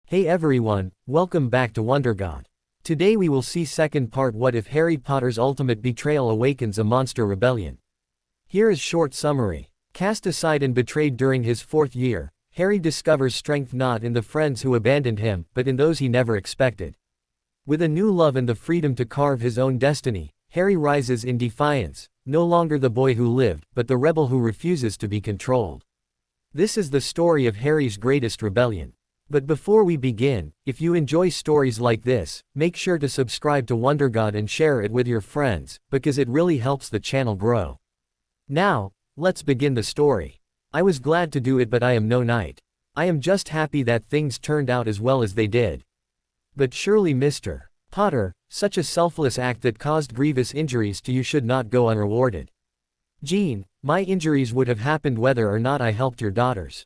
Hey everyone, welcome back to Wondergod. Today we will see second part What If Harry Potter's Ultimate Betrayal Awakens a Monster Rebellion. Here is short summary. Cast aside and betrayed during his 4th year, Harry discovers strength not in the friends who abandoned him, but in those he never expected. With a new love and the freedom to carve his own destiny, Harry rises in defiance, no longer the boy who lived, but the rebel who refuses to be controlled. This is the story of Harry's greatest rebellion. But before we begin, if you enjoy stories like this, make sure to subscribe to Wondergod and share it with your friends, because it really helps the channel grow. Now, let's begin the story. I was glad to do it, but I am no knight. I am just happy that things turned out as well as they did. But surely Mr. Potter, such a selfless act that caused grievous injuries to you should not go unrewarded. Jean, my injuries would have happened whether or not I helped your daughters.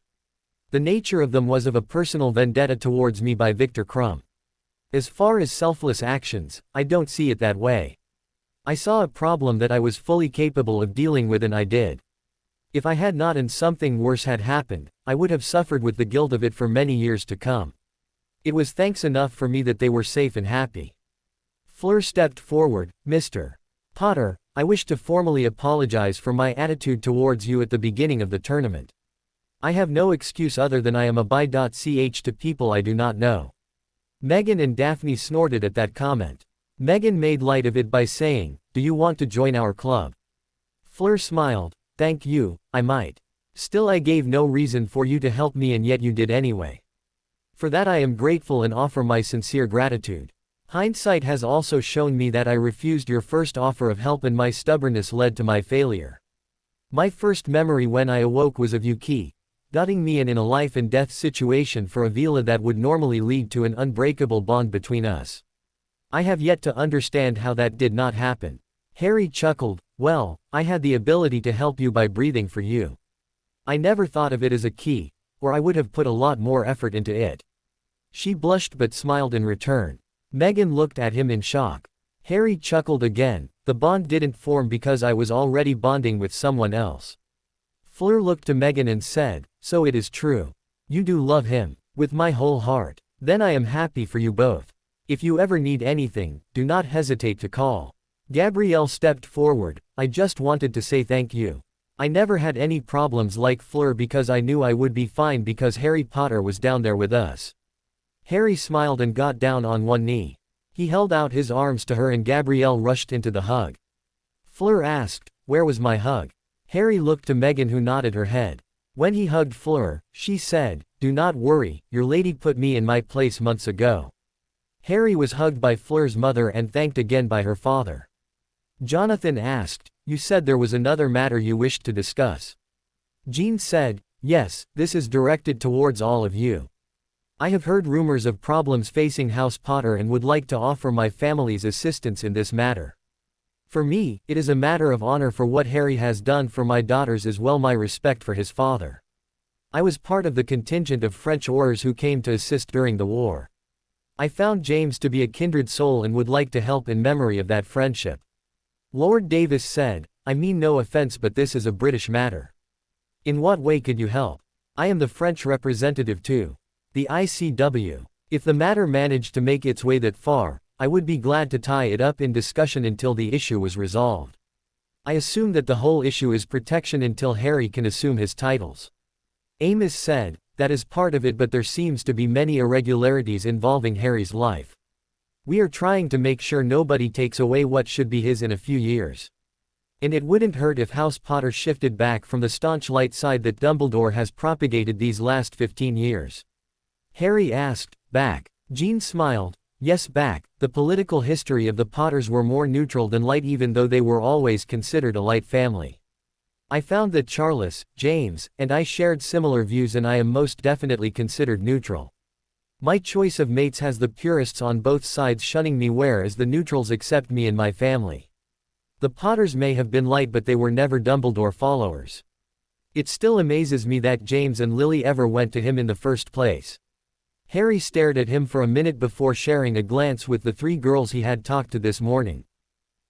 The nature of them was of a personal vendetta towards me by Victor Crumb. As far as selfless actions, I don't see it that way. I saw a problem that I was fully capable of dealing with and I did. If I had not and something worse had happened, I would have suffered with the guilt of it for many years to come. It was thanks enough for me that they were safe and happy. Fleur stepped forward. Mr. Potter, I wish to formally apologize for my attitude towards you at the beginning of the tournament. I have no excuse other than I am a bi.ch to people I do not know. Meghan and Daphne snorted at that comment. Meghan made light of it by saying, "Do you want to join our club?" Fleur smiled. "Thank you, I might. Still I gave no reason for you to help me and yet you did anyway. For that I am grateful and offer my sincere gratitude. Hindsight has also shown me that I refused your first offer of help and my stubbornness led to my failure. My first memory when I awoke was of you gutting me in a life and death situation for a villa that would normally lead to an unbreakable bond between us. I have yet to understand how that did not happen." Harry chuckled. "Well, I had the ability to help you by breathing for you. I never thought of it as a key, or I would have put a lot more effort into it." She blushed but smiled in return. Meghan looked at him in shock. Harry chuckled again. "The bond didn't form because I was already bonding with someone else." Fleur looked to Meghan and said, "So it is true. You do love him." "With my whole heart." "Then I am happy for you both. If you ever need anything, do not hesitate to call." Gabrielle stepped forward. "I just wanted to say thank you. I never had any problems like Fleur because I knew I would be fine because Harry Potter was down there with us." Harry smiled and got down on one knee. He held out his arms to her and Gabrielle rushed into the hug. Fleur asked, "Where was my hug?" Harry looked to Meghan who nodded her head. When he hugged Fleur, she said, "Do not worry, your lady put me in my place months ago." Harry was hugged by Fleur's mother and thanked again by her father. Jonathan asked, "You said there was another matter you wished to discuss." Jean said, "Yes, this is directed towards all of you. I have heard rumors of problems facing House Potter and would like to offer my family's assistance in this matter. For me, it is a matter of honor for what Harry has done for my daughters as well my respect for his father. I was part of the contingent of French Aurors who came to assist during the war. I found James to be a kindred soul and would like to help in memory of that friendship." Lord Davis said, "I mean no offense but this is a British matter. In what way could you help? I am the French representative too. The ICW. If the matter managed to make its way that far, I would be glad to tie it up in discussion until the issue was resolved. I assume that the whole issue is protection until Harry can assume his titles." Amos said, "That is part of it but there seems to be many irregularities involving Harry's life. We are trying to make sure nobody takes away what should be his in a few years. And it wouldn't hurt if House Potter shifted back from the staunch light side that Dumbledore has propagated these last 15 years. Harry asked, "Back?" Jean smiled. "Yes, back. The political history of the Potters were more neutral than light even though they were always considered a light family. I found that Charles, James, and I shared similar views and I am most definitely considered neutral. My choice of mates has the purists on both sides shunning me whereas the neutrals accept me and my family. The Potters may have been light but they were never Dumbledore followers. It still amazes me that James and Lily ever went to him in the first place." Harry stared at him for a minute before sharing a glance with the 3 girls he had talked to this morning.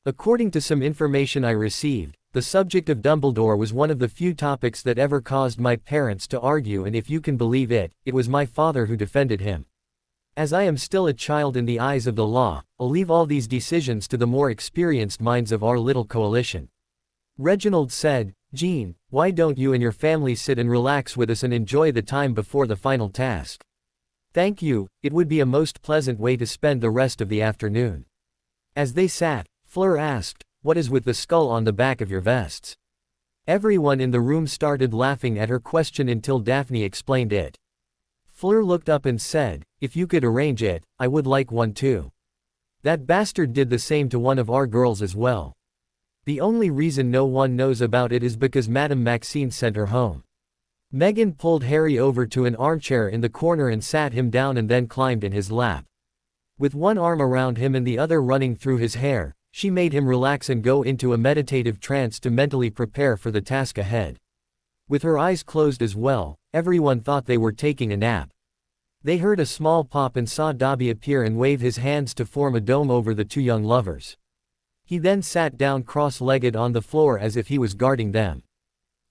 "According to some information I received, the subject of Dumbledore was one of the few topics that ever caused my parents to argue and if you can believe it, it was my father who defended him. As I am still a child in the eyes of the law, I'll leave all these decisions to the more experienced minds of our little coalition. Reginald said, Jean, why don't you and your family sit and relax with us and enjoy the time before the final task? Thank you, it would be a most pleasant way to spend the rest of the afternoon. As they sat, Fleur asked, what is with the skull on the back of your vests? Everyone in the room started laughing at her question until Daphne explained it. Fleur looked up and said, if you could arrange it, I would like one too. That bastard did the same to one of our girls as well. The only reason no one knows about it is because Madame Maxine sent her home. Meghan pulled Harry over to an armchair in the corner and sat him down and then climbed in his lap. With one arm around him and the other running through his hair, she made him relax and go into a meditative trance to mentally prepare for the task ahead. With her eyes closed as well, everyone thought they were taking a nap. They heard a small pop and saw Dobby appear and wave his hands to form a dome over the two young lovers. He then sat down cross-legged on the floor as if he was guarding them.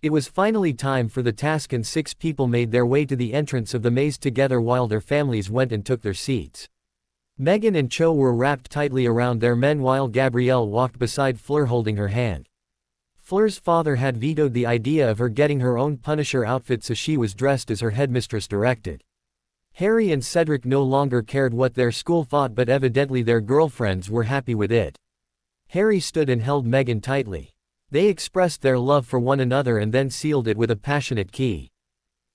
It was finally time for the task and 6 people made their way to the entrance of the maze together while their families went and took their seats. Meghan and Cho were wrapped tightly around their men while Gabrielle walked beside Fleur holding her hand. Fleur's father had vetoed the idea of her getting her own Punisher outfit, so she was dressed as her headmistress directed. Harry and Cedric no longer cared what their school thought, but evidently their girlfriends were happy with it. Harry stood and held Meghan tightly. They expressed their love for one another and then sealed it with a passionate key.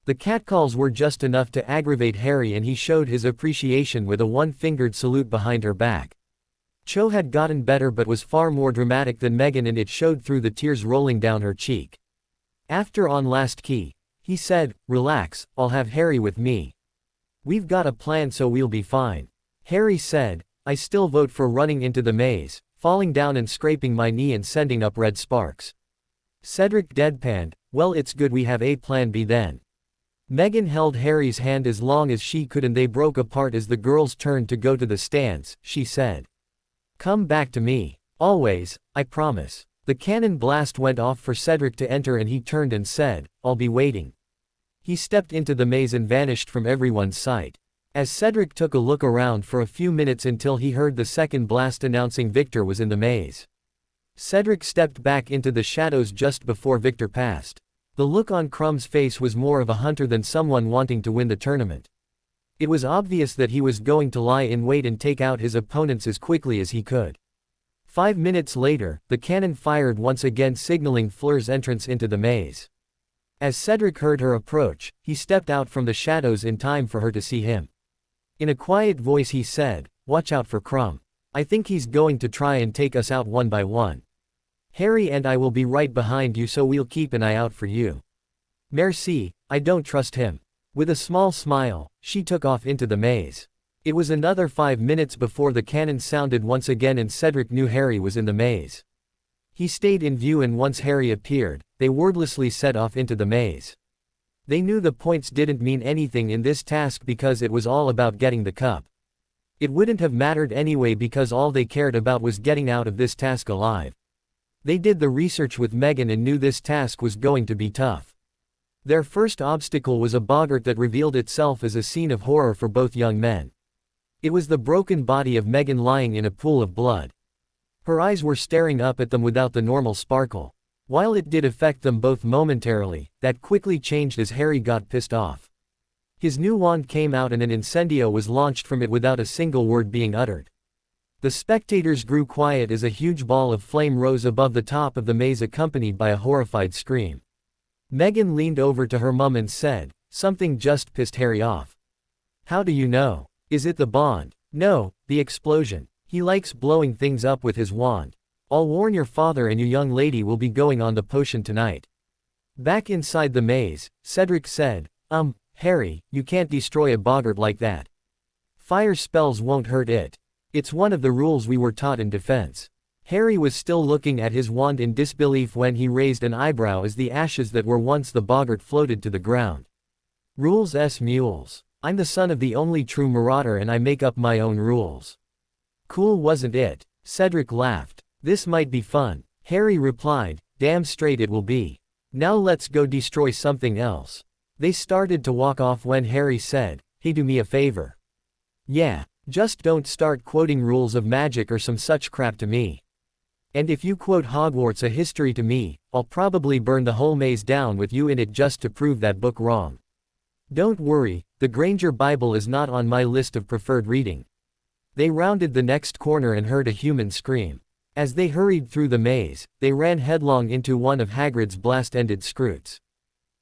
The catcalls were just enough to aggravate Harry, and he showed his appreciation with a one-fingered salute behind her back. Cho had gotten better but was far more dramatic than Meghan, and it showed through the tears rolling down her cheek. After on last key, he said, relax, I'll have Harry with me. We've got a plan, so we'll be fine. Harry said, I still vote for running into the maze, falling down and scraping my knee and sending up red sparks. Cedric deadpanned, well, it's good we have a plan B then. Meghan held Harry's hand as long as she could and they broke apart as the girls turned to go to the stands. She said, come back to me. Always, I promise. The cannon blast went off for Cedric to enter and he turned and said, I'll be waiting. He stepped into the maze and vanished from everyone's sight. As Cedric took a look around for a few minutes until he heard the second blast announcing Victor was in the maze. Cedric stepped back into the shadows just before Victor passed. The look on Crumb's face was more of a hunter than someone wanting to win the tournament. It was obvious that he was going to lie in wait and take out his opponents as quickly as he could. 5 minutes later, the cannon fired once again, signaling Fleur's entrance into the maze. As Cedric heard her approach, he stepped out from the shadows in time for her to see him. In a quiet voice he said, watch out for Crumb. I think he's going to try and take us out one by one. Harry and I will be right behind you, so we'll keep an eye out for you. Merci, I don't trust him. With a small smile, she took off into the maze. It was another 5 minutes before the cannon sounded once again and Cedric knew Harry was in the maze. He stayed in view, and once Harry appeared, they wordlessly set off into the maze. They knew the points didn't mean anything in this task because it was all about getting the cup. It wouldn't have mattered anyway because all they cared about was getting out of this task alive. They did the research with Meghan and knew this task was going to be tough. Their first obstacle was a boggart that revealed itself as a scene of horror for both young men. It was the broken body of Meghan lying in a pool of blood. Her eyes were staring up at them without the normal sparkle. While it did affect them both momentarily, that quickly changed as Harry got pissed off. His new wand came out and an incendio was launched from it without a single word being uttered. The spectators grew quiet as a huge ball of flame rose above the top of the maze, accompanied by a horrified scream. Meghan leaned over to her mum and said, something just pissed Harry off. How do you know? Is it the bond? No, the explosion. He likes blowing things up with his wand. I'll warn your father, and you young lady will be going on the potion tonight. Back inside the maze, Cedric said, Harry, you can't destroy a boggart like that. Fire spells won't hurt it. It's one of the rules we were taught in defense. Harry was still looking at his wand in disbelief when he raised an eyebrow as the ashes that were once the boggart floated to the ground. Rules s mules. I'm the son of the only true marauder and I make up my own rules. Cool, wasn't it? Cedric laughed. This might be fun. Harry replied, damn straight it will be. Now let's go destroy something else. They started to walk off when Harry said, hey, do me a favor. Yeah, just don't start quoting rules of magic or some such crap to me. And if you quote Hogwarts a history to me, I'll probably burn the whole maze down with you in it just to prove that book wrong. Don't worry, the Granger Bible is not on my list of preferred reading. They rounded the next corner and heard a human scream. As they hurried through the maze, they ran headlong into one of Hagrid's blast-ended scroots.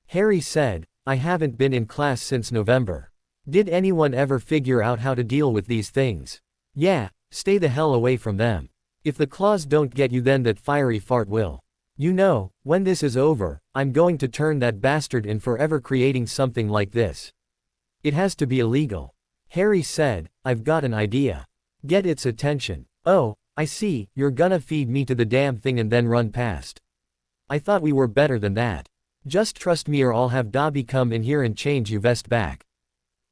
Harry said, I haven't been in class since November. Did anyone ever figure out how to deal with these things? Yeah, stay the hell away from them. If the claws don't get you, then that fiery fart will. You know, when this is over, I'm going to turn that bastard in for ever creating something like this. It has to be illegal. Harry said, I've got an idea. Get its attention. Oh, I see, you're gonna feed me to the damn thing and then run past. I thought we were better than that. Just trust me or I'll have Dobby come in here and change you vest back.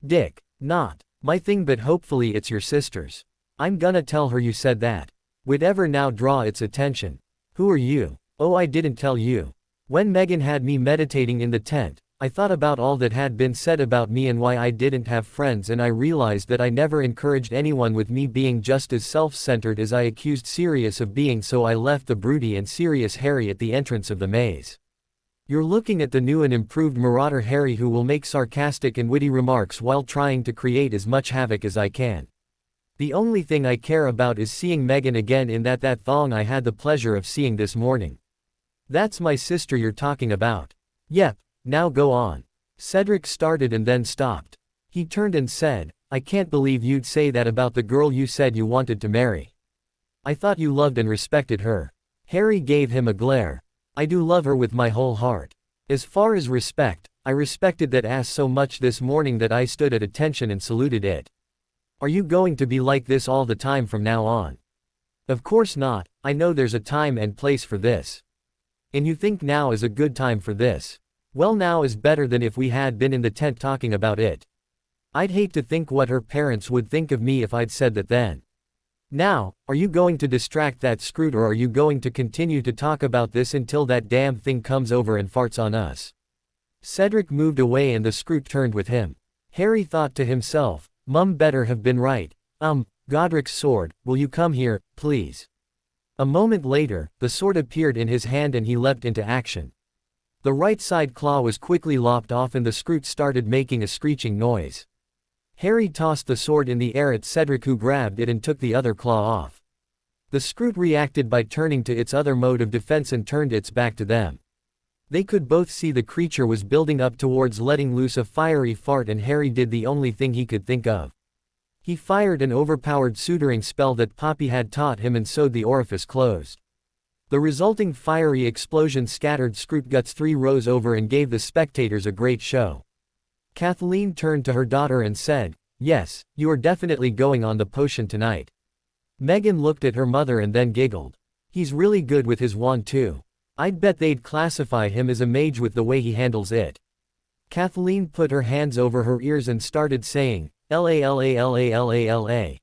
Dick, not my thing, but hopefully it's your sister's. I'm gonna tell her you said that. Would ever now draw its attention. Who are you? Oh, I didn't tell you. When Megan had me meditating in the tent, I thought about all that had been said about me and why I didn't have friends, and I realized that I never encouraged anyone, with me being just as self-centered as I accused Sirius of being, so I left the broody and serious Harry at the entrance of the maze. You're looking at the new and improved marauder Harry, who will make sarcastic and witty remarks while trying to create as much havoc as I can. The only thing I care about is seeing Megan again in that thong I had the pleasure of seeing this morning. That's my sister you're talking about. Yep, now go on. Cedric started and then stopped. He turned and said, I can't believe you'd say that about the girl you said you wanted to marry. I thought you loved and respected her. Harry gave him a glare. I do love her with my whole heart. As far as respect, I respected that ass so much this morning that I stood at attention and saluted it. Are you going to be like this all the time from now on? Of course not, I know there's a time and place for this. And you think now is a good time for this? Well, now is better than if we had been in the tent talking about it. I'd hate to think what her parents would think of me if I'd said that then. Now, are you going to distract that Scroot, or are you going to continue to talk about this until that damn thing comes over and farts on us? Cedric moved away and the Scroot turned with him. Harry thought to himself, Mum better have been right. Godric's sword, will you come here, please? A moment later, the sword appeared in his hand and he leapt into action. The right side claw was quickly lopped off and the Scroot started making a screeching noise. Harry tossed the sword in the air at Cedric, who grabbed it and took the other claw off. The Scroot reacted by turning to its other mode of defense and turned its back to them. They could both see the creature was building up towards letting loose a fiery fart, and Harry did the only thing he could think of. He fired an overpowered suturing spell that Poppy had taught him and sewed the orifice closed. The resulting fiery explosion scattered Scroot guts 3 rows over and gave the spectators a great show. Kathleen turned to her daughter and said, Yes, you are definitely going on the potion tonight. Megan looked at her mother and then giggled. He's really good with his wand too. I'd bet they'd classify him as a mage with the way he handles it. Kathleen put her hands over her ears and started saying, "La-la-la-la-la-la."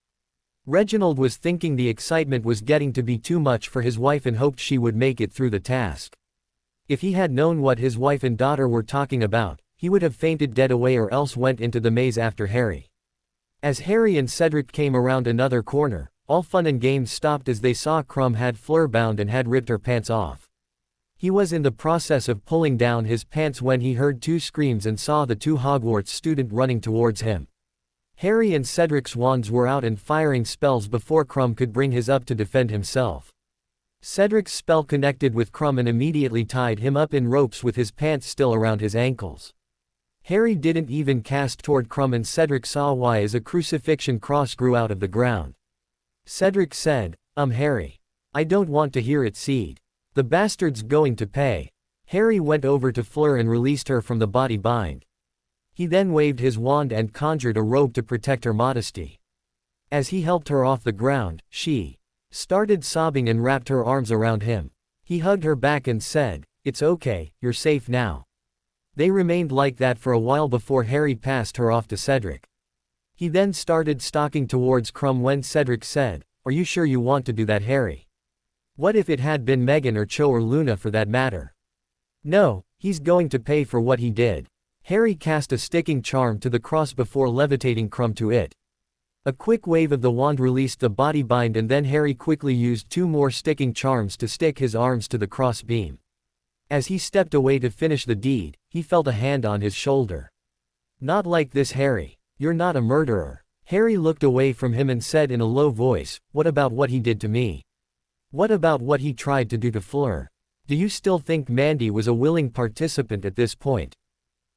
Reginald was thinking the excitement was getting to be too much for his wife and hoped she would make it through the task. If he had known what his wife and daughter were talking about, he would have fainted dead away or else went into the maze after Harry. As Harry and Cedric came around another corner, all fun and games stopped as they saw Crumb had fleur-bound and had ripped her pants off. He was in the process of pulling down his pants when he heard 2 screams and saw the 2 Hogwarts students running towards him. Harry and Cedric's wands were out and firing spells before Crumb could bring his up to defend himself. Cedric's spell connected with Crumb and immediately tied him up in ropes with his pants still around his ankles. Harry didn't even cast toward Crumb and Cedric saw why as a crucifixion cross grew out of the ground. Cedric said, Harry. I don't want to hear it, Ced. The bastard's going to pay. Harry went over to Fleur and released her from the body bind. He then waved his wand and conjured a robe to protect her modesty. As he helped her off the ground, she started sobbing and wrapped her arms around him. He hugged her back and said, It's okay, you're safe now. They remained like that for a while before Harry passed her off to Cedric. He then started stalking towards Crumb when Cedric said, Are you sure you want to do that, Harry? What if it had been Megan or Cho or Luna for that matter? No, he's going to pay for what he did. Harry cast a sticking charm to the cross before levitating Crumb to it. A quick wave of the wand released the body bind, and then Harry quickly used 2 more sticking charms to stick his arms to the cross beam. As he stepped away to finish the deed, he felt a hand on his shoulder. "Not like this, Harry. You're not a murderer." Harry looked away from him and said in a low voice, "What about what he did to me? What about what he tried to do to Fleur? Do you still think Mandy was a willing participant at this point?"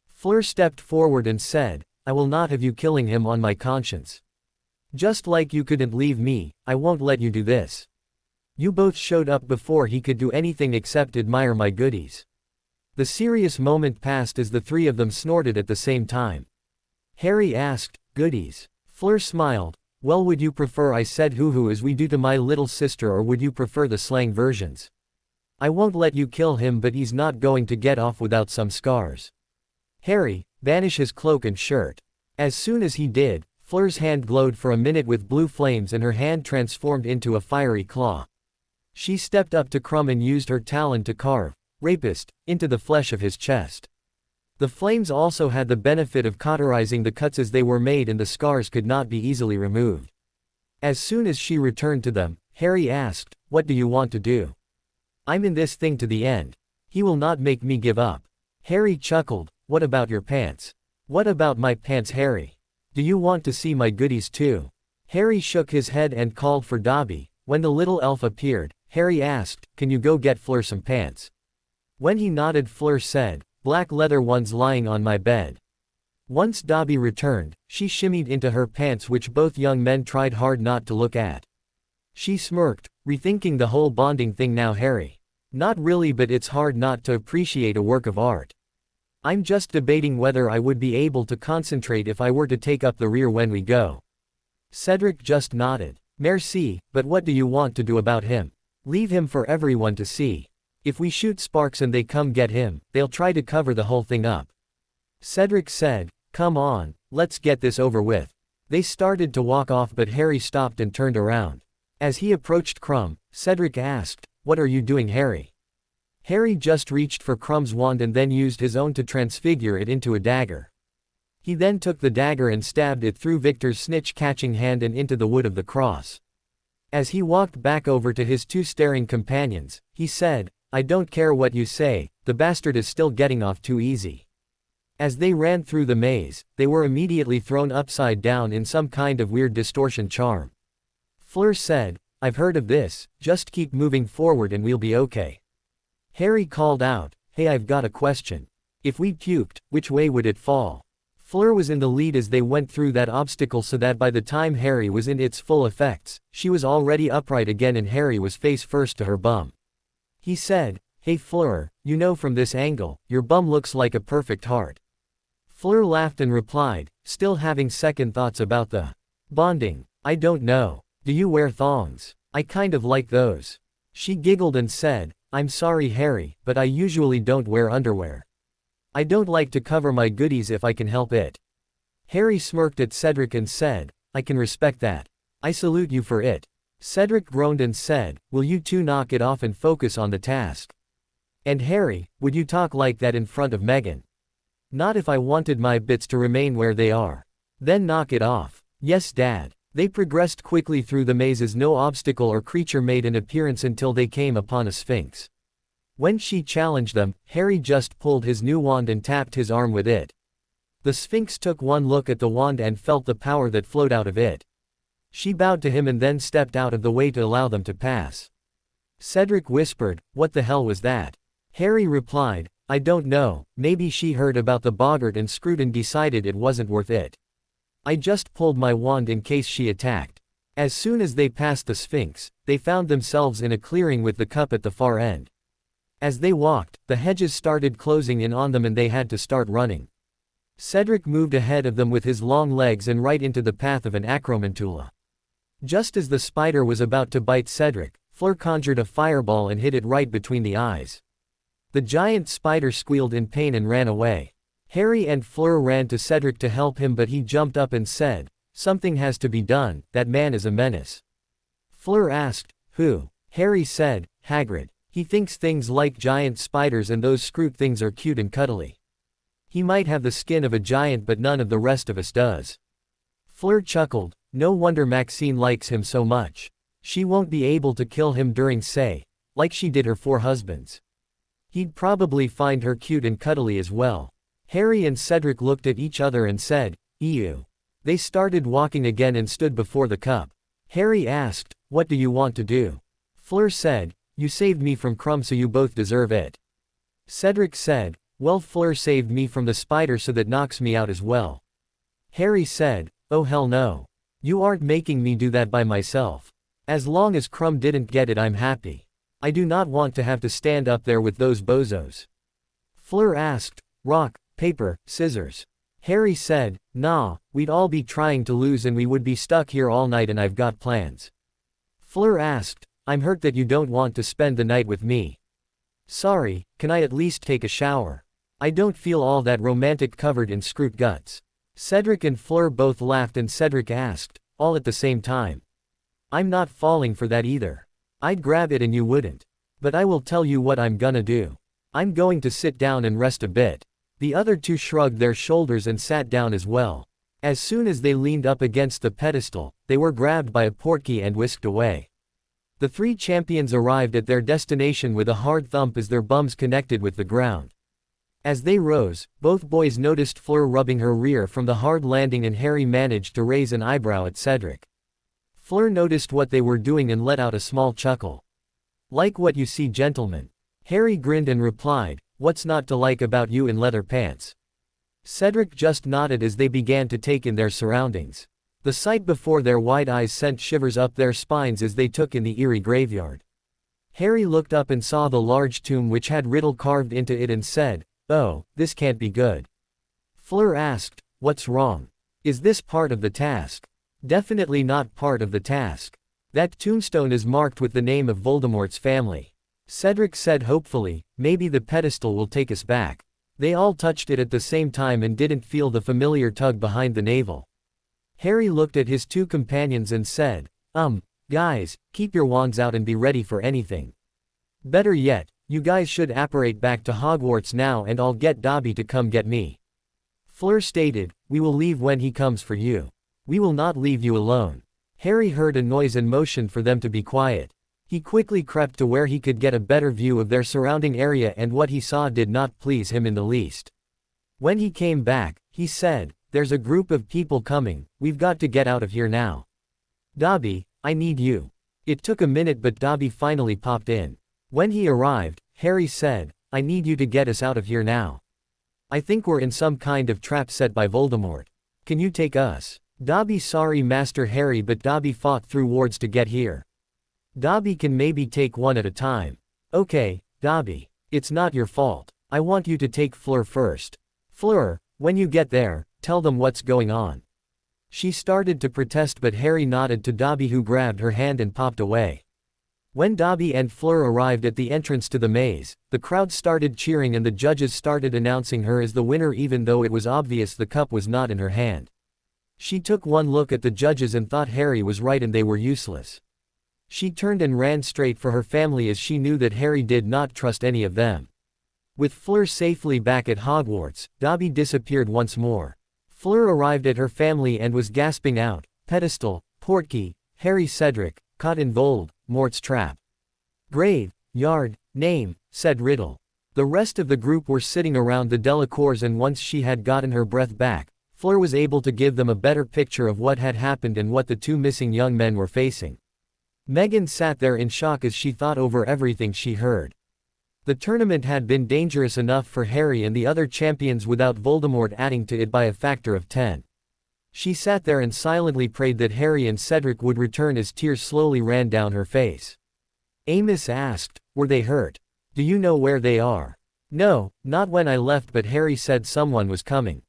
Fleur stepped forward and said, "I will not have you killing him on my conscience. Just like you couldn't leave me, I won't let you do this. You both showed up before he could do anything except admire my goodies." The serious moment passed as the 3 of them snorted at the same time. Harry asked, "Goodies?" Fleur smiled. "Well, would you prefer I said hoo-hoo as we do to my little sister, or would you prefer the slang versions? I won't let you kill him, but he's not going to get off without some scars. Harry, banish his cloak and shirt." As soon as he did, Fleur's hand glowed for a minute with blue flames and her hand transformed into a fiery claw. She stepped up to Crumb and used her talon to carve, rapist, into the flesh of his chest. The flames also had the benefit of cauterizing the cuts as they were made, and the scars could not be easily removed. As soon as she returned to them, Harry asked, "What do you want to do?" "I'm in this thing to the end. He will not make me give up." Harry chuckled. "What about your pants?" "What about my pants, Harry? Do you want to see my goodies too?" Harry shook his head and called for Dobby. When the little elf appeared, Harry asked, "Can you go get Fleur some pants?" When he nodded, Fleur said, "Black leather ones lying on my bed." Once Dobby returned, she shimmied into her pants, which both young men tried hard not to look at. She smirked, rethinking the whole bonding thing now, Harry. "Not really, but it's hard not to appreciate a work of art. I'm just debating whether I would be able to concentrate if I were to take up the rear when we go." Cedric just nodded. "Merci, but what do you want to do about him?" "Leave him for everyone to see. If we shoot sparks and they come get him, they'll try to cover the whole thing up." Cedric said, "Come on, let's get this over with." They started to walk off, but Harry stopped and turned around. As he approached Crumb, Cedric asked, "What are you doing, Harry?" Harry just reached for Crumb's wand and then used his own to transfigure it into a dagger. He then took the dagger and stabbed it through Victor's snitch-catching hand and into the wood of the cross. As he walked back over to his 2 staring companions, he said, "I don't care what you say, the bastard is still getting off too easy." As they ran through the maze, they were immediately thrown upside down in some kind of weird distortion charm. Fleur said, "I've heard of this, just keep moving forward and we'll be okay." Harry called out, "Hey, I've got a question. If we puked, which way would it fall?" Fleur was in the lead as they went through that obstacle, so that by the time Harry was in its full effects, she was already upright again and Harry was face first to her bum. He said, "Hey Fleur, you know, from this angle, your bum looks like a perfect heart." Fleur laughed and replied, still having second thoughts about the bonding, "I don't know. Do you wear thongs? I kind of like those." She giggled and said, "I'm sorry, Harry, but I usually don't wear underwear. I don't like to cover my goodies if I can help it." Harry smirked at Cedric and said, "I can respect that. I salute you for it." Cedric groaned and said, "Will you two knock it off and focus on the task? And Harry, would you talk like that in front of Megan?" "Not if I wanted my bits to remain where they are." "Then knock it off." "Yes, Dad." They progressed quickly through the maze as no obstacle or creature made an appearance until they came upon a sphinx. When she challenged them, Harry just pulled his new wand and tapped his arm with it. The sphinx took one look at the wand and felt the power that flowed out of it. She bowed to him and then stepped out of the way to allow them to pass. Cedric whispered, "What the hell was that?" Harry replied, "I don't know, maybe she heard about the boggart and screwed and decided it wasn't worth it. I just pulled my wand in case she attacked." As soon as they passed the sphinx, they found themselves in a clearing with the cup at the far end. As they walked, the hedges started closing in on them and they had to start running. Cedric moved ahead of them with his long legs and right into the path of an acromantula. Just as the spider was about to bite Cedric, Fleur conjured a fireball and hit it right between the eyes. The giant spider squealed in pain and ran away. Harry and Fleur ran to Cedric to help him, but he jumped up and said, "Something has to be done, that man is a menace." Fleur asked, "Who?" Harry said, "Hagrid. He thinks things like giant spiders and those scroot things are cute and cuddly. He might have the skin of a giant, but none of the rest of us does." Fleur chuckled, No wonder Maxine likes him so much. She won't be able to kill him during say, like she did her 4 husbands. He'd probably find her cute and cuddly as well. Harry and Cedric looked at each other and said, "Ew." They started walking again and stood before the cup. Harry asked, "What do you want to do?" Fleur said, "You saved me from Crumb, so you both deserve it." Cedric said, "Well, Fleur saved me from the spider, so that knocks me out as well." Harry said, "Oh hell no. You aren't making me do that by myself. As long as Crumb didn't get it, I'm happy. I do not want to have to stand up there with those bozos." Fleur asked, "Rock, paper, scissors." Harry said, "Nah, we'd all be trying to lose and we would be stuck here all night, and I've got plans." Fleur asked, "I'm hurt that you don't want to spend the night with me." "Sorry, can I at least take a shower? I don't feel all that romantic covered in scroot guts." Cedric and Fleur both laughed, and Cedric asked, all at the same time, "I'm not falling for that either. I'd grab it and you wouldn't. But I will tell you what I'm gonna do. I'm going to sit down and rest a bit." The other 2 shrugged their shoulders and sat down as well. As soon as they leaned up against the pedestal, they were grabbed by a portkey and whisked away. The 3 champions arrived at their destination with a hard thump as their bums connected with the ground. As they rose, both boys noticed Fleur rubbing her rear from the hard landing, and Harry managed to raise an eyebrow at Cedric. Fleur noticed what they were doing and let out a small chuckle. "Like what you see, gentlemen?" Harry grinned and replied, "What's not to like about you in leather pants?" Cedric just nodded as they began to take in their surroundings. The sight before their wide eyes sent shivers up their spines as they took in the eerie graveyard. Harry looked up and saw the large tomb which had riddle carved into it and said, "Oh, this can't be good." Fleur asked, "What's wrong? Is this part of the task?" "Definitely not part of the task. That tombstone is marked with the name of Voldemort's family." Cedric said hopefully, "Maybe the pedestal will take us back." They all touched it at the same time and didn't feel the familiar tug behind the navel. Harry looked at his 2 companions and said, Guys, keep your wands out and be ready for anything. Better yet, you guys should apparate back to Hogwarts now, and I'll get Dobby to come get me." Fleur stated, "We will leave when he comes for you. We will not leave you alone." Harry heard a noise and motioned for them to be quiet. He quickly crept to where he could get a better view of their surrounding area, and what he saw did not please him in the least. When he came back, he said, "There's a group of people coming, we've got to get out of here now. Dobby, I need you." It took a minute, but Dobby finally popped in. When he arrived, Harry said, "I need you to get us out of here now. I think we're in some kind of trap set by Voldemort. Can you take us?" Dobby, "Sorry, Master Harry, but Dobby fought through wards to get here. Dobby can maybe take one at a time." "Okay, Dobby. It's not your fault. I want you to take Fleur first. Fleur, when you get there, tell them what's going on." She started to protest, but Harry nodded to Dobby, who grabbed her hand and popped away. When Dobby and Fleur arrived at the entrance to the maze, the crowd started cheering and the judges started announcing her as the winner, even though it was obvious the cup was not in her hand. She took one look at the judges and thought Harry was right and they were useless. She turned and ran straight for her family, as she knew that Harry did not trust any of them. With Fleur safely back at Hogwarts, Dobby disappeared once more. Fleur arrived at her family and was gasping out, "Pedestal, portkey, Harry, Cedric, caught in Voldemort's trap. Grave, yard, name," said Riddle. The rest of the group were sitting around the Delacours, and once she had gotten her breath back, Fleur was able to give them a better picture of what had happened and what the 2 missing young men were facing. Megan sat there in shock as she thought over everything she heard. The tournament had been dangerous enough for Harry and the other champions without Voldemort adding to it by a factor of 10. She sat there and silently prayed that Harry and Cedric would return as tears slowly ran down her face. Amos asked, "Were they hurt? Do you know where they are?" "No, not when I left, but Harry said someone was coming.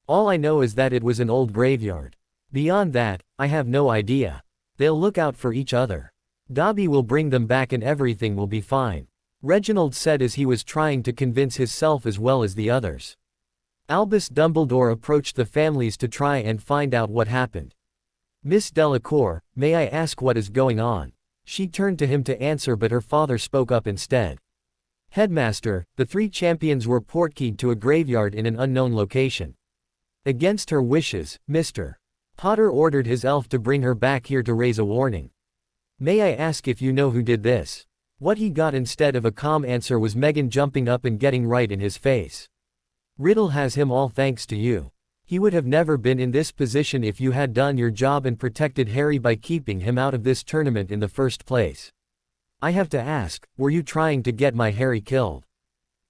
All I know is that it was an old graveyard. Beyond that, I have no idea. They'll look out for each other. Dobby will bring them back and everything will be fine," Reginald said as he was trying to convince himself as well as the others. Albus Dumbledore approached the families to try and find out what happened. "Miss Delacour, may I ask what is going on?" She turned to him to answer, but her father spoke up instead. "Headmaster, the 3 champions were portkeyed to a graveyard in an unknown location. Against her wishes, Mr. Potter ordered his elf to bring her back here to raise a warning. May I ask if you know who did this? What he got instead of a calm answer was Meghan jumping up and getting right in his face. Riddle has him all thanks to you. He would have never been in this position if you had done your job and protected Harry by keeping him out of this tournament in the first place. I have to ask, were you trying to get my Harry killed?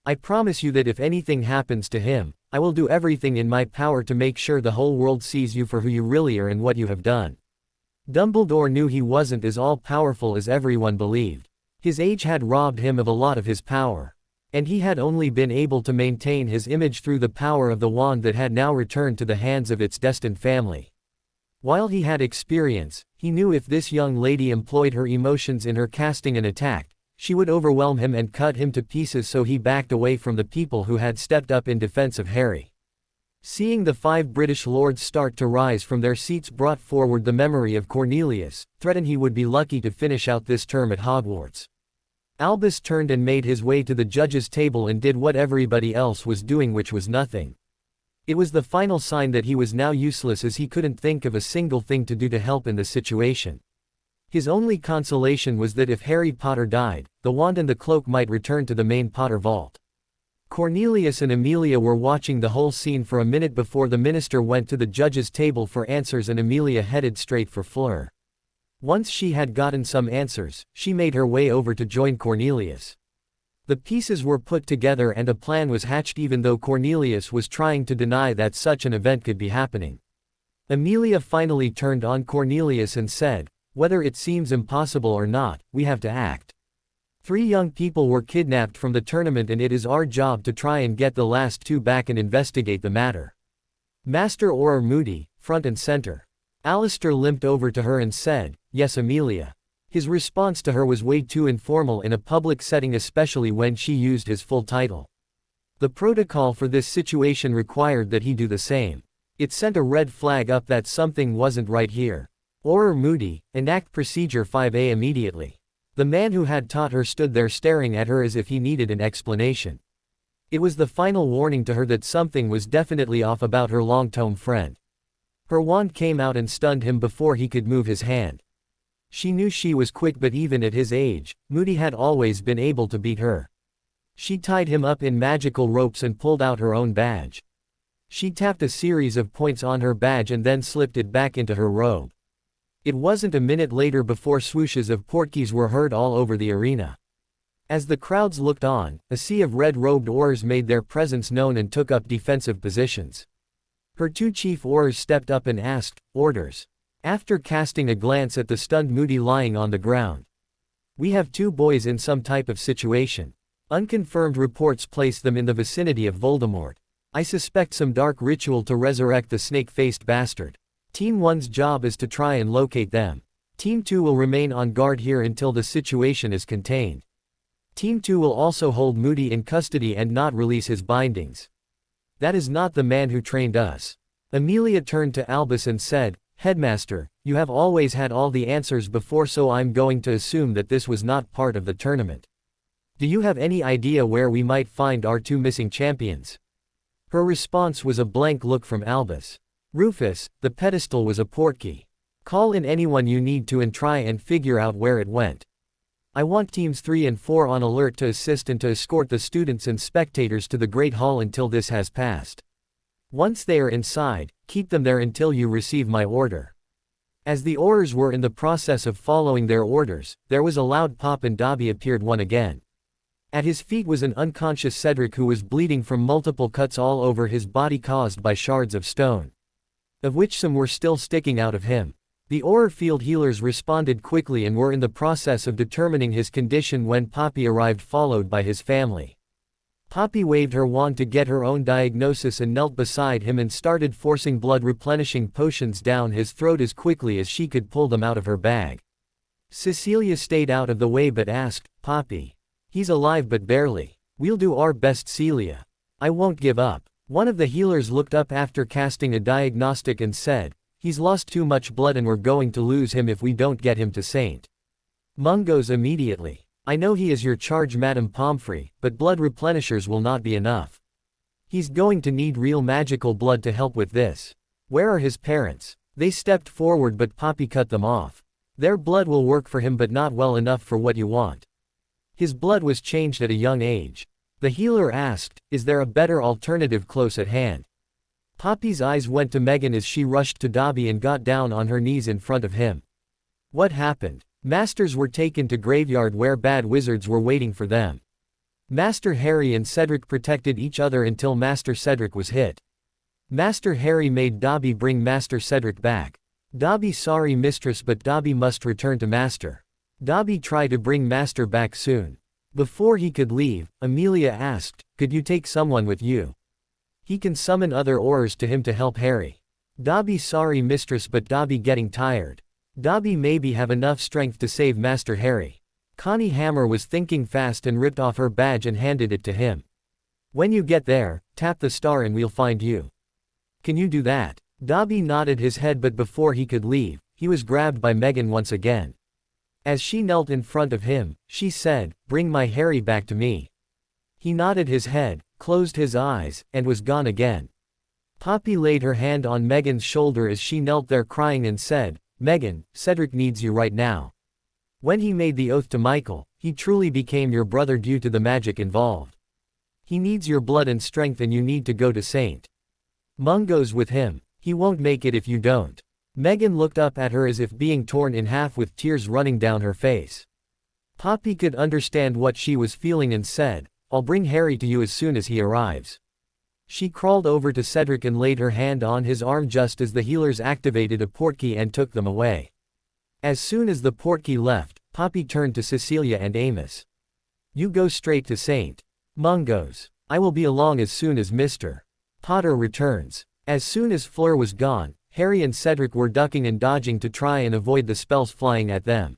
I promise you that if anything happens to him, I will do everything in my power to make sure the whole world sees you for who you really are and what you have done. Dumbledore knew he wasn't as all-powerful as everyone believed. His age had robbed him of a lot of his power. And he had only been able to maintain his image through the power of the wand that had now returned to the hands of its destined family. While he had experience, he knew if this young lady employed her emotions in her casting an attack, she would overwhelm him and cut him to pieces, so he backed away from the people who had stepped up in defense of Harry. Seeing the 5 British lords start to rise from their seats brought forward the memory of Cornelius, threatened he would be lucky to finish out this term at Hogwarts. Albus turned and made his way to the judges' table and did what everybody else was doing, which was nothing. It was the final sign that he was now useless, as he couldn't think of a single thing to do to help in the situation. His only consolation was that if Harry Potter died, the wand and the cloak might return to the main Potter vault. Cornelius and Amelia were watching the whole scene for a minute before the minister went to the judges' table for answers, and Amelia headed straight for Fleur. Once she had gotten some answers, she made her way over to join Cornelius. The pieces were put together and a plan was hatched, even though Cornelius was trying to deny that such an event could be happening. Amelia finally turned on Cornelius and said, "Whether it seems impossible or not, we have to act. 3 young people were kidnapped from the tournament and it is our job to try and get the last 2 back and investigate the matter." Master Auror Moody, front and center. Alistair limped over to her and said, "Yes, Amelia." His response to her was way too informal in a public setting, especially when she used his full title. The protocol for this situation required that he do the same. It sent a red flag up that something wasn't right here. Auror Moody, enact Procedure 5A immediately. The man who had taught her stood there staring at her as if he needed an explanation. It was the final warning to her that something was definitely off about her long-term friend. Her wand came out and stunned him before he could move his hand. She knew she was quick, but even at his age, Moody had always been able to beat her. She tied him up in magical ropes and pulled out her own badge. She tapped a series of points on her badge and then slipped it back into her robe. It wasn't a minute later before swooshes of portkeys were heard all over the arena. As the crowds looked on, a sea of red-robed Aurors made their presence known and took up defensive positions. Her 2 chief Aurors stepped up and asked, "Orders." After casting a glance at the stunned Moody lying on the ground. "We have 2 boys in some type of situation. Unconfirmed reports place them in the vicinity of Voldemort. I suspect some dark ritual to resurrect the snake-faced bastard. Team 1's job is to try and locate them. Team 2 will remain on guard here until the situation is contained. Team 2 will also hold Moody in custody and not release his bindings. That is not the man who trained us." Amelia turned to Albus and said, "Headmaster, you have always had all the answers before, so I'm going to assume that this was not part of the tournament. Do you have any idea where we might find our 2 missing champions?" Her response was a blank look from Albus. "Rufus, the pedestal was a portkey. Call in anyone you need to and try and figure out where it went. I want teams 3 and 4 on alert to assist and to escort the students and spectators to the Great Hall until this has passed. Once they are inside, keep them there until you receive my order." As the Aurors were in the process of following their orders, there was a loud pop and Dobby appeared once again. At his feet was an unconscious Cedric who was bleeding from multiple cuts all over his body caused by shards of stone, of which some were still sticking out of him. The Auror field healers responded quickly and were in the process of determining his condition when Poppy arrived, followed by his family. Poppy waved her wand to get her own diagnosis and knelt beside him and started forcing blood replenishing potions down his throat as quickly as she could pull them out of her bag. Cecilia stayed out of the way but asked, "Poppy. He's alive but barely. We'll do our best, Celia. I won't give up." One of the healers looked up after casting a diagnostic and said, "He's lost too much blood and we're going to lose him if we don't get him to St. Mungo's immediately. I know he is your charge, Madame Pomfrey, but blood replenishers will not be enough. He's going to need real magical blood to help with this. Where are his parents?" They stepped forward but Poppy cut them off. Their blood will work for him but not well enough for what you want. His blood was changed at a young age. The healer asked, is there a better alternative close at hand? Poppy's eyes went to Megan as she rushed to Dobby and got down on her knees in front of him. What happened? Masters were taken to graveyard where bad wizards were waiting for them. Master Harry and Cedric protected each other until Master Cedric was hit. Master Harry made Dobby bring Master Cedric back. Dobby sorry mistress but Dobby must return to Master. Dobby tried to bring Master back soon. Before he could leave, Amelia asked, could you take someone with you? He can summon other Aurors to him to help Harry. Dobby sorry mistress but Dobby getting tired. Dobby maybe have enough strength to save Master Harry. Connie Hammer was thinking fast and ripped off her badge and handed it to him. When you get there, tap the star and we'll find you. Can you do that? Dobby nodded his head but before he could leave, he was grabbed by Megan once again. As she knelt in front of him, she said, bring my Harry back to me. He nodded his head, closed his eyes, and was gone again. Poppy laid her hand on Megan's shoulder as she knelt there crying and said, Megan, Cedric needs you right now. When he made the oath to Michael, he truly became your brother due to the magic involved. He needs your blood and strength and you need to go to St. Mungo's with him. He won't make it if you don't. Megan looked up at her as if being torn in half with tears running down her face. Poppy could understand what she was feeling and said, I'll bring Harry to you as soon as he arrives. She crawled over to Cedric and laid her hand on his arm just as the healers activated a portkey and took them away. As soon as the portkey left, Poppy turned to Cecilia and Amos. You go straight to St. Mungo's. I will be along as soon as Mr. Potter returns. As soon as Fleur was gone, Harry and Cedric were ducking and dodging to try and avoid the spells flying at them.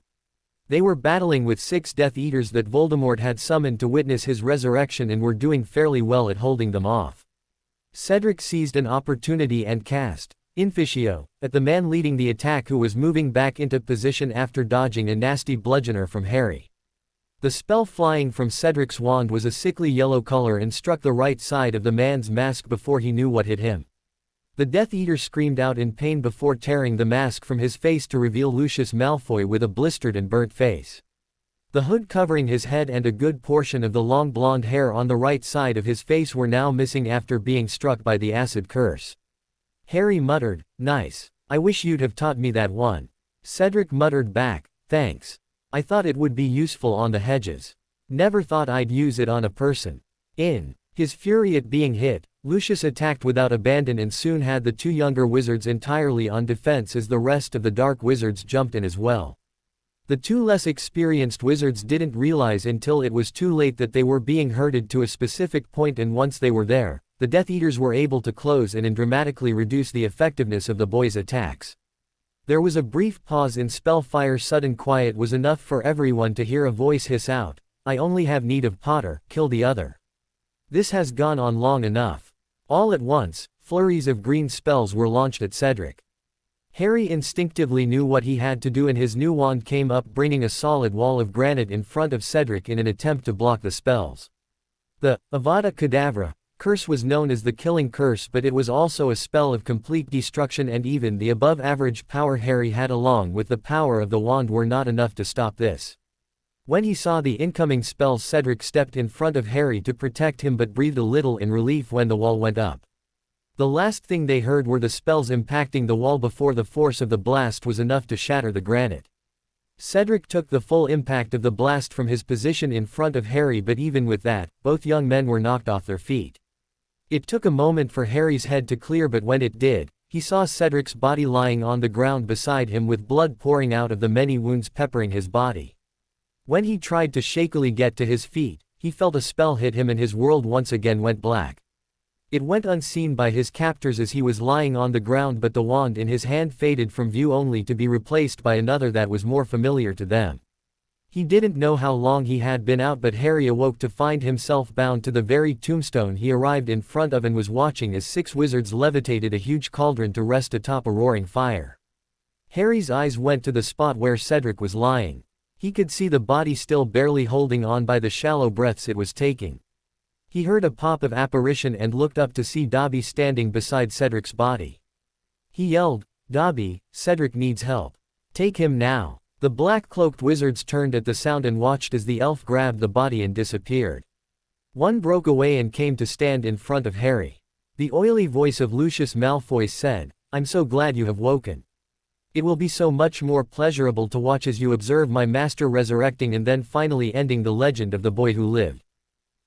They were battling with 6 Death Eaters that Voldemort had summoned to witness his resurrection and were doing fairly well at holding them off. Cedric seized an opportunity and cast Inficio at the man leading the attack who was moving back into position after dodging a nasty bludgeoner from Harry. The spell flying from Cedric's wand was a sickly yellow color and struck the right side of the man's mask before he knew what hit him. The Death Eater screamed out in pain before tearing the mask from his face to reveal Lucius Malfoy with a blistered and burnt face. The hood covering his head and a good portion of the long blonde hair on the right side of his face were now missing after being struck by the acid curse. Harry muttered, nice. I wish you'd have taught me that one. Cedric muttered back, thanks. I thought it would be useful on the hedges. Never thought I'd use it on a person. In his fury at being hit, Lucius attacked without abandon and soon had the 2 younger wizards entirely on defense as the rest of the dark wizards jumped in as well. The 2 less experienced wizards didn't realize until it was too late that they were being herded to a specific point, and once they were there, the Death Eaters were able to close in and dramatically reduce the effectiveness of the boys' attacks. There was a brief pause in Spellfire's sudden quiet was enough for everyone to hear a voice hiss out, I only have need of Potter, kill the other. This has gone on long enough. All at once, flurries of green spells were launched at Cedric. Harry instinctively knew what he had to do and his new wand came up bringing a solid wall of granite in front of Cedric in an attempt to block the spells. The Avada Kedavra curse was known as the Killing Curse, but it was also a spell of complete destruction, and even the above-average power Harry had along with the power of the wand were not enough to stop this. When he saw the incoming spells, Cedric stepped in front of Harry to protect him but breathed a little in relief when the wall went up. The last thing they heard were the spells impacting the wall before the force of the blast was enough to shatter the granite. Cedric took the full impact of the blast from his position in front of Harry, but even with that, both young men were knocked off their feet. It took a moment for Harry's head to clear, but when it did, he saw Cedric's body lying on the ground beside him with blood pouring out of the many wounds peppering his body. When he tried to shakily get to his feet, he felt a spell hit him and his world once again went black. It went unseen by his captors as he was lying on the ground, but the wand in his hand faded from view only to be replaced by another that was more familiar to them. He didn't know how long he had been out, but Harry awoke to find himself bound to the very tombstone he arrived in front of and was watching as 6 wizards levitated a huge cauldron to rest atop a roaring fire. Harry's eyes went to the spot where Cedric was lying. He could see the body still barely holding on by the shallow breaths it was taking. He heard a pop of apparition and looked up to see Dobby standing beside Cedric's body. He yelled, Dobby, Cedric needs help. Take him now. The black-cloaked wizards turned at the sound and watched as the elf grabbed the body and disappeared. One broke away and came to stand in front of Harry. The oily voice of Lucius Malfoy said, "I'm so glad you have woken. It will be so much more pleasurable to watch as you observe my master resurrecting and then finally ending the legend of the boy who lived."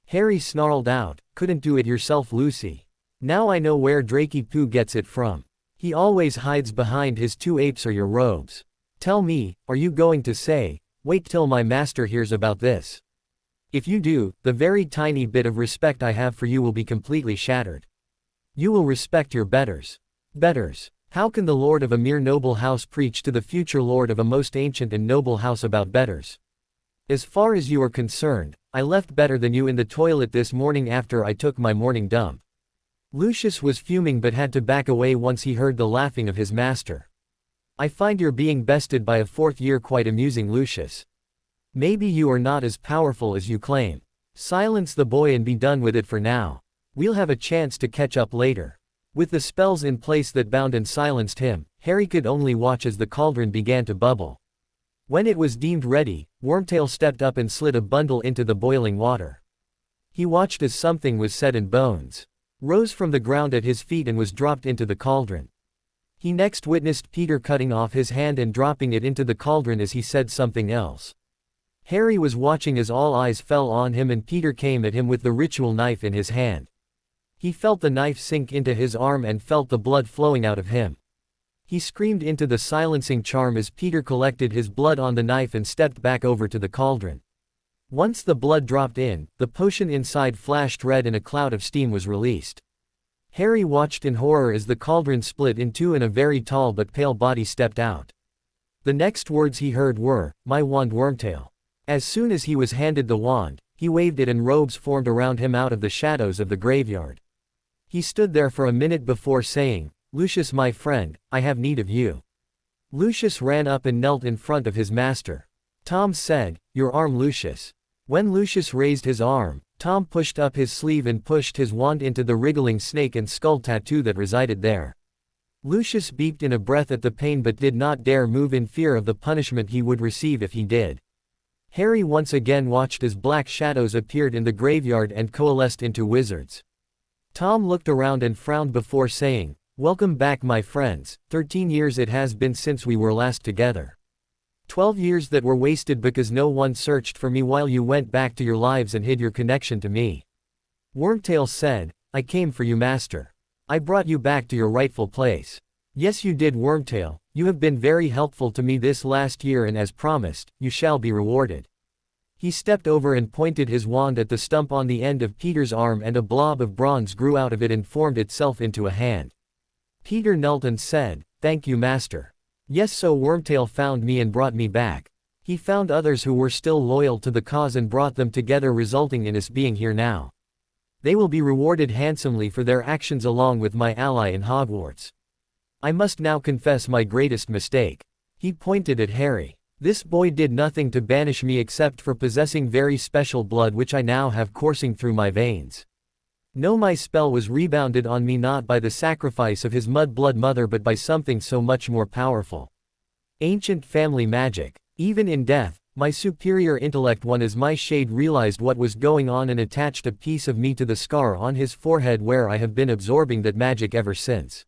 Harry snarled out, "Couldn't do it yourself, Lucy. Now I know where Drakey Poo gets it from. He always hides behind his 2 apes or your robes. Tell me, are you going to say, 'Wait till my master hears about this'? If you do, the very tiny bit of respect I have for you will be completely shattered. You will respect your betters. Betters. How can the lord of a mere noble house preach to the future lord of a most ancient and noble house about betters? As far as you are concerned, I left better than you in the toilet this morning after I took my morning dump." Lucius was fuming but had to back away once he heard the laughing of his master. "I find your being bested by a 4th year quite amusing, Lucius. Maybe you are not as powerful as you claim. Silence the boy and be done with it for now. We'll have a chance to catch up later." With the spells in place that bound and silenced him, Harry could only watch as the cauldron began to bubble. When it was deemed ready, Wormtail stepped up and slid a bundle into the boiling water. He watched as something was set in bones, rose from the ground at his feet and was dropped into the cauldron. He next witnessed Peter cutting off his hand and dropping it into the cauldron as he said something else. Harry was watching as all eyes fell on him and Peter came at him with the ritual knife in his hand. He felt the knife sink into his arm and felt the blood flowing out of him. He screamed into the silencing charm as Peter collected his blood on the knife and stepped back over to the cauldron. Once the blood dropped in, the potion inside flashed red and a cloud of steam was released. Harry watched in horror as the cauldron split in two and a very tall but pale body stepped out. The next words he heard were, "My wand, Wormtail." As soon as he was handed the wand, he waved it and robes formed around him out of the shadows of the graveyard. He stood there for a minute before saying, "Lucius, my friend, I have need of you." Lucius ran up and knelt in front of his master. Tom said, "Your arm, Lucius." When Lucius raised his arm, Tom pushed up his sleeve and pushed his wand into the wriggling snake and skull tattoo that resided there. Lucius beeped in a breath at the pain but did not dare move in fear of the punishment he would receive if he did. Harry once again watched as black shadows appeared in the graveyard and coalesced into wizards. Tom looked around and frowned before saying, "Welcome back, my friends. 13 years it has been since we were last together. 12 years that were wasted because no one searched for me while you went back to your lives and hid your connection to me." Wormtail said, "I came for you, master. I brought you back to your rightful place." "Yes, you did, Wormtail. You have been very helpful to me this last year and as promised, you shall be rewarded." He stepped over and pointed his wand at the stump on the end of Peter's arm and a blob of bronze grew out of it and formed itself into a hand. Peter knelt and said, "Thank you, master." "Yes, so Wormtail found me and brought me back. He found others who were still loyal to the cause and brought them together, resulting in us being here now. They will be rewarded handsomely for their actions along with my ally in Hogwarts. I must now confess my greatest mistake." He pointed at Harry. "This boy did nothing to banish me except for possessing very special blood which I now have coursing through my veins. No, my spell was rebounded on me not by the sacrifice of his mud-blood mother but by something so much more powerful. Ancient family magic. Even in death, my superior intellect one as my shade realized what was going on and attached a piece of me to the scar on his forehead where I have been absorbing that magic ever since.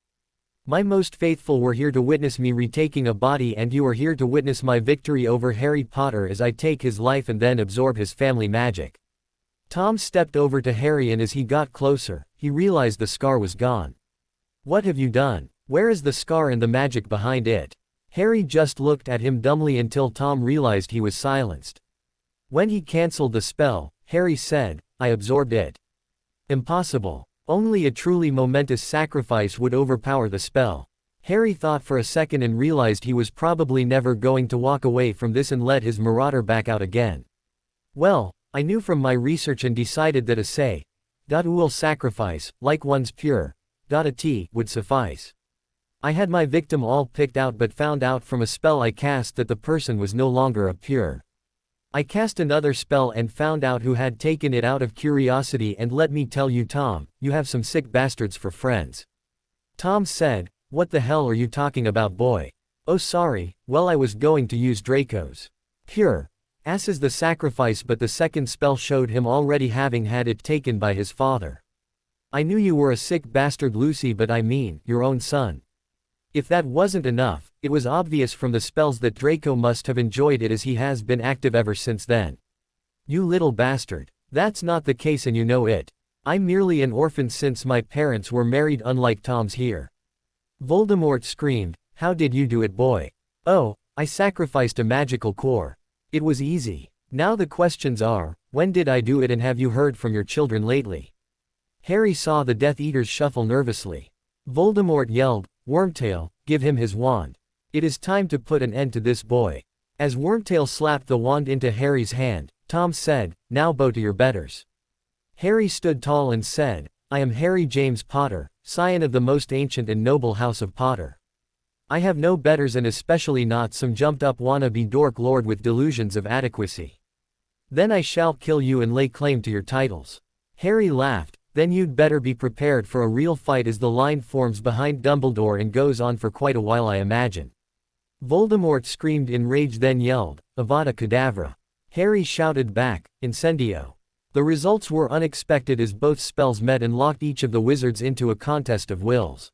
My most faithful were here to witness me retaking a body and you are here to witness my victory over Harry Potter as I take his life and then absorb his family magic." Tom stepped over to Harry and as he got closer, he realized the scar was gone. "What have you done? Where is the scar and the magic behind it?" Harry just looked at him dumbly until Tom realized he was silenced. When he cancelled the spell, Harry said, "I absorbed it." "Impossible. Only a truly momentous sacrifice would overpower the spell." Harry thought for a second and realized he was probably never going to walk away from this and let his marauder back out again. "Well, I knew from my research and decided that a say.ul sacrifice, like one's pure.at, would suffice. I had my victim all picked out but found out from a spell I cast that the person was no longer a pure. I cast another spell and found out who had taken it out of curiosity and let me tell you, Tom, you have some sick bastards for friends." Tom said, What the hell are you talking about, boy? Oh sorry, well I was going to use Draco's Cure. As is the sacrifice, but the second spell showed him already having had it taken by his father. I knew you were a sick bastard, Lucy, but I mean, your own son. If that wasn't enough, it was obvious from the spells that Draco must have enjoyed it, as he has been active ever since then. You little bastard. That's not the case and you know it. I'm merely an orphan since my parents were married, unlike Tom's here. Voldemort screamed, how did you do it, boy? Oh, I sacrificed a magical core. It was easy. Now the questions are, when did I do it and have you heard from your children lately? Harry saw the Death Eaters shuffle nervously. Voldemort yelled, Wormtail, give him his wand. It is time to put an end to this, boy. As Wormtail slapped the wand into Harry's hand, Tom said, now bow to your betters. Harry stood tall and said, I am Harry James Potter, scion of the most ancient and noble house of Potter. I have no betters, and especially not some jumped-up wannabe dork lord with delusions of adequacy. Then I shall kill you and lay claim to your titles. Harry laughed, then you'd better be prepared for a real fight, as the line forms behind Dumbledore and goes on for quite a while, I imagine. Voldemort screamed in rage, then yelled, Avada Kedavra. Harry shouted back, Incendio. The results were unexpected as both spells met and locked each of the wizards into a contest of wills.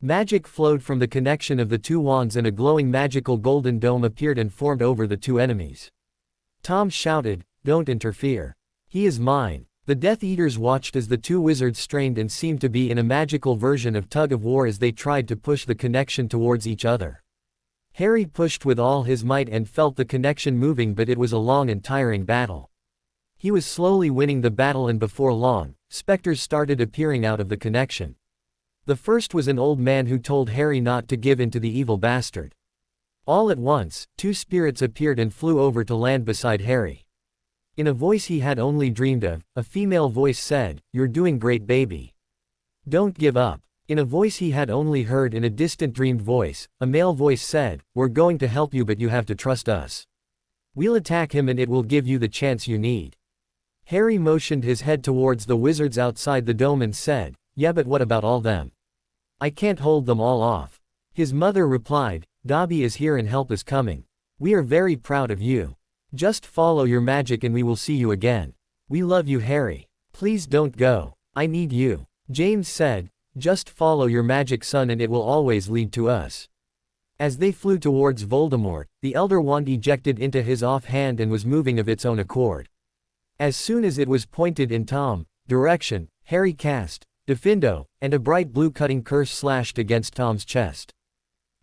Magic flowed from the connection of the two wands and a glowing magical golden dome appeared and formed over the two enemies. Tom shouted, don't interfere. He is mine. The Death Eaters watched as the two wizards strained and seemed to be in a magical version of tug-of-war as they tried to push the connection towards each other. Harry pushed with all his might and felt the connection moving, but it was a long and tiring battle. He was slowly winning the battle, and before long, specters started appearing out of the connection. The first was an old man who told Harry not to give in to the evil bastard. All at once, two spirits appeared and flew over to land beside Harry. In a voice he had only dreamed of, a female voice said, You're doing great, baby. Don't give up. In a voice he had only heard in a distant dreamed voice, a male voice said, We're going to help you, but you have to trust us. We'll attack him and it will give you the chance you need. Harry motioned his head towards the wizards outside the dome and said, Yeah, but what about all them? I can't hold them all off. His mother replied, Dobby is here and help is coming. We are very proud of you. Just follow your magic and we will see you again. We love you, Harry. Please don't go. I need you. James said, Just follow your magic, son, and it will always lead to us. As they flew towards Voldemort, the Elder Wand ejected into his offhand and was moving of its own accord. As soon as it was pointed in Tom's direction, Harry cast Defendo, and a bright blue cutting curse slashed against Tom's chest.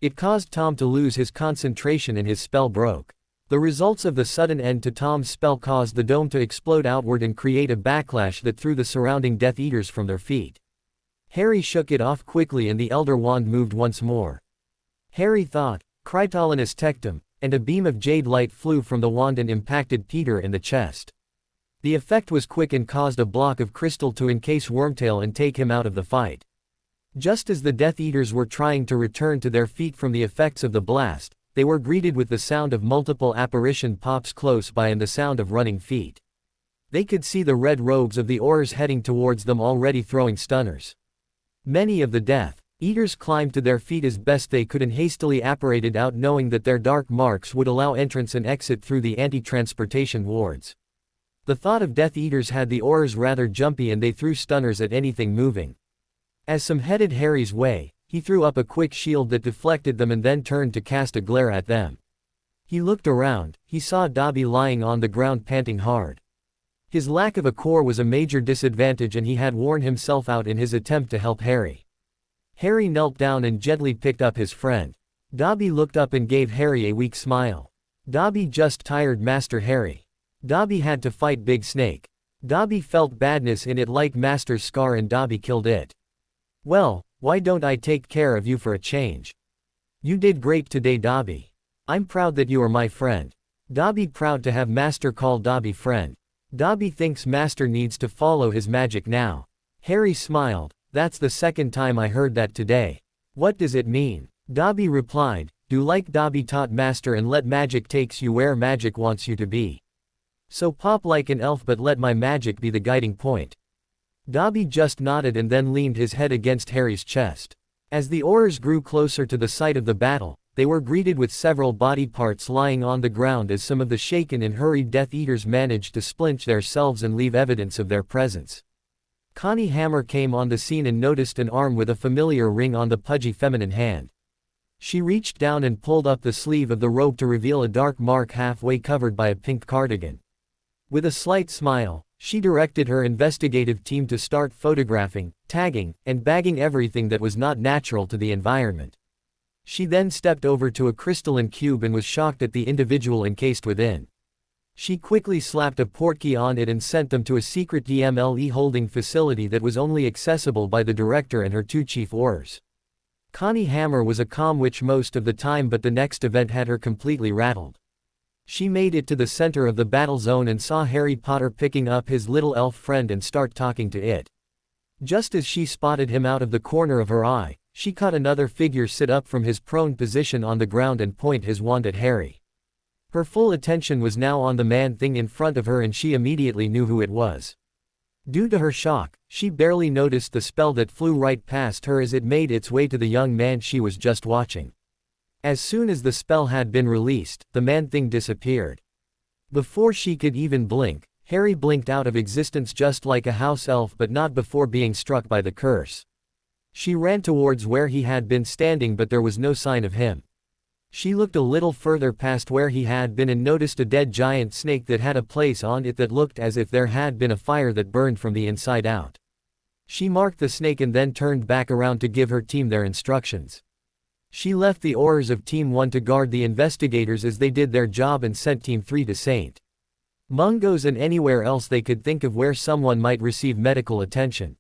It caused Tom to lose his concentration and his spell broke. The results of the sudden end to Tom's spell caused the dome to explode outward and create a backlash that threw the surrounding Death Eaters from their feet. Harry shook it off quickly and the Elder Wand moved once more. Harry thought, Critalinus Tectum, and a beam of jade light flew from the wand and impacted Peter in the chest. The effect was quick and caused a block of crystal to encase Wormtail and take him out of the fight. Just as the Death Eaters were trying to return to their feet from the effects of the blast, they were greeted with the sound of multiple apparition pops close by and the sound of running feet. They could see the red robes of the Aurors heading towards them, already throwing stunners. Many of the Death Eaters climbed to their feet as best they could and hastily apparated out, knowing that their dark marks would allow entrance and exit through the anti-transportation wards. The thought of Death Eaters had the Aurors rather jumpy and they threw stunners at anything moving. As some headed Harry's way, he threw up a quick shield that deflected them and then turned to cast a glare at them. He looked around, he saw Dobby lying on the ground panting hard. His lack of a core was a major disadvantage and he had worn himself out in his attempt to help Harry. Harry knelt down and gently picked up his friend. Dobby looked up and gave Harry a weak smile. Dobby just tired Master Harry. Dobby had to fight Big Snake. Dobby felt badness in it like Master's scar and Dobby killed it. Well, why don't I take care of you for a change? You did great today, Dobby. I'm proud that you are my friend. Dobby proud to have Master call Dobby friend. Dobby thinks Master needs to follow his magic now. Harry smiled, that's the second time I heard that today. What does it mean? Dobby replied, do like Dobby taught Master and let magic takes you where magic wants you to be. So pop like an elf but let my magic be the guiding point. Dobby just nodded and then leaned his head against Harry's chest. As the Aurors grew closer to the site of the battle, they were greeted with several body parts lying on the ground as some of the shaken and hurried Death Eaters managed to splinch themselves and leave evidence of their presence. Connie Hammer came on the scene and noticed an arm with a familiar ring on the pudgy feminine hand. She reached down and pulled up the sleeve of the robe to reveal a dark mark halfway covered by a pink cardigan. With a slight smile, she directed her investigative team to start photographing, tagging, and bagging everything that was not natural to the environment. She then stepped over to a crystalline cube and was shocked at the individual encased within. She quickly slapped a portkey on it and sent them to a secret DMLE holding facility that was only accessible by the director and her two chief Aurors. Connie Hammer was a calm witch most of the time, but the next event had her completely rattled. She made it to the center of the battle zone and saw Harry Potter picking up his little elf friend and start talking to it. Just as she spotted him out of the corner of her eye, she caught another figure sit up from his prone position on the ground and point his wand at Harry. Her full attention was now on the man-thing in front of her and she immediately knew who it was. Due to her shock, she barely noticed the spell that flew right past her as it made its way to the young man she was just watching. As soon as the spell had been released, the man-thing disappeared. Before she could even blink, Harry blinked out of existence just like a house elf, but not before being struck by the curse. She ran towards where he had been standing, but there was no sign of him. She looked a little further past where he had been and noticed a dead giant snake that had a place on it that looked as if there had been a fire that burned from the inside out. She marked the snake and then turned back around to give her team their instructions. She left the Aurors of Team 1 to guard the investigators as they did their job and sent Team 3 to St. Mungo's and anywhere else they could think of where someone might receive medical attention.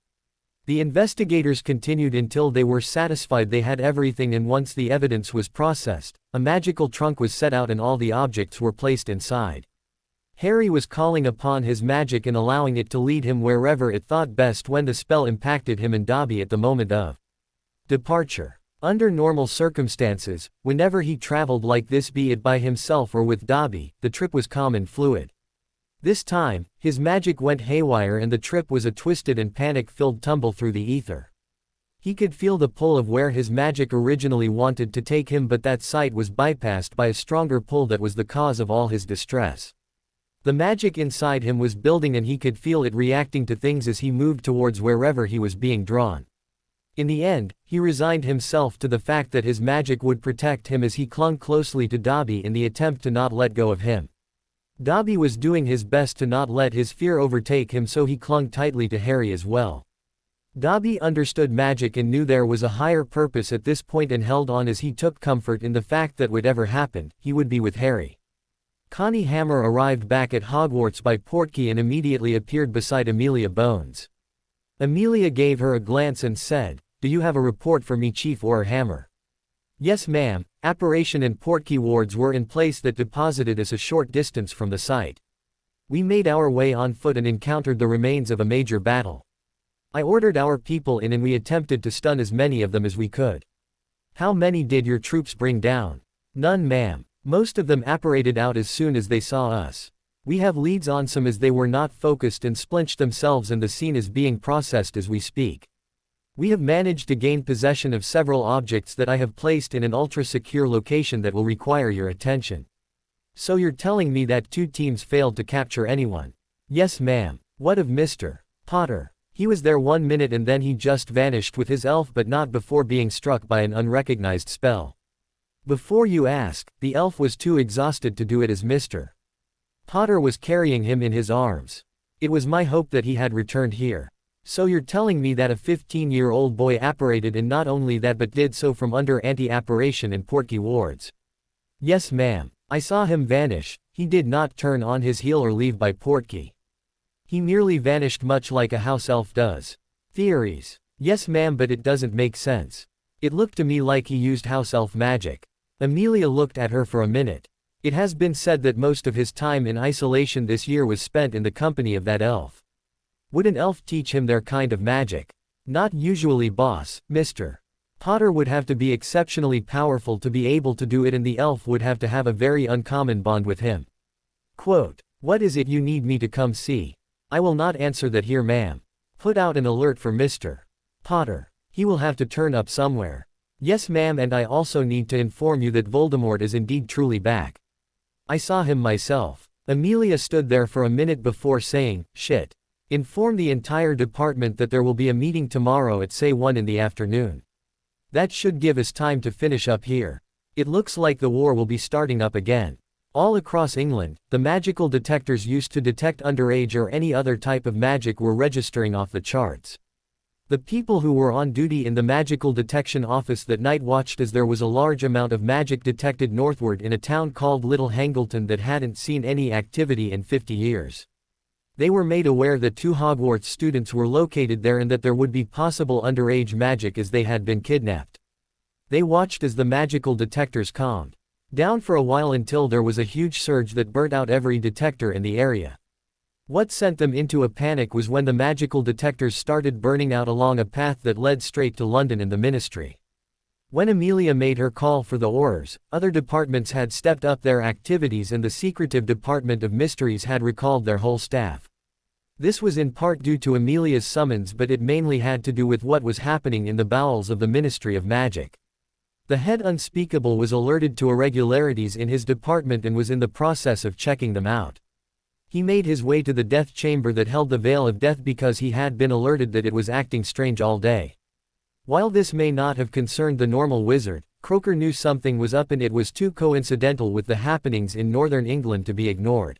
The investigators continued until they were satisfied they had everything, and once the evidence was processed, a magical trunk was set out and all the objects were placed inside. Harry was calling upon his magic and allowing it to lead him wherever it thought best when the spell impacted him and Dobby at the moment of departure. Under normal circumstances, whenever he traveled like this, be it by himself or with Dobby, the trip was calm and fluid. This time, his magic went haywire and the trip was a twisted and panic-filled tumble through the ether. He could feel the pull of where his magic originally wanted to take him, but that sight was bypassed by a stronger pull that was the cause of all his distress. The magic inside him was building and he could feel it reacting to things as he moved towards wherever he was being drawn. In the end, he resigned himself to the fact that his magic would protect him as he clung closely to Dobby in the attempt to not let go of him. Dobby was doing his best to not let his fear overtake him, so he clung tightly to Harry as well. Dobby understood magic and knew there was a higher purpose at this point and held on as he took comfort in the fact that whatever happened, he would be with Harry. Connie Hammer arrived back at Hogwarts by portkey and immediately appeared beside Amelia Bones. Amelia gave her a glance and said, "Do you have a report for me, Chief Auror Hammer?" "Yes, ma'am." Apparition and portkey wards were in place that deposited us a short distance from the site. We made our way on foot and encountered the remains of a major battle. I ordered our people in and we attempted to stun as many of them as we could. How many did your troops bring down? None, ma'am. Most of them apparated out as soon as they saw us. We have leads on some as they were not focused and splinched themselves, and the scene is being processed as we speak. We have managed to gain possession of several objects that I have placed in an ultra-secure location that will require your attention." "So you're telling me that 2 teams failed to capture anyone?" "Yes, ma'am." "What of Mr. Potter?" "He was there 1 minute and then he just vanished with his elf, but not before being struck by an unrecognized spell." "Before you ask, the elf was too exhausted to do it as Mr. Potter was carrying him in his arms. It was my hope that he had returned here." "So you're telling me that a 15-year-old boy apparated, and not only that but did so from under anti-apparition and portkey wards?" "Yes, ma'am. I saw him vanish. He did not turn on his heel or leave by portkey. He merely vanished much like a house elf does." "Theories." "Yes, ma'am, but it doesn't make sense. It looked to me like he used house elf magic." Amelia looked at her for a minute. "It has been said that most of his time in isolation this year was spent in the company of that elf. Would an elf teach him their kind of magic?" "Not usually, boss. Mr. Potter would have to be exceptionally powerful to be able to do it, and the elf would have to have a very uncommon bond with him." Quote, "What is it you need me to come see?" "I will not answer that here, ma'am. Put out an alert for Mr. Potter." He will have to turn up somewhere. Yes ma'am, and I also need to inform you that Voldemort is indeed truly back. I saw him myself. Amelia stood there for a minute before saying, shit. Inform the entire department that there will be a meeting tomorrow at say 1 in the afternoon. That should give us time to finish up here. It looks like the war will be starting up again. All across England, the magical detectors used to detect underage or any other type of magic were registering off the charts. The people who were on duty in the magical detection office that night watched as there was a large amount of magic detected northward in a town called Little Hangleton that hadn't seen any activity in 50 years. They were made aware that 2 Hogwarts students were located there and that there would be possible underage magic as they had been kidnapped. They watched as the magical detectors calmed down for a while until there was a huge surge that burnt out every detector in the area. What sent them into a panic was when the magical detectors started burning out along a path that led straight to London and the Ministry. When Amelia made her call for the Aurors, other departments had stepped up their activities and the secretive Department of Mysteries had recalled their whole staff. This was in part due to Amelia's summons, but it mainly had to do with what was happening in the bowels of the Ministry of Magic. The head unspeakable was alerted to irregularities in his department and was in the process of checking them out. He made his way to the death chamber that held the Veil of Death because he had been alerted that it was acting strange all day. While this may not have concerned the normal wizard, Croaker knew something was up and it was too coincidental with the happenings in northern England to be ignored.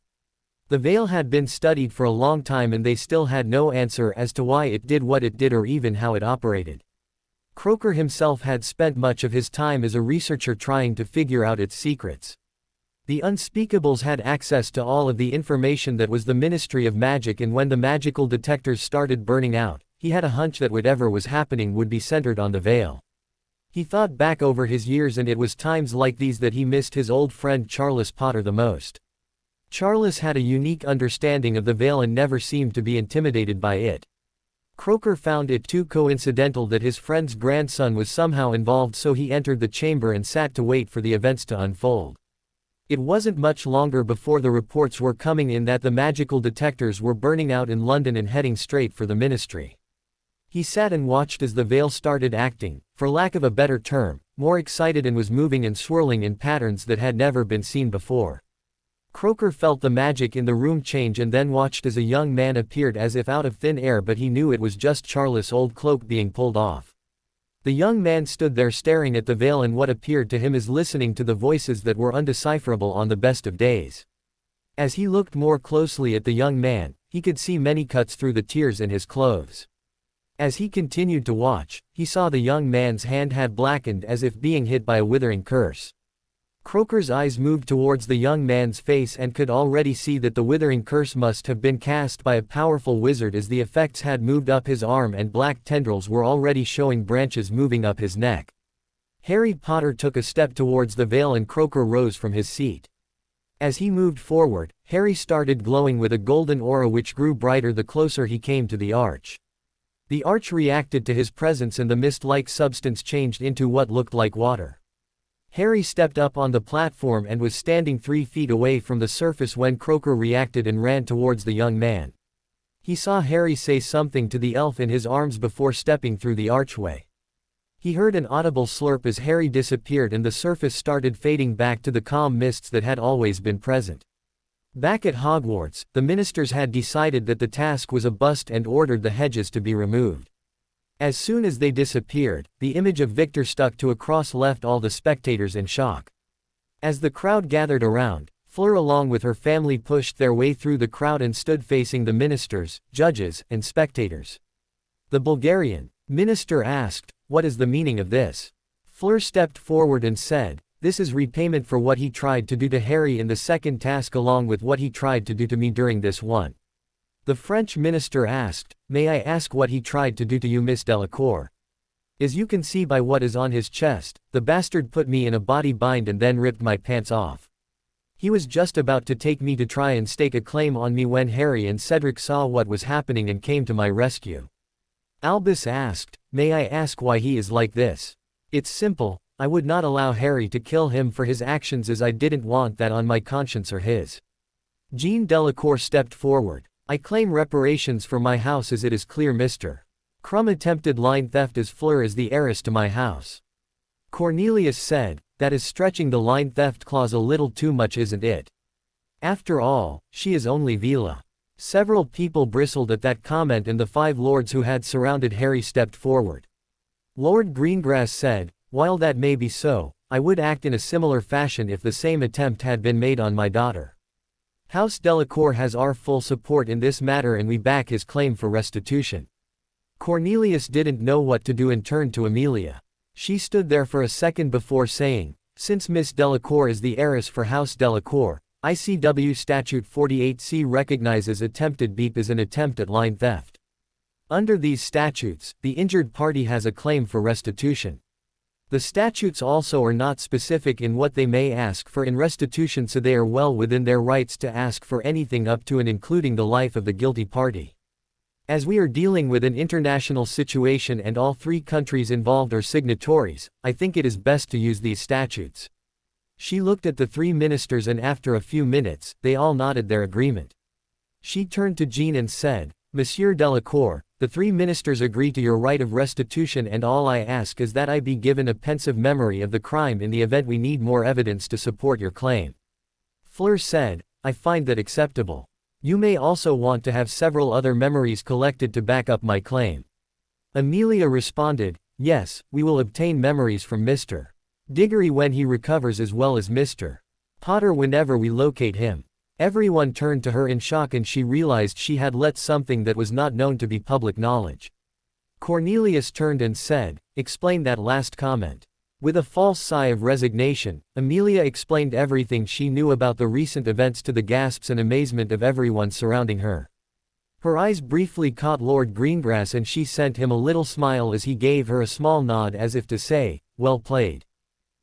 The Veil had been studied for a long time and they still had no answer as to why it did what it did or even how it operated. Croaker himself had spent much of his time as a researcher trying to figure out its secrets. The Unspeakables had access to all of the information that was the Ministry of Magic, and when the magical detectors started burning out, he had a hunch that whatever was happening would be centered on the Veil. He thought back over his years and it was times like these that he missed his old friend Charles Potter the most. Charles had a unique understanding of the Veil and never seemed to be intimidated by it. Croaker found it too coincidental that his friend's grandson was somehow involved, so he entered the chamber and sat to wait for the events to unfold. It wasn't much longer before the reports were coming in that the magical detectors were burning out in London and heading straight for the Ministry. He sat and watched as the Veil started acting, for lack of a better term, more excited, and was moving and swirling in patterns that had never been seen before. Croaker felt the magic in the room change and then watched as a young man appeared as if out of thin air, but he knew it was just Charles' old cloak being pulled off. The young man stood there staring at the Veil and what appeared to him as listening to the voices that were undecipherable on the best of days. As he looked more closely at the young man, he could see many cuts through the tears in his clothes. As he continued to watch, he saw the young man's hand had blackened as if being hit by a withering curse. Croaker's eyes moved towards the young man's face and could already see that the withering curse must have been cast by a powerful wizard, as the effects had moved up his arm and black tendrils were already showing branches moving up his neck. Harry Potter took a step towards the Veil and Croaker rose from his seat. As he moved forward, Harry started glowing with a golden aura which grew brighter the closer he came to the arch. The arch reacted to his presence and the mist-like substance changed into what looked like water. Harry stepped up on the platform and was standing 3 feet away from the surface when Croaker reacted and ran towards the young man. He saw Harry say something to the elf in his arms before stepping through the archway. He heard an audible slurp as Harry disappeared and the surface started fading back to the calm mists that had always been present. Back at Hogwarts, the ministers had decided that the task was a bust and ordered the hedges to be removed. As soon as they disappeared, the image of Victor stuck to a cross left all the spectators in shock. As the crowd gathered around, Fleur along with her family pushed their way through the crowd and stood facing the ministers, judges, and spectators. The Bulgarian minister asked, "What is the meaning of this?" Fleur stepped forward and said, "This is repayment for what he tried to do to Harry in the second task along with what he tried to do to me during this one." The French minister asked, "May I ask what he tried to do to you, Miss Delacour?" "As you can see by what is on his chest, the bastard put me in a body bind and then ripped my pants off. He was just about to take me to try and stake a claim on me when Harry and Cedric saw what was happening and came to my rescue." Albus asked, "May I ask why he is like this?" "It's simple, I would not allow Harry to kill him for his actions as I didn't want that on my conscience or his." Jean Delacour stepped forward. "I claim reparations for my house as it is clear Mr. Crumb attempted line theft as Fleur is the heiress to my house. Cornelius said, that is stretching the line theft clause a little too much, isn't it? After all, she is only Vila. Several people bristled at that comment and the 5 lords who had surrounded Harry stepped forward. Lord Greengrass said, while that may be so, I would act in a similar fashion if the same attempt had been made on my daughter. House Delacour has our full support in this matter and we back his claim for restitution. Cornelius didn't know what to do and turned to Amelia. She stood there for a second before saying, since Miss Delacour is the heiress for House Delacour, ICW Statute 48C recognizes attempted beep as an attempt at line theft. Under these statutes, the injured party has a claim for restitution. The statutes also are not specific in what they may ask for in restitution, so they are well within their rights to ask for anything up to and including the life of the guilty party. As we are dealing with an international situation and all 3 countries involved are signatories, I think it is best to use these statutes. She looked at the 3 ministers and after a few minutes, they all nodded their agreement. She turned to Jean and said, Monsieur Delacour, the 3 ministers agree to your right of restitution and all I ask is that I be given a pensive memory of the crime in the event we need more evidence to support your claim. Fleur said, I find that acceptable. You may also want to have several other memories collected to back up my claim. Amelia responded, yes, we will obtain memories from Mr. Diggory when he recovers as well as Mr. Potter whenever we locate him. Everyone turned to her in shock and she realized she had let something that was not known to be public knowledge. Cornelius turned and said, explain that last comment. With a false sigh of resignation, Amelia explained everything she knew about the recent events to the gasps and amazement of everyone surrounding her. Her eyes briefly caught Lord Greengrass and she sent him a little smile as he gave her a small nod as if to say, well played.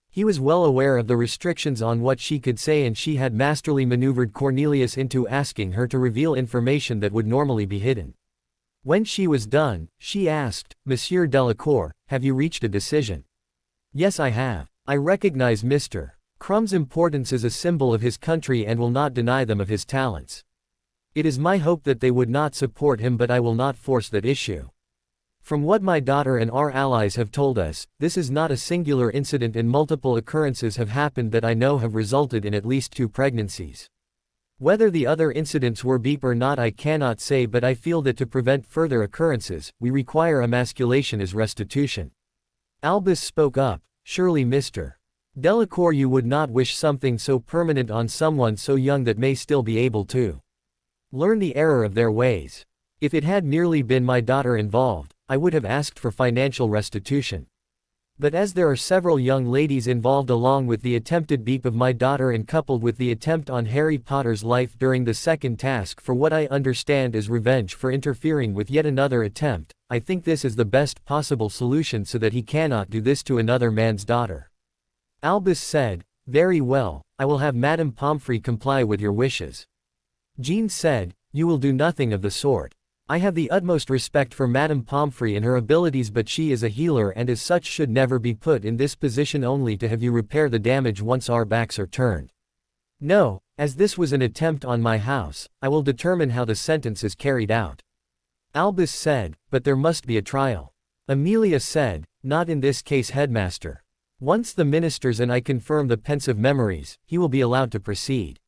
He was well aware of the restrictions on what she could say and she had masterly maneuvered Cornelius into asking her to reveal information that would normally be hidden. When she was done, she asked, Monsieur Delacour, have you reached a decision? Yes, I have. I recognize Mr. Crumb's importance as a symbol of his country and will not deny them of his talents. It is my hope that they would not support him, but I will not force that issue. From what my daughter and our allies have told us, this is not a singular incident and multiple occurrences have happened that I know have resulted in at least 2 pregnancies. Whether the other incidents were beep or not I cannot say, but I feel that to prevent further occurrences, we require emasculation as restitution. Albus spoke up, surely Mr. Delacour you would not wish something so permanent on someone so young that may still be able to learn the error of their ways. If it had merely been my daughter involved, I would have asked for financial restitution. But as there are several young ladies involved along with the attempted beep of my daughter and coupled with the attempt on Harry Potter's life during the second task for what I understand is revenge for interfering with yet another attempt, I think this is the best possible solution so that he cannot do this to another man's daughter. Albus said, very well, I will have Madame Pomfrey comply with your wishes. Jean said, you will do nothing of the sort. I have the utmost respect for Madame Pomfrey and her abilities, but she is a healer and as such should never be put in this position only to have you repair the damage once our backs are turned. No, as this was an attempt on my house, I will determine how the sentence is carried out. Albus said, but there must be a trial. Amelia said, not in this case, headmaster. Once the ministers and I confirm the pensive memories, he will be allowed to proceed.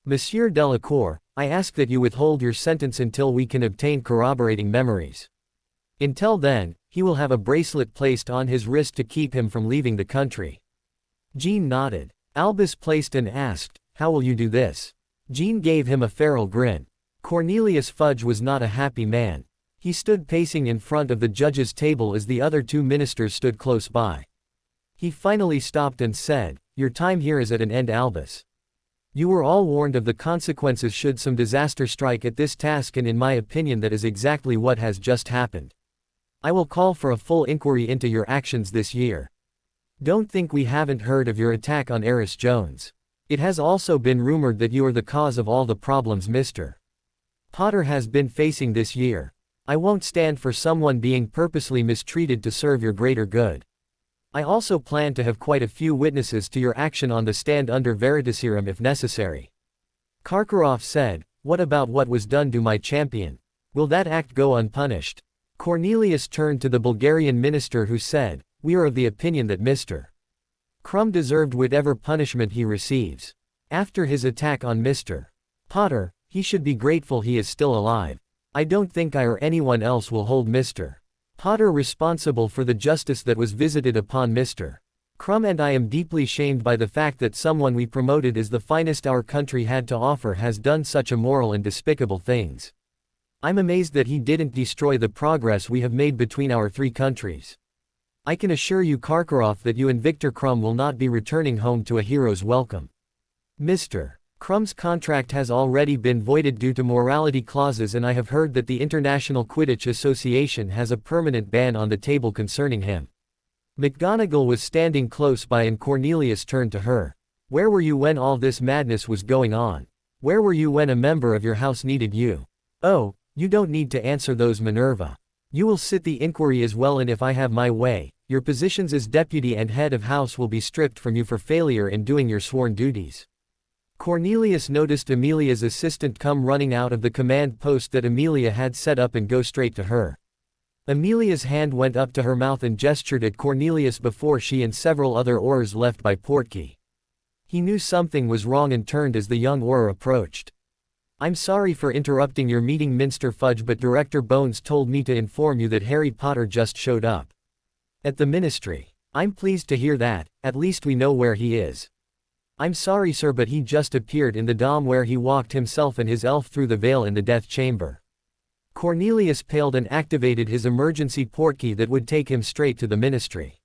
Monsieur Delacour, I ask that you withhold your sentence until we can obtain corroborating memories. Until then, he will have a bracelet placed on his wrist to keep him from leaving the country. Jean nodded. Albus placed and asked, how will you do this? Jean gave him a feral grin. Cornelius Fudge was not a happy man. He stood pacing in front of the judge's table as the other 2 ministers stood close by. He finally stopped and said, your time here is at an end, Albus. You were all warned of the consequences should some disaster strike at this task, and in my opinion that is exactly what has just happened. I will call for a full inquiry into your actions this year. Don't think we haven't heard of your attack on Eris Jones. It has also been rumored that you are the cause of all the problems Mr. Potter has been facing this year. I won't stand for someone being purposely mistreated to serve your greater good. I also plan to have quite a few witnesses to your action on the stand under veritaserum if necessary. Karkaroff said, what about what was done to my champion? Will that act go unpunished? Cornelius turned to the Bulgarian minister who said, "We are of the opinion that Mr. Krum deserved whatever punishment he receives. After his attack on Mr. Potter, he should be grateful he is still alive. I don't think I or anyone else will hold Mr. Potter responsible for the justice that was visited upon Mr. Krum, and I am deeply shamed by the fact that someone we promoted as the finest our country had to offer has done such immoral and despicable things. I'm amazed that he didn't destroy the progress we have made between our three countries. I can assure you, Karkaroff, that you and Victor Krum will not be returning home to a hero's welcome. Mr. Krum's contract has already been voided due to morality clauses, and I have heard that the International Quidditch Association has a permanent ban on the table concerning him." McGonagall was standing close by and Cornelius turned to her. "Where were you when all this madness was going on? Where were you when a member of your house needed you?" "Oh, you don't need to answer those, Minerva. You will sit the inquiry as well, and if I have my way, your positions as deputy and head of house will be stripped from you for failure in doing your sworn duties." Cornelius noticed Amelia's assistant come running out of the command post that Amelia had set up and go straight to her. Amelia's hand went up to her mouth and gestured at Cornelius before she and several other Aurors left by Portkey. He knew something was wrong and turned as the young Auror approached. "I'm sorry for interrupting your meeting, Minster Fudge, but Director Bones told me to inform you that Harry Potter just showed up at the Ministry." "I'm pleased to hear that, at least we know where he is." "I'm sorry, sir, but he just appeared in the dom where he walked himself and his elf through the veil in the Death Chamber." Cornelius paled and activated his emergency portkey that would take him straight to the Ministry.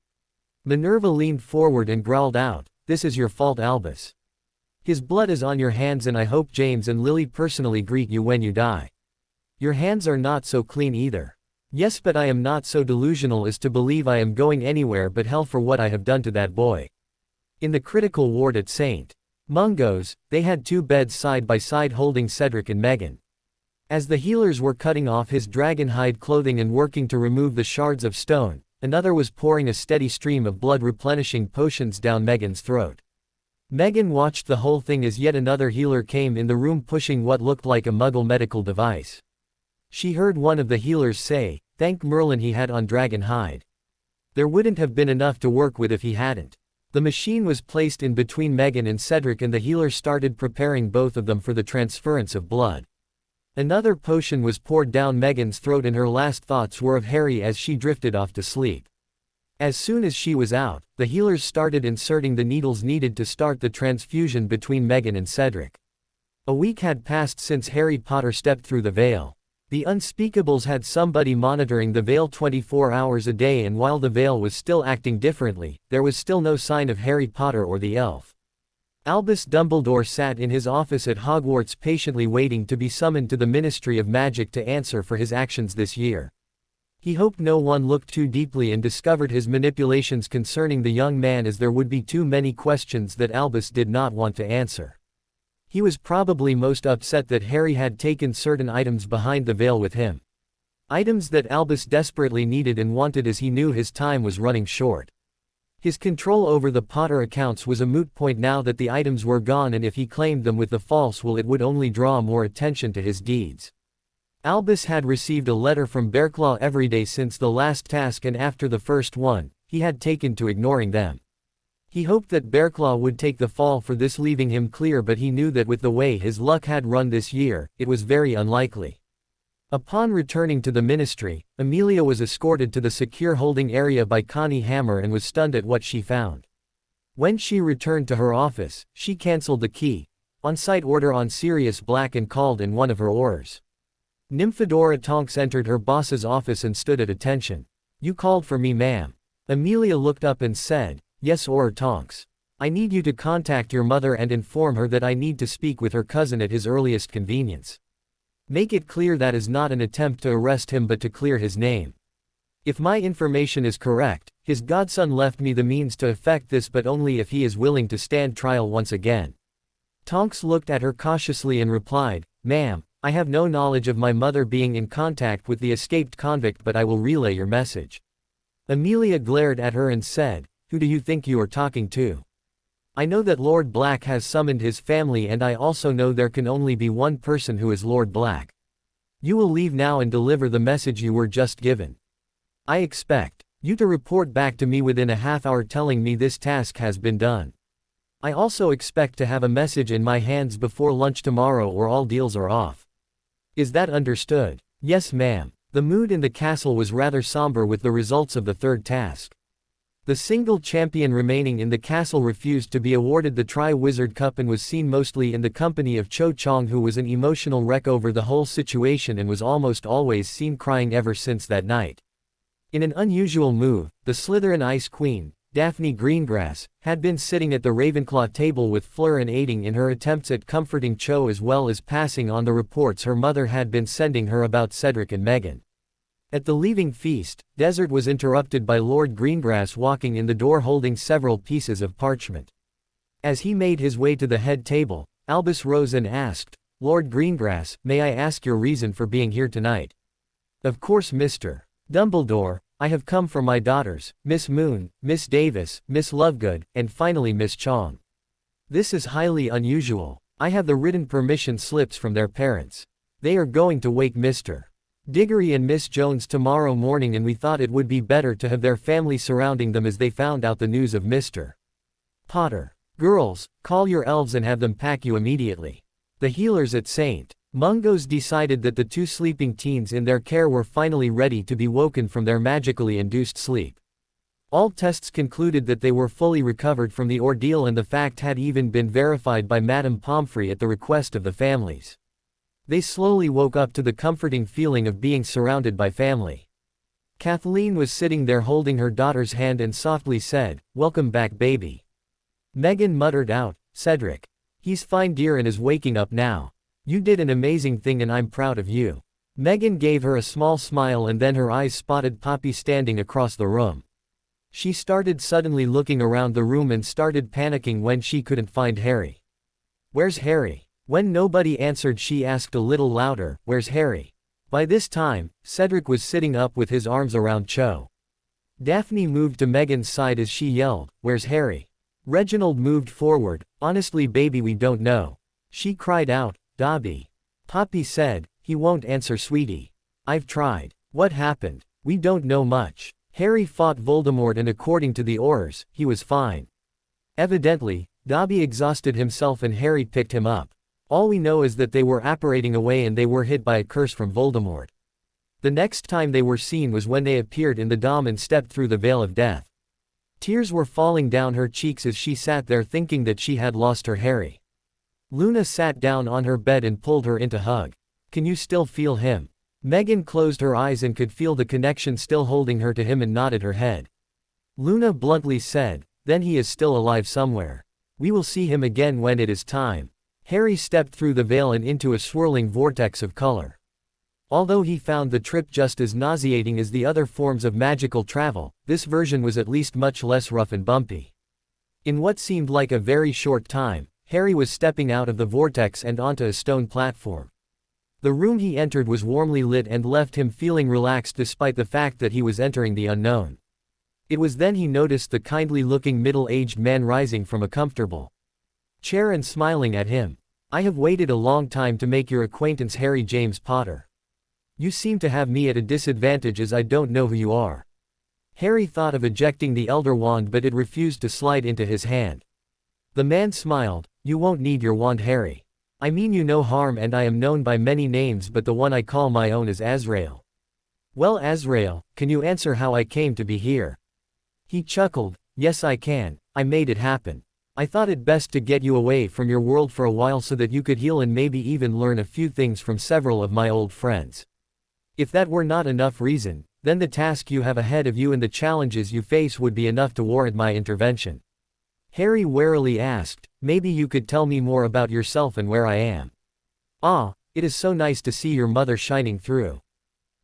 Minerva leaned forward and growled out, "This is your fault, Albus. His blood is on your hands, and I hope James and Lily personally greet you when you die. Your hands are not so clean either." "Yes, but I am not so delusional as to believe I am going anywhere but hell for what I have done to that boy." In the critical ward at St. Mungo's, they had two beds side by side holding Cedric and Meghan. As the healers were cutting off his dragonhide clothing and working to remove the shards of stone, another was pouring a steady stream of blood-replenishing potions down Meghan's throat. Meghan watched the whole thing as yet another healer came in the room pushing what looked like a Muggle medical device. She heard one of the healers say, "Thank Merlin he had on dragonhide. There wouldn't have been enough to work with if he hadn't." The machine was placed in between Meghan and Cedric, and the healer started preparing both of them for the transference of blood. Another potion was poured down Meghan's throat, and her last thoughts were of Harry as she drifted off to sleep. As soon as she was out, the healers started inserting the needles needed to start the transfusion between Meghan and Cedric. A week had passed since Harry Potter stepped through the veil. The Unspeakables had somebody monitoring the veil 24 hours a day, and while the veil was still acting differently, there was still no sign of Harry Potter or the elf. Albus Dumbledore sat in his office at Hogwarts patiently waiting to be summoned to the Ministry of Magic to answer for his actions this year. He hoped no one looked too deeply and discovered his manipulations concerning the young man, as there would be too many questions that Albus did not want to answer. He was probably most upset that Harry had taken certain items behind the veil with him. Items that Albus desperately needed and wanted, as he knew his time was running short. His control over the Potter accounts was a moot point now that the items were gone, and if he claimed them with the false will, it would only draw more attention to his deeds. Albus had received a letter from Bearclaw every day since the last task, and after the first one, he had taken to ignoring them. He hoped that Bearclaw would take the fall for this, leaving him clear, but he knew that with the way his luck had run this year, it was very unlikely. Upon returning to the Ministry, Amelia was escorted to the secure holding area by Connie Hammer and was stunned at what she found. When she returned to her office, she cancelled the key on-site order on Sirius Black and called in one of her Aurors. Nymphadora Tonks entered her boss's office and stood at attention. "You called for me, ma'am." Amelia looked up and said, "Yes, Auror Tonks. I need you to contact your mother and inform her that I need to speak with her cousin at his earliest convenience. Make it clear that is not an attempt to arrest him but to clear his name. If my information is correct, his godson left me the means to effect this, but only if he is willing to stand trial once again." Tonks looked at her cautiously and replied, "Ma'am, I have no knowledge of my mother being in contact with the escaped convict, but I will relay your message." Amelia glared at her and said, "Who do you think you are talking to? I know that Lord Black has summoned his family, and I also know there can only be one person who is Lord Black." You will leave now and deliver the message you were just given. I expect you to report back to me within a half hour telling me this task has been done. I also expect to have a message in my hands before lunch tomorrow or all deals are off. Is that understood? Yes, ma'am. The mood in the castle was rather somber with the results of the third task. The single champion remaining in the castle refused to be awarded the Tri-Wizard Cup and was seen mostly in the company of Cho Chang, who was an emotional wreck over the whole situation and was almost always seen crying ever since that night. In an unusual move, the Slytherin Ice Queen, Daphne Greengrass, had been sitting at the Ravenclaw table with Fleur and aiding in her attempts at comforting Cho as well as passing on the reports her mother had been sending her about Cedric and Meghan. At the leaving feast, Desert was interrupted by Lord Greengrass walking in the door holding several pieces of parchment. As he made his way to the head table, Albus rose and asked, "Lord Greengrass, may I ask your reason for being here tonight?" "Of course, Mr. Dumbledore. I have come for my daughters, Miss Moon, Miss Davis, Miss Lovegood, and finally Miss Chong. This is highly unusual. I have the written permission slips from their parents. They are going to wake Mr. Diggory and Miss Jones tomorrow morning, and we thought it would be better to have their family surrounding them as they found out the news of Mr. Potter. Girls, call your elves and have them pack you immediately." The healers at St. Mungo's decided that the two sleeping teens in their care were finally ready to be woken from their magically induced sleep. All tests concluded that they were fully recovered from the ordeal, and the fact had even been verified by Madame Pomfrey at the request of the families. They slowly woke up to the comforting feeling of being surrounded by family. Kathleen was sitting there holding her daughter's hand and softly said, "Welcome back, baby." Meghan muttered out, "Cedric. He's fine, dear, and is waking up now. You did an amazing thing and I'm proud of you." Meghan gave her a small smile and then her eyes spotted Poppy standing across the room. She started suddenly looking around the room and started panicking when she couldn't find Harry. "Where's Harry?" When nobody answered, she asked a little louder, "Where's Harry?" By this time, Cedric was sitting up with his arms around Cho. Daphne moved to Meghan's side as she yelled, "Where's Harry?" Reginald moved forward, "Honestly, baby, we don't know." She cried out, "Dobby." Poppy said, "He won't answer, sweetie. I've tried." "What happened?" "We don't know much. Harry fought Voldemort and according to the Aurors, he was fine. Evidently, Dobby exhausted himself and Harry picked him up. All we know is that they were apparating away and they were hit by a curse from Voldemort. The next time they were seen was when they appeared in the Dom and stepped through the Veil of Death." Tears were falling down her cheeks as she sat there thinking that she had lost her Harry. Luna sat down on her bed and pulled her into hug. "Can you still feel him?" Meghan closed her eyes and could feel the connection still holding her to him and nodded her head. Luna bluntly said, "Then he is still alive somewhere. We will see him again when it is time." Harry stepped through the veil and into a swirling vortex of color. Although he found the trip just as nauseating as the other forms of magical travel, this version was at least much less rough and bumpy. In what seemed like a very short time, Harry was stepping out of the vortex and onto a stone platform. The room he entered was warmly lit and left him feeling relaxed despite the fact that he was entering the unknown. It was then he noticed the kindly-looking middle-aged man rising from a comfortable chair and smiling at him. "I have waited a long time to make your acquaintance, Harry James Potter. You seem to have me at a disadvantage as I don't know who you are." Harry thought of ejecting the Elder Wand, but it refused to slide into his hand. The man smiled, "You won't need your wand, Harry. I mean you no harm, and I am known by many names, but the one I call my own is Azrael." "Well, Azrael, can you answer how I came to be here?" He chuckled, "Yes, I can. I made it happen. I thought it best to get you away from your world for a while so that you could heal and maybe even learn a few things from several of my old friends. If that were not enough reason, then the task you have ahead of you and the challenges you face would be enough to warrant my intervention." Harry warily asked, "Maybe you could tell me more about yourself and where I am." "Ah, it is so nice to see your mother shining through."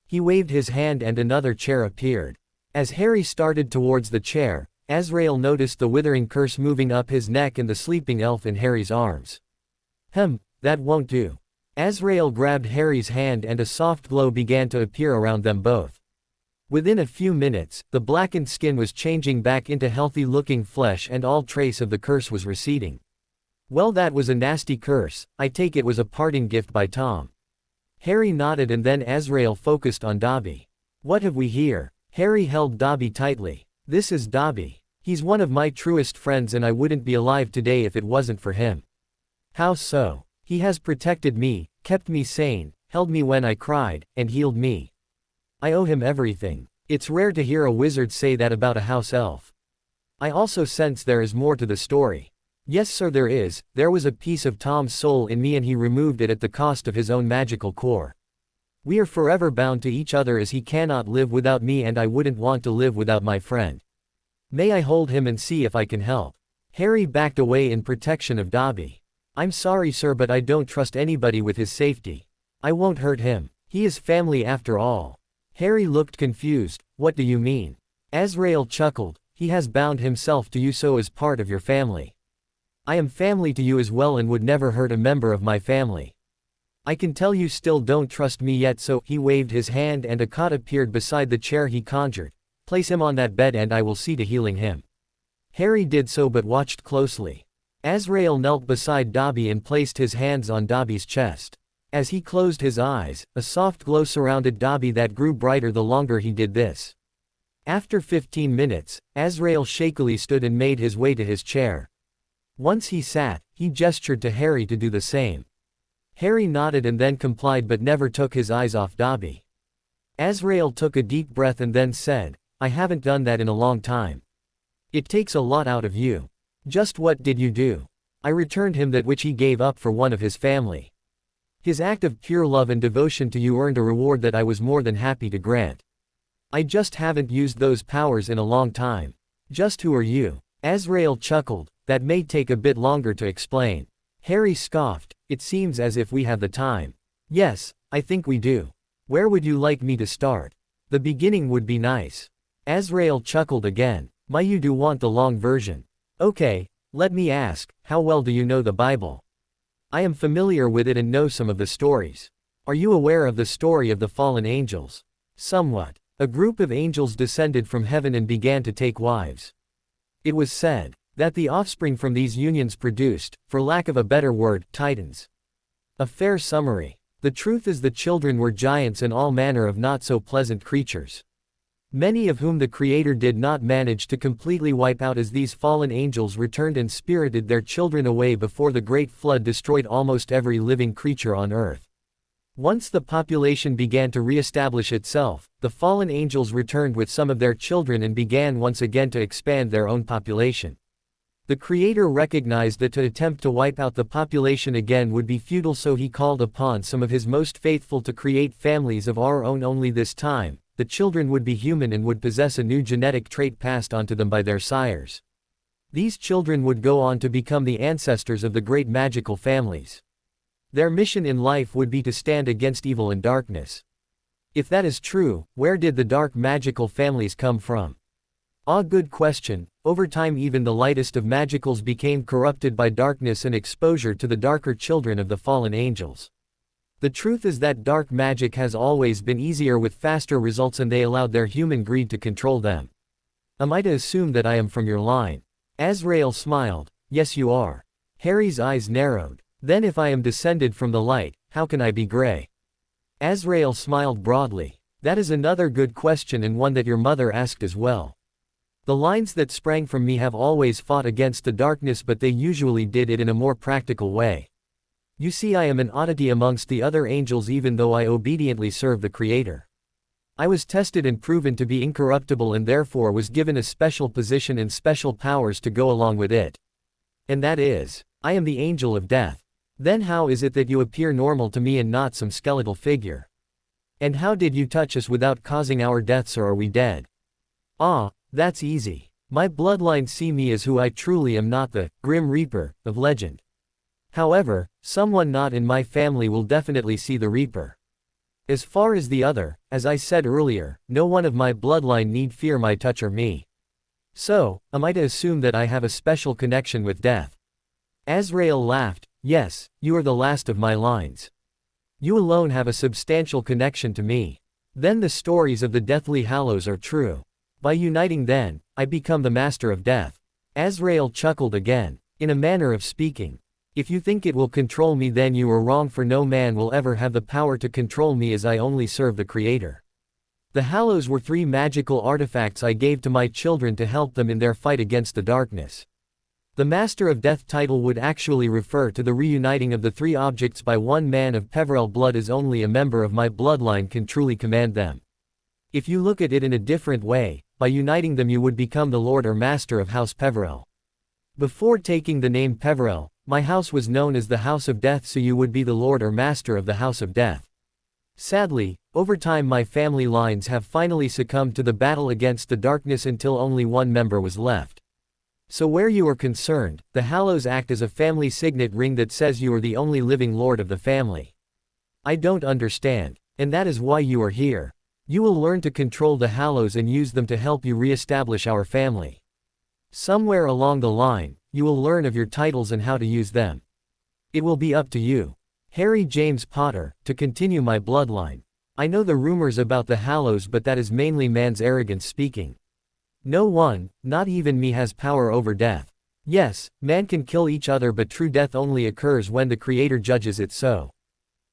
He waved his hand and another chair appeared. As Harry started towards the chair, Azrael noticed the withering curse moving up his neck and the sleeping elf in Harry's arms. That won't do." Azrael grabbed Harry's hand and a soft glow began to appear around them both. Within a few minutes, the blackened skin was changing back into healthy-looking flesh and all trace of the curse was receding. "Well, that was a nasty curse. I take it was a parting gift by Tom." Harry nodded and then Azrael focused on Dobby. What have we here? Harry held Dobby tightly. This is Dobby. He's one of my truest friends and I wouldn't be alive today if it wasn't for him. How so? He has protected me, kept me sane, held me when I cried, and healed me. I owe him everything. It's rare to hear a wizard say that about a house elf. I also sense there is more to the story. Yes sir there is, there was a piece of Tom's soul in me and he removed it at the cost of his own magical core. We are forever bound to each other as he cannot live without me and I wouldn't want to live without my friend. May I hold him and see if I can help? Harry backed away in protection of Dobby. I'm sorry sir but I don't trust anybody with his safety. I won't hurt him. He is family after all. Harry looked confused. What do you mean? Azrael chuckled. He has bound himself to you so as part of your family. I am family to you as well and would never hurt a member of my family. I can tell you still don't trust me yet so he waved his hand and a cot appeared beside the chair he conjured. Place him on that bed and I will see to healing him. Harry did so but watched closely. Azrael knelt beside Dobby and placed his hands on Dobby's chest. As he closed his eyes, a soft glow surrounded Dobby that grew brighter the longer he did this. After 15 minutes, Azrael shakily stood and made his way to his chair. Once he sat, he gestured to Harry to do the same. Harry nodded and then complied but never took his eyes off Dobby. Azrael took a deep breath and then said, I haven't done that in a long time. It takes a lot out of you. Just what did you do? I returned him that which he gave up for one of his family. His act of pure love and devotion to you earned a reward that I was more than happy to grant. I just haven't used those powers in a long time. Just who are you? Azrael chuckled. That may take a bit longer to explain. Harry scoffed. It seems as if we have the time. Yes, I think we do. Where would you like me to start? The beginning would be nice. Azrael chuckled again. You do want the long version. Okay, let me ask, how well do you know the Bible? I am familiar with it and know some of the stories. Are you aware of the story of the fallen angels? Somewhat. A group of angels descended from heaven and began to take wives. It was said that the offspring from these unions produced, for lack of a better word, titans. A fair summary. The truth is the children were giants and all manner of not so pleasant creatures. Many of whom the Creator did not manage to completely wipe out as these fallen angels returned and spirited their children away before the great flood destroyed almost every living creature on earth. Once the population began to re-establish itself, the fallen angels returned with some of their children and began once again to expand their own population. The Creator recognized that to attempt to wipe out the population again would be futile so he called upon some of his most faithful to create families of our own only this time. The children would be human and would possess a new genetic trait passed on to them by their sires. These children would go on to become the ancestors of the great magical families. Their mission in life would be to stand against evil and darkness. If that is true, where did the dark magical families come from? Good question. Over time even the lightest of magicals became corrupted by darkness and exposure to the darker children of the fallen angels. The truth is that dark magic has always been easier with faster results and they allowed their human greed to control them. Am I to assume that I am from your line? Azrael smiled. Yes you are. Harry's eyes narrowed. Then if I am descended from the light, how can I be gray? Azrael smiled broadly. That is another good question and one that your mother asked as well. The lines that sprang from me have always fought against the darkness but they usually did it in a more practical way. You see I am an oddity amongst the other angels even though I obediently serve the Creator. I was tested and proven to be incorruptible and therefore was given a special position and special powers to go along with it. And that is, I am the angel of death. Then how is it that you appear normal to me and not some skeletal figure? And how did you touch us without causing our deaths or are we dead? That's easy. My bloodline see me as who I truly am, not the Grim Reaper of legend. However, someone not in my family will definitely see the Reaper. As far as the other, as I said earlier, no one of my bloodline need fear my touch or me. So, am I to assume that I have a special connection with death? Azrael laughed. Yes, you are the last of my lines. You alone have a substantial connection to me. Then the stories of the deathly hallows are true. By uniting then, I become the master of death. Azrael chuckled again. In a manner of speaking. If you think it will control me, then you are wrong, for no man will ever have the power to control me, as I only serve the Creator. The hallows were 3 magical artifacts I gave to my children to help them in their fight against the darkness. The Master of Death title would actually refer to the reuniting of the 3 objects by one man of Peverell blood, as only a member of my bloodline can truly command them. If you look at it in a different way, by uniting them you would become the Lord or Master of House Peverell. Before taking the name Peverell, my house was known as the House of Death, so you would be the Lord or Master of the House of Death. Sadly, over time my family lines have finally succumbed to the battle against the darkness until only one member was left. So where you are concerned, the hallows act as a family signet ring that says you are the only living lord of the family. I don't understand. And that is why you are here. You will learn to control the hallows and use them to help you re-establish our family. Somewhere along the line, you will learn of your titles and how to use them. It will be up to you, Harry James Potter, to continue my bloodline. I know the rumors about the hallows, but that is mainly man's arrogance speaking. No one, not even me, has power over death. Yes, man can kill each other, but true death only occurs when the Creator judges it so.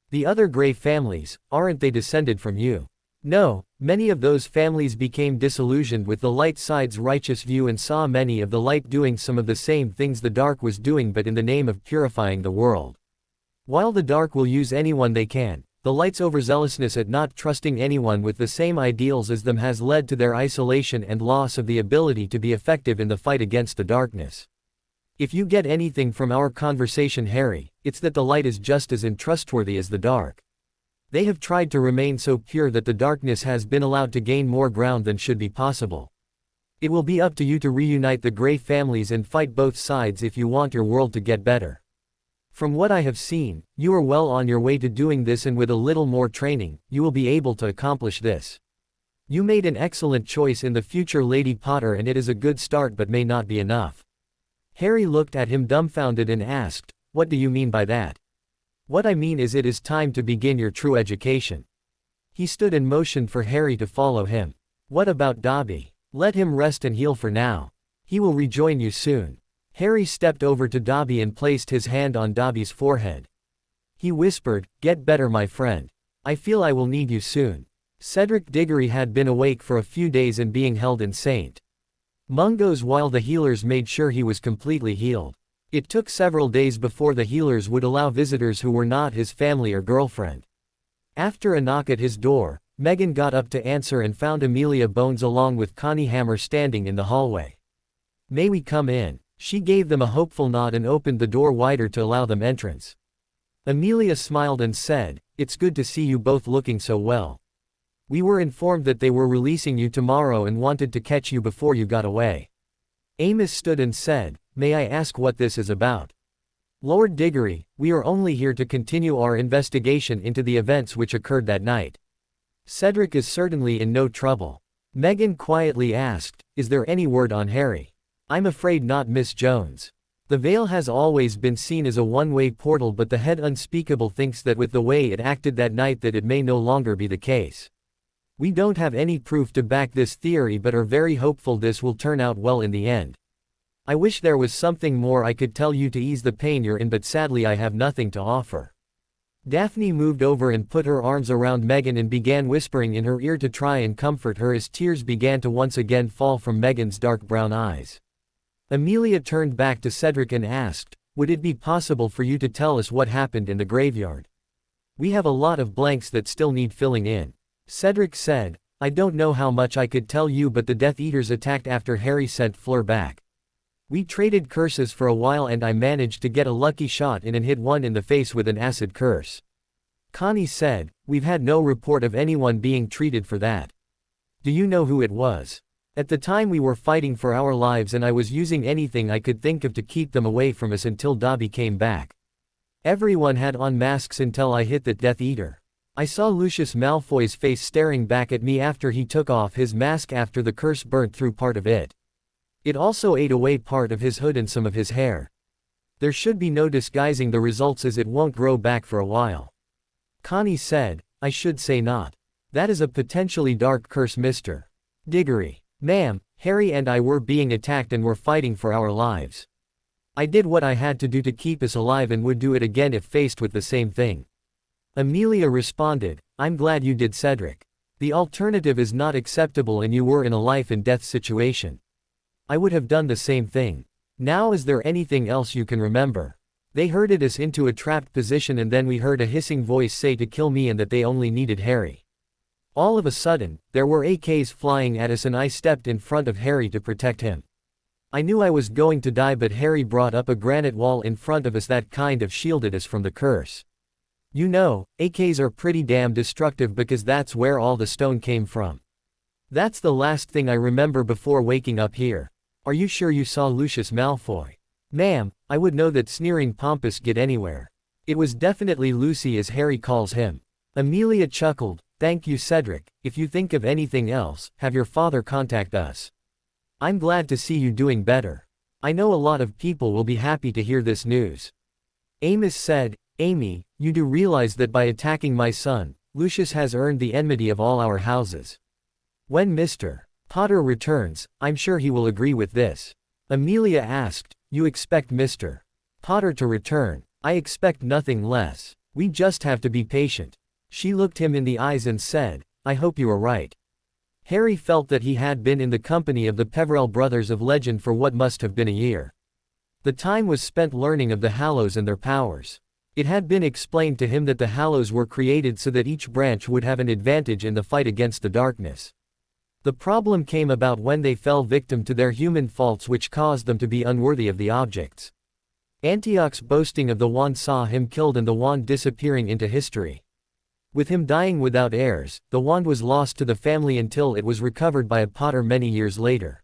The other Grey families, aren't they descended from you? No, many of those families became disillusioned with the light side's righteous view and saw many of the light doing some of the same things the dark was doing, but in the name of purifying the world. While the dark will use anyone they can, the light's overzealousness at not trusting anyone with the same ideals as them has led to their isolation and loss of the ability to be effective in the fight against the darkness. If you get anything from our conversation, Harry, it's that the light is just as untrustworthy as the dark. They have tried to remain so pure that the darkness has been allowed to gain more ground than should be possible. It will be up to you to reunite the Grey families and fight both sides if you want your world to get better. From what I have seen, you are well on your way to doing this, and with a little more training, you will be able to accomplish this. You made an excellent choice in the future, Lady Potter, and it is a good start but may not be enough. Harry looked at him dumbfounded and asked, "What do you mean by that?" "What I mean is it is time to begin your true education." He stood and motioned for Harry to follow him. "What about Dobby? Let him rest and heal for now. He will rejoin you soon." Harry stepped over to Dobby and placed his hand on Dobby's forehead. He whispered, "Get better, my friend. I feel I will need you soon." Cedric Diggory had been awake for a few days and being held in St. Mungo's while the healers made sure he was completely healed. It took several days before the healers would allow visitors who were not his family or girlfriend. After a knock at his door, Megan got up to answer and found Amelia Bones along with Connie Hammer standing in the hallway. "May we come in?" She gave them a hopeful nod and opened the door wider to allow them entrance. Amelia smiled and said, "It's good to see you both looking so well. We were informed that they were releasing you tomorrow and wanted to catch you before you got away." Amos stood and said, "May I ask what this is about?" "Lord Diggory, we are only here to continue our investigation into the events which occurred that night." "Cedric is certainly in no trouble." Megan quietly asked, "Is there any word on Harry?" "I'm afraid not, Miss Jones. The veil has always been seen as a one-way portal, but the head unspeakable thinks that with the way it acted that night that it may no longer be the case. We don't have any proof to back this theory but are very hopeful this will turn out well in the end. I wish there was something more I could tell you to ease the pain you're in, but sadly I have nothing to offer." Daphne moved over and put her arms around Megan and began whispering in her ear to try and comfort her as tears began to once again fall from Megan's dark brown eyes. Amelia turned back to Cedric and asked, "Would it be possible for you to tell us what happened in the graveyard? We have a lot of blanks that still need filling in." Cedric said, "I don't know how much I could tell you, but the Death Eaters attacked after Harry sent Fleur back. We traded curses for a while and I managed to get a lucky shot in and hit one in the face with an acid curse." Connie said, "We've had no report of anyone being treated for that. Do you know who it was? At the time we were fighting for our lives and I was using anything I could think of to keep them away from us until Dobby came back. Everyone had on masks until I hit that Death Eater. I saw Lucius Malfoy's face staring back at me after he took off his mask after the curse burnt through part of it. It also ate away part of his hood and some of his hair. There should be no disguising the results as it won't grow back for a while." Connie said, "I should say not. That is a potentially dark curse, Mr. Diggory." "Ma'am, Harry and I were being attacked and were fighting for our lives. I did what I had to do to keep us alive and would do it again if faced with the same thing. Amelia responded, I'm glad you did, Cedric. The alternative is not acceptable and you were in a life and death situation. I would have done the same thing. Now is there anything else you can remember? They herded us into a trapped position and then we heard a hissing voice say to kill me and that they only needed Harry. All of a sudden, there were AKs flying at us and I stepped in front of Harry to protect him. I knew I was going to die but Harry brought up a granite wall in front of us that kind of shielded us from the curse. You know, AKs are pretty damn destructive because that's where all the stone came from. That's the last thing I remember before waking up here. Are you sure you saw Lucius Malfoy? Ma'am, I would know that sneering pompous get anywhere. It was definitely Lucy as Harry calls him. Amelia chuckled, thank you Cedric, if you think of anything else, have your father contact us. I'm glad to see you doing better. I know a lot of people will be happy to hear this news. Amos said, Amy, you do realize that by attacking my son, Lucius has earned the enmity of all our houses. When Mr. Potter returns, I'm sure he will agree with this. Amelia asked, you expect Mr. Potter to return? I expect nothing less. We just have to be patient. She looked him in the eyes and said, I hope you are right. Harry felt that he had been in the company of the Peverell brothers of legend for what must have been a year. The time was spent learning of the hallows and their powers. It had been explained to him that the hallows were created so that each branch would have an advantage in the fight against the darkness. The problem came about when they fell victim to their human faults which caused them to be unworthy of the objects. Antioch's boasting of the wand saw him killed and the wand disappearing into history. With him dying without heirs, the wand was lost to the family until it was recovered by a Potter many years later.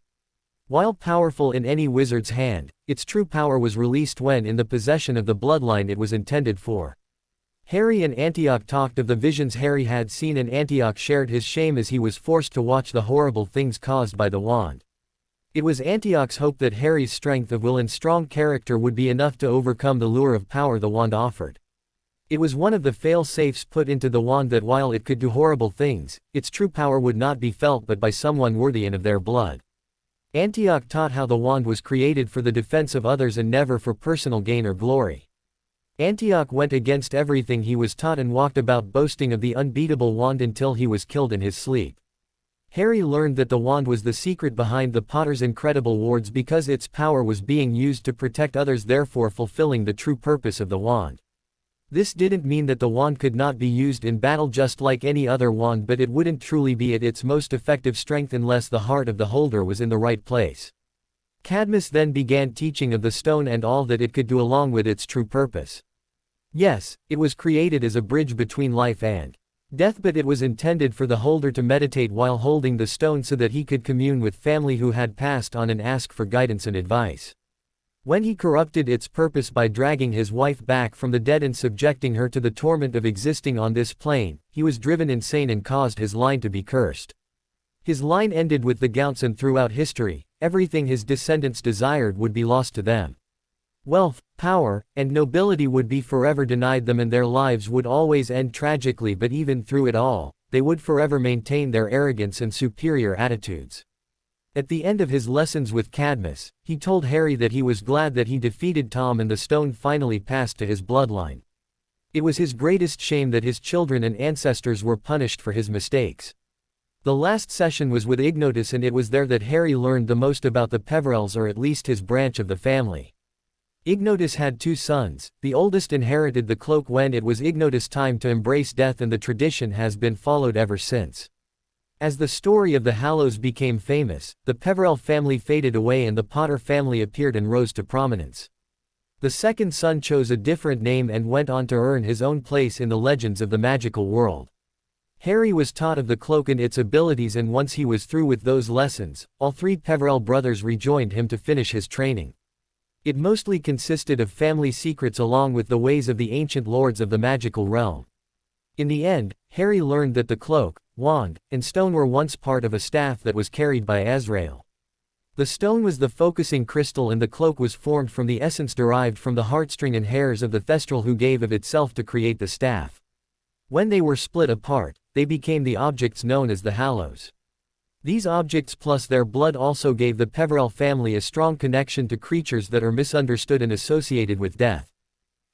While powerful in any wizard's hand, its true power was released when in the possession of the bloodline it was intended for. Harry and Antioch talked of the visions Harry had seen and Antioch shared his shame as he was forced to watch the horrible things caused by the wand. It was Antioch's hope that Harry's strength of will and strong character would be enough to overcome the lure of power the wand offered. It was one of the fail-safes put into the wand that while it could do horrible things, its true power would not be felt but by someone worthy and of their blood. Antioch taught how the wand was created for the defense of others and never for personal gain or glory. Antioch went against everything he was taught and walked about boasting of the unbeatable wand until he was killed in his sleep. Harry learned that the wand was the secret behind the Potter's incredible wards because its power was being used to protect others, therefore fulfilling the true purpose of the wand. This didn't mean that the wand could not be used in battle just like any other wand, but it wouldn't truly be at its most effective strength unless the heart of the holder was in the right place. Cadmus then began teaching of the stone and all that it could do along with its true purpose. Yes, it was created as a bridge between life and death, but it was intended for the holder to meditate while holding the stone so that he could commune with family who had passed on and ask for guidance and advice. When he corrupted its purpose by dragging his wife back from the dead and subjecting her to the torment of existing on this plane, he was driven insane and caused his line to be cursed. His line ended with the Gounts, and throughout history, everything his descendants desired would be lost to them. Wealth, power, and nobility would be forever denied them and their lives would always end tragically, but even through it all, they would forever maintain their arrogance and superior attitudes. At the end of his lessons with Cadmus, he told Harry that he was glad that he defeated Tom and the stone finally passed to his bloodline. It was his greatest shame that his children and ancestors were punished for his mistakes. The last session was with Ignotus, and it was there that Harry learned the most about the Peverells, or at least his branch of the family. Ignotus had two sons. The oldest inherited the cloak when it was Ignotus' time to embrace death, and the tradition has been followed ever since. As the story of the Hallows became famous, the Peverell family faded away and the Potter family appeared and rose to prominence. The second son chose a different name and went on to earn his own place in the legends of the magical world. Harry was taught of the cloak and its abilities, and once he was through with those lessons, all three Peverell brothers rejoined him to finish his training. It mostly consisted of family secrets along with the ways of the ancient lords of the magical realm. In the end, Harry learned that the cloak, wand, and stone were once part of a staff that was carried by Azrael. The stone was the focusing crystal and the cloak was formed from the essence derived from the heartstring and hairs of the thestral who gave of itself to create the staff. When they were split apart, they became the objects known as the hallows. These objects plus their blood also gave the Peverell family a strong connection to creatures that are misunderstood and associated with death.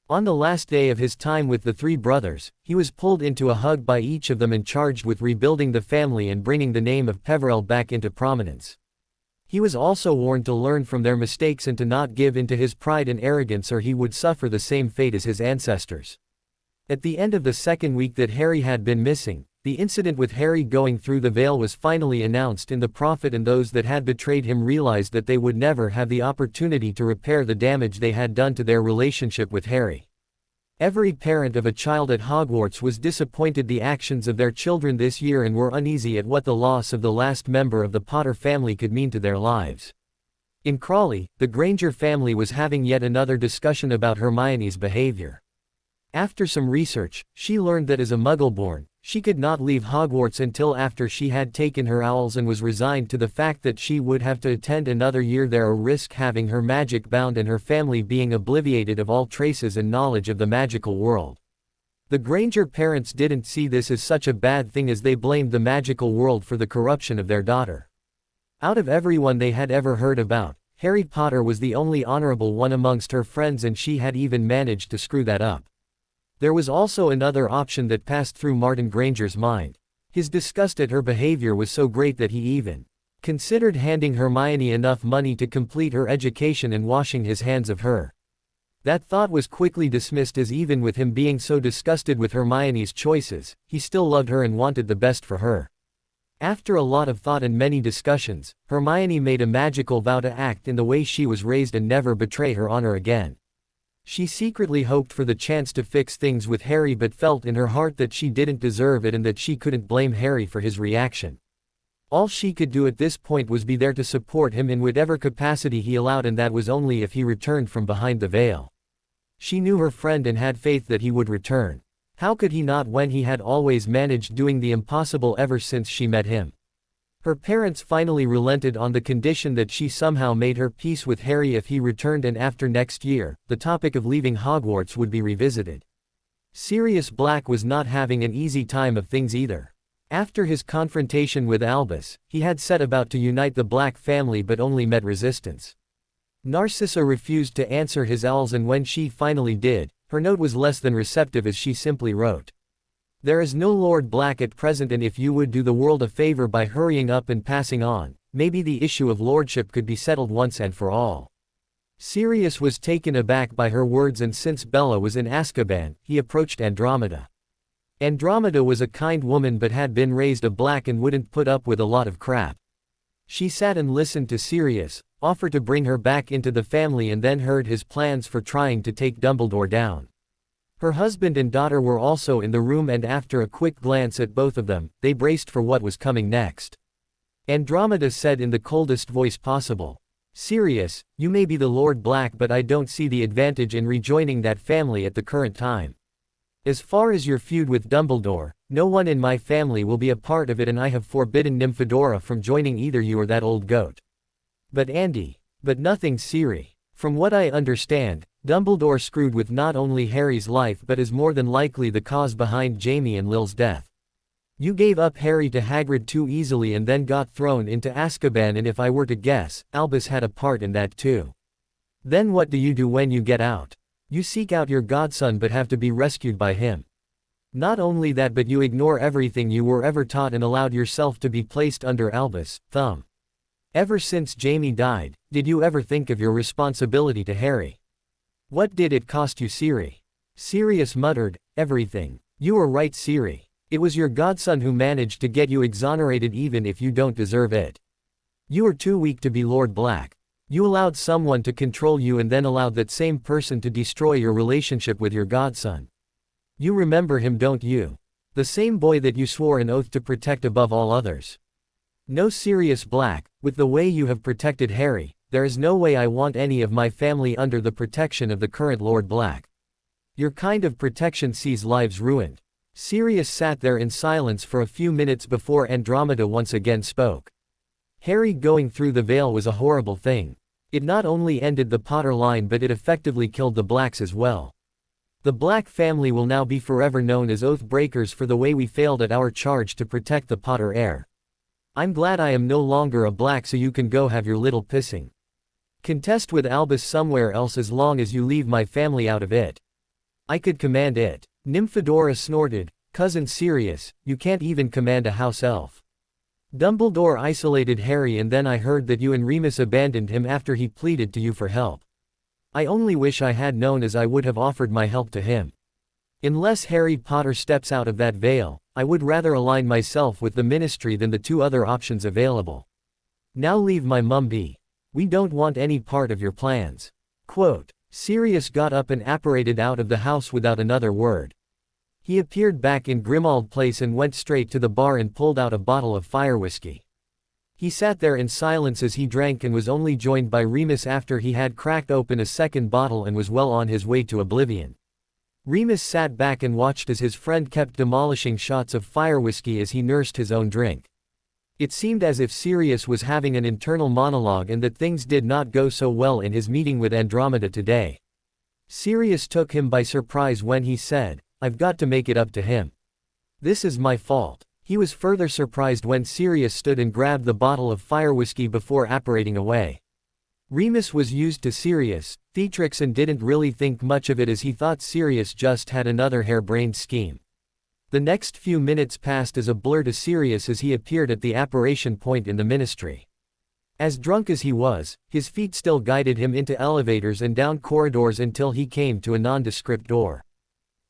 On the last day of his time with the three brothers, he was pulled into a hug by each of them and charged with rebuilding the family and bringing the name of Peverell back into prominence. He was also warned to learn from their mistakes and to not give in to his pride and arrogance, or he would suffer the same fate as his ancestors. At the end of the second week that Harry had been missing, the incident with Harry going through the veil was finally announced, and the prophet and those that had betrayed him realized that they would never have the opportunity to repair the damage they had done to their relationship with Harry. Every parent of a child at Hogwarts was disappointed the actions of their children this year and were uneasy at what the loss of the last member of the Potter family could mean to their lives. In Crawley, the Granger family was having yet another discussion about Hermione's behavior. After some research, she learned that as a Muggle-born, she could not leave Hogwarts until after she had taken her owls and was resigned to the fact that she would have to attend another year there or risk having her magic bound and her family being obliterated of all traces and knowledge of the magical world. The Granger parents didn't see this as such a bad thing, as they blamed the magical world for the corruption of their daughter. Out of everyone they had ever heard about, Harry Potter was the only honorable one amongst her friends, and she had even managed to screw that up. There was also another option that passed through Martin Granger's mind. His disgust at her behavior was so great that he even considered handing Hermione enough money to complete her education and washing his hands of her. That thought was quickly dismissed, as even with him being so disgusted with Hermione's choices, he still loved her and wanted the best for her. After a lot of thought and many discussions, Hermione made a magical vow to act in the way she was raised and never betray her honor again. She secretly hoped for the chance to fix things with Harry, but felt in her heart that she didn't deserve it and that she couldn't blame Harry for his reaction. All she could do at this point was be there to support him in whatever capacity he allowed, and that was only if he returned from behind the veil. She knew her friend and had faith that he would return. How could he not when he had always managed doing the impossible ever since she met him? Her parents finally relented on the condition that she somehow made her peace with Harry if he returned, and after next year, the topic of leaving Hogwarts would be revisited. Sirius Black was not having an easy time of things either. After his confrontation with Albus, he had set about to unite the Black family but only met resistance. Narcissa refused to answer his owls, and when she finally did, her note was less than receptive, as she simply wrote, "There is no Lord Black at present, and if you would do the world a favor by hurrying up and passing on, maybe the issue of lordship could be settled once and for all." Sirius was taken aback by her words, and since Bella was in Azkaban, he approached Andromeda. Andromeda was a kind woman but had been raised a Black and wouldn't put up with a lot of crap. She sat and listened to Sirius, offered to bring her back into the family, and then heard his plans for trying to take Dumbledore down. Her husband and daughter were also in the room, and after a quick glance at both of them, they braced for what was coming next. Andromeda said in the coldest voice possible, "Sirius, you may be the Lord Black, but I don't see the advantage in rejoining that family at the current time. As far as your feud with Dumbledore, no one in my family will be a part of it, and I have forbidden Nymphadora from joining either you or that old goat." But nothing, Siri. From what I understand, Dumbledore screwed with not only Harry's life but is more than likely the cause behind Jamie and Lil's death. You gave up Harry to Hagrid too easily and then got thrown into Azkaban, and if I were to guess, Albus had a part in that too. Then what do you do when you get out? You seek out your godson but have to be rescued by him. Not only that, but you ignore everything you were ever taught and allowed yourself to be placed under Albus' thumb. Ever since Jamie died, did you ever think of your responsibility to Harry? What did it cost you, Siri? Sirius muttered, "Everything. You were right, Siri. It was your godson who managed to get you exonerated even if you don't deserve it. You are too weak to be Lord Black. You allowed someone to control you and then allowed that same person to destroy your relationship with your godson. You remember him, don't you? The same boy that you swore an oath to protect above all others. No, Sirius Black, with the way you have protected Harry, there is no way I want any of my family under the protection of the current Lord Black. Your kind of protection sees lives ruined." Sirius sat there in silence for a few minutes before Andromeda once again spoke. Harry going through the veil was a horrible thing. It not only ended the Potter line but it effectively killed the Blacks as well. The Black family will now be forever known as oath breakers for the way we failed at our charge to protect the Potter heir. I'm glad I am no longer a black, so you can go have your little pissing contest with Albus somewhere else as long as you leave my family out of it. I could command it. Nymphadora snorted. Cousin Sirius, you can't even command a house elf. Dumbledore isolated Harry, and then I heard that you and Remus abandoned him after he pleaded to you for help. I only wish I had known, as I would have offered my help to him. Unless Harry Potter steps out of that veil, I would rather align myself with the Ministry than the two other options available. Now leave my mum be. We don't want any part of your plans. Quote. Sirius got up and apparated out of the house without another word. He appeared back in Grimmauld Place and went straight to the bar and pulled out a bottle of fire whiskey. He sat there in silence as he drank and was only joined by Remus after he had cracked open a second bottle and was well on his way to oblivion. Remus sat back and watched as his friend kept demolishing shots of fire whiskey as he nursed his own drink. It seemed as if Sirius was having an internal monologue and that things did not go so well in his meeting with Andromeda today. Sirius took him by surprise when he said, I've got to make it up to him. This is my fault. He was further surprised when Sirius stood and grabbed the bottle of fire whiskey before apparating away. Remus was used to Sirius' theatrics and didn't really think much of it, as he thought Sirius just had another harebrained scheme. The next few minutes passed as a blur to Sirius as he appeared at the apparition point in the Ministry. As drunk as he was, his feet still guided him into elevators and down corridors until he came to a nondescript door.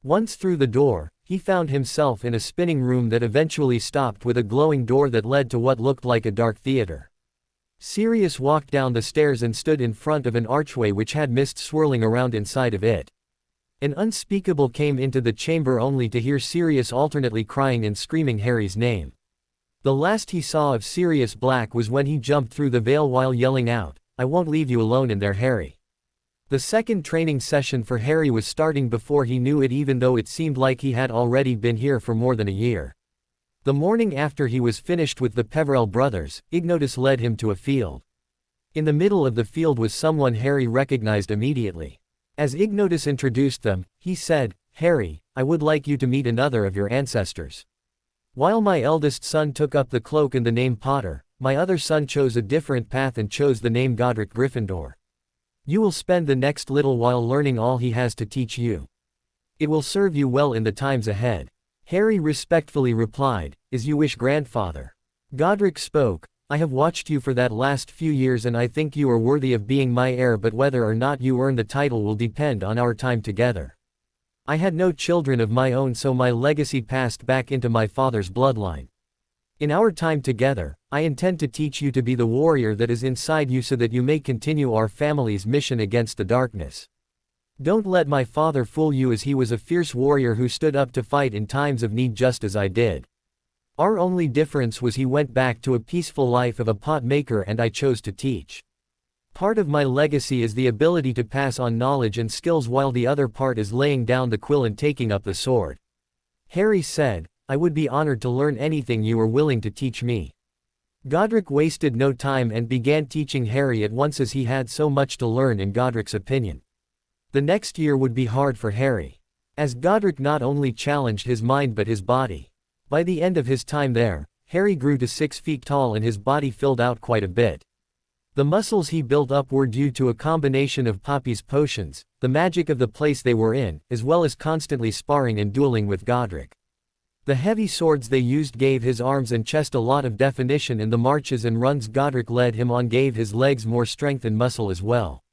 Once through the door, he found himself in a spinning room that eventually stopped with a glowing door that led to what looked like a dark theater. Sirius walked down the stairs and stood in front of an archway which had mist swirling around inside of it. An unspeakable came into the chamber only to hear Sirius alternately crying and screaming Harry's name. The last he saw of Sirius Black was when he jumped through the veil while yelling out, I won't leave you alone in there, Harry. The second training session for Harry was starting before he knew it, even though it seemed like he had already been here for more than a year. The morning after he was finished with the Peverell brothers, Ignotus led him to a field. In the middle of the field was someone Harry recognized immediately. As Ignotus introduced them, he said, Harry, I would like you to meet another of your ancestors. While my eldest son took up the cloak and the name Potter, my other son chose a different path and chose the name Godric Gryffindor. You will spend the next little while learning all he has to teach you. It will serve you well in the times ahead. Harry respectfully replied, As you wish, grandfather. Godric spoke, I have watched you for that last few years and I think you are worthy of being my heir, but whether or not you earn the title will depend on our time together. I had no children of my own, so my legacy passed back into my father's bloodline. In our time together, I intend to teach you to be the warrior that is inside you so that you may continue our family's mission against the darkness. Don't let my father fool you, as he was a fierce warrior who stood up to fight in times of need just as I did. Our only difference was he went back to a peaceful life of a pot maker and I chose to teach. Part of my legacy is the ability to pass on knowledge and skills, while the other part is laying down the quill and taking up the sword. Harry said, I would be honored to learn anything you are willing to teach me. Godric wasted no time and began teaching Harry at once, as he had so much to learn in Godric's opinion. The next year would be hard for Harry, as Godric not only challenged his mind but his body. By the end of his time there, Harry grew to 6 feet tall and his body filled out quite a bit. The muscles he built up were due to a combination of Poppy's potions, the magic of the place they were in, as well as constantly sparring and dueling with Godric. The heavy swords they used gave his arms and chest a lot of definition, and the marches and runs Godric led him on gave his legs more strength and muscle as well.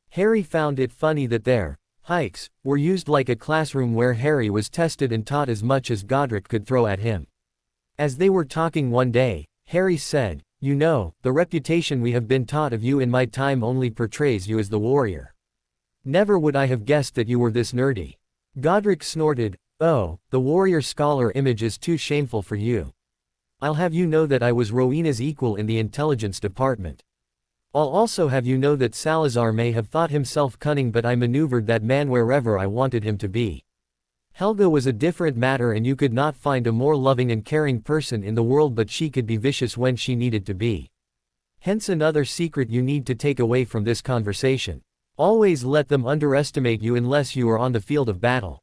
Harry found it funny that their hikes were used like a classroom where Harry was tested and taught as much as Godric could throw at him. As they were talking one day, Harry said, You know, the reputation we have been taught of you in my time only portrays you as the warrior. Never would I have guessed that you were this nerdy. Godric snorted, Oh, the warrior scholar image is too shameful for you. I'll have you know that I was Rowena's equal in the intelligence department. I'll also have you know that Salazar may have thought himself cunning, but I maneuvered that man wherever I wanted him to be. Helga was a different matter, and you could not find a more loving and caring person in the world, but she could be vicious when she needed to be. Hence another secret you need to take away from this conversation. Always let them underestimate you unless you are on the field of battle.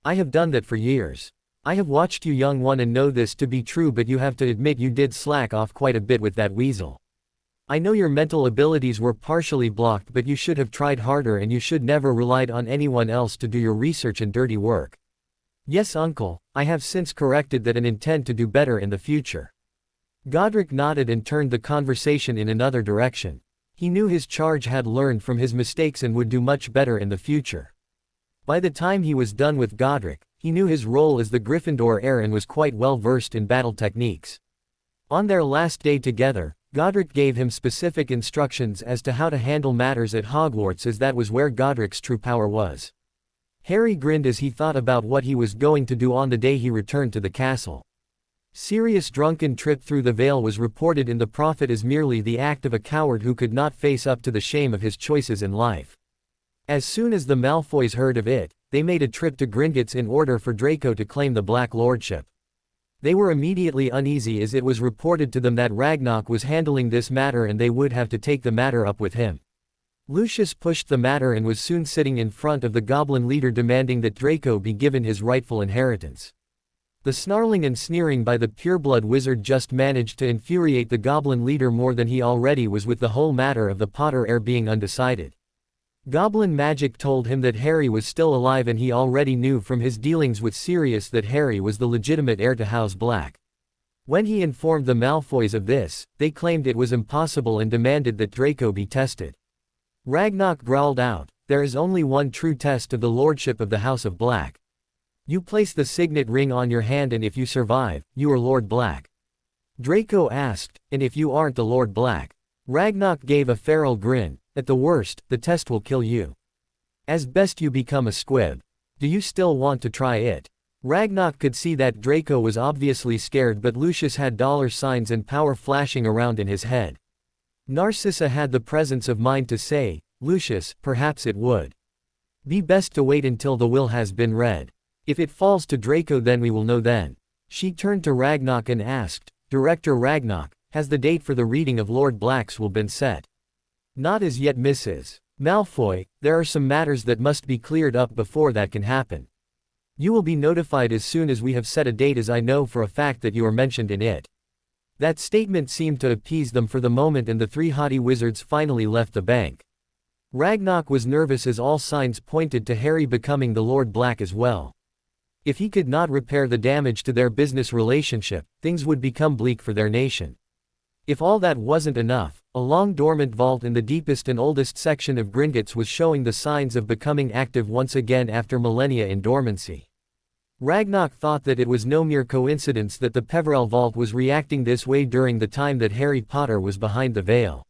I have done that for years. I have watched you young one and know this to be true, but you have to admit you did slack off quite a bit with that weasel. I know your mental abilities were partially blocked, but you should have tried harder and you should never relied on anyone else to do your research and dirty work. Yes uncle, I have since corrected that and intend to do better in the future. Godric nodded and turned the conversation in another direction. He knew his charge had learned from his mistakes and would do much better in the future. By the time he was done with Godric, he knew his role as the Gryffindor heir and was quite well versed in battle techniques. On their last day together, Godric gave him specific instructions as to how to handle matters at Hogwarts, as that was where Godric's true power was. Harry grinned as he thought about what he was going to do on the day he returned to the castle. Sirius' drunken trip through the veil was reported in the Prophet as merely the act of a coward who could not face up to the shame of his choices in life. As soon as the Malfoys heard of it, they made a trip to Gringotts in order for Draco to claim the Black Lordship. They were immediately uneasy as it was reported to them that Ragnarok was handling this matter and they would have to take the matter up with him. Lucius pushed the matter and was soon sitting in front of the goblin leader demanding that Draco be given his rightful inheritance. The snarling and sneering by the pureblood wizard just managed to infuriate the goblin leader more than he already was with the whole matter of the Potter heir being undecided. Goblin magic told him that Harry was still alive, and he already knew from his dealings with Sirius that Harry was the legitimate heir to House Black. When he informed the Malfoys of this, they claimed it was impossible and demanded that Draco be tested. Ragnarok growled out, "There is only one true test of the lordship of the House of Black. You place the signet ring on your hand and if you survive, you are Lord Black." Draco asked, "And if you aren't the Lord Black?" Ragnarok gave a feral grin. "At the worst, the test will kill you. As best you become a squib. Do you still want to try it?" Ragnarok could see that Draco was obviously scared, but Lucius had dollar signs and power flashing around in his head. Narcissa had the presence of mind to say, "Lucius, perhaps it would be best to wait until the will has been read. If it falls to Draco, then we will know then." She turned to Ragnarok and asked, "Director Ragnarok, has the date for the reading of Lord Black's will been set?" "Not as yet, Mrs. Malfoy. There are some matters that must be cleared up before that can happen. You will be notified as soon as we have set a date, as I know for a fact that you are mentioned in it." That statement seemed to appease them for the moment, and the three haughty wizards finally left the bank. Ragnarok was nervous as all signs pointed to Harry becoming the Lord Black as well. If he could not repair the damage to their business relationship, things would become bleak for their nation. If all that wasn't enough, a long dormant vault in the deepest and oldest section of Gringotts was showing the signs of becoming active once again after millennia in dormancy. Ragnarok thought that it was no mere coincidence that the Peverell vault was reacting this way during the time that Harry Potter was behind the veil.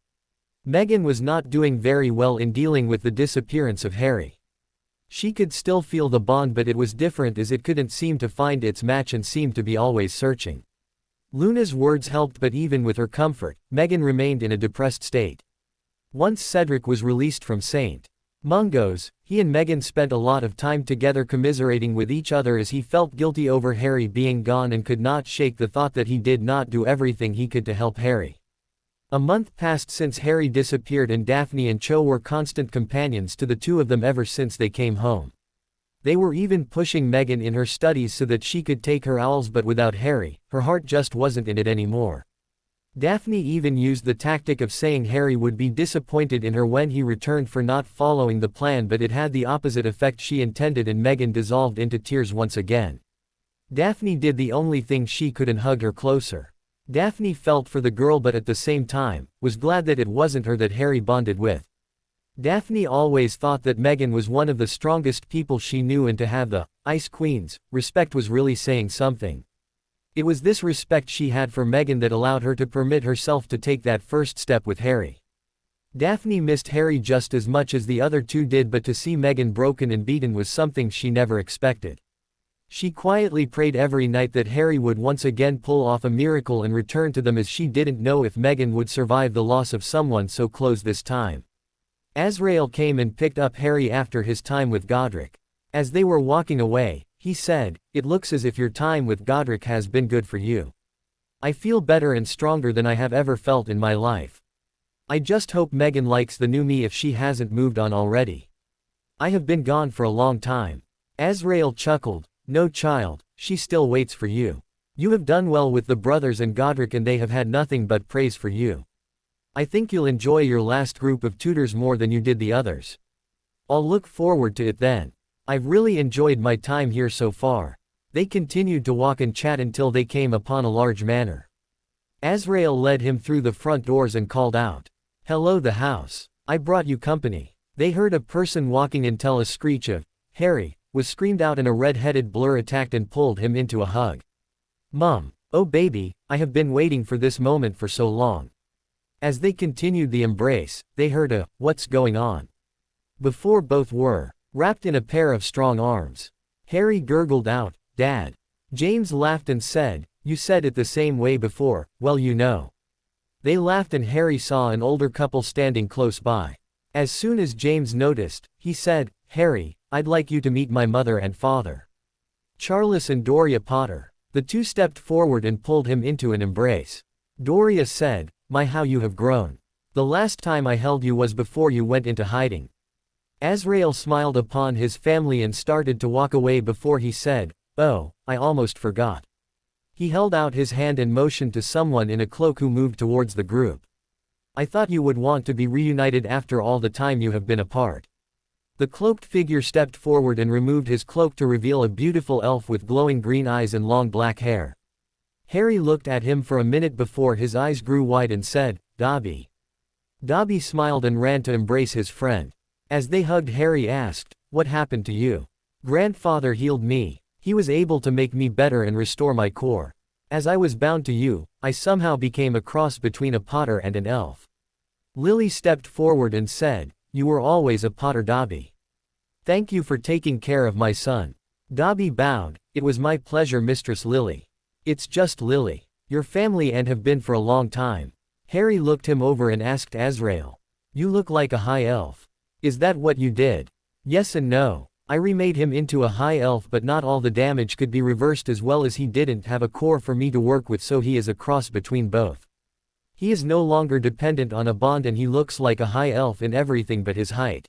Meghan was not doing very well in dealing with the disappearance of Harry. She could still feel the bond, but it was different as it couldn't seem to find its match and seemed to be always searching. Luna's words helped, but even with her comfort, Meghan remained in a depressed state. Once Cedric was released from St. Mungo's, he and Meghan spent a lot of time together commiserating with each other as he felt guilty over Harry being gone and could not shake the thought that he did not do everything he could to help Harry. A month passed since Harry disappeared, and Daphne and Cho were constant companions to the two of them ever since they came home. They were even pushing Meghan in her studies so that she could take her owls, but without Harry, her heart just wasn't in it anymore. Daphne even used the tactic of saying Harry would be disappointed in her when he returned for not following the plan, but it had the opposite effect she intended, and Meghan dissolved into tears once again. Daphne did the only thing she could and hugged her closer. Daphne felt for the girl, but at the same time, was glad that it wasn't her that Harry bonded with. Daphne always thought that Meghan was one of the strongest people she knew, and to have the Ice Queen's respect was really saying something. It was this respect she had for Meghan that allowed her to permit herself to take that first step with Harry. Daphne missed Harry just as much as the other two did, but to see Meghan broken and beaten was something she never expected. She quietly prayed every night that Harry would once again pull off a miracle and return to them, as she didn't know if Meghan would survive the loss of someone so close this time. Azrael came and picked up Harry after his time with Godric. As they were walking away, he said, "It looks as if your time with Godric has been good for you. I feel better and stronger than I have ever felt in my life. I just hope Meghan likes the new me if she hasn't moved on already. I have been gone for a long time." Azrael chuckled. "No child, she still waits for you. You have done well with the brothers and Godric and they have had nothing but praise for you. I think you'll enjoy your last group of tutors more than you did the others. I'll look forward to it then. I've really enjoyed my time here so far. They continued to walk and chat until they came upon a large manor. Azrael led him through the front doors and called out, "Hello the house. I brought you company." They heard a person walking until a screech of, "Harry," was screamed out and a red-headed blur attacked and pulled him into a hug. "Mom, oh baby, I have been waiting for this moment for so long." As they continued the embrace, they heard a, "What's going on?" before both were wrapped in a pair of strong arms. Harry gurgled out, "Dad." James laughed and said, "You said it the same way before, well you know." They laughed and Harry saw an older couple standing close by. As soon as James noticed, he said, "Harry, I'd like you to meet my mother and father. Charles and Doria Potter." The two stepped forward and pulled him into an embrace. Doria said, "My how you have grown. The last time I held you was before you went into hiding." Azrael smiled upon his family and started to walk away before he said, "Oh, I almost forgot." He held out his hand and motioned to someone in a cloak who moved towards the group. "I thought you would want to be reunited after all the time you have been apart." The cloaked figure stepped forward and removed his cloak to reveal a beautiful elf with glowing green eyes and long black hair. Harry looked at him for a minute before his eyes grew wide and said, "Dobby." Dobby smiled and ran to embrace his friend. As they hugged, Harry asked, "What happened to you?" "Grandfather healed me. He was able to make me better and restore my core. As I was bound to you, I somehow became a cross between a Potter and an elf." Lily stepped forward and said, "You were always a Potter, Dobby. Thank you for taking care of my son." Dobby bowed, "It was my pleasure, Mistress Lily." "It's just Lily. Your family and have been for a long time." Harry looked him over and asked Azrael, "You look like a high elf. Is that what you did?" "Yes and no. I remade him into a high elf but not all the damage could be reversed as well as he didn't have a core for me to work with, so he is a cross between both. He is no longer dependent on a bond and he looks like a high elf in everything but his height."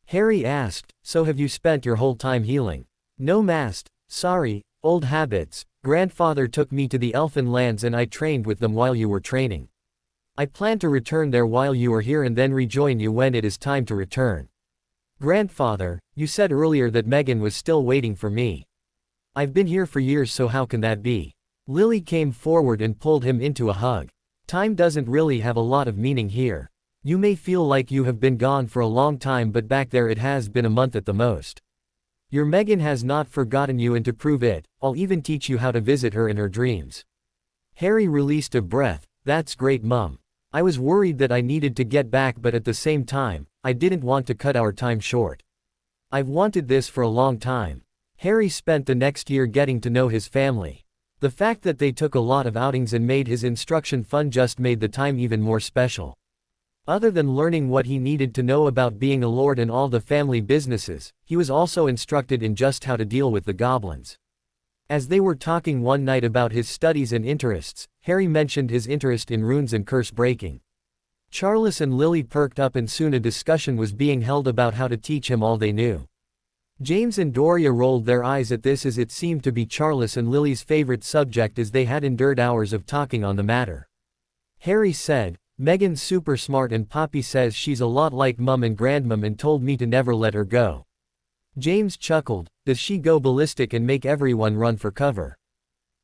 Harry asked, "So have you spent your whole time healing?" "No mast, sorry, old habits. Grandfather took me to the elfin lands and I trained with them while you were training. I plan to return there while you are here and then rejoin you when it is time to return." "Grandfather, you said earlier that Megan was still waiting for me. I've been here for years, so how can that be?" Lily came forward and pulled him into a hug. "Time doesn't really have a lot of meaning here. You may feel like you have been gone for a long time, but back there it has been a month at the most. Your Megan has not forgotten you, and to prove it, I'll even teach you how to visit her in her dreams." Harry released a breath. "That's great, Mum. I was worried that I needed to get back, but at the same time, I didn't want to cut our time short. I've wanted this for a long time." Harry spent the next year getting to know his family. The fact that they took a lot of outings and made his instruction fun just made the time even more special. Other than learning what he needed to know about being a lord and all the family businesses, he was also instructed in just how to deal with the goblins. As they were talking one night about his studies and interests, Harry mentioned his interest in runes and curse breaking. Charles and Lily perked up and soon a discussion was being held about how to teach him all they knew. James and Doria rolled their eyes at this, as it seemed to be Charles and Lily's favorite subject, as they had endured hours of talking on the matter. Harry said, "Megan's super smart and Poppy says she's a lot like Mum and Grandmum and told me to never let her go." James chuckled, "Does she go ballistic and make everyone run for cover?"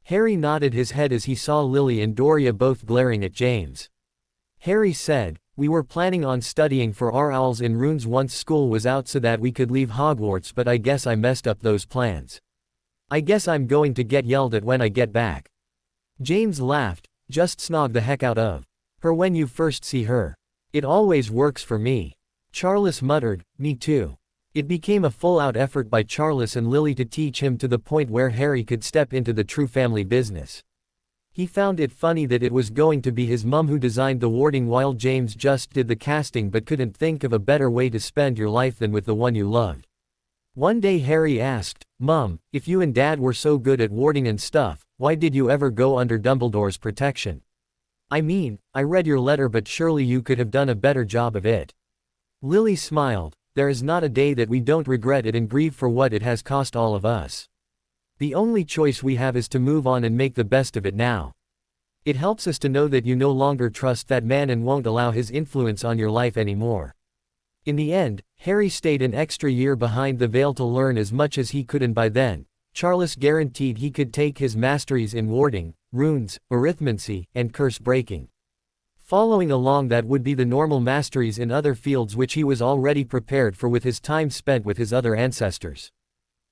Harry nodded his head as he saw Lily and Doria both glaring at James. Harry said, "We were planning on studying for our owls in runes once school was out so that we could leave Hogwarts, but I guess I messed up those plans. I guess I'm going to get yelled at when I get back." James laughed, "Just snog the heck out of her when you first see her. It always works for me." Charles muttered, "Me too." It became a full-out effort by Charles and Lily to teach him to the point where Harry could step into the true family business. He found it funny that it was going to be his mum who designed the warding while James just did the casting, but couldn't think of a better way to spend your life than with the one you loved. One day Harry asked, "Mum, if you and Dad were so good at warding and stuff, why did you ever go under Dumbledore's protection? I mean, I read your letter, but surely you could have done a better job of it." Lily smiled, "There is not a day that we don't regret it and grieve for what it has cost all of us. The only choice we have is to move on and make the best of it now. It helps us to know that you no longer trust that man and won't allow his influence on your life anymore. In the end, Harry stayed an extra year behind the veil to learn as much as he could, and by then, Charles guaranteed he could take his masteries in warding, runes, arithmancy, and curse breaking. Following along that would be the normal masteries in other fields which he was already prepared for with his time spent with his other ancestors.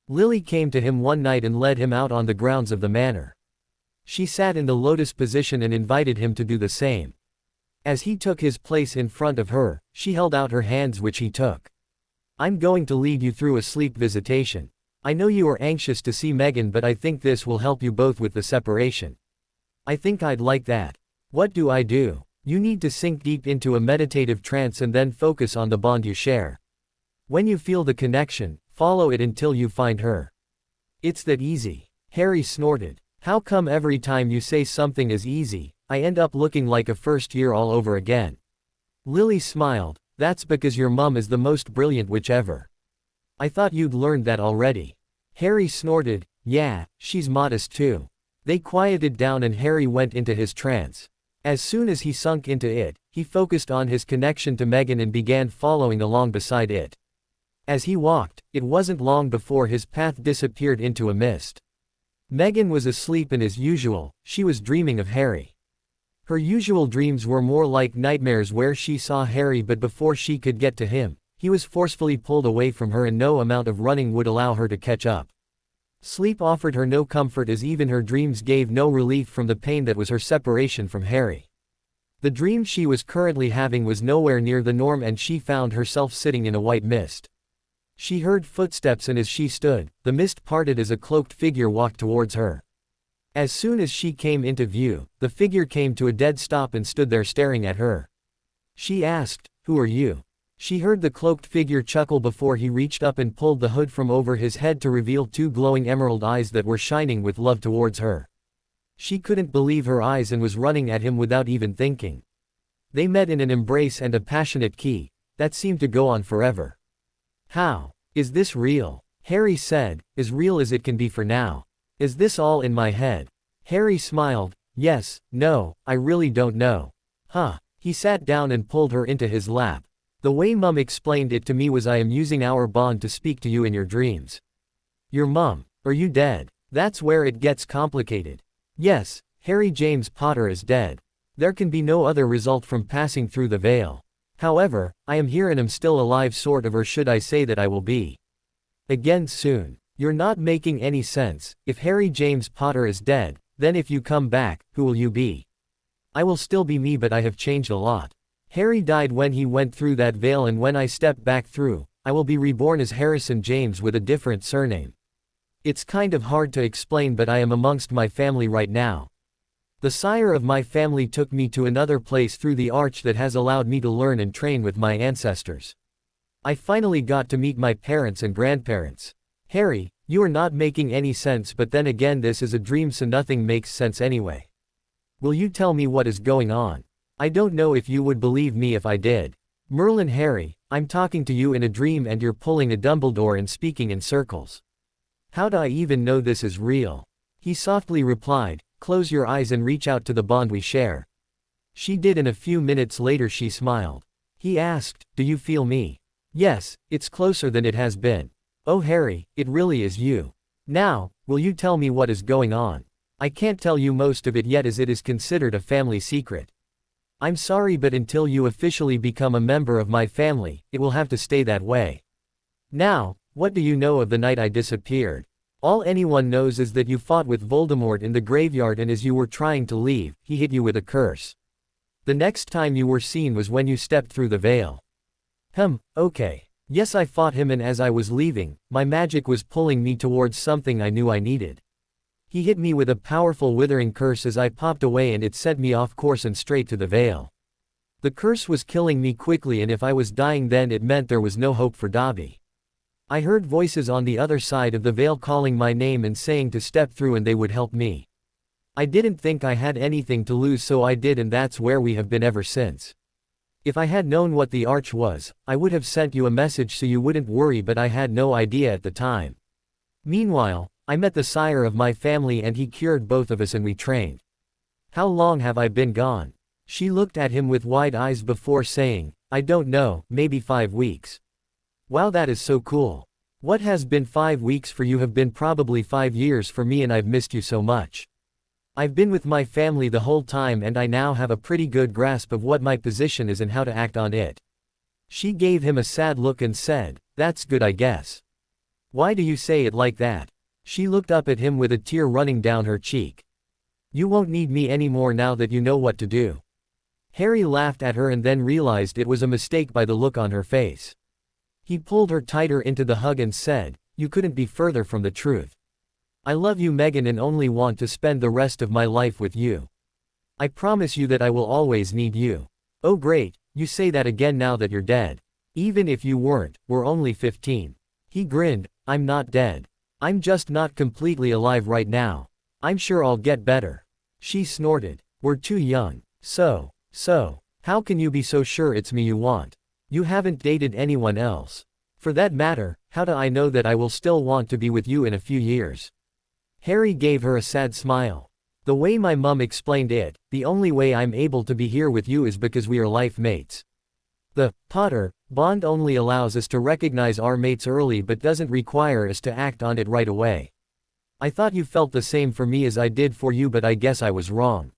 Lily came to him one night and led him out on the grounds of the manor. She sat in the lotus position and invited him to do the same. As he took his place in front of her, she held out her hands, which he took. "I'm going to lead you through a sleep visitation. I know you are anxious to see Meghan, but I think this will help you both with the separation." "I think I'd like that." "What do I do?" "You need to sink deep into a meditative trance and then focus on the bond you share. When you feel the connection, follow it until you find her. It's that easy." Harry snorted. "How come every time you say something is easy, I end up looking like a first year all over again?" Lily smiled. "That's because your mum is the most brilliant witch ever. I thought you'd learned that already." Harry snorted. "Yeah, she's modest too." They quieted down and Harry went into his trance. As soon as he sunk into it, he focused on his connection to Meghan and began following along beside it. As he walked, it wasn't long before his path disappeared into a mist. Meghan was asleep, and as usual, she was dreaming of Harry. Her usual dreams were more like nightmares where she saw Harry, but before she could get to him, he was forcefully pulled away from her and no amount of running would allow her to catch up. Sleep offered her no comfort, as even her dreams gave no relief from the pain that was her separation from Harry. The dream she was currently having was nowhere near the norm, and she found herself sitting in a white mist. She heard footsteps, and as she stood, the mist parted as a cloaked figure walked towards her. As soon as she came into view, the figure came to a dead stop and stood there staring at her. She asked, "Who are you?" She heard the cloaked figure chuckle before he reached up and pulled the hood from over his head to reveal two glowing emerald eyes that were shining with love towards her. She couldn't believe her eyes and was running at him without even thinking. They met in an embrace and a passionate kiss that seemed to go on forever. "How? Is this real?" Harry said. "As real as it can be for now. Is this all in my head?" Harry smiled. "Yes, no, I really don't know." "Huh." He sat down and pulled her into his lap. "The way Mum explained it to me was I am using our bond to speak to you in your dreams." "Your mum? Are you dead?" "That's where it gets complicated." "Yes, Harry James Potter is dead. There can be no other result from passing through the veil. However, I am here and am still alive, sort of, or should I say that I will be again soon." "You're not making any sense. If Harry James Potter is dead, then if you come back, who will you be?" "I will still be me, but I have changed a lot. Harry died when he went through that veil, and when I step back through, I will be reborn as Harrison James with a different surname. It's kind of hard to explain, but I am amongst my family right now. The sire of my family took me to another place through the arch that has allowed me to learn and train with my ancestors. I finally got to meet my parents and grandparents." "Harry, you are not making any sense, but then again this is a dream, so nothing makes sense anyway. Will you tell me what is going on? I don't know if you would believe me if I did." "Merlin, Harry, I'm talking to you in a dream and you're pulling a Dumbledore and speaking in circles. How do I even know this is real?" He softly replied, "Close your eyes and reach out to the bond we share." She did, and a few minutes later she smiled. He asked, "Do you feel me?" "Yes, it's closer than it has been." "Oh Harry, it really is you. Now, will you tell me what is going on? I can't tell you most of it yet, as it is considered a family secret. I'm sorry, but until you officially become a member of my family, it will have to stay that way. Now, what do you know of the night I disappeared? All anyone knows is that you fought with Voldemort in the graveyard, and as you were trying to leave, he hit you with a curse. The next time you were seen was when you stepped through the veil." Okay. "Yes, I fought him, and as I was leaving, my magic was pulling me towards something I knew I needed. He hit me with a powerful withering curse as I popped away, and it sent me off course and straight to the veil. The curse was killing me quickly, and if I was dying then it meant there was no hope for Dobby. I heard voices on the other side of the veil calling my name and saying to step through and they would help me. I didn't think I had anything to lose, so I did, and that's where we have been ever since. If I had known what the arch was, I would have sent you a message so you wouldn't worry, but I had no idea at the time. Meanwhile, I met the sire of my family and he cured both of us and we trained. How long have I been gone? She looked at him with wide eyes before saying, I don't know, maybe 5 weeks. Wow, that is so cool. What has been 5 weeks for you have been probably 5 years for me and I've missed you so much. I've been with my family the whole time and I now have a pretty good grasp of what my position is and how to act on it. She gave him a sad look and said, that's good I guess. Why do you say it like that? She looked up at him with a tear running down her cheek. You won't need me anymore now that you know what to do. Harry laughed at her and then realized it was a mistake by the look on her face. He pulled her tighter into the hug and said, you couldn't be further from the truth. I love you Megan and only want to spend the rest of my life with you. I promise you that I will always need you. Oh great, you say that again now that you're dead. Even if you weren't, we're only 15. He grinned, I'm not dead. I'm just not completely alive right now. I'm sure I'll get better. She snorted, we're too young. So, how can you be so sure it's me you want? You haven't dated anyone else. For that matter, how do I know that I will still want to be with you in a few years? Harry gave her a sad smile. The way my mum explained it, the only way I'm able to be here with you is because we are life mates. The Potter bond only allows us to recognize our mates early but doesn't require us to act on it right away. I thought you felt the same for me as I did for you, but I guess I was wrong.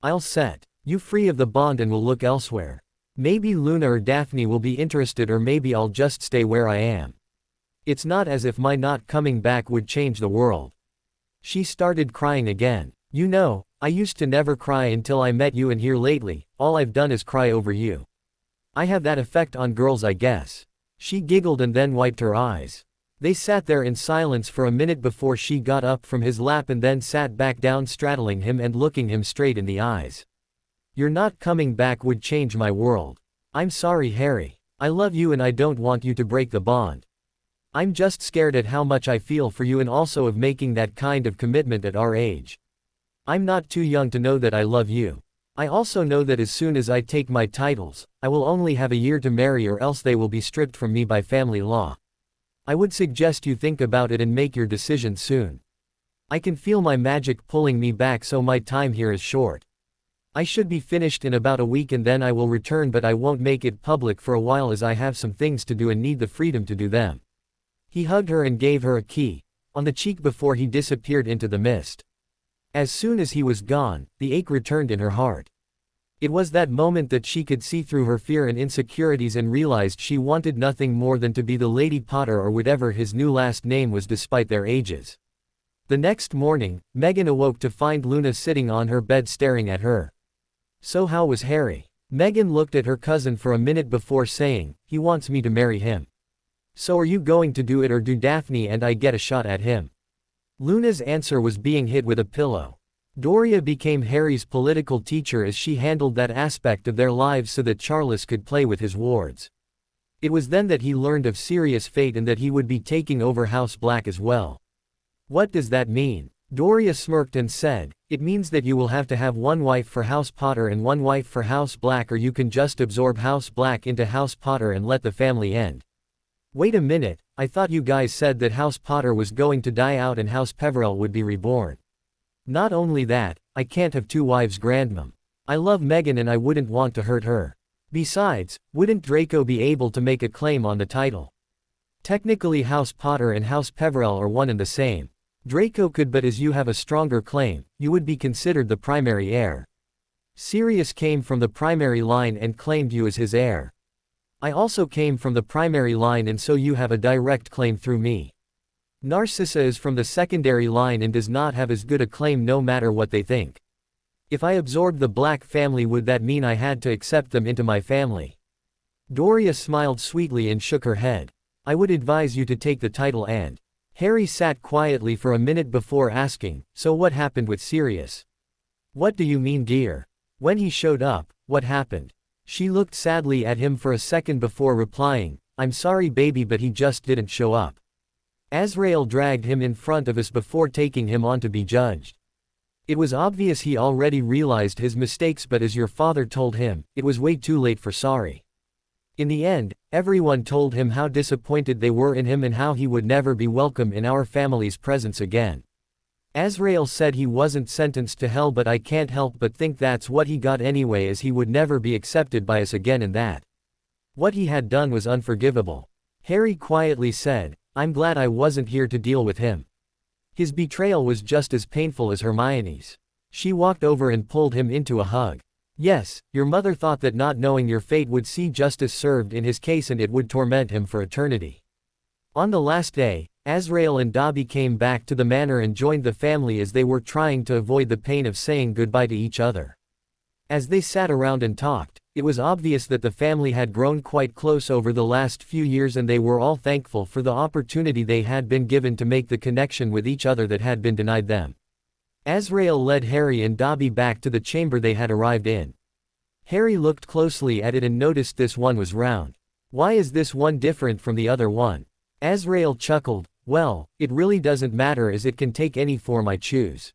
I'll set you free of the bond and will look elsewhere. Maybe Luna or Daphne will be interested, or maybe I'll just stay where I am. It's not as if my not coming back would change the world. She started crying again. You know, I used to never cry until I met you, and here lately, all I've done is cry over you. I have that effect on girls I guess. She giggled and then wiped her eyes. They sat there in silence for a minute before she got up from his lap and then sat back down, straddling him and looking him straight in the eyes. Your not coming back would change my world. I'm sorry Harry. I love you and I don't want you to break the bond. I'm just scared at how much I feel for you and also of making that kind of commitment at our age. I'm not too young to know that I love you. I also know that as soon as I take my titles, I will only have a year to marry, or else they will be stripped from me by family law. I would suggest you think about it and make your decision soon. I can feel my magic pulling me back, so my time here is short. I should be finished in about a week and then I will return, but I won't make it public for a while as I have some things to do and need the freedom to do them. He hugged her and gave her a key on the cheek before he disappeared into the mist. As soon as he was gone, the ache returned in her heart. It was that moment that she could see through her fear and insecurities and realized she wanted nothing more than to be the Lady Potter, or whatever his new last name was, despite their ages. The next morning, Megan awoke to find Luna sitting on her bed staring at her. So how was Harry? Megan looked at her cousin for a minute before saying, he wants me to marry him. So are you going to do it, or do Daphne and I get a shot at him? Luna's answer was being hit with a pillow. Doria became Harry's political teacher as she handled that aspect of their lives so that Charles could play with his wards. It was then that he learned of Sirius' fate and that he would be taking over House Black as well. What does that mean? Doria smirked and said, it means that you will have to have one wife for House Potter and one wife for House Black, or you can just absorb House Black into House Potter and let the family end. Wait a minute, I thought you guys said that House Potter was going to die out and House Peverell would be reborn. Not only that, I can't have two wives, Grandmom. I love Megan and I wouldn't want to hurt her. Besides, wouldn't Draco be able to make a claim on the title? Technically House Potter and House Peverell are one and the same. Draco could, but as you have a stronger claim, you would be considered the primary heir. Sirius came from the primary line and claimed you as his heir. I also came from the primary line and so you have a direct claim through me. Narcissa is from the secondary line and does not have as good a claim no matter what they think. If I absorbed the Black family, would that mean I had to accept them into my family? Doria smiled sweetly and shook her head. I would advise you to take the title and... Harry sat quietly for a minute before asking, so what happened with Sirius? What do you mean, dear? When he showed up, what happened? She looked sadly at him for a second before replying, I'm sorry baby, but he just didn't show up. Azrael dragged him in front of us before taking him on to be judged. It was obvious he already realized his mistakes, but as your father told him, it was way too late for sorry. In the end, everyone told him how disappointed they were in him and how he would never be welcome in our family's presence again. Azrael said he wasn't sentenced to hell, but I can't help but think that's what he got anyway, as he would never be accepted by us again, and that what he had done was unforgivable. Harry quietly said, I'm glad I wasn't here to deal with him. His betrayal was just as painful as Hermione's. She walked over and pulled him into a hug. Yes, your mother thought that not knowing your fate would see justice served in his case and it would torment him for eternity. On the last day, Azrael and Dobby came back to the manor and joined the family as they were trying to avoid the pain of saying goodbye to each other. As they sat around and talked, it was obvious that the family had grown quite close over the last few years, and they were all thankful for the opportunity they had been given to make the connection with each other that had been denied them. Azrael led Harry and Dobby back to the chamber they had arrived in. Harry looked closely at it and noticed this one was round. Why is this one different from the other one? Azrael chuckled, well, it really doesn't matter, as it can take any form I choose.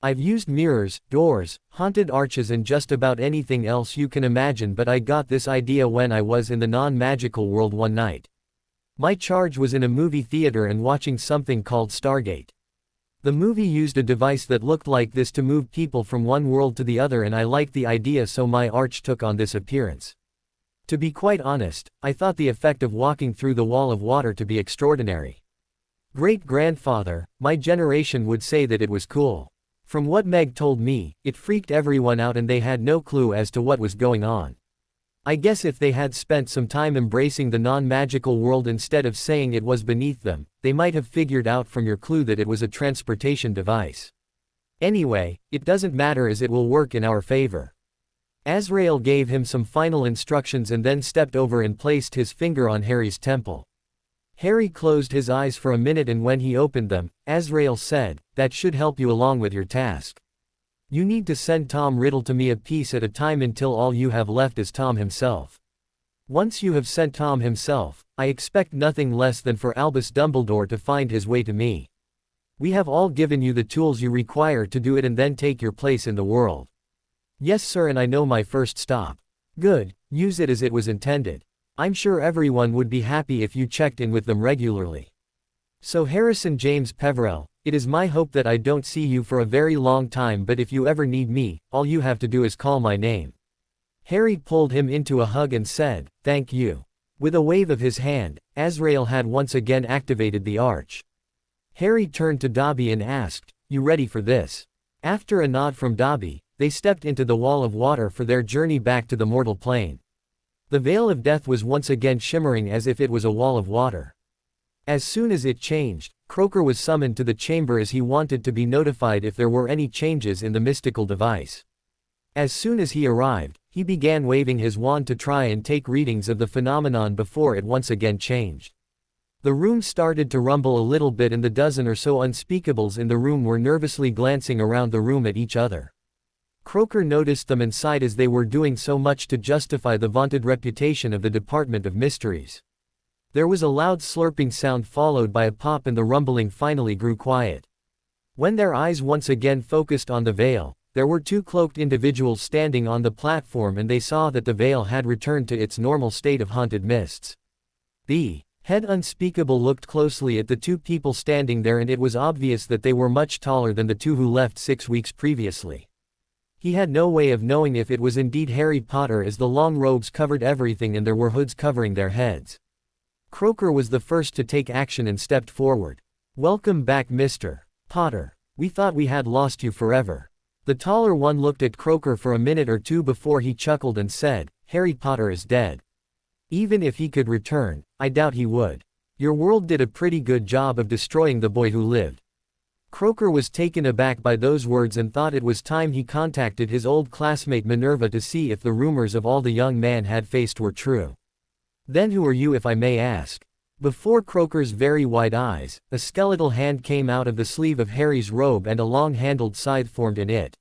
I've used mirrors, doors, haunted arches and just about anything else you can imagine, but I got this idea when I was in the non-magical world one night. My charge was in a movie theater and watching something called Stargate. The movie used a device that looked like this to move people from one world to the other, and I liked the idea, so my arch took on this appearance. To be quite honest, I thought the effect of walking through the wall of water to be extraordinary. Great-grandfather, my generation would say that it was cool. From what Meg told me, it freaked everyone out and they had no clue as to what was going on. I guess if they had spent some time embracing the non-magical world instead of saying it was beneath them, they might have figured out from your clue that it was a transportation device. Anyway, it doesn't matter, as it will work in our favor. Azrael gave him some final instructions and then stepped over and placed his finger on Harry's temple. Harry closed his eyes for a minute, and when he opened them, Azrael said, that should help you along with your task. You need to send Tom Riddle to me a piece at a time until all you have left is Tom himself. Once you have sent Tom himself, I expect nothing less than for Albus Dumbledore to find his way to me. We have all given you the tools you require to do it and then take your place in the world. Yes sir, and I know my first stop. Good, use it as it was intended. I'm sure everyone would be happy if you checked in with them regularly. So Harrison James Peverell, it is my hope that I don't see you for a very long time, but if you ever need me, all you have to do is call my name. Harry pulled him into a hug and said, thank you. With a wave of his hand, Azrael had once again activated the arch. Harry turned to Dobby and asked, you ready for this? After a nod from Dobby, they stepped into the wall of water for their journey back to the mortal plane. The veil of death was once again shimmering as if it was a wall of water. As soon as it changed, Croaker was summoned to the chamber as he wanted to be notified if there were any changes in the mystical device. As soon as he arrived, he began waving his wand to try and take readings of the phenomenon before it once again changed. The room started to rumble a little bit, and the dozen or so unspeakables in the room were nervously glancing around the room at each other. Croaker noticed them and sighed, as they were doing so much to justify the vaunted reputation of the Department of Mysteries. There was a loud slurping sound followed by a pop, and the rumbling finally grew quiet. When their eyes once again focused on the veil, there were two cloaked individuals standing on the platform, and they saw that the veil had returned to its normal state of haunted mists. The head unspeakable looked closely at the two people standing there, and it was obvious that they were much taller than the two who left 6 weeks previously. He had no way of knowing if it was indeed Harry Potter, as the long robes covered everything and there were hoods covering their heads. Croaker was the first to take action and stepped forward. Welcome back, Mr. Potter. We thought we had lost you forever. The taller one looked at Croaker for a minute or two before he chuckled and said, Harry Potter is dead. Even if he could return, I doubt he would. Your world did a pretty good job of destroying the boy who lived. Croaker was taken aback by those words and thought it was time he contacted his old classmate Minerva to see if the rumors of all the young man had faced were true. Then who are you, if I may ask? Before Croaker's very wide eyes, a skeletal hand came out of the sleeve of Harry's robe and a long-handled scythe formed in it.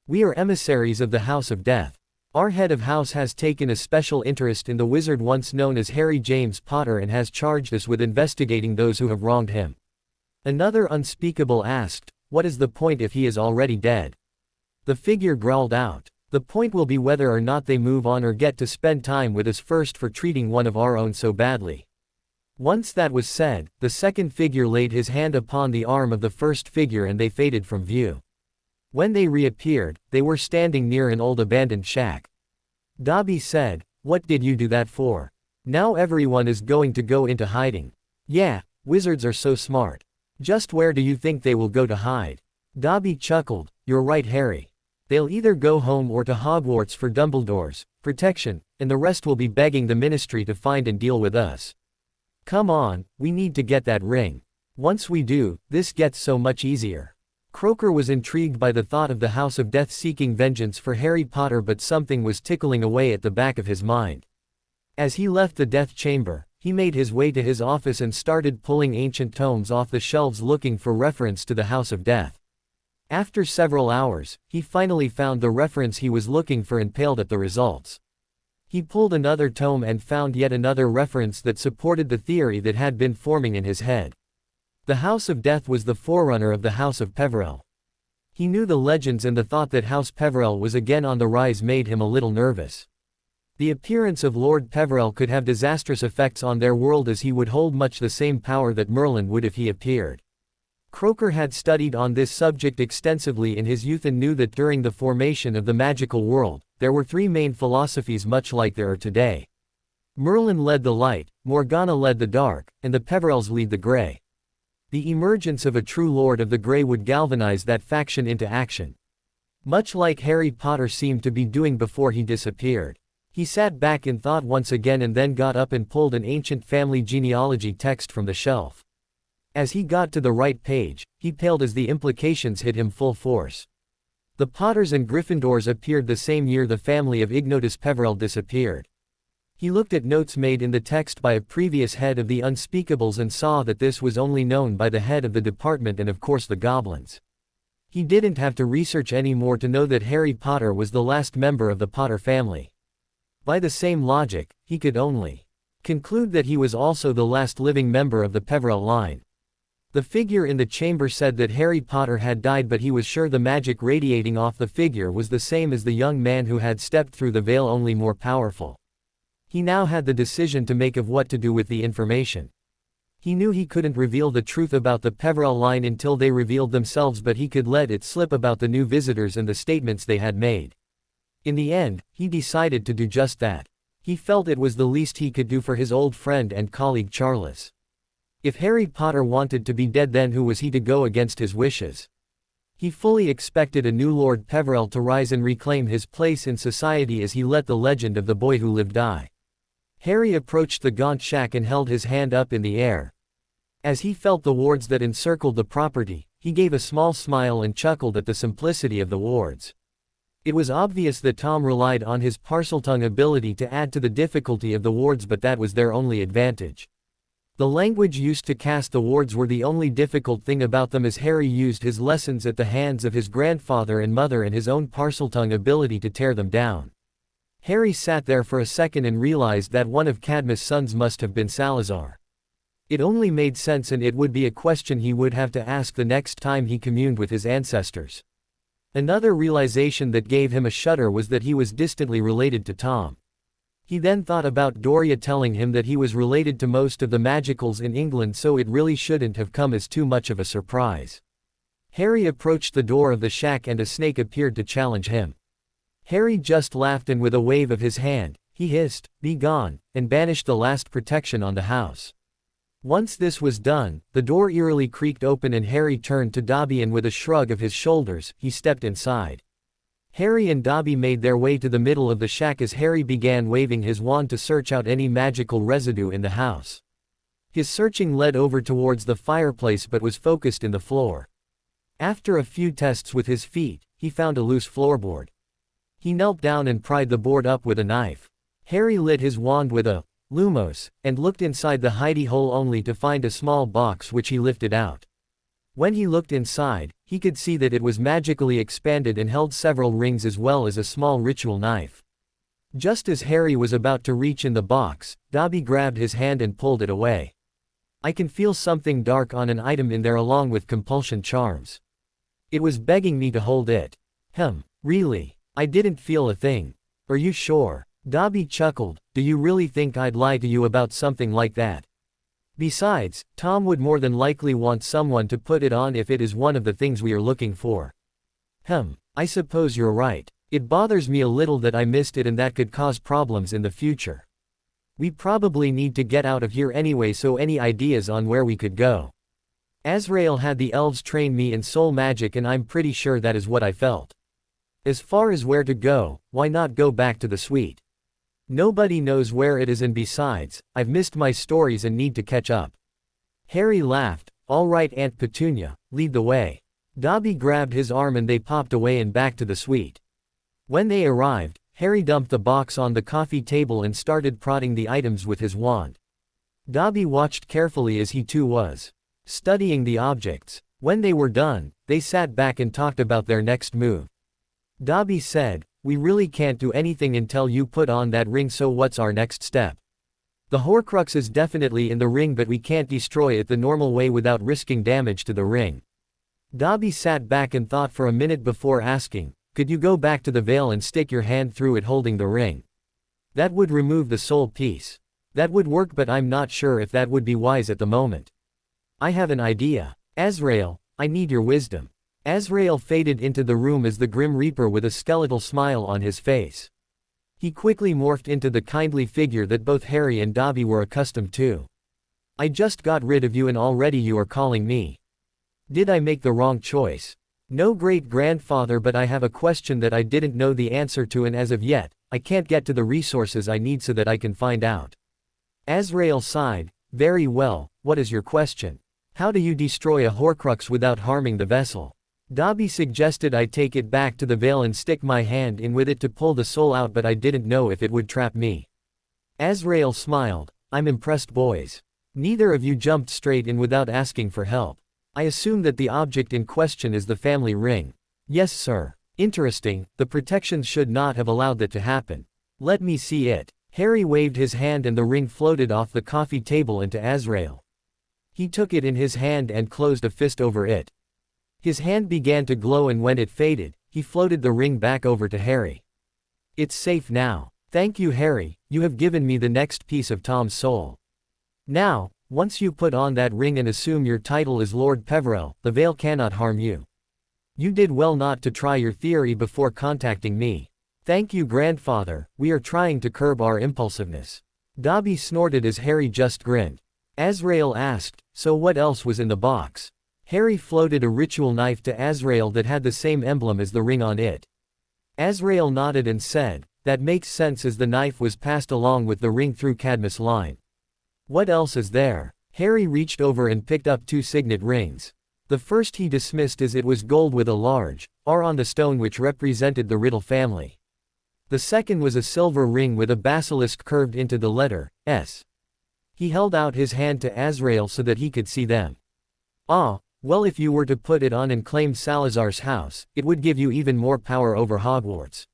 We are emissaries of the House of Death. Our head of house has taken a special interest in the wizard once known as Harry James Potter and has charged us with investigating those who have wronged him. Another unspeakable asked, what is the point if he is already dead? The figure growled out, The point will be whether or not they move on or get to spend time with us first for treating one of our own so badly." Once that was said, the second figure laid his hand upon the arm of the first figure and they faded from view. When they reappeared, they were standing near an old abandoned shack. Dobby said, "What did you do that for? Now everyone is going to go into hiding." "Yeah, wizards are so smart. Just where do you think they will go to hide?" Dobby chuckled, "You're right, Harry. They'll either go home or to Hogwarts for Dumbledore's protection, and the rest will be begging the Ministry to find and deal with us. Come on, we need to get that ring. Once we do, this gets so much easier." Croaker was intrigued by the thought of the House of Death seeking vengeance for Harry Potter, but something was tickling away at the back of his mind. As he left the Death Chamber, he made his way to his office and started pulling ancient tomes off the shelves looking for reference to the House of Death. After several hours, he finally found the reference he was looking for and paled at the results. He pulled another tome and found yet another reference that supported the theory that had been forming in his head. The House of Death was the forerunner of the House of Peverell. He knew the legends, and the thought that House Peverell was again on the rise made him a little nervous. The appearance of Lord Peverell could have disastrous effects on their world, as he would hold much the same power that Merlin would if he appeared. Croaker had studied on this subject extensively in his youth and knew that during the formation of the magical world, there were three main philosophies much like there are today. Merlin led the light, Morgana led the dark, and the Peverells lead the gray. The emergence of a true Lord of the Grey would galvanize that faction into action. Much like Harry Potter seemed to be doing before he disappeared. He sat back in thought once again and then got up and pulled an ancient family genealogy text from the shelf. As he got to the right page, he paled as the implications hit him full force. The Potters and Gryffindors appeared the same year the family of Ignotus Peverell disappeared. He looked at notes made in the text by a previous head of the Unspeakables and saw that this was only known by the head of the department and of course the goblins. He didn't have to research any more to know that Harry Potter was the last member of the Potter family. By the same logic, he could only conclude that he was also the last living member of the Peverell line. The figure in the chamber said that Harry Potter had died, but he was sure the magic radiating off the figure was the same as the young man who had stepped through the veil, only more powerful. He now had the decision to make of what to do with the information. He knew he couldn't reveal the truth about the Peverell line until they revealed themselves, but he could let it slip about the new visitors and the statements they had made. In the end, he decided to do just that. He felt it was the least he could do for his old friend and colleague Charles. If Harry Potter wanted to be dead, then who was he to go against his wishes? He fully expected a new Lord Peverell to rise and reclaim his place in society as he let the legend of the boy who lived die. Harry approached the gaunt shack and held his hand up in the air. As he felt the wards that encircled the property, he gave a small smile and chuckled at the simplicity of the wards. It was obvious that Tom relied on his Parseltongue ability to add to the difficulty of the wards, but that was their only advantage. The language used to cast the wards were the only difficult thing about them, as Harry used his lessons at the hands of his grandfather and mother and his own Parseltongue ability to tear them down. Harry sat there for a second and realized that one of Cadmus' sons must have been Salazar. It only made sense, and it would be a question he would have to ask the next time he communed with his ancestors. Another realization that gave him a shudder was that he was distantly related to Tom. He then thought about Doria telling him that he was related to most of the magicals in England, so it really shouldn't have come as too much of a surprise. Harry approached the door of the shack and a snake appeared to challenge him. Harry just laughed and with a wave of his hand, he hissed, "Be gone," and banished the last protection on the house. Once this was done, the door eerily creaked open and Harry turned to Dobby and with a shrug of his shoulders, he stepped inside. Harry and Dobby made their way to the middle of the shack as Harry began waving his wand to search out any magical residue in the house. His searching led over towards the fireplace but was focused in the floor. After a few tests with his feet, he found a loose floorboard. He knelt down and pried the board up with a knife. Harry lit his wand with a lumos, and looked inside the hidey hole only to find a small box which he lifted out. When he looked inside, he could see that it was magically expanded and held several rings as well as a small ritual knife. Just as Harry was about to reach in the box, Dobby grabbed his hand and pulled it away. "I can feel something dark on an item in there along with compulsion charms. It was begging me to hold it." Really?" I didn't feel a thing. Are you sure? Dobby chuckled. Do you really think I'd lie to you about something like that? Besides, Tom would more than likely want someone to put it on if it is one of the things we are looking for. I suppose you're right. It bothers me a little that I missed it and that could cause problems in the future. We probably need to get out of here anyway, so any ideas on where we could go? Azrael had the elves train me in soul magic and I'm pretty sure that is what I felt. As far as where to go, why not go back to the suite? Nobody knows where it is and besides, I've missed my stories and need to catch up. Harry laughed. All right Aunt Petunia, lead the way. Dobby grabbed his arm and they popped away and back to the suite. When they arrived, Harry dumped the box on the coffee table and started prodding the items with his wand. Dobby watched carefully as he too was studying the objects. When they were done, they sat back and talked about their next move. Dobby said, "We really can't do anything until you put on that ring, so what's our next step?" "The horcrux is definitely in the ring, but we can't destroy it the normal way without risking damage to the ring." Dobby sat back and thought for a minute before asking, "Could you go back to the veil and stick your hand through it holding the ring? That would remove the soul piece." "That would work, but I'm not sure if that would be wise at the moment." "I have an idea. Azrael, I need your wisdom." Azrael faded into the room as the Grim Reaper with a skeletal smile on his face. He quickly morphed into the kindly figure that both Harry and Dobby were accustomed to. "I just got rid of you and already you are calling me. Did I make the wrong choice?" "No, great-grandfather, but I have a question that I didn't know the answer to and as of yet, I can't get to the resources I need so that I can find out." Azrael sighed. "Very well, what is your question? How do you destroy a horcrux without harming the vessel?" Dobby suggested I take it back to the veil and stick my hand in with it to pull the soul out, but I didn't know if it would trap me. Azrael smiled. "I'm impressed, boys. Neither of you jumped straight in without asking for help. I assume that the object in question is the family ring." "Yes, sir." "Interesting, the protections should not have allowed that to happen." "Let me see it." Harry waved his hand and the ring floated off the coffee table into Azrael. He took it in his hand and closed a fist over it. His hand began to glow and when it faded, he floated the ring back over to Harry. "It's safe now. Thank you, Harry, you have given me the next piece of Tom's soul. Now, once you put on that ring and assume your title is Lord Peverell, the veil cannot harm you. You did well not to try your theory before contacting me." "Thank you, grandfather, we are trying to curb our impulsiveness." Dobby snorted as Harry just grinned. Azrael asked, "So what else was in the box?" Harry floated a ritual knife to Azrael that had the same emblem as the ring on it. Azrael nodded and said, "That makes sense as the knife was passed along with the ring through Cadmus' line." "What else is there?" Harry reached over and picked up 2 signet rings. The first he dismissed as it was gold with a large R on the stone which represented the Riddle family. The second was a silver ring with a basilisk curved into the letter S. He held out his hand to Azrael so that he could see them. "Ah, well, if you were to put it on and claim Salazar's house, it would give you even more power over Hogwarts."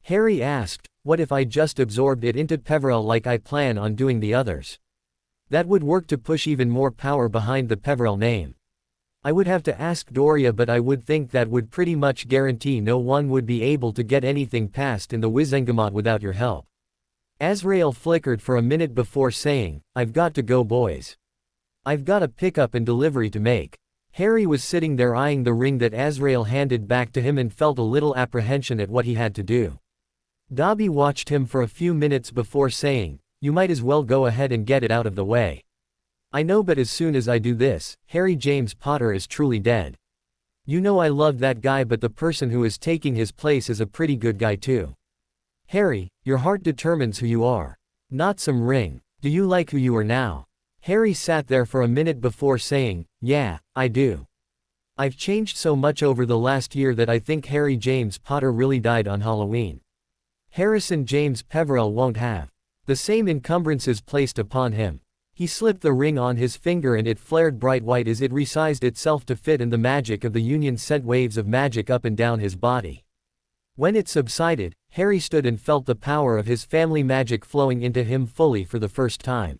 Harry asked, "What if I just absorbed it into Peverell like I plan on doing the others?" "That would work to push even more power behind the Peverell name. I would have to ask Doria, but I would think that would pretty much guarantee no one would be able to get anything past in the Wizengamot without your help." Azrael flickered for a minute before saying, "I've got to go, boys. I've got a pickup and delivery to make." Harry was sitting there eyeing the ring that Azrael handed back to him and felt a little apprehension at what he had to do. Dobby watched him for a few minutes before saying, "You might as well go ahead and get it out of the way." "I know, but as soon as I do this, Harry James Potter is truly dead. You know I loved that guy, but the person who is taking his place is a pretty good guy too. Harry, your heart determines who you are. Not some ring. Do you like who you are now?" Harry sat there for a minute before saying, "Yeah, I do. I've changed so much over the last year that I think Harry James Potter really died on Halloween. Harrison James Peverell won't have the same encumbrances placed upon him." He slipped the ring on his finger and it flared bright white as it resized itself to fit, and the magic of the Union sent waves of magic up and down his body. When it subsided, Harry stood and felt the power of his family magic flowing into him fully for the first time.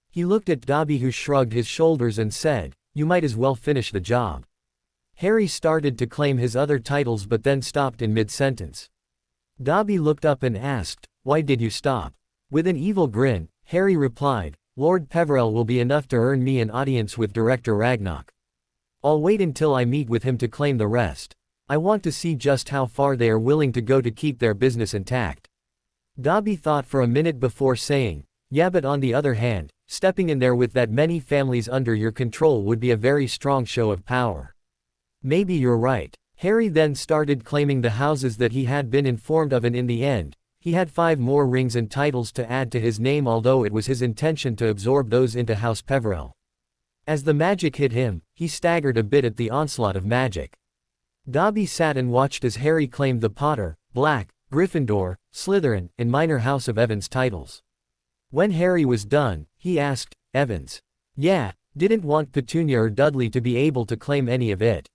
He looked at Dobby, who shrugged his shoulders and said, "You might as well finish the job." Harry started to claim his other titles but then stopped in mid-sentence. Dobby looked up and asked, "Why did you stop?" With an evil grin, Harry replied, "Lord Peverell will be enough to earn me an audience with Director Ragnarok. I'll wait until I meet with him to claim the rest. I want to see just how far they are willing to go to keep their business intact." Dobby thought for a minute before saying, "Yeah, but on the other hand, stepping in there with that many families under your control would be a very strong show of power." "Maybe you're right." Harry then started claiming the houses that he had been informed of, and in the end, he had 5 more rings and titles to add to his name, although it was his intention to absorb those into House Peverell. As the magic hit him, he staggered a bit at the onslaught of magic. Dobby sat and watched as Harry claimed the Potter, Black, Gryffindor, Slytherin, and minor House of Evans titles. When Harry was done, he asked, "Evans?" "Yeah, didn't want Petunia or Dudley to be able to claim any of it.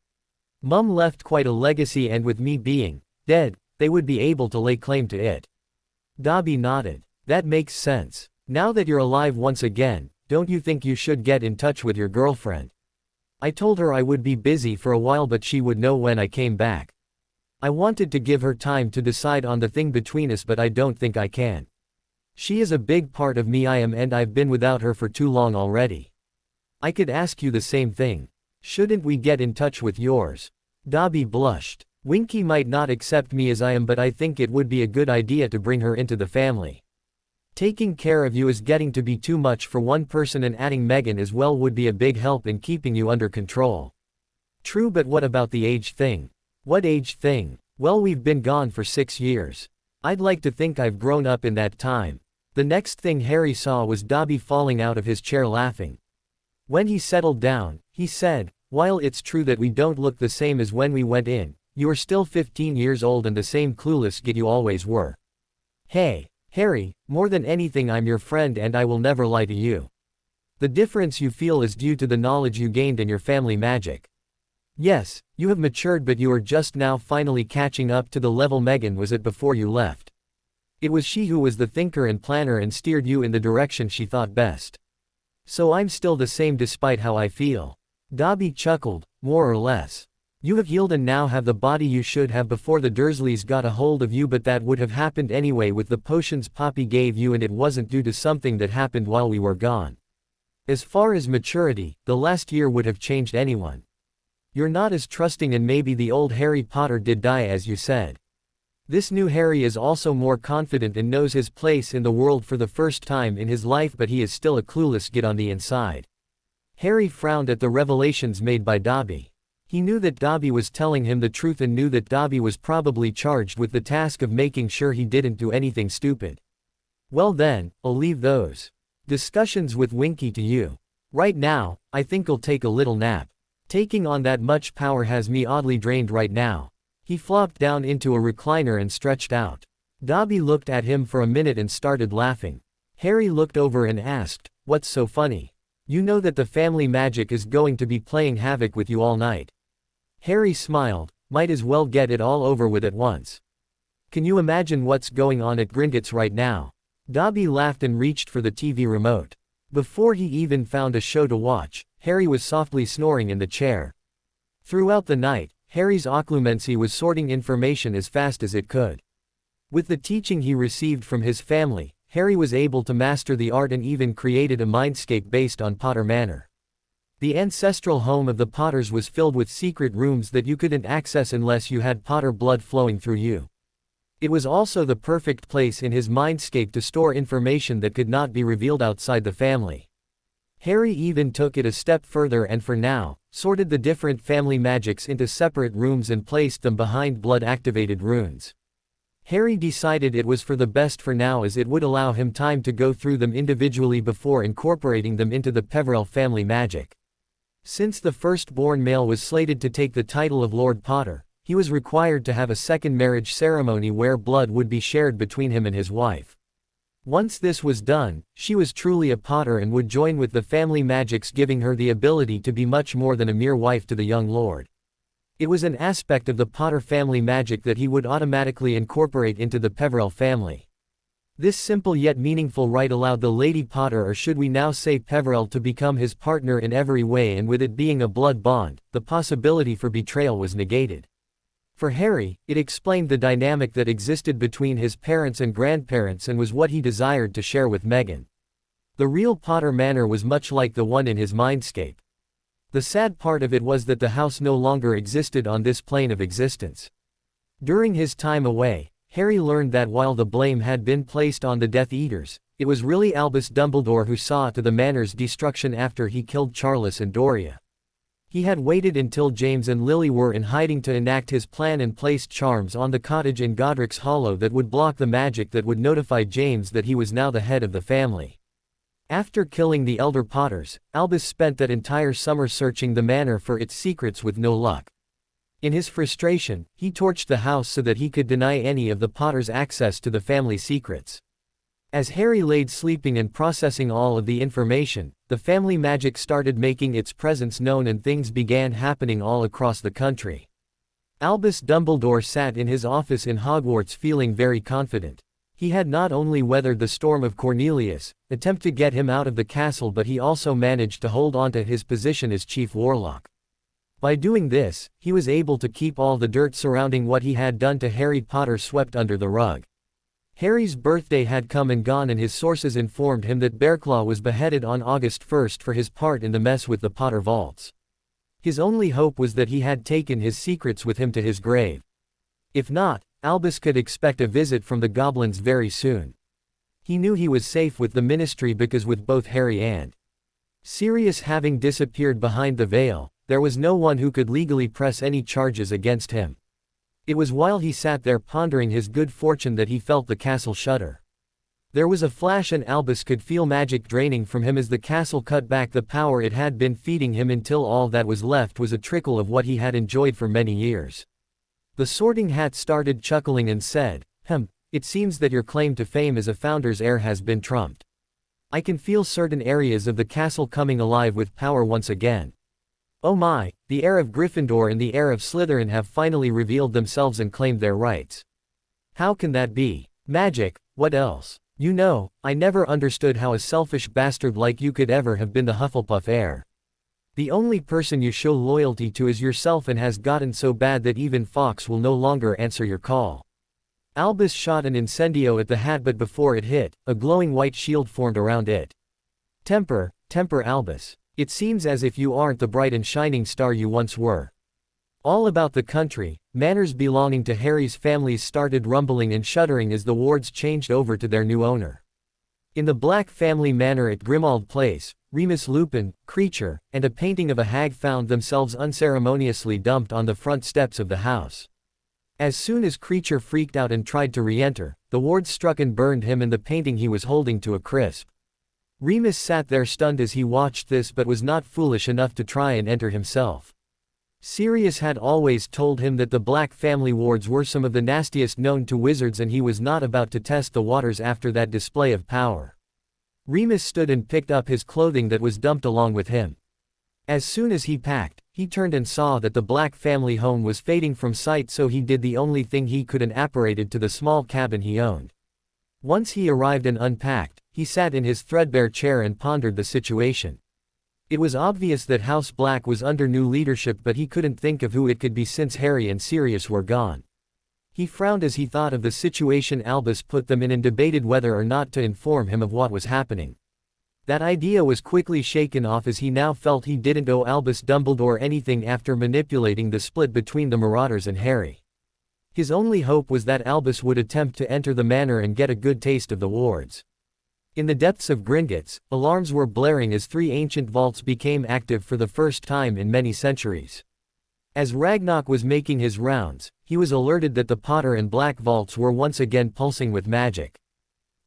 Mum left quite a legacy, and with me being dead, they would be able to lay claim to it." Dobby nodded. "That makes sense. Now that you're alive once again, don't you think you should get in touch with your girlfriend? I told her I would be busy for a while, but she would know when I came back. I wanted to give her time to decide on the thing between us, but I don't think I can. She is a big part of me, and I've been without her for too long already. I could ask you the same thing. Shouldn't we get in touch with yours?" Dobby blushed. "Winky might not accept me as I am, but I think it would be a good idea to bring her into the family. Taking care of you is getting to be too much for one person, and adding Megan as well would be a big help in keeping you under control." "True, but what about the age thing?" "What age thing?" "Well, we've been gone for 6 years. I'd like to think I've grown up in that time." The next thing Harry saw was Dobby falling out of his chair laughing. When he settled down, he said, "While it's true that we don't look the same as when we went in, you are still 15 years old and the same clueless git you always were. Hey, Harry, more than anything I'm your friend and I will never lie to you. The difference you feel is due to the knowledge you gained in your family magic. Yes, you have matured, but you are just now finally catching up to the level Megan was at before you left. It was she who was the thinker and planner and steered you in the direction she thought best. So I'm still the same despite how I feel." Dobby chuckled, "More or less. You have healed and now have the body you should have before the Dursleys got a hold of you, but that would have happened anyway with the potions Poppy gave you, and it wasn't due to something that happened while we were gone. As far as maturity, the last year would have changed anyone. You're not as trusting, and maybe the old Harry Potter did die as you said. This new Harry is also more confident and knows his place in the world for the first time in his life, but he is still a clueless git on the inside." Harry frowned at the revelations made by Dobby. He knew that Dobby was telling him the truth and knew that Dobby was probably charged with the task of making sure he didn't do anything stupid. "Well then, I'll leave those discussions with Winky to you. Right now, I think I'll take a little nap. Taking on that much power has me oddly drained right now." He flopped down into a recliner and stretched out. Dobby looked at him for a minute and started laughing. Harry looked over and asked, "What's so funny? You know that the family magic is going to be playing havoc with you all night." Harry smiled, "Might as well get it all over with at once. Can you imagine what's going on at Gringotts right now?" Dobby laughed and reached for the TV remote. Before he even found a show to watch, Harry was softly snoring in the chair. Throughout the night, Harry's occlumency was sorting information as fast as it could. With the teaching he received from his family, Harry was able to master the art and even created a mindscape based on Potter Manor. The ancestral home of the Potters was filled with secret rooms that you couldn't access unless you had Potter blood flowing through you. It was also the perfect place in his mindscape to store information that could not be revealed outside the family. Harry even took it a step further and for now, sorted the different family magics into separate rooms and placed them behind blood-activated runes. Harry decided it was for the best for now, as it would allow him time to go through them individually before incorporating them into the Peverell family magic. Since the firstborn male was slated to take the title of Lord Potter, he was required to have a second marriage ceremony where blood would be shared between him and his wife. Once this was done, she was truly a Potter and would join with the family magics, giving her the ability to be much more than a mere wife to the young lord. It was an aspect of the Potter family magic that he would automatically incorporate into the Peverell family. This simple yet meaningful rite allowed the Lady Potter, or should we now say Peverell, to become his partner in every way, and with it being a blood bond, the possibility for betrayal was negated. For Harry, it explained the dynamic that existed between his parents and grandparents and was what he desired to share with Meghan. The real Potter Manor was much like the one in his mindscape. The sad part of it was that the house no longer existed on this plane of existence. During his time away, Harry learned that while the blame had been placed on the Death Eaters, it was really Albus Dumbledore who saw to the Manor's destruction after he killed Charles and Doria. He had waited until James and Lily were in hiding to enact his plan and placed charms on the cottage in Godric's Hollow that would block the magic that would notify James that he was now the head of the family. After killing the elder Potters, Albus spent that entire summer searching the manor for its secrets with no luck. In his frustration, he torched the house so that he could deny any of the Potters access to the family secrets. As Harry laid sleeping and processing all of the information, the family magic started making its presence known and things began happening all across the country. Albus Dumbledore sat in his office in Hogwarts feeling very confident. He had not only weathered the storm of Cornelius' attempt to get him out of the castle, but he also managed to hold on to his position as chief warlock. By doing this, he was able to keep all the dirt surrounding what he had done to Harry Potter swept under the rug. Harry's birthday had come and gone and his sources informed him that Bearclaw was beheaded on August 1st for his part in the mess with the Potter vaults. His only hope was that he had taken his secrets with him to his grave. If not, Albus could expect a visit from the goblins very soon. He knew he was safe with the Ministry because with both Harry and Sirius having disappeared behind the veil, there was no one who could legally press any charges against him. It was while he sat there pondering his good fortune that he felt the castle shudder. There was a flash and Albus could feel magic draining from him as the castle cut back the power it had been feeding him until all that was left was a trickle of what he had enjoyed for many years. The Sorting Hat started chuckling and said, "It seems that your claim to fame as a founder's heir has been trumped. I can feel certain areas of the castle coming alive with power once again. Oh my, the heir of Gryffindor and the heir of Slytherin have finally revealed themselves and claimed their rights. How can that be? Magic, what else? You know, I never understood how a selfish bastard like you could ever have been the Hufflepuff heir. The only person you show loyalty to is yourself and has gotten so bad that even Fawkes will no longer answer your call." Albus shot an incendio at the hat, but before it hit, a glowing white shield formed around it. Temper, Albus. It seems as if you aren't the bright and shining star you once were. All about the country, manors belonging to Harry's families started rumbling and shuddering as the wards changed over to their new owner. In the Black family manor at Grimmauld Place, Remus Lupin, Kreacher, and a painting of a hag found themselves unceremoniously dumped on the front steps of the house. As soon as Kreacher freaked out and tried to re-enter, the wards struck and burned him and the painting he was holding to a crisp. Remus sat there stunned as he watched this but was not foolish enough to try and enter himself. Sirius had always told him that the Black family wards were some of the nastiest known to wizards and he was not about to test the waters after that display of power. Remus stood and picked up his clothing that was dumped along with him. As soon as he packed, he turned and saw that the Black family home was fading from sight, so he did the only thing he could and apparated to the small cabin he owned. Once he arrived and unpacked, he sat in his threadbare chair and pondered the situation. It was obvious that House Black was under new leadership, but he couldn't think of who it could be since Harry and Sirius were gone. He frowned as he thought of the situation Albus put them in and debated whether or not to inform him of what was happening. That idea was quickly shaken off as he now felt he didn't owe Albus Dumbledore anything after manipulating the split between the Marauders and Harry. His only hope was that Albus would attempt to enter the manor and get a good taste of the wards. In the depths of Gringotts, alarms were blaring as 3 ancient vaults became active for the first time in many centuries. As Ragnarok was making his rounds, he was alerted that the Potter and Black vaults were once again pulsing with magic.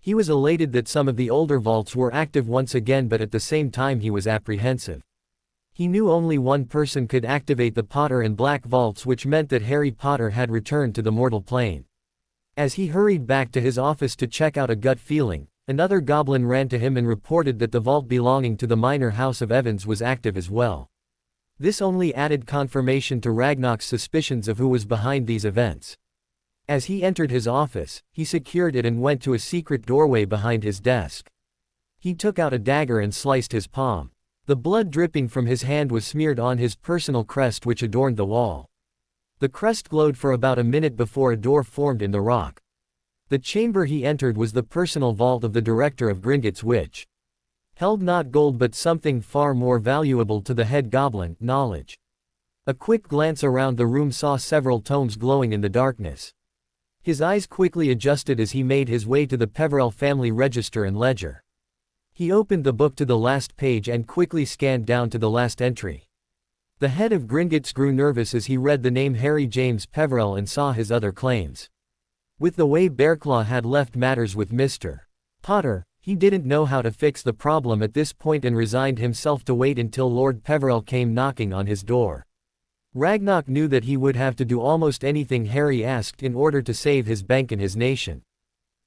He was elated that some of the older vaults were active once again, but at the same time he was apprehensive. He knew only one person could activate the Potter and Black vaults, which meant that Harry Potter had returned to the mortal plane. As he hurried back to his office to check out a gut feeling, another goblin ran to him and reported that the vault belonging to the minor house of Evans was active as well. This only added confirmation to Ragnarok's suspicions of who was behind these events. As he entered his office, he secured it and went to a secret doorway behind his desk. He took out a dagger and sliced his palm. The blood dripping from his hand was smeared on his personal crest which adorned the wall. The crest glowed for about a minute before a door formed in the rock. The chamber he entered was the personal vault of the director of Gringotts, which held not gold but something far more valuable to the head goblin, knowledge. A quick glance around the room saw several tomes glowing in the darkness. His eyes quickly adjusted as he made his way to the Peverell family register and ledger. He opened the book to the last page and quickly scanned down to the last entry. The head of Gringotts grew nervous as he read the name Harry James Peverell and saw his other claims. With the way Bearclaw had left matters with Mr. Potter, he didn't know how to fix the problem at this point and resigned himself to wait until Lord Peverell came knocking on his door. Ragnarok knew that he would have to do almost anything Harry asked in order to save his bank and his nation.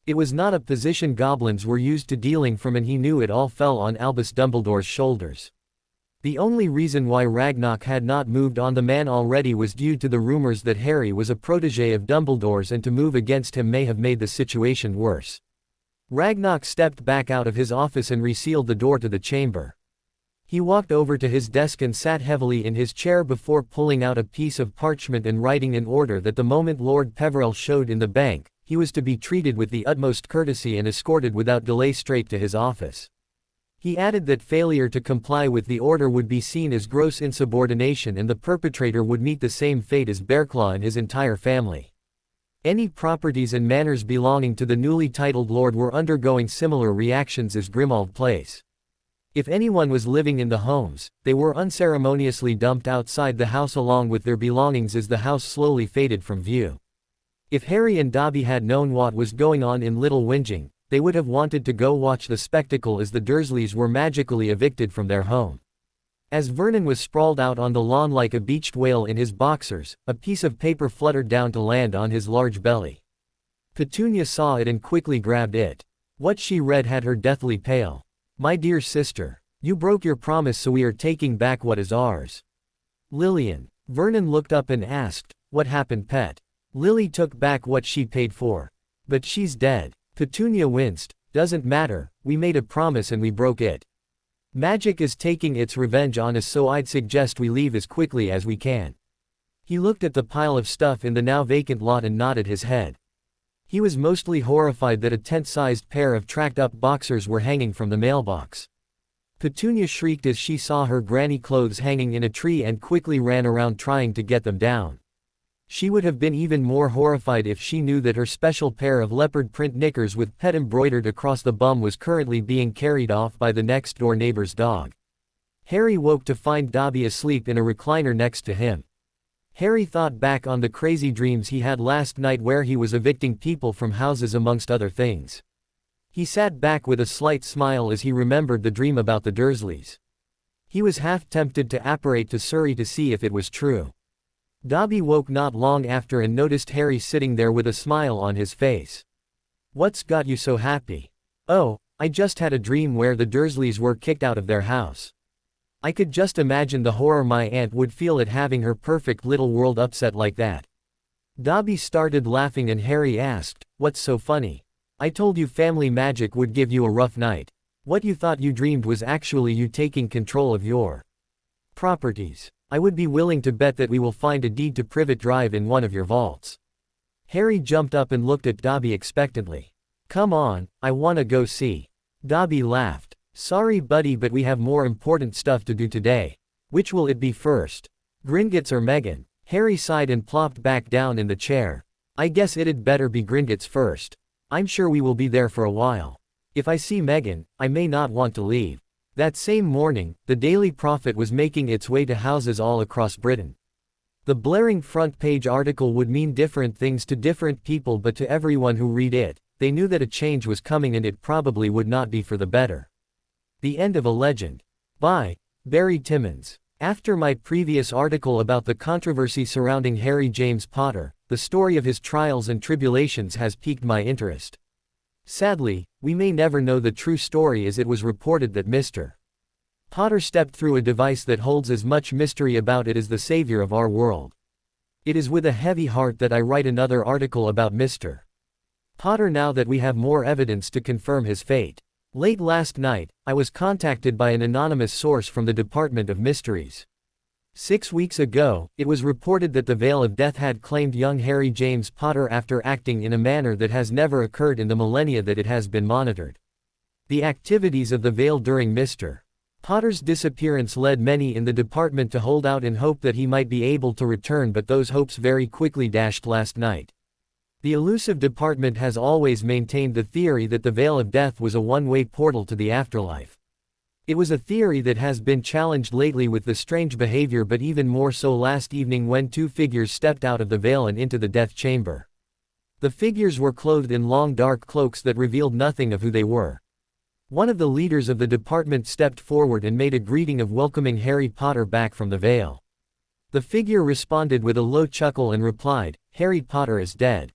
It was not a position goblins were used to dealing from, and he knew it all fell on Albus Dumbledore's shoulders. The only reason why Ragnarok had not moved on the man already was due to the rumors that Harry was a protege of Dumbledore's, and to move against him may have made the situation worse. Ragnarok stepped back out of his office and resealed the door to the chamber. He walked over to his desk and sat heavily in his chair before pulling out a piece of parchment and writing an order that the moment Lord Peverell showed in the bank, he was to be treated with the utmost courtesy and escorted without delay straight to his office. He added that failure to comply with the order would be seen as gross insubordination and the perpetrator would meet the same fate as Bearclaw and his entire family. Any properties and manors belonging to the newly titled lord were undergoing similar reactions as Grimmauld Place. If anyone was living in the homes, they were unceremoniously dumped outside the house along with their belongings as the house slowly faded from view. If Harry and Dobby had known what was going on in Little Whinging, they would have wanted to go watch the spectacle as the Dursleys were magically evicted from their home. As Vernon was sprawled out on the lawn like a beached whale in his boxers, a piece of paper fluttered down to land on his large belly. Petunia saw it and quickly grabbed it. What she read had her deathly pale. "My dear sister, you broke your promise, so we are taking back what is ours." Lillian. Vernon looked up and asked, "What happened, pet?" Lily took back what she paid for. "But she's dead." Petunia winced. "Doesn't matter, we made a promise and we broke it. Magic is taking its revenge on us, so I'd suggest we leave as quickly as we can." He looked at the pile of stuff in the now vacant lot and nodded his head. He was mostly horrified that a tent-sized pair of tracked-up boxers were hanging from the mailbox. Petunia shrieked as she saw her granny clothes hanging in a tree and quickly ran around trying to get them down. She would have been even more horrified if she knew that her special pair of leopard print knickers with pet embroidered across the bum was currently being carried off by the next-door neighbor's dog. Harry woke to find Dobby asleep in a recliner next to him. Harry thought back on the crazy dreams he had last night where he was evicting people from houses amongst other things. He sat back with a slight smile as he remembered the dream about the Dursleys. He was half tempted to apparate to Surrey to see if it was true. Dobby woke not long after and noticed Harry sitting there with a smile on his face. "What's got you so happy?" "Oh, I just had a dream where the Dursleys were kicked out of their house. I could just imagine the horror my aunt would feel at having her perfect little world upset like that." Dobby started laughing and Harry asked, "What's so funny?" "I told you family magic would give you a rough night. What you thought you dreamed was actually you taking control of your properties. I would be willing to bet that we will find a deed to Privet Drive in one of your vaults." Harry jumped up and looked at Dobby expectantly. "Come on, I wanna go see." Dobby laughed. "Sorry buddy, but we have more important stuff to do today. Which will it be first? Gringotts or Megan?" Harry sighed and plopped back down in the chair. "I guess it'd better be Gringotts first. I'm sure we will be there for a while. If I see Megan, I may not want to leave." That same morning, the Daily Prophet was making its way to houses all across Britain. The blaring front page article would mean different things to different people, but to everyone who read it, they knew that a change was coming and it probably would not be for the better. The End of a Legend. By Barry Timmons. After my previous article about the controversy surrounding Harry James Potter, the story of his trials and tribulations has piqued my interest. Sadly, we may never know the true story, as it was reported that Mr. Potter stepped through a device that holds as much mystery about it as the savior of our world. It is with a heavy heart that I write another article about Mr. Potter now that we have more evidence to confirm his fate. Late last night, I was contacted by an anonymous source from the Department of Mysteries. 6 weeks ago, it was reported that the Veil of Death had claimed young Harry James Potter after acting in a manner that has never occurred in the millennia that it has been monitored. The activities of the Veil during Mr. Potter's disappearance led many in the department to hold out in hope that he might be able to return, but those hopes very quickly dashed last night. The elusive department has always maintained the theory that the Veil of Death was a one-way portal to the afterlife. It was a theory that has been challenged lately with the strange behavior, but even more so last evening when two figures stepped out of the veil and into the death chamber. The figures were clothed in long dark cloaks that revealed nothing of who they were. One of the leaders of the department stepped forward and made a greeting of welcoming Harry Potter back from the veil. The figure responded with a low chuckle and replied, "Harry Potter is dead."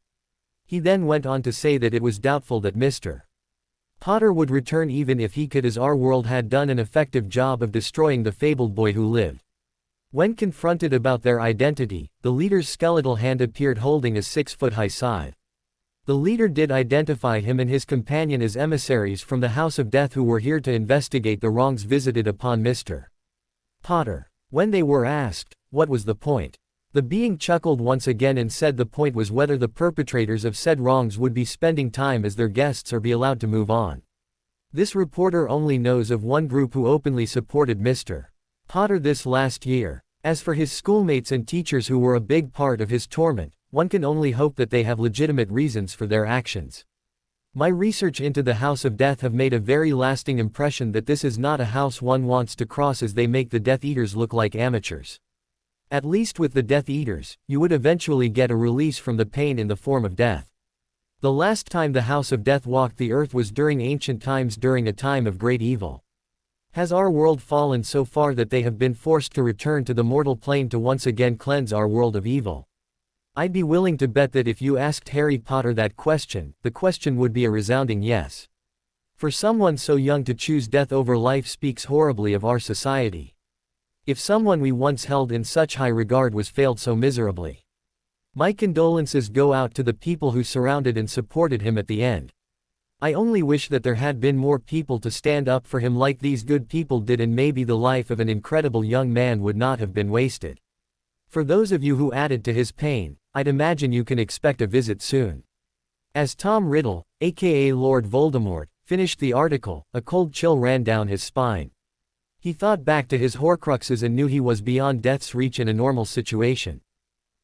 He then went on to say that it was doubtful that Mr. Potter would return even if he could, as our world had done an effective job of destroying the fabled boy who lived. When confronted about their identity, the leader's skeletal hand appeared holding a 6-foot-high scythe. The leader did identify him and his companion as emissaries from the House of Death who were here to investigate the wrongs visited upon Mr. Potter. When they were asked, what was the point? The being chuckled once again and said the point was whether the perpetrators of said wrongs would be spending time as their guests or be allowed to move on. This reporter only knows of one group who openly supported Mr. Potter this last year. As for his schoolmates and teachers who were a big part of his torment, one can only hope that they have legitimate reasons for their actions. My research into the House of Death have made a very lasting impression that this is not a house one wants to cross, as they make the Death Eaters look like amateurs. At least with the Death Eaters, you would eventually get a release from the pain in the form of death. The last time the House of Death walked the earth was during ancient times, during a time of great evil. Has our world fallen so far that they have been forced to return to the mortal plane to once again cleanse our world of evil? I'd be willing to bet that if you asked Harry Potter that question, the question would be a resounding yes. For someone so young to choose death over life speaks horribly of our society. If someone we once held in such high regard was failed so miserably. My condolences go out to the people who surrounded and supported him at the end. I only wish that there had been more people to stand up for him like these good people did, and maybe the life of an incredible young man would not have been wasted. For those of you who added to his pain, I'd imagine you can expect a visit soon. As Tom Riddle, aka Lord Voldemort, finished the article, a cold chill ran down his spine. He thought back to his horcruxes and knew he was beyond death's reach in a normal situation.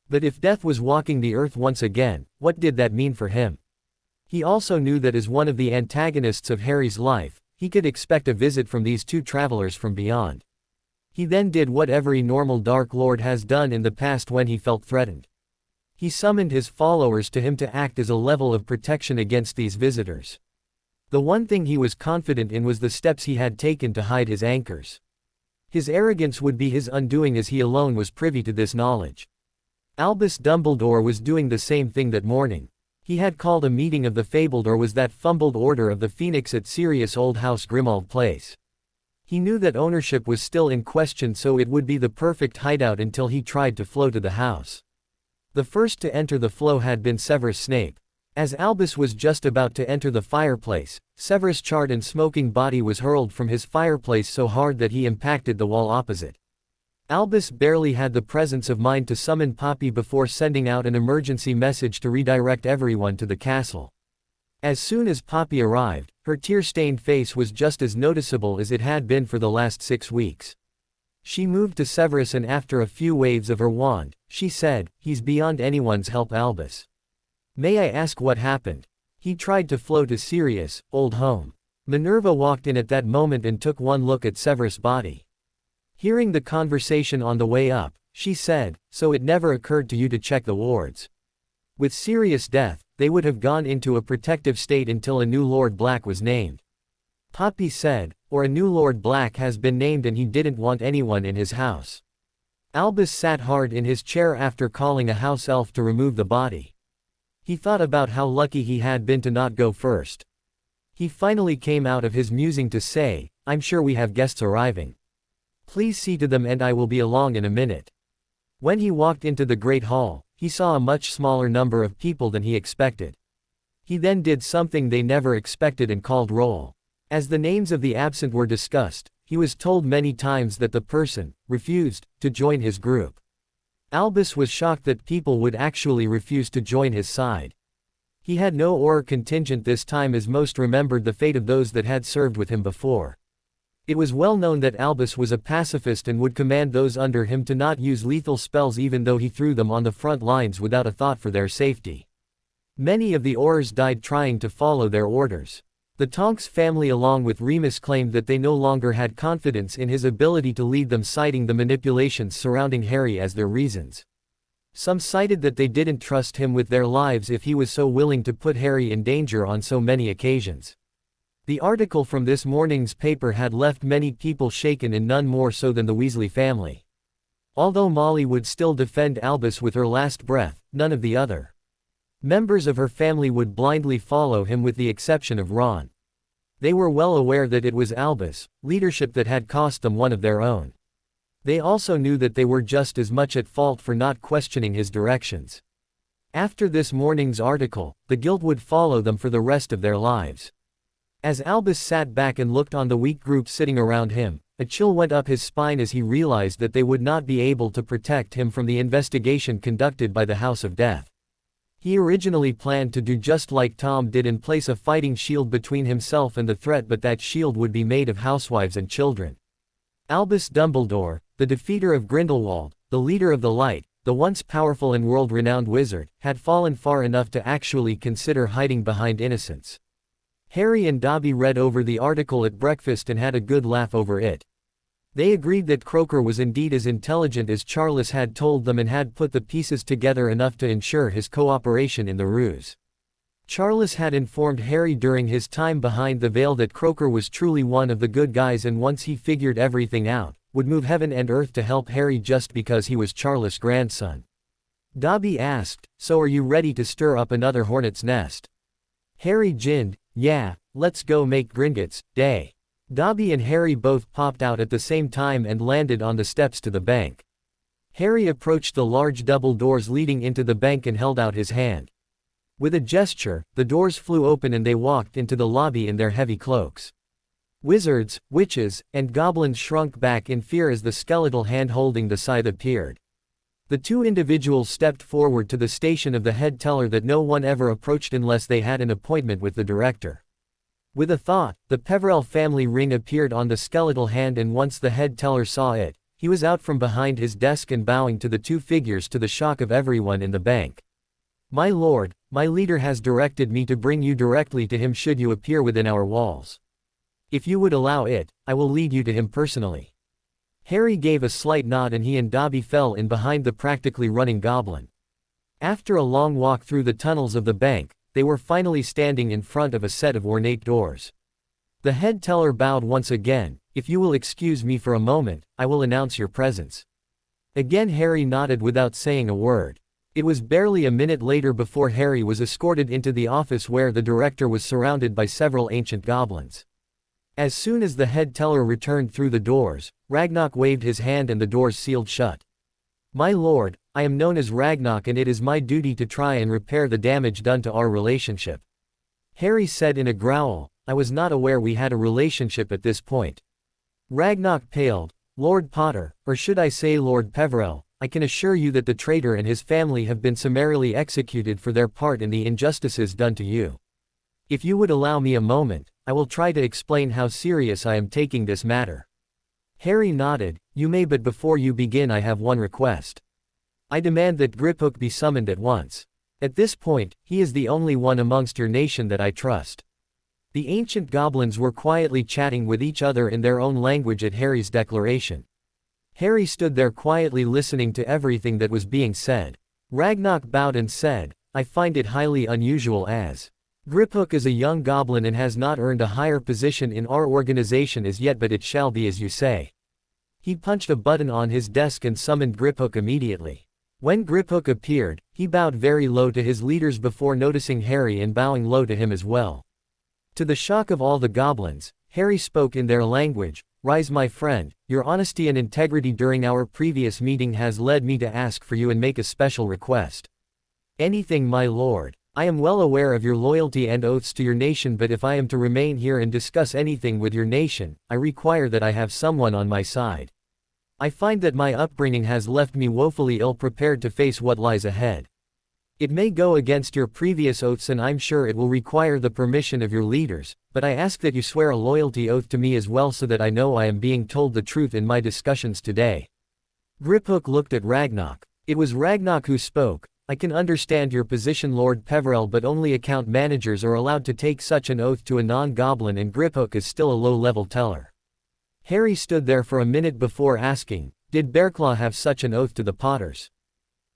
But if death was walking the earth once again, what did that mean for him? He also knew that as one of the antagonists of Harry's life, he could expect a visit from these two travelers from beyond. He then did what every normal Dark Lord has done in the past when he felt threatened. He summoned his followers to him to act as a level of protection against these visitors. The one thing he was confident in was the steps he had taken to hide his anchors. His arrogance would be his undoing, as he alone was privy to this knowledge. Albus Dumbledore was doing the same thing that morning. He had called a meeting of the fabled, or was that fumbled, Order of the Phoenix at Sirius' old house Grimmauld Place. He knew that ownership was still in question, so it would be the perfect hideout until he tried to flow to the house. The first to enter the flow had been Severus Snape. As Albus was just about to enter the fireplace, Severus' charred and smoking body was hurled from his fireplace so hard that he impacted the wall opposite. Albus barely had the presence of mind to summon Poppy before sending out an emergency message to redirect everyone to the castle. As soon as Poppy arrived, her tear-stained face was just as noticeable as it had been for the last 6 weeks. She moved to Severus and after a few waves of her wand, she said, "He's beyond anyone's help, Albus. May I ask what happened?" He tried to flow to Sirius' old home. Minerva walked in at that moment and took one look at Severus' body. Hearing the conversation on the way up, she said, "So it never occurred to you to check the wards? With Sirius' death, they would have gone into a protective state until a new Lord Black was named." Poppy said, "Or a new Lord Black has been named and he didn't want anyone in his house." Albus sat hard in his chair after calling a house elf to remove the body. He thought about how lucky he had been to not go first. He finally came out of his musing to say, "I'm sure we have guests arriving. Please see to them and I will be along in a minute." When he walked into the Great Hall, he saw a much smaller number of people than he expected. He then did something they never expected and called roll. As the names of the absent were discussed, he was told many times that the person refused to join his group. Albus was shocked that people would actually refuse to join his side. He had no Auror contingent this time, as most remembered the fate of those that had served with him before. It was well known that Albus was a pacifist and would command those under him to not use lethal spells even though he threw them on the front lines without a thought for their safety. Many of the Aurors died trying to follow their orders. The Tonks family along with Remus claimed that they no longer had confidence in his ability to lead them, citing the manipulations surrounding Harry as their reasons. Some cited that they didn't trust him with their lives if he was so willing to put Harry in danger on so many occasions. The article from this morning's paper had left many people shaken, and none more so than the Weasley family. Although Molly would still defend Albus with her last breath, none of the other members of her family would blindly follow him, with the exception of Ron. They were well aware that it was Albus' leadership that had cost them one of their own. They also knew that they were just as much at fault for not questioning his directions. After this morning's article, the guilt would follow them for the rest of their lives. As Albus sat back and looked on the weak group sitting around him, a chill went up his spine as he realized that they would not be able to protect him from the investigation conducted by the House of Death. He originally planned to do just like Tom did and place a fighting shield between himself and the threat, but that shield would be made of housewives and children. Albus Dumbledore, the defeater of Grindelwald, the leader of the Light, the once powerful and world-renowned wizard, had fallen far enough to actually consider hiding behind innocence. Harry and Dobby read over the article at breakfast and had a good laugh over it. They agreed that Croaker was indeed as intelligent as Charles had told them and had put the pieces together enough to ensure his cooperation in the ruse. Charles had informed Harry during his time behind the veil that Croaker was truly one of the good guys, and once he figured everything out, would move heaven and earth to help Harry just because he was Charles' grandson. Dobby asked, "So are you ready to stir up another hornet's nest?" Harry grinned, "Yeah, let's go make Gringotts Day." Dobby and Harry both popped out at the same time and landed on the steps to the bank. Harry approached the large double doors leading into the bank and held out his hand. With a gesture, the doors flew open and they walked into the lobby in their heavy cloaks. Wizards, witches, and goblins shrunk back in fear as the skeletal hand holding the scythe appeared. The two individuals stepped forward to the station of the head teller that no one ever approached unless they had an appointment with the director. With a thought, the Peverell family ring appeared on the skeletal hand, and once the head teller saw it, he was out from behind his desk and bowing to the two figures to the shock of everyone in the bank. "My lord, my leader has directed me to bring you directly to him should you appear within our walls. If you would allow it, I will lead you to him personally." Harry gave a slight nod and he and Dobby fell in behind the practically running goblin. After a long walk through the tunnels of the bank, they were finally standing in front of a set of ornate doors. The head teller bowed once again. "If you will excuse me for a moment, I will announce your presence." Again Harry nodded without saying a word. It was barely a minute later before Harry was escorted into the office where the director was surrounded by several ancient goblins. As soon as the head teller returned through the doors, Ragnarok waved his hand and the doors sealed shut. "My lord, I am known as Ragnarok and it is my duty to try and repair the damage done to our relationship." Harry said in a growl, "I was not aware we had a relationship at this point." Ragnarok paled. "Lord Potter, or should I say Lord Peverell, I can assure you that the traitor and his family have been summarily executed for their part in the injustices done to you. If you would allow me a moment, I will try to explain how serious I am taking this matter." Harry nodded. "You may, but before you begin I have one request. I demand that Griphook be summoned at once. At this point, he is the only one amongst your nation that I trust." The ancient goblins were quietly chatting with each other in their own language at Harry's declaration. Harry stood there quietly listening to everything that was being said. Ragnarok bowed and said, "I find it highly unusual as Griphook is a young goblin and has not earned a higher position in our organization as yet, but it shall be as you say." He punched a button on his desk and summoned Griphook immediately. When Griphook appeared, he bowed very low to his leaders before noticing Harry and bowing low to him as well. To the shock of all the goblins, Harry spoke in their language. "Rise, my friend, your honesty and integrity during our previous meeting has led me to ask for you and make a special request." "Anything, my lord." I am well aware of your loyalty and oaths to your nation, but if I am to remain here and discuss anything with your nation, I require that I have someone on my side. I find that my upbringing has left me woefully ill-prepared to face what lies ahead. It may go against your previous oaths and I'm sure it will require the permission of your leaders, but I ask that you swear a loyalty oath to me as well so that I know I am being told the truth in my discussions today. Griphook looked at Ragnarok. It was Ragnarok who spoke. I can understand your position, Lord Peverell, but only account managers are allowed to take such an oath to a non-goblin, and Griphook is still a low-level teller. Harry stood there for a minute before asking, "Did Bearclaw have such an oath to the Potters?"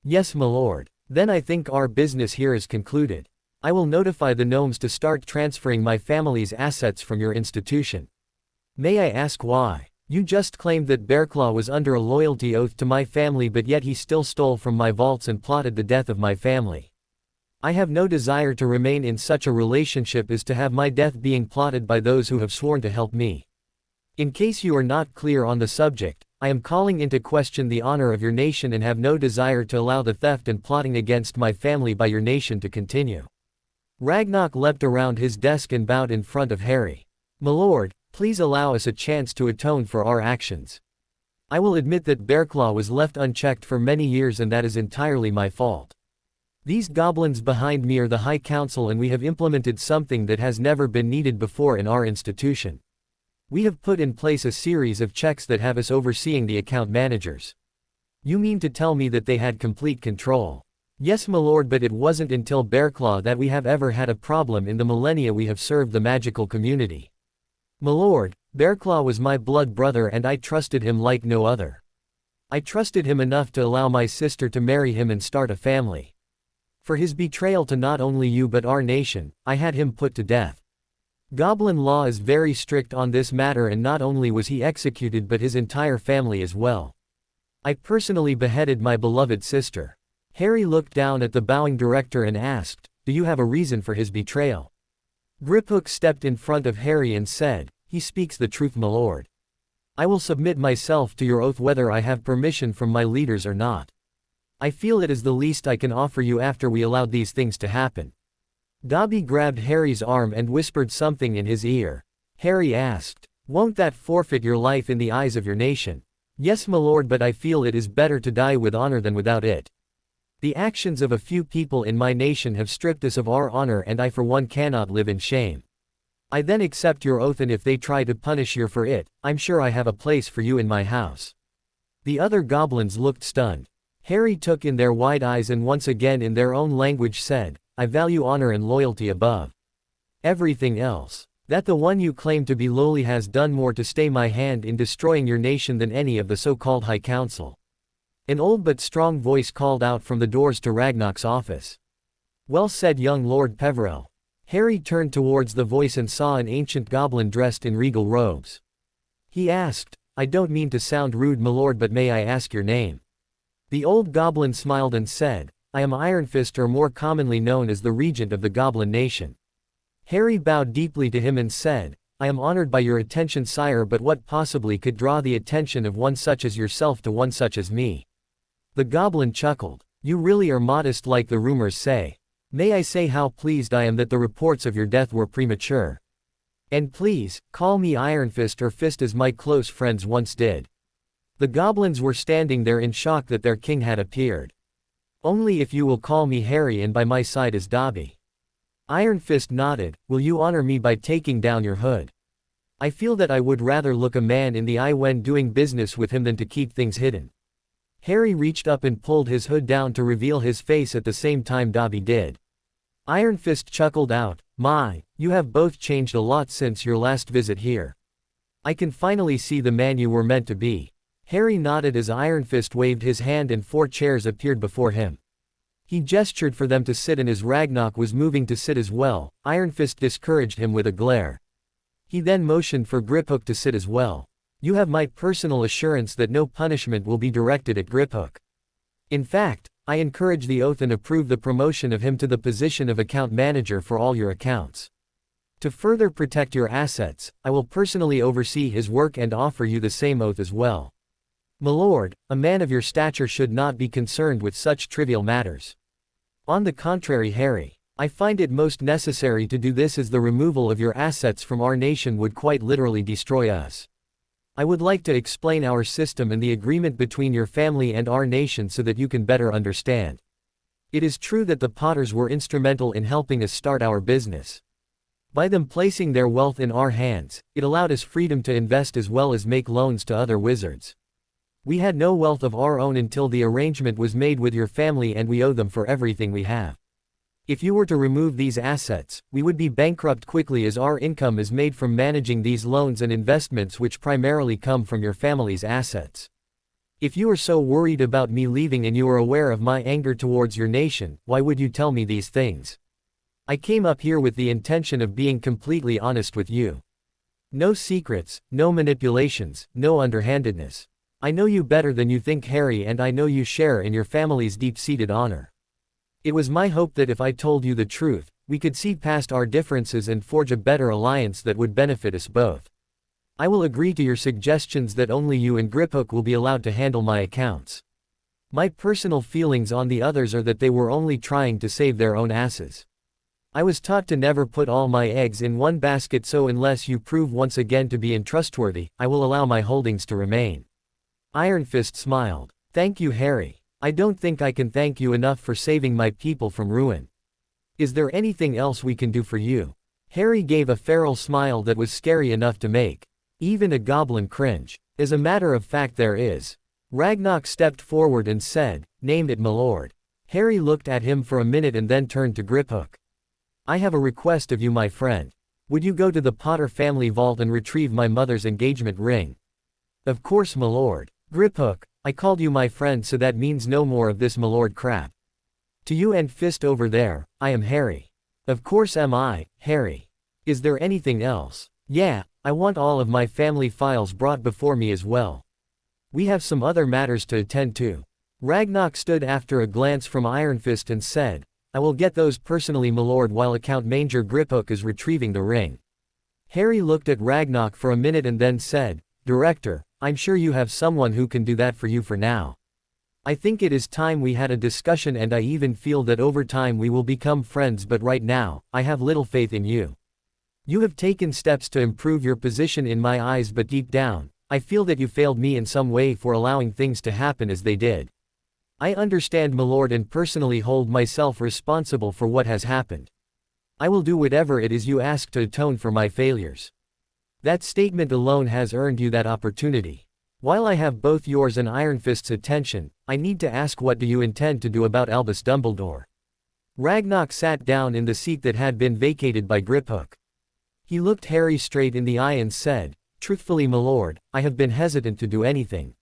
"Yes, my lord." "Then I think our business here is concluded. I will notify the gnomes to start transferring my family's assets from your institution." "May I ask why? You just claimed that Bearclaw was under a loyalty oath to my family, but yet he still stole from my vaults and plotted the death of my family. I have no desire to remain in such a relationship as to have my death being plotted by those who have sworn to help me. In case you are not clear on the subject, I am calling into question the honor of your nation and have no desire to allow the theft and plotting against my family by your nation to continue." Ragnarok leapt around his desk and bowed in front of Harry. "My lord, please allow us a chance to atone for our actions. I will admit that Bearclaw was left unchecked for many years and that is entirely my fault. These goblins behind me are the High Council and we have implemented something that has never been needed before in our institution. We have put in place a series of checks that have us overseeing the account managers." "You mean to tell me that they had complete control?" "Yes, my lord, but it wasn't until Bearclaw that we have ever had a problem in the millennia we have served the magical community. My lord, Bearclaw was my blood brother and I trusted him like no other. I trusted him enough to allow my sister to marry him and start a family. For his betrayal to not only you but our nation, I had him put to death. Goblin law is very strict on this matter and not only was he executed but his entire family as well. I personally beheaded my beloved sister." Harry looked down at the bowing director and asked, "Do you have a reason for his betrayal?" Griphook stepped in front of Harry and said, "He speaks the truth, my lord. I will submit myself to your oath whether I have permission from my leaders or not. I feel it is the least I can offer you after we allowed these things to happen." Dobby grabbed Harry's arm and whispered something in his ear. Harry asked, "Won't that forfeit your life in the eyes of your nation?" "Yes, my lord, but I feel it is better to die with honor than without it. The actions of a few people in my nation have stripped us of our honor and I for one cannot live in shame. I then accept your oath and if they try to punish you for it, I'm sure I have a place for you in my house." The other goblins looked stunned. Harry took in their wide eyes and once again in their own language said, "I value honor and loyalty above everything else. That the one you claim to be lowly has done more to stay my hand in destroying your nation than any of the so-called High Council." An old but strong voice called out from the doors to Ragnarok's office. "Well said, young Lord Peverell." Harry turned towards the voice and saw an ancient goblin dressed in regal robes. He asked, "I don't mean to sound rude, my lord, but may I ask your name?" The old goblin smiled and said, "I am Ironfist, or more commonly known as the Regent of the Goblin Nation." Harry bowed deeply to him and said, "I am honored by your attention, sire, but what possibly could draw the attention of one such as yourself to one such as me?" The goblin chuckled. "You really are modest like the rumors say. May I say how pleased I am that the reports of your death were premature? And please, call me Ironfist or Fist as my close friends once did." The goblins were standing there in shock that their king had appeared. "Only if you will call me Harry and by my side is Dobby." Ironfist nodded. "Will you honor me by taking down your hood? I feel that I would rather look a man in the eye when doing business with him than to keep things hidden." Harry reached up and pulled his hood down to reveal his face at the same time Dobby did. Ironfist chuckled out, "My, you have both changed a lot since your last visit here. I can finally see the man you were meant to be." Harry nodded as Ironfist waved his hand and 4 chairs appeared before him. He gestured for them to sit and as Ragnarok was moving to sit as well, Ironfist discouraged him with a glare. He then motioned for Griphook to sit as well. "You have my personal assurance that no punishment will be directed at Griphook. In fact, I encourage the oath and approve the promotion of him to the position of account manager for all your accounts. To further protect your assets, I will personally oversee his work and offer you the same oath as well. My lord, a man of your stature should not be concerned with such trivial matters." "On the contrary, Harry, I find it most necessary to do this as the removal of your assets from our nation would quite literally destroy us. I would like to explain our system and the agreement between your family and our nation so that you can better understand. It is true that the Potters were instrumental in helping us start our business. By them placing their wealth in our hands, it allowed us freedom to invest as well as make loans to other wizards. We had no wealth of our own until the arrangement was made with your family, and we owe them for everything we have. If you were to remove these assets, we would be bankrupt quickly, as our income is made from managing these loans and investments which primarily come from your family's assets. If you are so worried about me leaving and you are aware of my anger towards your nation, why would you tell me these things? I came up here with the intention of being completely honest with you. No secrets, no manipulations, no underhandedness. I know you better than you think, Harry, and I know you share in your family's deep-seated honor. It was my hope that if I told you the truth, we could see past our differences and forge a better alliance that would benefit us both. I will agree to your suggestions that only you and Griphook will be allowed to handle my accounts. My personal feelings on the others are that they were only trying to save their own asses. I was taught to never put all my eggs in one basket, so unless you prove once again to be untrustworthy, I will allow my holdings to remain. Ironfist smiled. Thank you, Harry. I don't think I can thank you enough for saving my people from ruin. Is there anything else we can do for you? Harry gave a feral smile that was scary enough to make even a goblin cringe. As a matter of fact, there is. Ragnarok stepped forward and said, "Name it, my lord." Harry looked at him for a minute and then turned to Griphook. "I have a request of you, my friend. Would you go to the Potter family vault and retrieve my mother's engagement ring?" "Of course, my lord." "Griphook, I called you my friend, so that means no more of this my lord crap. To you and Fist over there, I am Harry." "Of course am I, Harry. Is there anything else?" "Yeah, I want all of my family files brought before me as well. We have some other matters to attend to." Ragnarok stood after a glance from Ironfist and said, "I will get those personally, my lord, while Account Manger Griphook is retrieving the ring." Harry looked at Ragnarok for a minute and then said, "Director, I'm sure you have someone who can do that for you for now. I think it is time we had a discussion, and I even feel that over time we will become friends, but right now, I have little faith in you. You have taken steps to improve your position in my eyes, but deep down, I feel that you failed me in some way for allowing things to happen as they did. I understand, my lord, and personally hold myself responsible for what has happened. I will do whatever it is you ask to atone for my failures." That statement alone has earned you that opportunity. While I have both yours and Ironfist's attention, I need to ask, what do you intend to do about Albus Dumbledore? Ragnarok sat down in the seat that had been vacated by Griphook. He looked Harry straight in the eye and said, "Truthfully, my lord, I have been hesitant to do anything.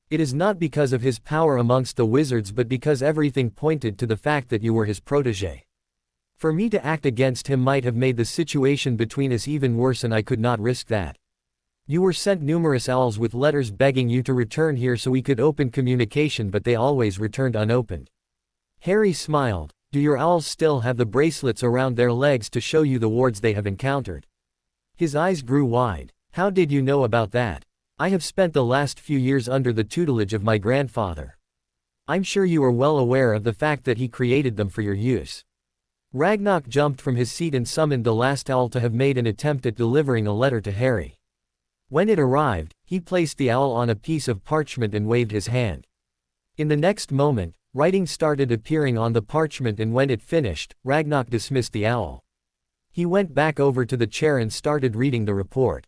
It is not because of his power amongst the wizards, but because everything pointed to the fact that you were his protege. For me to act against him might have made the situation between us even worse, and I could not risk that. You were sent numerous owls with letters begging you to return here so we could open communication, but they always returned unopened." Harry smiled. "Do your owls still have the bracelets around their legs to show you the wards they have encountered?" His eyes grew wide. "How did you know about that?" "I have spent the last few years under the tutelage of my grandfather. I'm sure you are well aware of the fact that he created them for your use." Ragnarok jumped from his seat and summoned the last owl to have made an attempt at delivering a letter to Harry. When it arrived, he placed the owl on a piece of parchment and waved his hand. In the next moment, writing started appearing on the parchment, and when it finished, Ragnarok dismissed the owl. He went back over to the chair and started reading the report.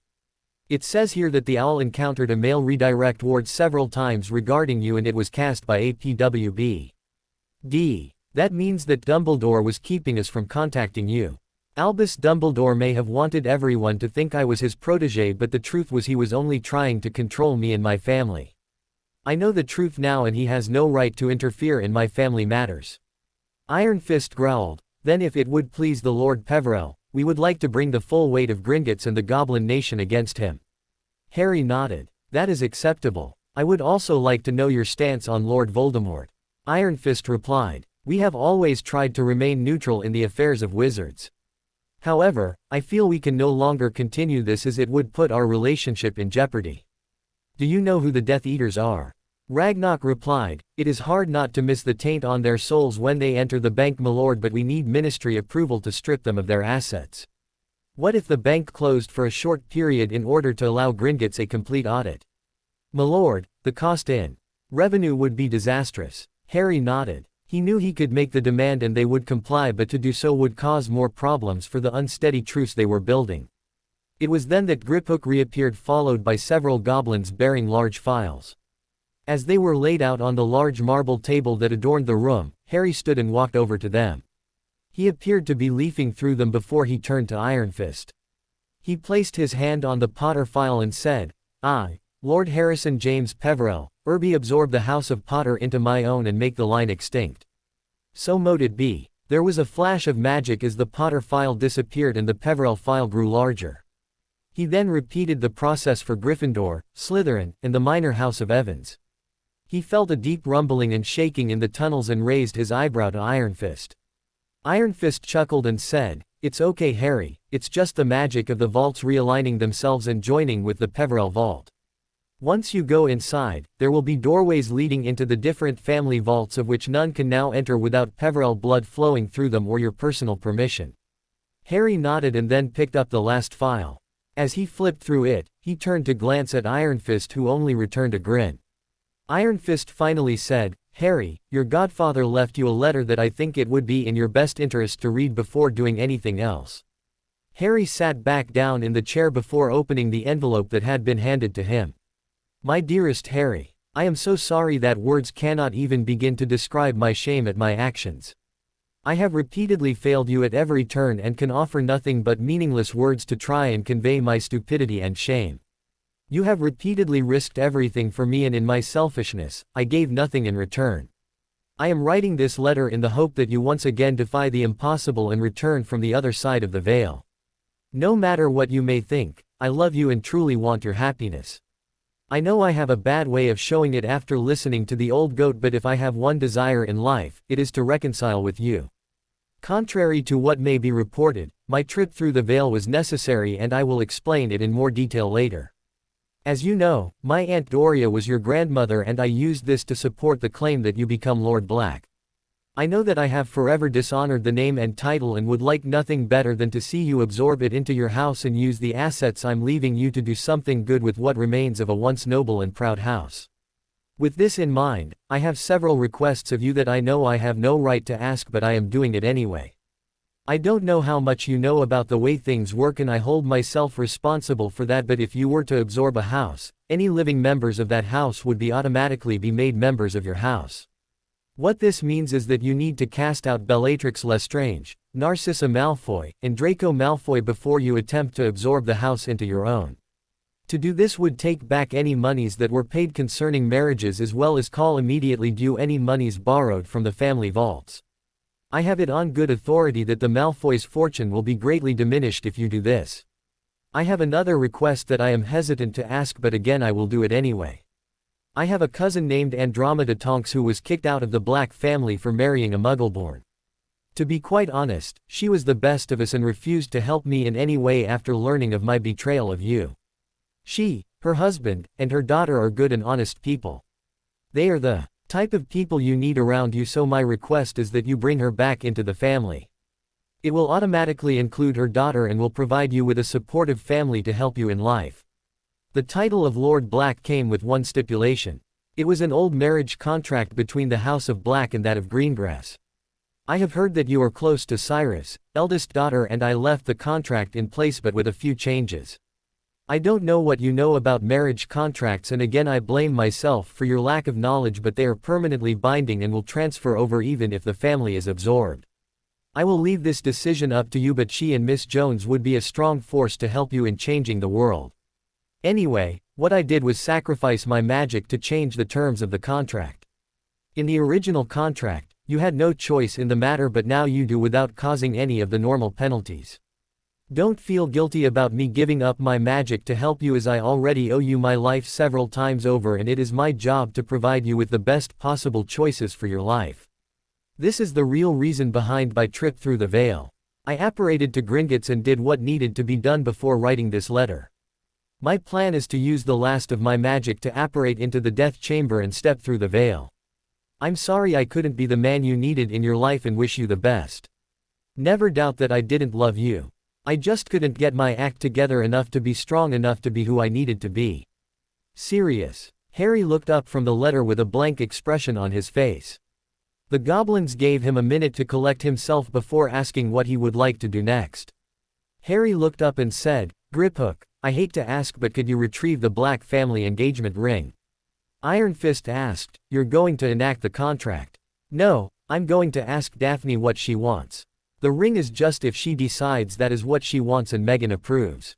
"It says here that the owl encountered a mail redirect ward several times regarding you, and it was cast by APWB. That means that Dumbledore was keeping us from contacting you. Albus Dumbledore may have wanted everyone to think I was his protege, but the truth was he was only trying to control me and my family. I know the truth now, and he has no right to interfere in my family matters." Ironfist growled, "Then if it would please the Lord Peverell, we would like to bring the full weight of Gringotts and the Goblin Nation against him." Harry nodded. "That is acceptable. I would also like to know your stance on Lord Voldemort." Ironfist replied, "We have always tried to remain neutral in the affairs of wizards. However, I feel we can no longer continue this, as it would put our relationship in jeopardy." "Do you know who the Death Eaters are?" Ragnarok replied, "It is hard not to miss the taint on their souls when they enter the bank, my lord, but we need ministry approval to strip them of their assets. What if the bank closed for a short period in order to allow Gringotts a complete audit? My lord, the cost in revenue would be disastrous." Harry nodded. He knew he could make the demand and they would comply, but to do so would cause more problems for the unsteady truce they were building. It was then that Griphook reappeared, followed by several goblins bearing large files. As they were laid out on the large marble table that adorned the room, Harry stood and walked over to them. He appeared to be leafing through them before he turned to Ironfist. He placed his hand on the Potter file and said, "I, Lord Harrison James Peverell, hereby absorb the House of Potter into my own and make the line extinct. So mote it be." There was a flash of magic as the Potter file disappeared and the Peverell file grew larger. He then repeated the process for Gryffindor, Slytherin, and the minor house of Evans. He felt a deep rumbling and shaking in the tunnels and raised his eyebrow to Ironfist. Ironfist chuckled and said, "It's okay, Harry, it's just the magic of the vaults realigning themselves and joining with the Peverell vault. Once you go inside, there will be doorways leading into the different family vaults, of which none can now enter without Peverell blood flowing through them or your personal permission." Harry nodded and then picked up the last file. As he flipped through it, he turned to glance at Ironfist, who only returned a grin. Ironfist finally said, "Harry, your godfather left you a letter that I think it would be in your best interest to read before doing anything else." Harry sat back down in the chair before opening the envelope that had been handed to him. "My dearest Harry, I am so sorry that words cannot even begin to describe my shame at my actions. I have repeatedly failed you at every turn and can offer nothing but meaningless words to try and convey my stupidity and shame. You have repeatedly risked everything for me, and in my selfishness, I gave nothing in return. I am writing this letter in the hope that you once again defy the impossible and return from the other side of the veil. No matter what you may think, I love you and truly want your happiness. I know I have a bad way of showing it after listening to the old goat, but if I have one desire in life, it is to reconcile with you. Contrary to what may be reported, my trip through the veil was necessary, and I will explain it in more detail later. As you know, my Aunt Doria was your grandmother, and I used this to support the claim that you become Lord Black. I know that I have forever dishonored the name and title and would like nothing better than to see you absorb it into your house and use the assets I'm leaving you to do something good with what remains of a once noble and proud house. With this in mind, I have several requests of you that I know I have no right to ask, but I am doing it anyway. I don't know how much you know about the way things work, and I hold myself responsible for that, but if you were to absorb a house, any living members of that house would be automatically be made members of your house. What this means is that you need to cast out Bellatrix Lestrange, Narcissa Malfoy, and Draco Malfoy before you attempt to absorb the house into your own. To do this would take back any monies that were paid concerning marriages, as well as call immediately due any monies borrowed from the family vaults. I have it on good authority that the Malfoys' fortune will be greatly diminished if you do this. I have another request that I am hesitant to ask, but again I will do it anyway. I have a cousin named Andromeda Tonks who was kicked out of the Black family for marrying a Muggleborn. To be quite honest, she was the best of us and refused to help me in any way after learning of my betrayal of you. She, her husband, and her daughter are good and honest people. They are the type of people you need around you, so my request is that you bring her back into the family. It will automatically include her daughter and will provide you with a supportive family to help you in life. The title of Lord Black came with one stipulation. It was an old marriage contract between the House of Black and that of Greengrass. I have heard that you are close to Sirius, eldest daughter, and I left the contract in place but with a few changes. I don't know what you know about marriage contracts, and again I blame myself for your lack of knowledge, but they are permanently binding and will transfer over even if the family is absorbed. I will leave this decision up to you, but she and Miss Jones would be a strong force to help you in changing the world. Anyway, what I did was sacrifice my magic to change the terms of the contract. In the original contract, you had no choice in the matter, but now you do without causing any of the normal penalties. Don't feel guilty about me giving up my magic to help you, as I already owe you my life several times over, and it is my job to provide you with the best possible choices for your life. This is the real reason behind my trip through the veil. I apparated to Gringotts and did what needed to be done before writing this letter. My plan is to use the last of my magic to apparate into the death chamber and step through the veil. I'm sorry I couldn't be the man you needed in your life and wish you the best. Never doubt that I didn't love you. I just couldn't get my act together enough to be strong enough to be who I needed to be. Sirius. Harry looked up from the letter with a blank expression on his face. The goblins gave him a minute to collect himself before asking what he would like to do next. Harry looked up and said, Griphook, I hate to ask but could you retrieve the Black family engagement ring? Ironfist asked, You're going to enact the contract? No, I'm going to ask Daphne what she wants. The ring is just if she decides that is what she wants and Meghan approves.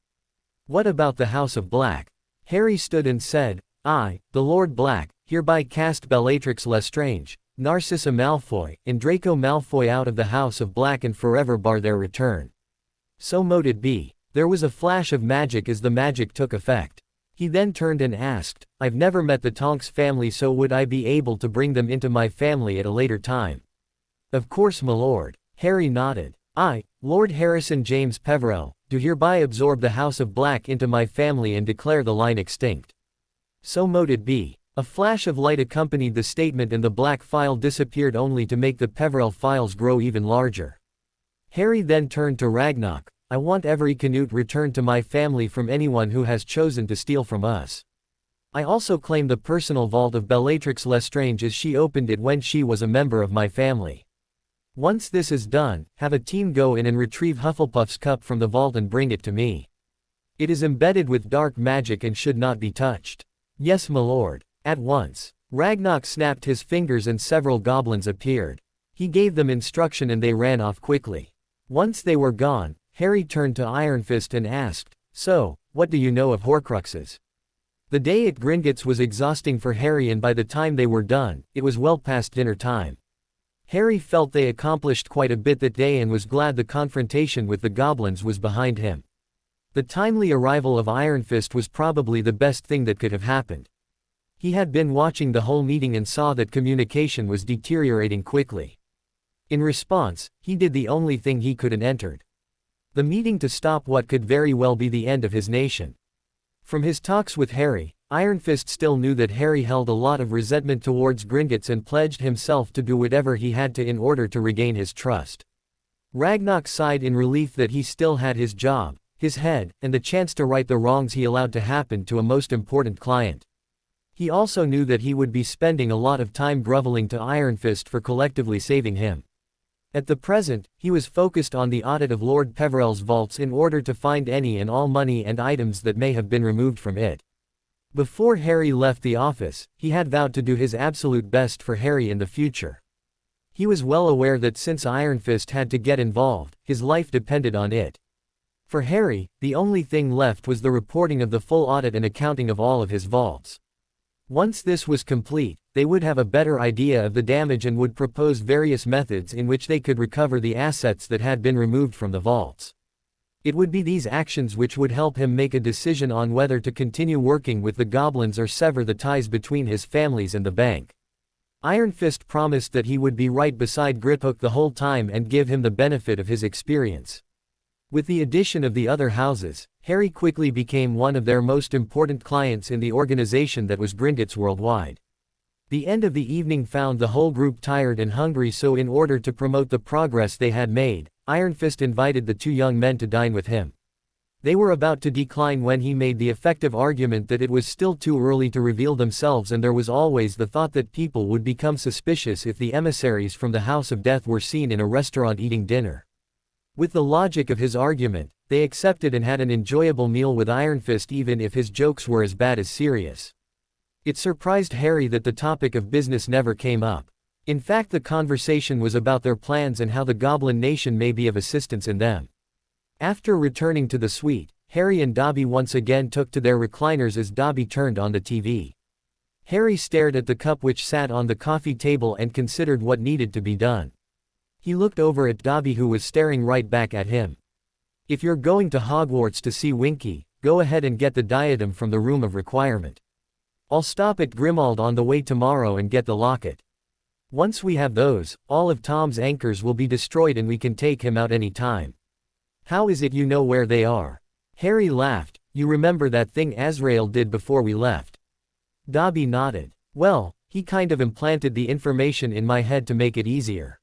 What about the House of Black? Harry stood and said, I, the Lord Black, hereby cast Bellatrix Lestrange, Narcissa Malfoy, and Draco Malfoy out of the House of Black and forever bar their return. So mote it be. There was a flash of magic as the magic took effect. He then turned and asked, I've never met the Tonks family, so would I be able to bring them into my family at a later time? Of course, my lord. Harry nodded. I, Lord Harrison James Peverell, do hereby absorb the House of Black into my family and declare the line extinct. So mote it be. A flash of light accompanied the statement and the black file disappeared only to make the Peverell files grow even larger. Harry then turned to Ragnarok. I want every Canute returned to my family from anyone who has chosen to steal from us. I also claim the personal vault of Bellatrix Lestrange as she opened it when she was a member of my family. Once this is done, have a team go in and retrieve Hufflepuff's cup from the vault and bring it to me. It is embedded with dark magic and should not be touched. Yes, my lord. At once. Ragnarok snapped his fingers and several goblins appeared. He gave them instruction and they ran off quickly. Once they were gone, Harry turned to Ironfist and asked, So, what do you know of horcruxes? The day at Gringotts was exhausting for Harry and by the time they were done, it was well past dinner time. Harry felt they accomplished quite a bit that day and was glad the confrontation with the goblins was behind him. The timely arrival of Ironfist was probably the best thing that could have happened. He had been watching the whole meeting and saw that communication was deteriorating quickly. In response, he did the only thing he could and entered the meeting to stop what could very well be the end of his nation. From his talks with Harry, Ironfist still knew that Harry held a lot of resentment towards Gringotts and pledged himself to do whatever he had to in order to regain his trust. Ragnarok sighed in relief that he still had his job, his head, and the chance to right the wrongs he allowed to happen to a most important client. He also knew that he would be spending a lot of time groveling to Ironfist for collectively saving him. At the present, he was focused on the audit of Lord Peverell's vaults in order to find any and all money and items that may have been removed from it. Before Harry left the office, he had vowed to do his absolute best for Harry in the future. He was well aware that since Ironfist had to get involved, his life depended on it. For Harry, the only thing left was the reporting of the full audit and accounting of all of his vaults. Once this was complete, they would have a better idea of the damage and would propose various methods in which they could recover the assets that had been removed from the vaults. It would be these actions which would help him make a decision on whether to continue working with the goblins or sever the ties between his families and the bank. Ironfist promised that he would be right beside Griphook the whole time and give him the benefit of his experience. With the addition of the other houses, Harry quickly became one of their most important clients in the organization that was Gringotts worldwide. The end of the evening found the whole group tired and hungry, so in order to promote the progress they had made, Ironfist invited the two young men to dine with him. They were about to decline when he made the effective argument that it was still too early to reveal themselves, and there was always the thought that people would become suspicious if the emissaries from the House of Death were seen in a restaurant eating dinner. With the logic of his argument, they accepted and had an enjoyable meal with Ironfist even if his jokes were as bad as Sirius. It surprised Harry that the topic of business never came up. In fact, the conversation was about their plans and how the Goblin Nation may be of assistance in them. After returning to the suite, Harry and Dobby once again took to their recliners as Dobby turned on the TV. Harry stared at the cup which sat on the coffee table and considered what needed to be done. He looked over at Dobby, who was staring right back at him. If you're going to Hogwarts to see Winky, go ahead and get the diadem from the room of requirement. I'll stop at Grimmauld on the way tomorrow and get the locket. Once we have those, all of Tom's anchors will be destroyed and we can take him out any time. How is it you know where they are? Harry laughed. you remember that thing Azrael did before we left? Dobby nodded. Well, he kind of implanted the information in my head to make it easier.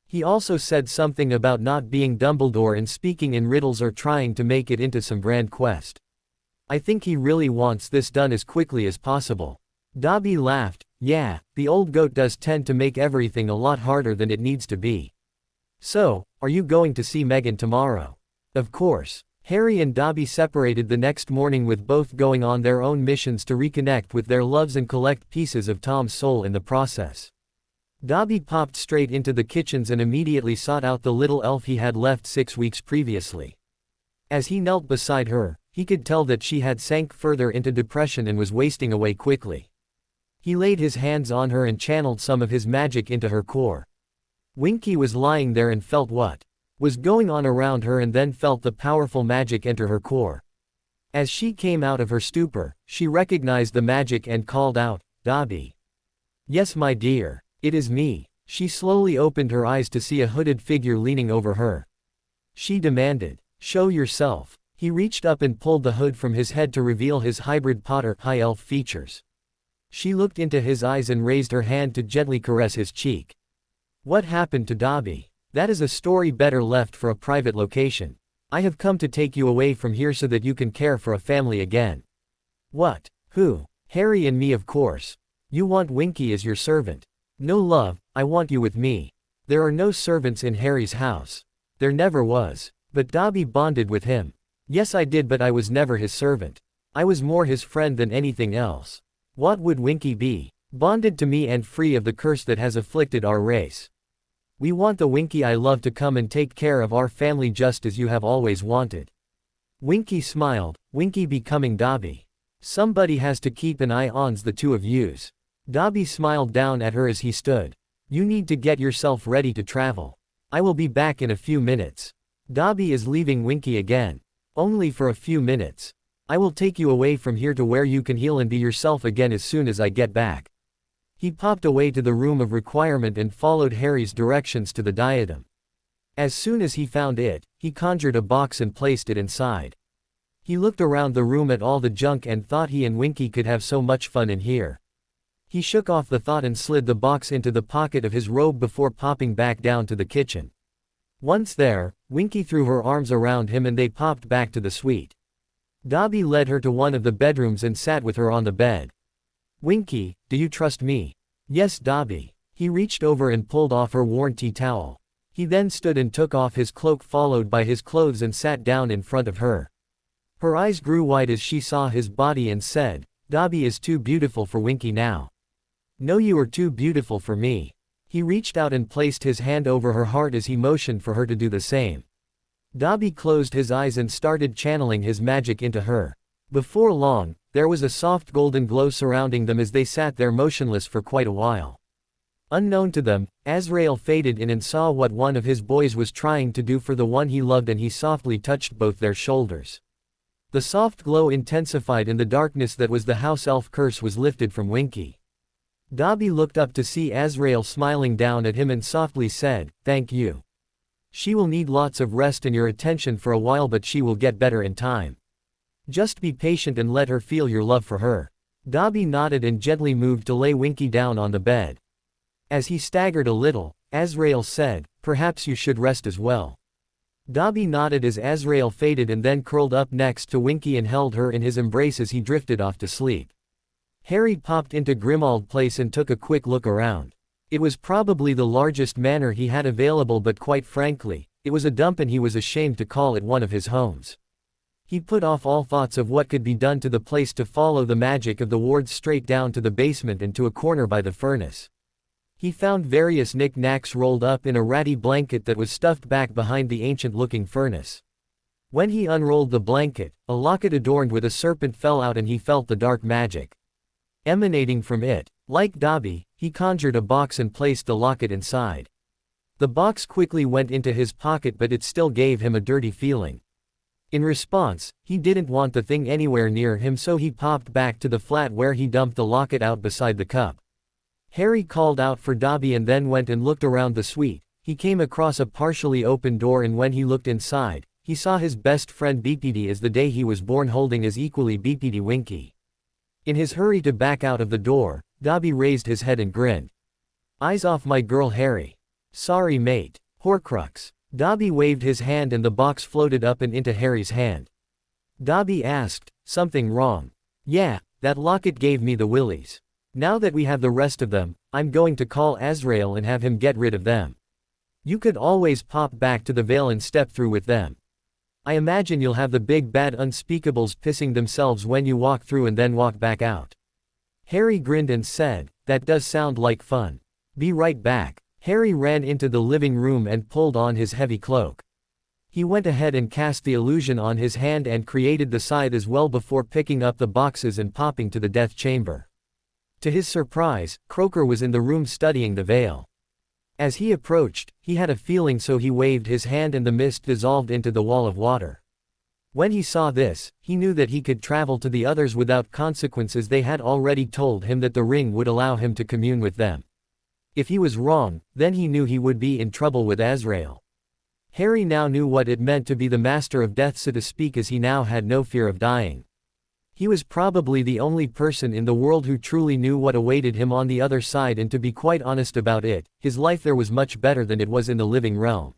He also said something about not being Dumbledore and speaking in riddles or trying to make it into some grand quest. I think he really wants this done as quickly as possible. Dobby laughed. Yeah, the old goat does tend to make everything a lot harder than it needs to be. So, are you going to see Meghan tomorrow? Of course. Harry and Dobby separated the next morning, with both going on their own missions to reconnect with their loves and collect pieces of Tom's soul in the process. Dobby popped straight into the kitchens and immediately sought out the little elf he had left 6 weeks previously. As he knelt beside her, he could tell that she had sank further into depression and was wasting away quickly. He laid his hands on her and channeled some of his magic into her core. Winky was lying there and felt what was going on around her, and then felt the powerful magic enter her core. As she came out of her stupor, she recognized the magic and called out, "Dobby." "Yes, my dear, it is me." She slowly opened her eyes to see a hooded figure leaning over her. She demanded, "Show yourself." He reached up and pulled the hood from his head to reveal his hybrid Potter high elf features. She looked into his eyes and raised her hand to gently caress his cheek. "What happened to Dobby? That is a story better left for a private location. I have come to take you away from here so that you can care for a family again." "What? Who?" "Harry and me, of course. You want Winky as your servant." "No, love, I want you with me. There are no servants in Harry's house. There never was. But Dobby bonded with him." "Yes, I did, but I was never his servant. I was more his friend than anything else." "What would Winky be?" "Bonded to me and free of the curse that has afflicted our race. We want the Winky I love to come and take care of our family just as you have always wanted." Winky smiled. "Winky becoming Dobby. Somebody has to keep an eye on the two of yous." Dobby smiled down at her as he stood. "You need to get yourself ready to travel. I will be back in a few minutes." Dobby is leaving Winky again. "Only for a few minutes. I will take you away from here to where you can heal and be yourself again as soon as I get back." He popped away to the room of requirement and followed Harry's directions to the diadem. As soon as he found it, he conjured a box and placed it inside. He looked around the room at all the junk and thought he and Winky could have so much fun in here. He shook off the thought and slid the box into the pocket of his robe before popping back down to the kitchen. Once there, Winky threw her arms around him and they popped back to the suite. Dobby led her to one of the bedrooms and sat with her on the bed. "Winky, do you trust me?" "Yes, Dobby." He reached over and pulled off her worn tea towel. He then stood and took off his cloak followed by his clothes and sat down in front of her. Her eyes grew wide as she saw his body and said, "Dobby is too beautiful for Winky now." "No, you are too beautiful for me." He reached out and placed his hand over her heart as he motioned for her to do the same. Dobby closed his eyes and started channeling his magic into her. Before long, there was a soft golden glow surrounding them as they sat there motionless for quite a while. Unknown to them, Azrael faded in and saw what one of his boys was trying to do for the one he loved, and he softly touched both their shoulders. The soft glow intensified and the darkness that was the house elf curse was lifted from Winky. Dobby looked up to see Azrael smiling down at him and softly said, "Thank you. She will need lots of rest and your attention for a while, but she will get better in time. Just be patient and let her feel your love for her." Dobby nodded and gently moved to lay Winky down on the bed. As he staggered a little, Azrael said, "Perhaps you should rest as well." Dobby nodded as Azrael faded and then curled up next to Winky and held her in his embrace as he drifted off to sleep. Harry popped into Grimmauld Place and took a quick look around. It was probably the largest manor he had available, but quite frankly, it was a dump and he was ashamed to call it one of his homes. He put off all thoughts of what could be done to the place to follow the magic of the wards straight down to the basement and to a corner by the furnace. He found various knick-knacks rolled up in a ratty blanket that was stuffed back behind the ancient-looking furnace. When he unrolled the blanket, a locket adorned with a serpent fell out and he felt the dark magic emanating from it. Like Dobby, he conjured a box and placed the locket inside. The box quickly went into his pocket, but it still gave him a dirty feeling. In response, he didn't want the thing anywhere near him, so he popped back to the flat where he dumped the locket out beside the cup. Harry called out for Dobby and then went and looked around the suite. He came across a partially open door and when he looked inside, he saw his best friend BPD as the day he was born holding as equally BPD Winky. In his hurry to back out of the door, Dobby raised his head and grinned. "Eyes off my girl Harry." "Sorry mate." "Horcrux." Dobby waved his hand and the box floated up and into Harry's hand. Dobby asked, "Something wrong?" "Yeah, that locket gave me the willies. Now that we have the rest of them, I'm going to call Azrael and have him get rid of them. You could always pop back to the Vale and step through with them. I imagine you'll have the big bad unspeakables pissing themselves when you walk through and then walk back out." Harry grinned and said, "That does sound like fun. Be right back." Harry ran into the living room and pulled on his heavy cloak. He went ahead and cast the illusion on his hand and created the scythe as well before picking up the boxes and popping to the death chamber. To his surprise, Croaker was in the room studying the veil. As he approached, he had a feeling, so he waved his hand and the mist dissolved into the wall of water. When he saw this, he knew that he could travel to the others without consequences. They had already told him that the ring would allow him to commune with them. If he was wrong, then he knew he would be in trouble with Azrael. Harry now knew what it meant to be the master of death, so to speak, as he now had no fear of dying. He was probably the only person in the world who truly knew what awaited him on the other side, and to be quite honest about it, his life there was much better than it was in the living realm.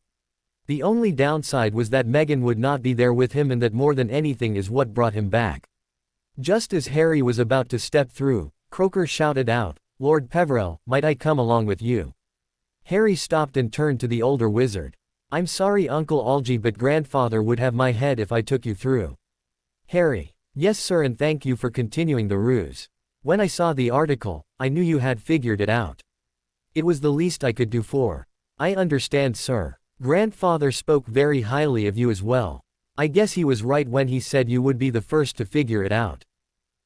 The only downside was that Meghan would not be there with him, and that more than anything is what brought him back. Just as Harry was about to step through, Croaker shouted out, "Lord Peverell, might I come along with you?" Harry stopped and turned to the older wizard. "I'm sorry Uncle Algy, but grandfather would have my head if I took you through." Harry: "Yes sir, and thank you for continuing the ruse. When I saw the article, I knew you had figured it out. It was the least I could do for." "I understand sir. Grandfather spoke very highly of you as well. I guess he was right when he said you would be the first to figure it out.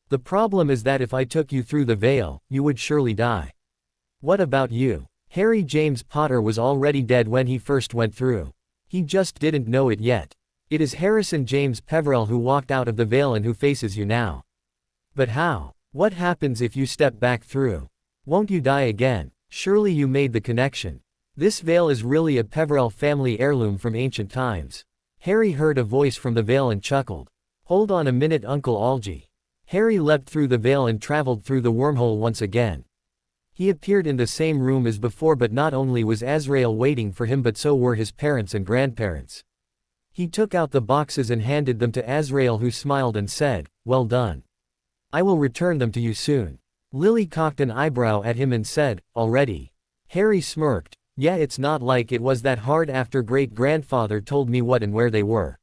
The problem is that if I took you through the veil, you would surely die." "What about you?" Harry James Potter was already dead when he first went through. He just didn't know it yet. It is Harrison James Peverell who walked out of the veil and who faces you now. "But how? What happens if you step back through? Won't you die again?" "Surely you made the connection. This veil is really a Peverell family heirloom from ancient times." Harry heard a voice from the veil and chuckled. "Hold on a minute Uncle Algy." Harry leapt through the veil and traveled through the wormhole once again. He appeared in the same room as before, but not only was Azrael waiting for him, but so were his parents and grandparents. He took out the boxes and handed them to Azrael, who smiled and said, "Well done. I will return them to you soon." Lily cocked an eyebrow at him and said, "Already?" Harry smirked. "Yeah, it's not like it was that hard after great-grandfather told me what and where they were."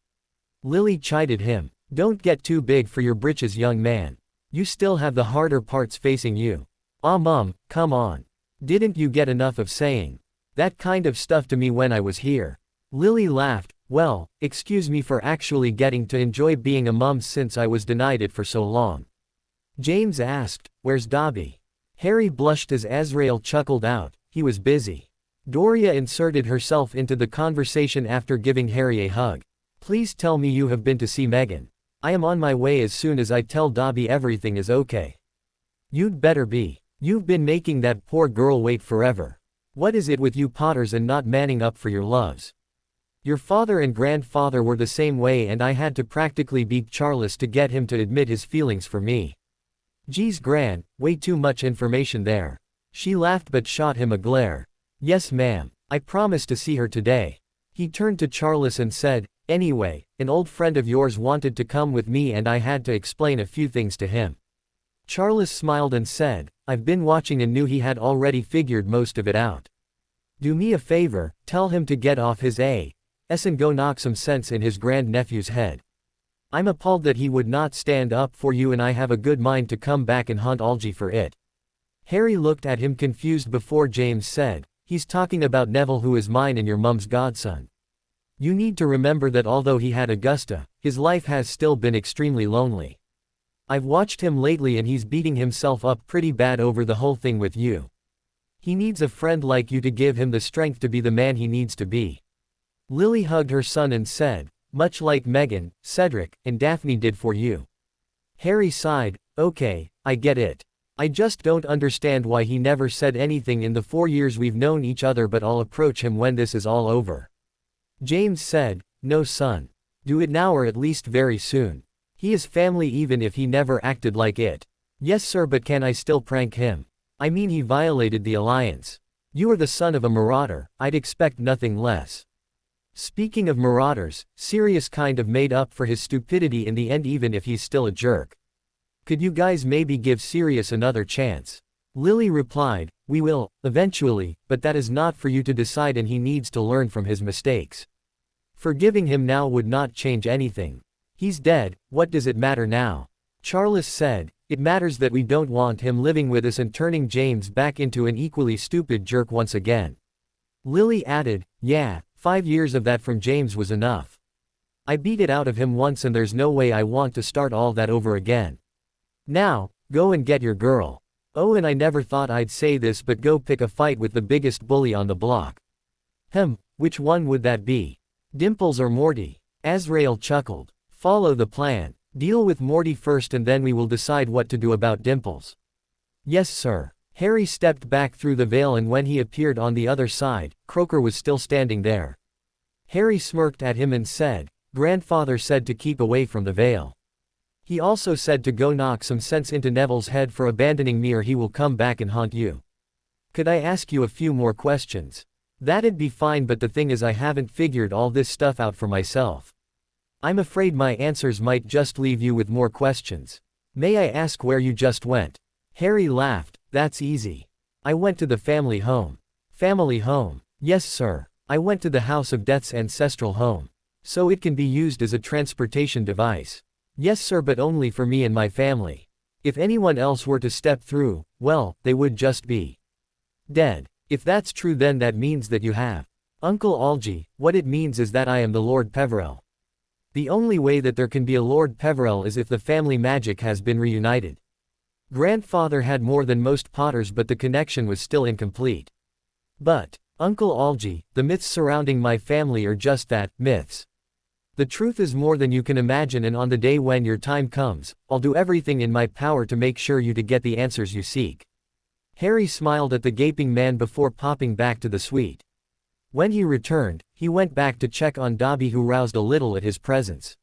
Lily chided him. "Don't get too big for your britches, young man. You still have the harder parts facing you." "Aw Mum, come on. Didn't you get enough of saying that kind of stuff to me when I was here?" Lily laughed. "Well, excuse me for actually getting to enjoy being a mum since I was denied it for so long." James asked, "Where's Dobby?" Harry blushed as Azrael chuckled out, "He was busy." Doria inserted herself into the conversation after giving Harry a hug. "Please tell me you have been to see Meghan. I am on my way as soon as I tell Dobby everything is okay." "You'd better be. You've been making that poor girl wait forever. What is it with you Potters and not manning up for your loves? Your father and grandfather were the same way, and I had to practically beat Charles to get him to admit his feelings for me." "Geez Gran, way too much information there." She laughed but shot him a glare. "Yes ma'am. I promised to see her today." He turned to Charles and said, "Anyway, an old friend of yours wanted to come with me and I had to explain a few things to him." Charles smiled and said, "I've been watching and knew he had already figured most of it out. Do me a favor, tell him to get off his ass and go knock some sense in his grandnephew's head. I'm appalled that he would not stand up for you, and I have a good mind to come back and haunt Algy for it." Harry looked at him confused before James said, "He's talking about Neville, who is mine and your mum's godson. You need to remember that although he had Augusta, his life has still been extremely lonely. I've watched him lately and he's beating himself up pretty bad over the whole thing with you. He needs a friend like you to give him the strength to be the man he needs to be." Lily hugged her son and said, "Much like Meghan, Cedric, and Daphne did for you." Harry sighed, "Okay, I get it. I just don't understand why he never said anything in the 4 years we've known each other, but I'll approach him when this is all over." James said, "No son. Do it now or at least very soon. He is family even if he never acted like it. Yes sir, but can I still prank him? I mean, he violated the alliance. You are the son of a marauder, I'd expect nothing less. Speaking of marauders, Sirius kind of made up for his stupidity in the end even if he's still a jerk. Could you guys maybe give Sirius another chance? Lily replied, we will, eventually, but that is not for you to decide and he needs to learn from his mistakes. Forgiving him now would not change anything. He's dead, what does it matter now? Charles said, it matters that we don't want him living with us and turning James back into an equally stupid jerk once again. Lily added, yeah, 5 years of that from James was enough. I beat it out of him once and there's no way I want to start all that over again. Now, go and get your girl. Oh, and I never thought I'd say this, but go pick a fight with the biggest bully on the block. Which one would that be? Dimples or Morty? Azrael chuckled. Follow the plan. Deal with Morty first and then we will decide what to do about Dimples. Yes sir. Harry stepped back through the veil and when he appeared on the other side, Croaker was still standing there. Harry smirked at him and said, Grandfather said to keep away from the veil. He also said to go knock some sense into Neville's head for abandoning me or he will come back and haunt you. Could I ask you a few more questions? That'd be fine, but the thing is I haven't figured all this stuff out for myself. I'm afraid my answers might just leave you with more questions. May I ask where you just went? Harry laughed, that's easy. I went to the family home. Family home? Yes sir. I went to the House of Death's ancestral home. So it can be used as a transportation device. Yes sir, but only for me and my family. If anyone else were to step through, well, they would just be dead. If that's true then that means that you have. Uncle Algy, what it means is that I am the Lord Peverell. The only way that there can be a Lord Peverell is if the family magic has been reunited. Grandfather had more than most Potters but the connection was still incomplete. But, Uncle Algy, the myths surrounding my family are just that, myths. The truth is more than you can imagine and on the day when your time comes, I'll do everything in my power to make sure you to get the answers you seek. Harry smiled at the gaping man before popping back to the suite. When he returned, he went back to check on Dobby who roused a little at his presence.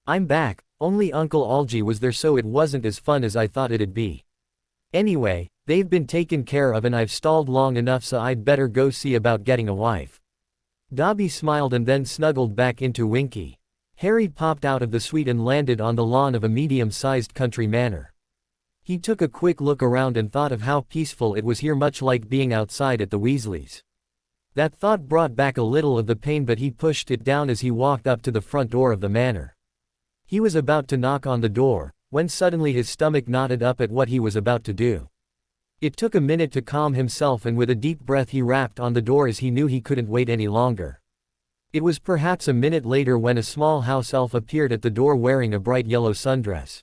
I'm back, only Uncle Algy was there so it wasn't as fun as I thought it'd be. Anyway, they've been taken care of and I've stalled long enough so I'd better go see about getting a wife. Dobby smiled and then snuggled back into Winky. Harry popped out of the suite and landed on the lawn of a medium-sized country manor. He took a quick look around and thought of how peaceful it was here, much like being outside at the Weasleys'. That thought brought back a little of the pain but he pushed it down as he walked up to the front door of the manor. He was about to knock on the door, when suddenly his stomach knotted up at what he was about to do. It took a minute to calm himself and with a deep breath he rapped on the door as he knew he couldn't wait any longer. It was perhaps a minute later when a small house elf appeared at the door wearing a bright yellow sundress.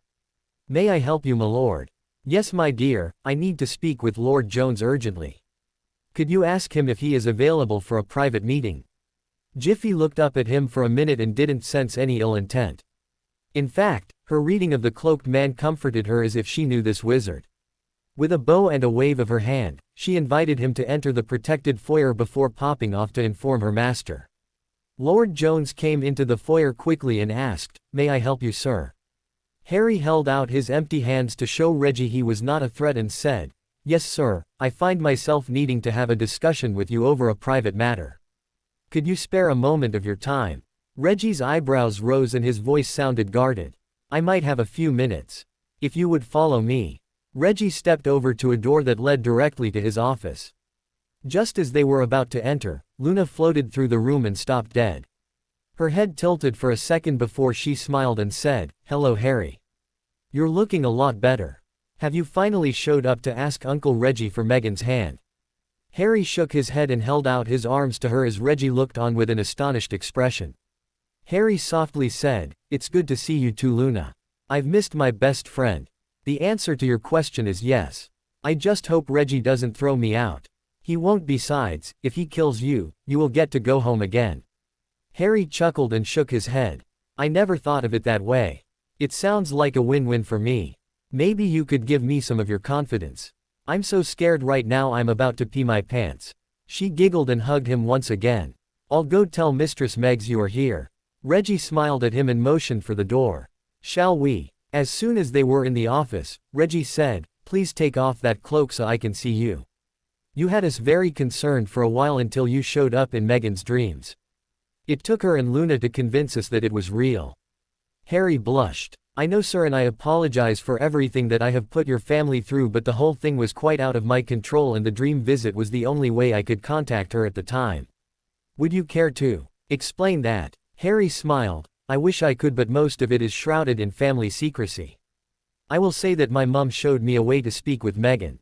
May I help you, my lord? Yes, my dear, I need to speak with Lord Jones urgently. Could you ask him if he is available for a private meeting? Jiffy looked up at him for a minute and didn't sense any ill intent. In fact, her reading of the cloaked man comforted her as if she knew this wizard. With a bow and a wave of her hand, she invited him to enter the protected foyer before popping off to inform her master. Lord Jones came into the foyer quickly and asked, "May I help you, sir?" Harry held out his empty hands to show Reggie he was not a threat and said, "Yes sir, I find myself needing to have a discussion with you over a private matter. Could you spare a moment of your time?" Reggie's eyebrows rose and his voice sounded guarded. "I might have a few minutes. If you would follow me." Reggie stepped over to a door that led directly to his office. Just as they were about to enter, Luna floated through the room and stopped dead. Her head tilted for a second before she smiled and said, "Hello Harry. You're looking a lot better. Have you finally showed up to ask Uncle Reggie for Megan's hand?" Harry shook his head and held out his arms to her as Reggie looked on with an astonished expression. Harry softly said, "It's good to see you too, Luna. I've missed my best friend. The answer to your question is yes. I just hope Reggie doesn't throw me out. He won't. Besides, if he kills you, you will get to go home again." Harry chuckled and shook his head. "I never thought of it that way. It sounds like a win-win for me. Maybe you could give me some of your confidence. I'm so scared right now I'm about to pee my pants." She giggled and hugged him once again. "I'll go tell Mistress Meggs you are here. Reggie smiled at him and motioned for the door. "Shall we?" As soon as they were in the office, Reggie said, "Please take off that cloak so I can see you. You had us very concerned for a while until you showed up in Meghan's dreams. It took her and Luna to convince us that it was real." Harry blushed. "I know, sir, and I apologize for everything that I have put your family through, but the whole thing was quite out of my control and the dream visit was the only way I could contact her at the time. Would you care to explain that?" Harry smiled. "I wish I could, but most of it is shrouded in family secrecy. I will say that my mum showed me a way to speak with Meghan."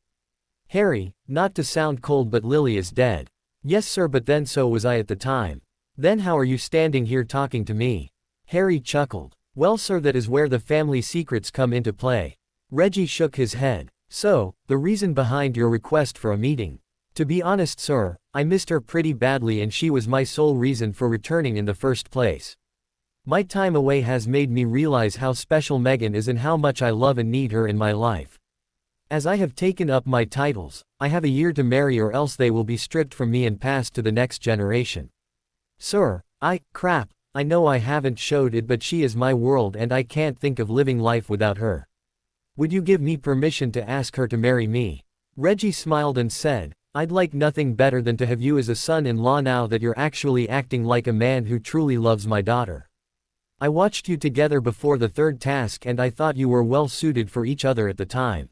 "Harry, not to sound cold, but Lily is dead." "Yes, sir, but then so was I at the time." "Then how are you standing here talking to me?" Harry chuckled. "Well, sir, that is where the family secrets come into play." Reggie shook his head. "So, the reason behind your request for a meeting?" "To be honest, sir, I missed her pretty badly and she was my sole reason for returning in the first place. My time away has made me realize how special Meghan is and how much I love and need her in my life. As I have taken up my titles, I have a year to marry or else they will be stripped from me and passed to the next generation. Sir, I know I haven't showed it, but she is my world and I can't think of living life without her. Would you give me permission to ask her to marry me?" Reggie smiled and said, "I'd like nothing better than to have you as a son-in-law now that you're actually acting like a man who truly loves my daughter. I watched you together before the third task and I thought you were well suited for each other at the time.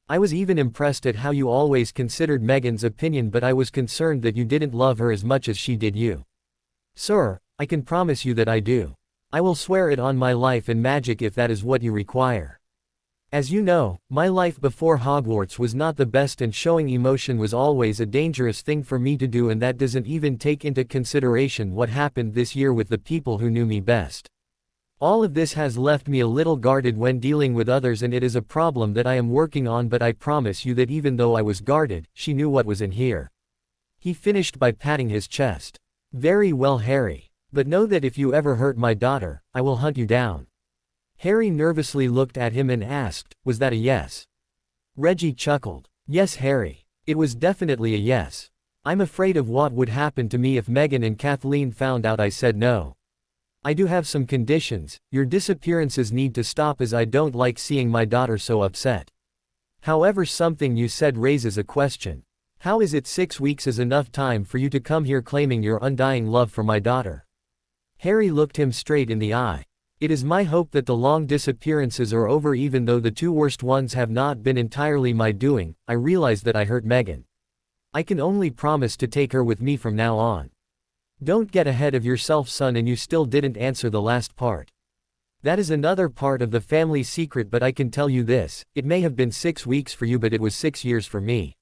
I was even impressed at how you always considered Meghan's opinion, but I was concerned that you didn't love her as much as she did you. Sir, I can promise you that I do. I will swear it on my life and magic if that is what you require. As you know, my life before Hogwarts was not the best and showing emotion was always a dangerous thing for me to do, and that doesn't even take into consideration what happened this year with the people who knew me best. All of this has left me a little guarded when dealing with others, and it is a problem that I am working on, but I promise you that even though I was guarded, she knew what was in here." He finished by patting his chest. "Very well, Harry. But know that if you ever hurt my daughter, I will hunt you down." Harry nervously looked at him and asked, "Was that a yes?" Reggie chuckled. "Yes, Harry. It was definitely a yes. I'm afraid of what would happen to me if Meghan and Kathleen found out I said no. I do have some conditions. Your disappearances need to stop as I don't like seeing my daughter so upset. However, something you said raises a question. How is it 6 weeks is enough time for you to come here claiming your undying love for my daughter?" Harry looked him straight in the eye. "It is my hope that the long disappearances are over, even though the 2 worst ones have not been entirely my doing. I realize that I hurt Meghan. I can only promise to take her with me from now on." "Don't get ahead of yourself, son, and you still didn't answer the last part. That is another part of the family secret, but I can tell you this, it may have been 6 weeks for you, but it was 6 years for me.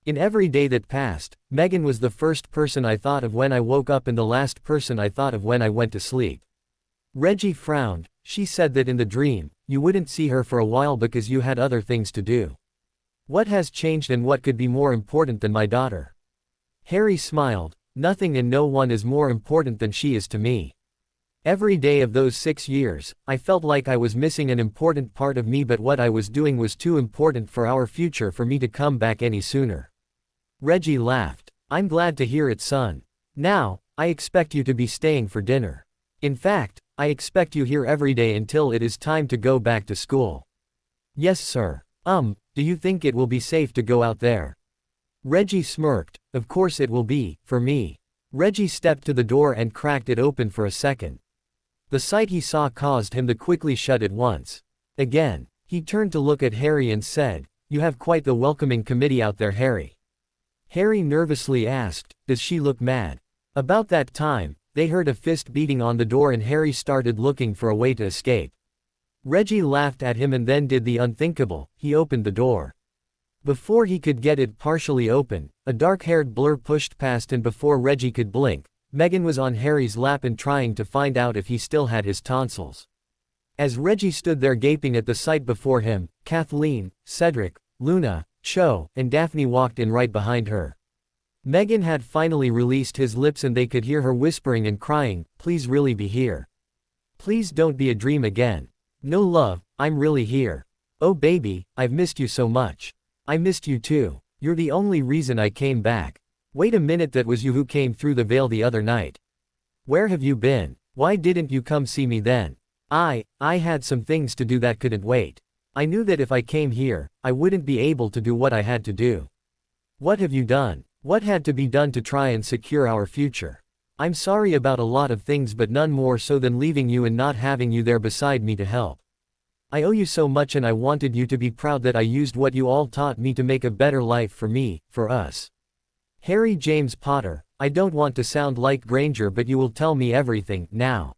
In every day that passed, Meghan was the first person I thought of when I woke up and the last person I thought of when I went to sleep." Reggie frowned. "She said that in the dream, you wouldn't see her for a while because you had other things to do. What has changed and what could be more important than my daughter?" Harry smiled. "Nothing and no one is more important than she is to me. Every day of those 6 years, I felt like I was missing an important part of me, but what I was doing was too important for our future for me to come back any sooner." Reggie laughed. "I'm glad to hear it, son. Now, I expect you to be staying for dinner. In fact, I expect you here every day until it is time to go back to school." "Yes, sir. Do you think it will be safe to go out there?" Reggie smirked. "Of course it will be, for me." Reggie stepped to the door and cracked it open for a second. The sight he saw caused him to quickly shut it once. Again, he turned to look at Harry and said, "You have quite the welcoming committee out there, Harry." Harry nervously asked, "Does she look mad?" About that time, they heard a fist beating on the door and Harry started looking for a way to escape. Reggie laughed at him and then did the unthinkable, he opened the door. Before he could get it partially open, a dark-haired blur pushed past, and before Reggie could blink, Meghan was on Harry's lap and trying to find out if he still had his tonsils. As Reggie stood there gaping at the sight before him, Kathleen, Cedric, Luna, Cho, and Daphne walked in right behind her. Meghan had finally released his lips and they could hear her whispering and crying, "Please really be here. Please don't be a dream again. No love, I'm really here. Oh baby, I've missed you so much. I missed you too. You're the only reason I came back. Wait a minute, that was you who came through the veil the other night. Where have you been? Why didn't you come see me then? I had some things to do that couldn't wait. I knew that if I came here, I wouldn't be able to do what I had to do. What have you done? What had to be done to try and secure our future? I'm sorry about a lot of things, but none more so than leaving you and not having you there beside me to help. I owe you so much, and I wanted you to be proud that I used what you all taught me to make a better life for me, for us. Harry James Potter, I don't want to sound like Granger, but you will tell me everything, now.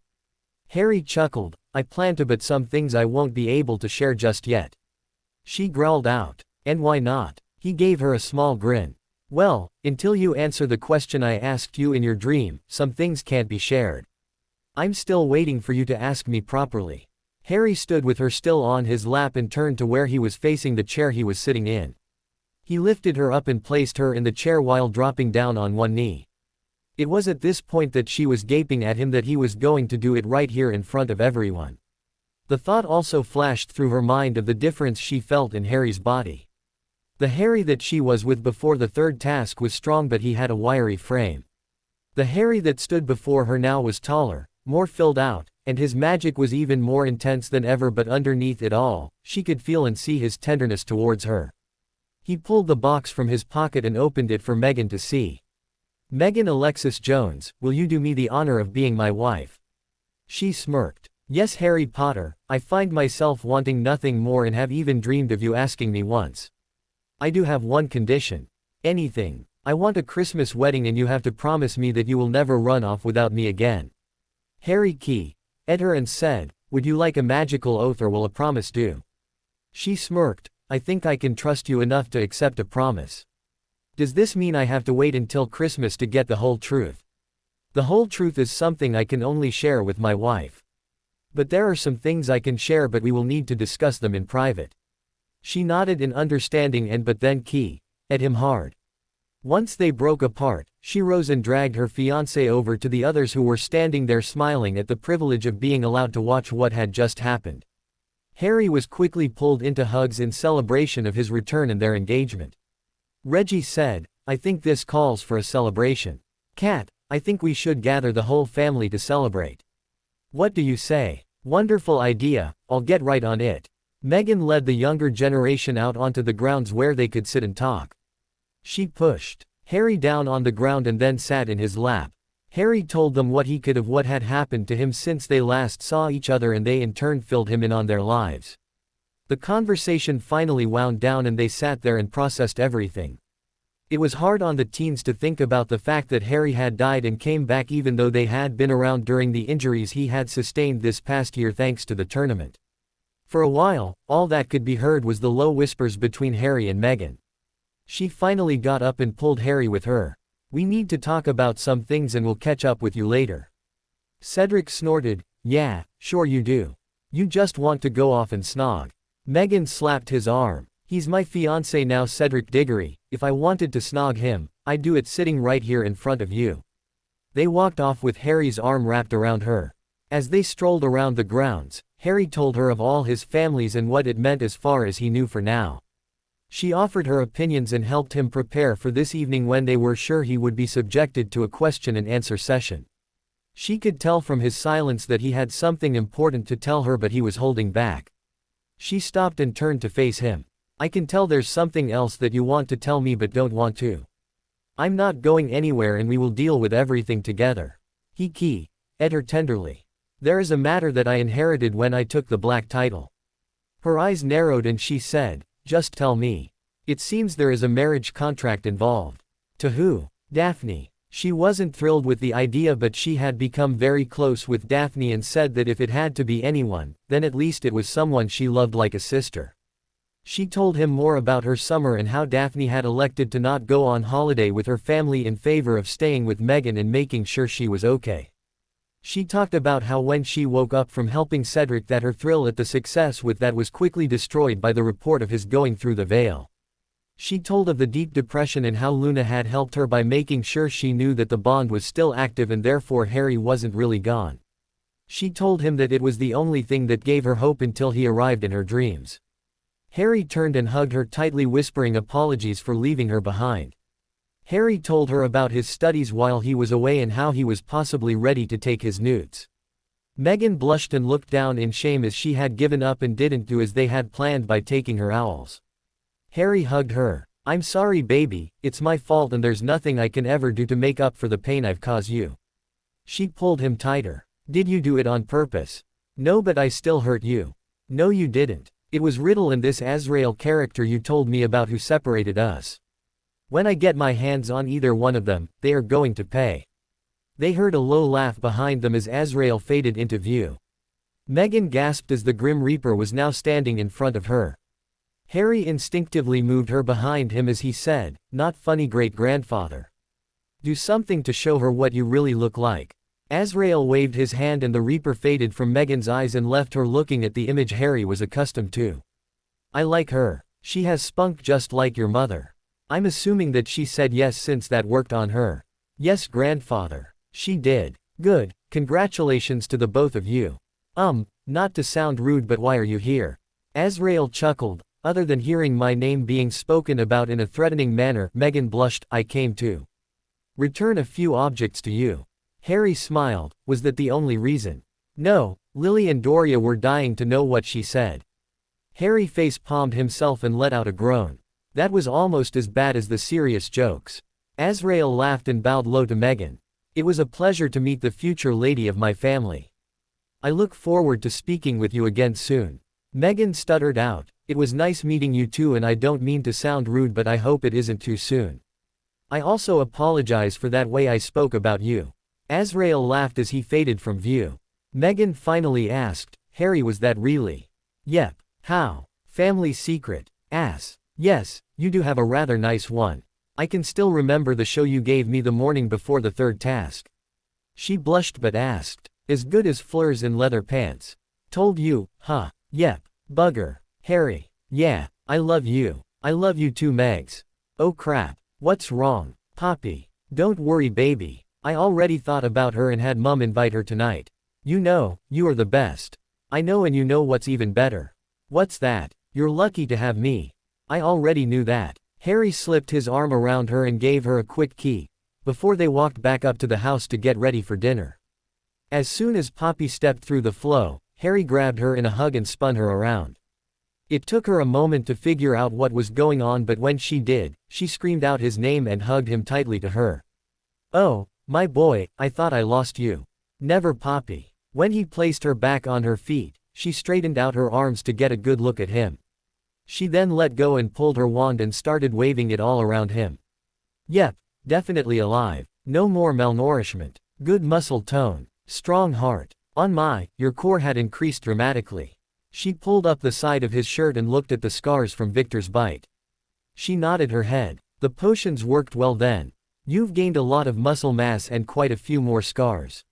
Harry chuckled. I plan to, but some things I won't be able to share just yet. She growled out. And why not? He gave her a small grin. Well, until you answer the question I asked you in your dream, some things can't be shared. I'm still waiting for you to ask me properly. Harry stood with her still on his lap and turned to where he was facing the chair he was sitting in. He lifted her up and placed her in the chair while dropping down on one knee. It was at this point that she was gaping at him that he was going to do it right here in front of everyone. The thought also flashed through her mind of the difference she felt in Harry's body. The Harry that she was with before the third task was strong, but he had a wiry frame. The Harry that stood before her now was taller, more filled out, and his magic was even more intense than ever, but underneath it all, she could feel and see his tenderness towards her. He pulled the box from his pocket and opened it for Megan to see. Megan Alexis Jones, will you do me the honor of being my wife? She smirked. Yes, Harry Potter, I find myself wanting nothing more and have even dreamed of you asking me once. I do have one condition. Anything. I want a Christmas wedding, and you have to promise me that you will never run off without me again. Harry keyed at her and said, would you like a magical oath, or will a promise do? She smirked. I think I can trust you enough to accept a promise. Does this mean I have to wait until Christmas to get the whole truth? The whole truth is something I can only share with my wife. But there are some things I can share, but we will need to discuss them in private. She nodded in understanding but then keyed at him hard. Once they broke apart, she rose and dragged her fiancé over to the others who were standing there smiling at the privilege of being allowed to watch what had just happened. Harry was quickly pulled into hugs in celebration of his return and their engagement. Reggie said, I think this calls for a celebration. Kat, I think we should gather the whole family to celebrate. What do you say? Wonderful idea, I'll get right on it. Megan led the younger generation out onto the grounds where they could sit and talk. She pushed Harry down on the ground and then sat in his lap. Harry told them what he could of what had happened to him since they last saw each other, and they in turn filled him in on their lives. The conversation finally wound down and they sat there and processed everything. It was hard on the teens to think about the fact that Harry had died and came back, even though they had been around during the injuries he had sustained this past year thanks to the tournament. For a while, all that could be heard was the low whispers between Harry and Meghan. She finally got up and pulled Harry with her. We need to talk about some things and we'll catch up with you later. Cedric snorted, yeah, sure you do. You just want to go off and snog. Megan slapped his arm. He's my fiancé now, Cedric Diggory. If I wanted to snog him, I'd do it sitting right here in front of you. They walked off with Harry's arm wrapped around her. As they strolled around the grounds, Harry told her of all his families and what it meant as far as he knew for now. She offered her opinions and helped him prepare for this evening when they were sure he would be subjected to a question and answer session. She could tell from his silence that he had something important to tell her, but he was holding back. She stopped and turned to face him. I can tell there's something else that you want to tell me but don't want to. I'm not going anywhere and we will deal with everything together. He keyed at her tenderly. There is a matter that I inherited when I took the black title. Her eyes narrowed and she said, just tell me. It seems there is a marriage contract involved. To who? Daphne. She wasn't thrilled with the idea, but she had become very close with Daphne and said that if it had to be anyone, then at least it was someone she loved like a sister. She told him more about her summer and how Daphne had elected to not go on holiday with her family in favor of staying with Megan and making sure she was okay. She talked about how when she woke up from helping Cedric that her thrill at the success with that was quickly destroyed by the report of his going through the veil. She told of the deep depression and how Luna had helped her by making sure she knew that the bond was still active and therefore Harry wasn't really gone. She told him that it was the only thing that gave her hope until he arrived in her dreams. Harry turned and hugged her tightly, whispering apologies for leaving her behind. Harry told her about his studies while he was away and how he was possibly ready to take his newts. Meghan blushed and looked down in shame as she had given up and didn't do as they had planned by taking her owls. Harry hugged her. I'm sorry baby, it's my fault and there's nothing I can ever do to make up for the pain I've caused you. She pulled him tighter. Did you do it on purpose? No, but I still hurt you. No you didn't. It was Riddle and this Azrael character you told me about who separated us. When I get my hands on either one of them, they are going to pay. They heard a low laugh behind them as Azrael faded into view. Meghan gasped as the Grim Reaper was now standing in front of her. Harry instinctively moved her behind him as he said, "Not funny great-grandfather. Do something to show her what you really look like." Azrael waved his hand and the Reaper faded from Meghan's eyes and left her looking at the image Harry was accustomed to. I like her. She has spunk just like your mother. I'm assuming that she said yes since that worked on her. Yes grandfather. She did. Good. Congratulations to the both of you. Not to sound rude but why are you here? Azrael chuckled. Other than hearing my name being spoken about in a threatening manner, Meghan blushed. I came to return a few objects to you. Harry smiled. Was that the only reason? No, Lily and Doria were dying to know what she said. Harry face-palmed himself and let out a groan. That was almost as bad as the serious jokes. Azrael laughed and bowed low to Meghan. It was a pleasure to meet the future lady of my family. I look forward to speaking with you again soon. Meghan stuttered out. It was nice meeting you too and I don't mean to sound rude but I hope it isn't too soon. I also apologize for that way I spoke about you. Azrael laughed as he faded from view. Meghan finally asked, Harry was that really? Yep. How? Family secret. Yes, you do have a rather nice one. I can still remember the show you gave me the morning before the third task. She blushed but asked, as good as Fleur's in leather pants. Told you, huh? Yep. Bugger. Harry. Yeah, I love you. I love you too Megs. Oh crap. What's wrong? Poppy. Don't worry baby. I already thought about her and had Mum invite her tonight. You know, you are the best. I know and you know what's even better. What's that? You're lucky to have me. I already knew that. Harry slipped his arm around her and gave her a quick key, before they walked back up to the house to get ready for dinner. As soon as Poppy stepped through the flow, Harry grabbed her in a hug and spun her around. It took her a moment to figure out what was going on but when she did, she screamed out his name and hugged him tightly to her. Oh, my boy, I thought I lost you. Never Poppy. When he placed her back on her feet, she straightened out her arms to get a good look at him. She then let go and pulled her wand and started waving it all around him. Yep, definitely alive. No more malnourishment. Good muscle tone. Strong heart. On my, your core had increased dramatically. She pulled up the side of his shirt and looked at the scars from Victor's bite. She nodded her head. The potions worked well then. You've gained a lot of muscle mass and quite a few more scars.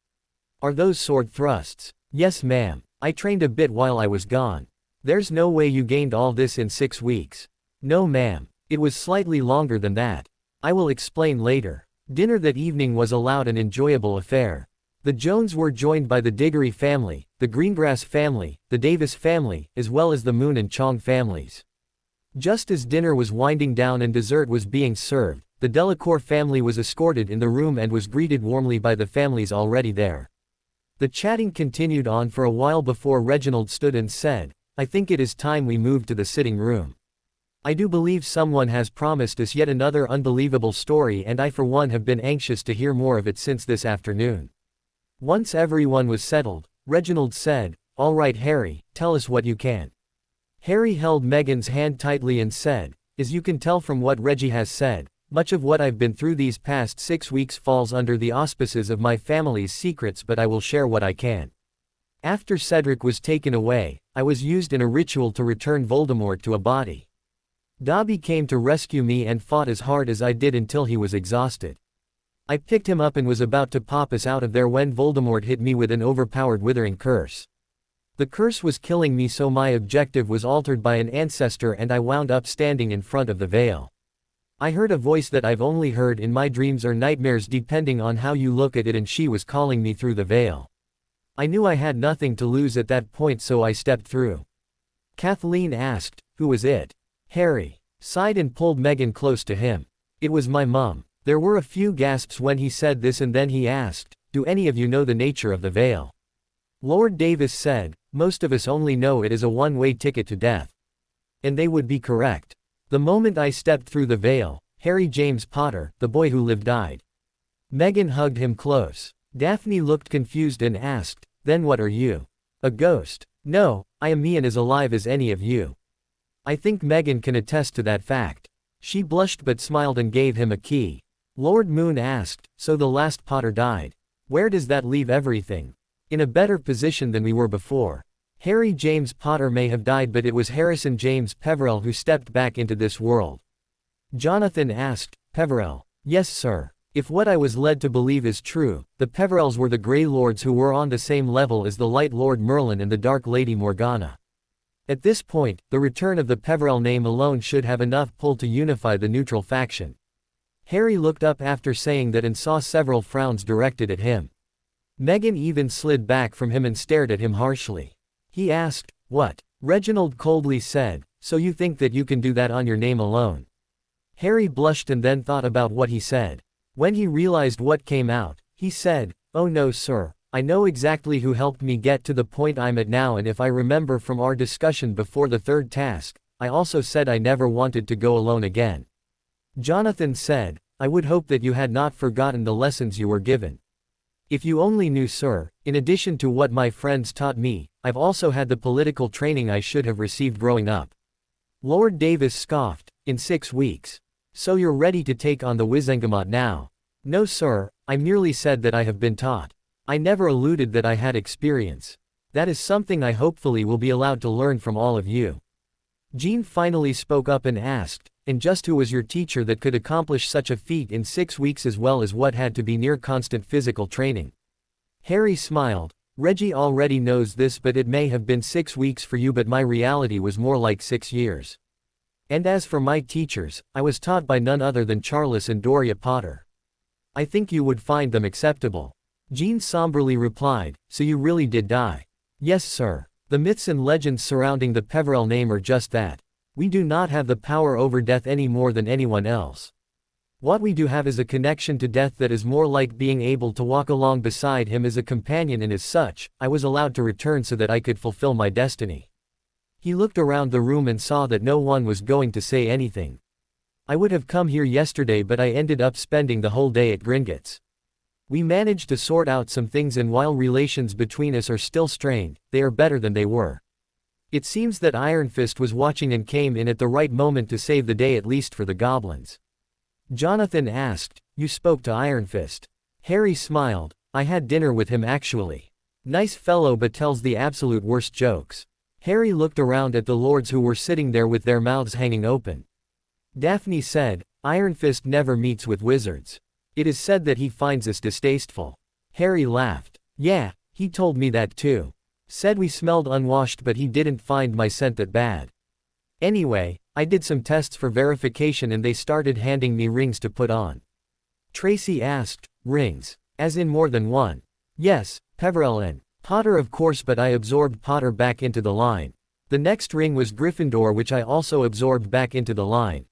Are those sword thrusts? Yes ma'am. I trained a bit while I was gone. There's no way you gained all this in 6 weeks. No ma'am. It was slightly longer than that. I will explain later. Dinner that evening was a loud and enjoyable affair. The Jones were joined by the Diggory family, the Greengrass family, the Davis family, as well as the Moon and Chong families. Just as dinner was winding down and dessert was being served, the Delacour family was escorted in the room and was greeted warmly by the families already there. The chatting continued on for a while before Reginald stood and said, I think it is time we moved to the sitting room. I do believe someone has promised us yet another unbelievable story and I for one have been anxious to hear more of it since this afternoon. Once everyone was settled, Reginald said, All right Harry, tell us what you can. Harry held Meghan's hand tightly and said, As you can tell from what Reggie has said, much of what I've been through these past 6 weeks falls under the auspices of my family's secrets but I will share what I can. After Cedric was taken away, I was used in a ritual to return Voldemort to a body. Dobby came to rescue me and fought as hard as I did until he was exhausted. I picked him up and was about to pop us out of there when Voldemort hit me with an overpowered withering curse. The curse was killing me so my objective was altered by an ancestor and I wound up standing in front of the veil. I heard a voice that I've only heard in my dreams or nightmares depending on how you look at it and she was calling me through the veil. I knew I had nothing to lose at that point so I stepped through. Kathleen asked, Who was it? Harry sighed and pulled Meghan close to him. It was my mum. There were a few gasps when he said this and then he asked, Do any of you know the nature of the veil? Lord Davis said, most of us only know it is a one-way ticket to death. And they would be correct. The moment I stepped through the veil, Harry James Potter, the boy who lived, died. Meghan hugged him close. Daphne looked confused and asked, then what are you? A ghost? No, I am me and as alive as any of you. I think Meghan can attest to that fact. She blushed but smiled and gave him a key. Lord Moon asked, so the last Potter died. Where does that leave everything? In a better position than we were before. Harry James Potter may have died, but it was Harrison James Peverell who stepped back into this world. Jonathan asked, Peverell? Yes, sir. If what I was led to believe is true, the Peverells were the Grey Lords who were on the same level as the Light Lord Merlin and the Dark Lady Morgana. At this point, the return of the Peverell name alone should have enough pull to unify the neutral faction. Harry looked up after saying that and saw several frowns directed at him. Meghan even slid back from him and stared at him harshly. He asked, what? Reginald coldly said, so you think that you can do that on your name alone? Harry blushed and then thought about what he said. When he realized what came out, he said, oh no sir, I know exactly who helped me get to the point I'm at now, and if I remember from our discussion before the third task, I also said I never wanted to go alone again. Jonathan said, I would hope that you had not forgotten the lessons you were given. If you only knew sir, in addition to what my friends taught me, I've also had the political training I should have received growing up. Lord Davis scoffed, in 6 weeks. So you're ready to take on the Wizengamot now? No sir, I merely said that I have been taught. I never alluded that I had experience. That is something I hopefully will be allowed to learn from all of you. Jean finally spoke up and asked, and just who was your teacher that could accomplish such a feat in 6 weeks as well as what had to be near constant physical training? Harry smiled. Reggie already knows this, but it may have been 6 weeks for you, but my reality was more like 6 years. And as for my teachers, I was taught by none other than Charles and Doria Potter. I think you would find them acceptable. Jean somberly replied, so you really did die? Yes sir. The myths and legends surrounding the Peverell name are just that. We do not have the power over death any more than anyone else. What we do have is a connection to death that is more like being able to walk along beside him as a companion, and as such, I was allowed to return so that I could fulfill my destiny. He looked around the room and saw that no one was going to say anything. I would have come here yesterday, but I ended up spending the whole day at Gringotts. We managed to sort out some things, and while relations between us are still strained, they are better than they were. It seems that Ironfist was watching and came in at the right moment to save the day, at least for the goblins. Jonathan asked, you spoke to Ironfist? Harry smiled, I had dinner with him actually. Nice fellow, but tells the absolute worst jokes. Harry looked around at the lords who were sitting there with their mouths hanging open. Daphne said, Ironfist never meets with wizards. It is said that he finds us distasteful. Harry laughed. Yeah, he told me that too. Said we smelled unwashed, but he didn't find my scent that bad. Anyway, I did some tests for verification and they started handing me rings to put on. Tracy asked, rings? As in more than one? Yes, Peverell and Potter of course, but I absorbed Potter back into the line. The next ring was Gryffindor, which I also absorbed back into the line.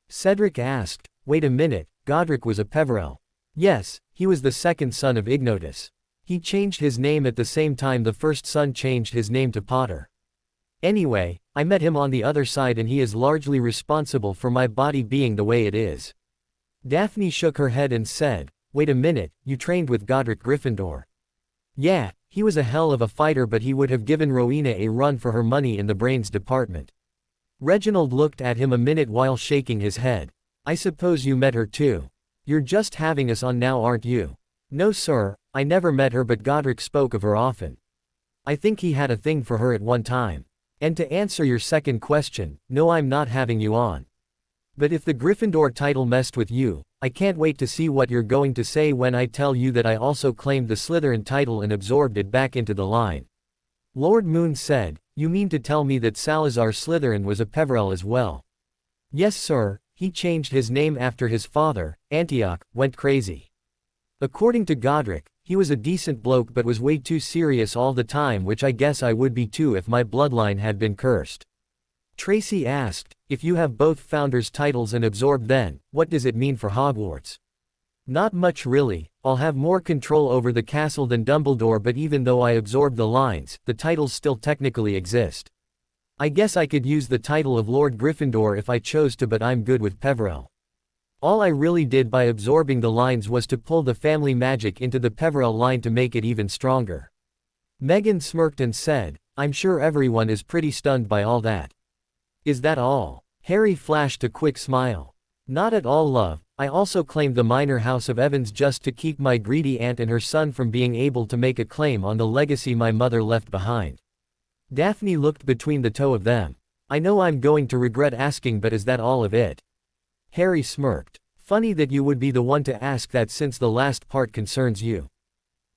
Cedric asked, wait a minute, Godric was a Peverell? Yes, he was the second son of Ignotus. He changed his name at the same time the first son changed his name to Potter. Anyway, I met him on the other side and he is largely responsible for my body being the way it is. Daphne shook her head and said, wait a minute, you trained with Godric Gryffindor? Yeah, he was a hell of a fighter, but he would have given Rowena a run for her money in the brains department. Reginald looked at him a minute while shaking his head. I suppose you met her too. You're just having us on now, aren't you? No sir, I never met her, but Godric spoke of her often. I think he had a thing for her at one time. And to answer your second question, no, I'm not having you on. But if the Gryffindor title messed with you, I can't wait to see what you're going to say when I tell you that I also claimed the Slytherin title and absorbed it back into the line. Lord Moon said, you mean to tell me that Salazar Slytherin was a Peverell as well? Yes sir, he changed his name after his father, Antioch, went crazy. According to Godric, he was a decent bloke but was way too serious all the time, which I guess I would be too if my bloodline had been cursed. Tracy asked, if you have both founders' titles and absorbed, then what does it mean for Hogwarts? Not much really, I'll have more control over the castle than Dumbledore, but even though I absorb the lines, the titles still technically exist. I guess I could use the title of Lord Gryffindor if I chose to, but I'm good with Peverell. All I really did by absorbing the lines was to pull the family magic into the Peverell line to make it even stronger. Meghan smirked and said, I'm sure everyone is pretty stunned by all that. Is that all? Harry flashed a quick smile. Not at all, love. I also claimed the minor house of Evans just to keep my greedy aunt and her son from being able to make a claim on the legacy my mother left behind. Daphne looked between the two of them. I know I'm going to regret asking, but is that all of it? Harry smirked. Funny that you would be the one to ask that since the last part concerns you.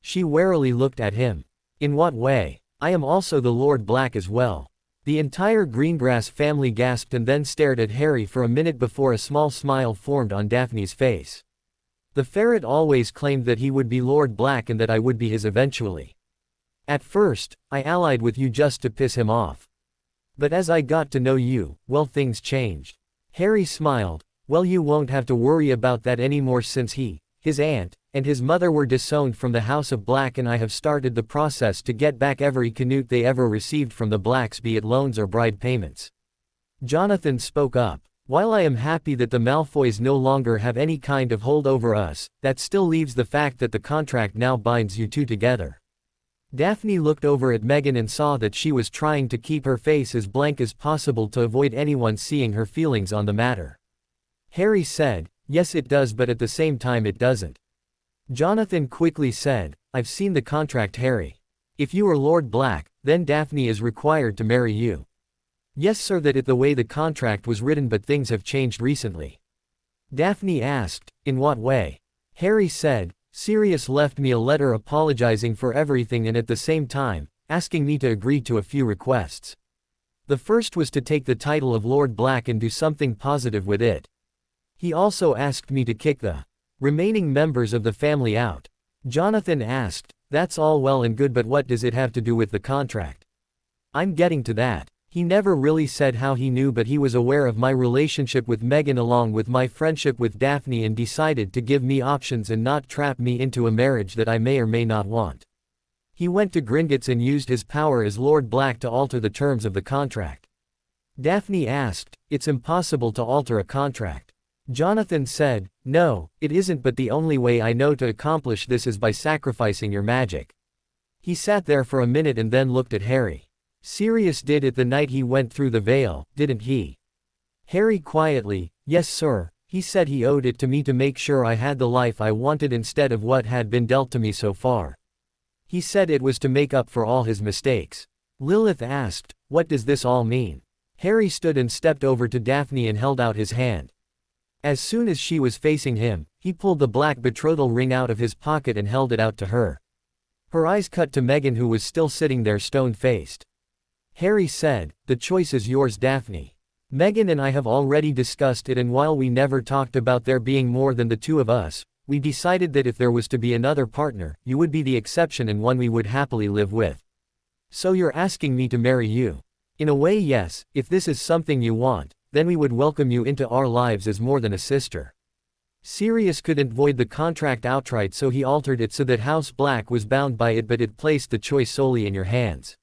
She warily looked at him. In what way? I am also the Lord Black as well. The entire Greengrass family gasped and then stared at Harry for a minute before a small smile formed on Daphne's face. The ferret always claimed that he would be Lord Black and that I would be his eventually. At first, I allied with you just to piss him off. But as I got to know you, well, things changed. Harry smiled. Well, you won't have to worry about that anymore since he, his aunt, and his mother were disowned from the House of Black, and I have started the process to get back every canute they ever received from the Blacks, be it loans or bride payments. Jonathan spoke up. While I am happy that the Malfoys no longer have any kind of hold over us, that still leaves the fact that the contract now binds you two together. Daphne looked over at Meghan and saw that she was trying to keep her face as blank as possible to avoid anyone seeing her feelings on the matter. Harry said, yes it does, but at the same time it doesn't. Jonathan quickly said, I've seen the contract, Harry. If you are Lord Black, then Daphne is required to marry you. Yes sir, that is the way the contract was written, but things have changed recently. Daphne asked, in what way? Harry said, Sirius left me a letter apologizing for everything and at the same time, asking me to agree to a few requests. The first was to take the title of Lord Black and do something positive with it. He also asked me to kick the remaining members of the family out. Jonathan asked, that's all well and good, but what does it have to do with the contract? I'm getting to that. He never really said how he knew, but he was aware of my relationship with Meghan along with my friendship with Daphne and decided to give me options and not trap me into a marriage that I may or may not want. He went to Gringotts and used his power as Lord Black to alter the terms of the contract. Daphne asked, it's impossible to alter a contract. Jonathan said, no, it isn't, but the only way I know to accomplish this is by sacrificing your magic. He sat there for a minute and then looked at Harry. Sirius did it the night he went through the veil, didn't he? Harry quietly, yes sir, he said he owed it to me to make sure I had the life I wanted instead of what had been dealt to me so far. He said it was to make up for all his mistakes. Lilith asked, what does this all mean? Harry stood and stepped over to Daphne and held out his hand. As soon as she was facing him, he pulled the black betrothal ring out of his pocket and held it out to her. Her eyes cut to Meghan, who was still sitting there stone-faced. Harry said, the choice is yours, Daphne. Meghan and I have already discussed it, and while we never talked about there being more than the two of us, we decided that if there was to be another partner, you would be the exception and one we would happily live with. So you're asking me to marry you? In a way, yes. If this is something you want, then we would welcome you into our lives as more than a sister. Sirius couldn't void the contract outright, so he altered it so that House Black was bound by it, but it placed the choice solely in your hands.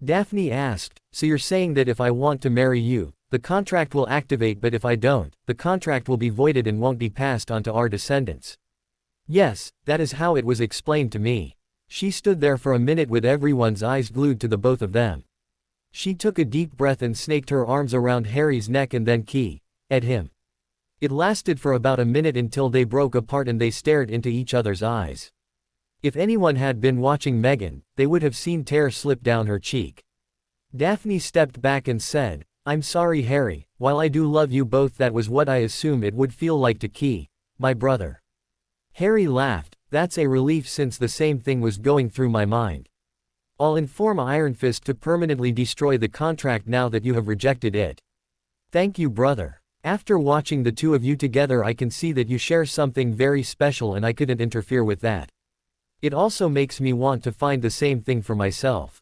Daphne asked, so you're saying that if I want to marry you, the contract will activate, but if I don't, the contract will be voided and won't be passed on to our descendants? Yes, that is how it was explained to me. She stood there for a minute with everyone's eyes glued to the both of them. She took a deep breath and snaked her arms around Harry's neck and then at him. It lasted for about a minute until they broke apart and they stared into each other's eyes. If anyone had been watching Meghan, they would have seen tears slip down her cheek. Daphne stepped back and said, I'm sorry, Harry, while I do love you both, that was what I assumed it would feel like to my brother. Harry laughed, that's a relief since the same thing was going through my mind. I'll inform Ironfist to permanently destroy the contract now that you have rejected it. Thank you, brother. After watching the two of you together, I can see that you share something very special and I couldn't interfere with that. It also makes me want to find the same thing for myself.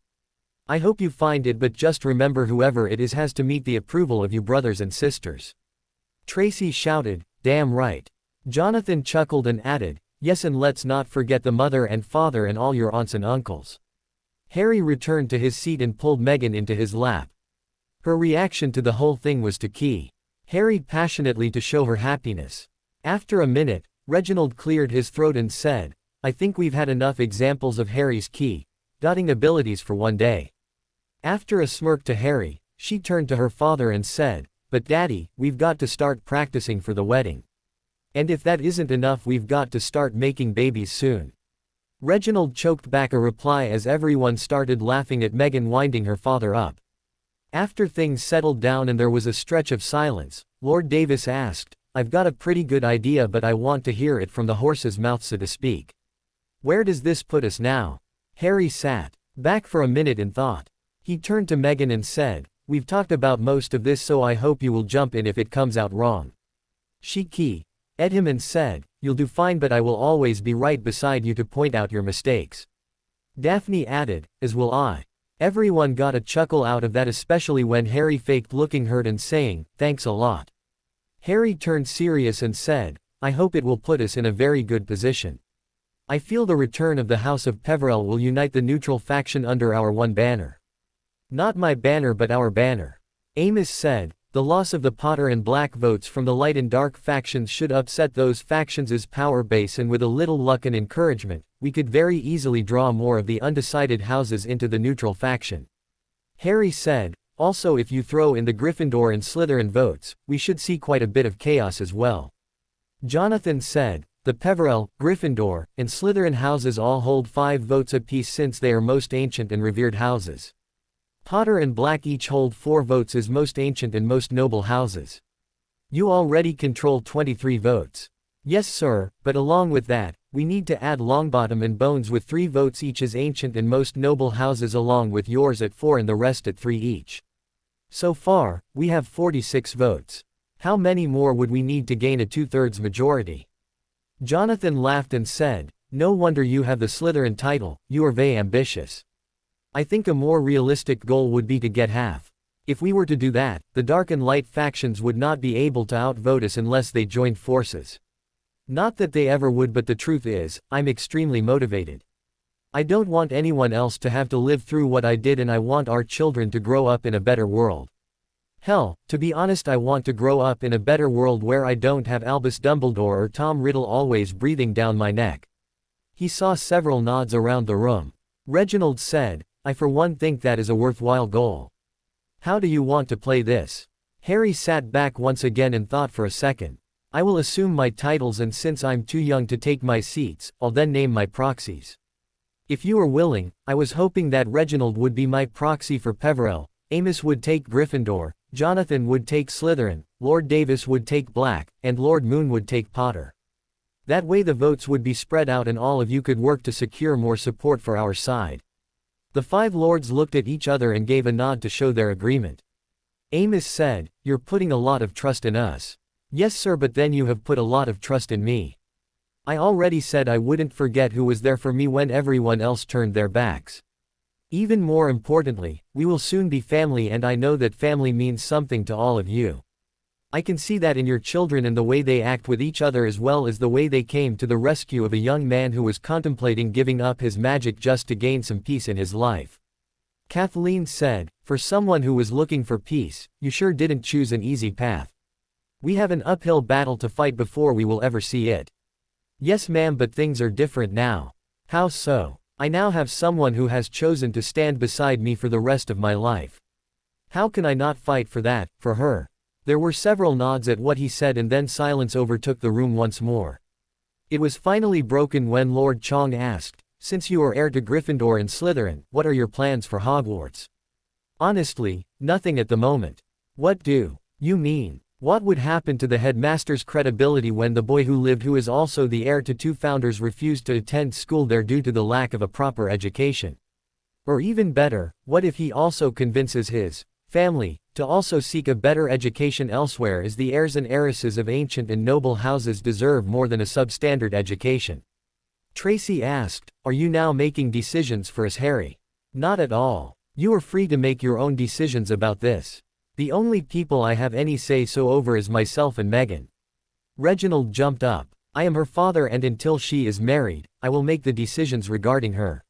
I hope you find it, but just remember whoever it is has to meet the approval of you brothers and sisters. Tracy shouted, damn right. Jonathan chuckled and added, yes, and let's not forget the mother and father and all your aunts and uncles. Harry returned to his seat and pulled Meghan into his lap. Her reaction to the whole thing was to key Harry passionately to show her happiness. After a minute, Reginald cleared his throat and said, I think we've had enough examples of Harry's key-dotting abilities for one day. After a smirk to Harry, she turned to her father and said, but Daddy, we've got to start practicing for the wedding. And if that isn't enough, we've got to start making babies soon. Reginald choked back a reply as everyone started laughing at Meghan winding her father up. After things settled down and there was a stretch of silence, Lord Davis asked, I've got a pretty good idea, but I want to hear it from the horse's mouth, so to speak. Where does this put us now? Harry sat back for a minute in thought. He turned to Meghan and said, we've talked about most of this, so I hope you will jump in if it comes out wrong. She keyed him and said, you'll do fine, but I will always be right beside you to point out your mistakes. Daphne added, as will I. Everyone got a chuckle out of that, especially when Harry faked looking hurt and saying, thanks a lot. Harry turned serious and said, I hope it will put us in a very good position. I feel the return of the House of Peverell will unite the neutral faction under our one banner. Not my banner, but our banner. Amos said, the loss of the Potter and Black votes from the light and dark factions should upset those factions' power base, and with a little luck and encouragement, we could very easily draw more of the undecided houses into the neutral faction. Harry said, also if you throw in the Gryffindor and Slytherin votes, we should see quite a bit of chaos as well. Jonathan said, the Peverell, Gryffindor, and Slytherin houses all hold 5 votes apiece since they are most ancient and revered houses. Potter and Black each hold 4 votes as most ancient and most noble houses. You already control 23 votes. Yes sir, but along with that, we need to add Longbottom and Bones with 3 votes each as ancient and most noble houses, along with yours at 4 and the rest at 3 each. So far, we have 46 votes. How many more would we need to gain a 2/3 majority? Jonathan laughed and said, no wonder you have the Slytherin title, you are very ambitious. I think a more realistic goal would be to get half. If we were to do that, the dark and light factions would not be able to outvote us unless they joined forces. Not that they ever would, but the truth is, I'm extremely motivated. I don't want anyone else to have to live through what I did, and I want our children to grow up in a better world. Hell, to be honest, I want to grow up in a better world where I don't have Albus Dumbledore or Tom Riddle always breathing down my neck. He saw several nods around the room. Reginald said, I for one think that is a worthwhile goal. How do you want to play this? Harry sat back once again and thought for a second. I will assume my titles, and since I'm too young to take my seats, I'll then name my proxies. If you are willing, I was hoping that Reginald would be my proxy for Peverell, Amos would take Gryffindor, Jonathan would take Slytherin, Lord Davis would take Black, and Lord Moon would take Potter. That way the votes would be spread out and all of you could work to secure more support for our side. The 5 lords looked at each other and gave a nod to show their agreement. Amos said, you're putting a lot of trust in us. Yes sir, but then you have put a lot of trust in me. I already said I wouldn't forget who was there for me when everyone else turned their backs. Even more importantly, we will soon be family, and I know that family means something to all of you. I can see that in your children and the way they act with each other, as well as the way they came to the rescue of a young man who was contemplating giving up his magic just to gain some peace in his life. Kathleen said, for someone who was looking for peace, you sure didn't choose an easy path. We have an uphill battle to fight before we will ever see it. Yes ma'am, but things are different now. How so? I now have someone who has chosen to stand beside me for the rest of my life. How can I not fight for that, for her? There were several nods at what he said, and then silence overtook the room once more. It was finally broken when Lord Chong asked, since you are heir to Gryffindor and Slytherin, what are your plans for Hogwarts? Honestly, nothing at the moment. What do you mean? What would happen to the headmaster's credibility when the boy who lived, who is also the heir to 2 founders, refused to attend school there due to the lack of a proper education? Or even better, what if he also convinces his family to also seek a better education elsewhere, as the heirs and heiresses of ancient and noble houses deserve more than a substandard education? Tracy asked, are you now making decisions for us, Harry? Not at all. You are free to make your own decisions about this. The only people I have any say-so over is myself and Meghan. Reginald jumped up. I am her father, and until she is married, I will make the decisions regarding her."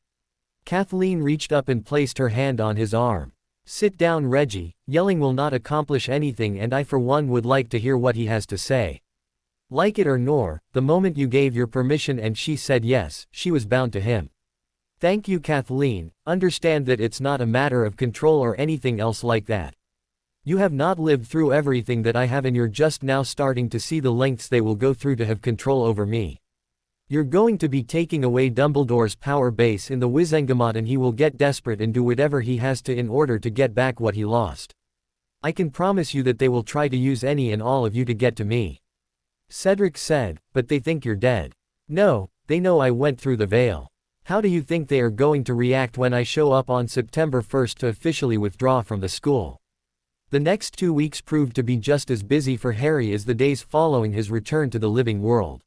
Kathleen reached up and placed her hand on his arm. "Sit down, Reggie, yelling will not accomplish anything, and I for one would like to hear what he has to say." Like it or not, the moment you gave your permission and she said yes, she was bound to him. "Thank you, Kathleen, understand that it's not a matter of control or anything else like that. You have not lived through everything that I have, and you're just now starting to see the lengths they will go through to have control over me. You're going to be taking away Dumbledore's power base in the Wizengamot, and he will get desperate and do whatever he has to in order to get back what he lost. I can promise you that they will try to use any and all of you to get to me." Cedric said, "But they think you're dead." "No, they know I went through the veil. How do you think they are going to react when I show up on September 1st to officially withdraw from the school?" The next 2 weeks proved to be just as busy for Harry as the days following his return to the living world.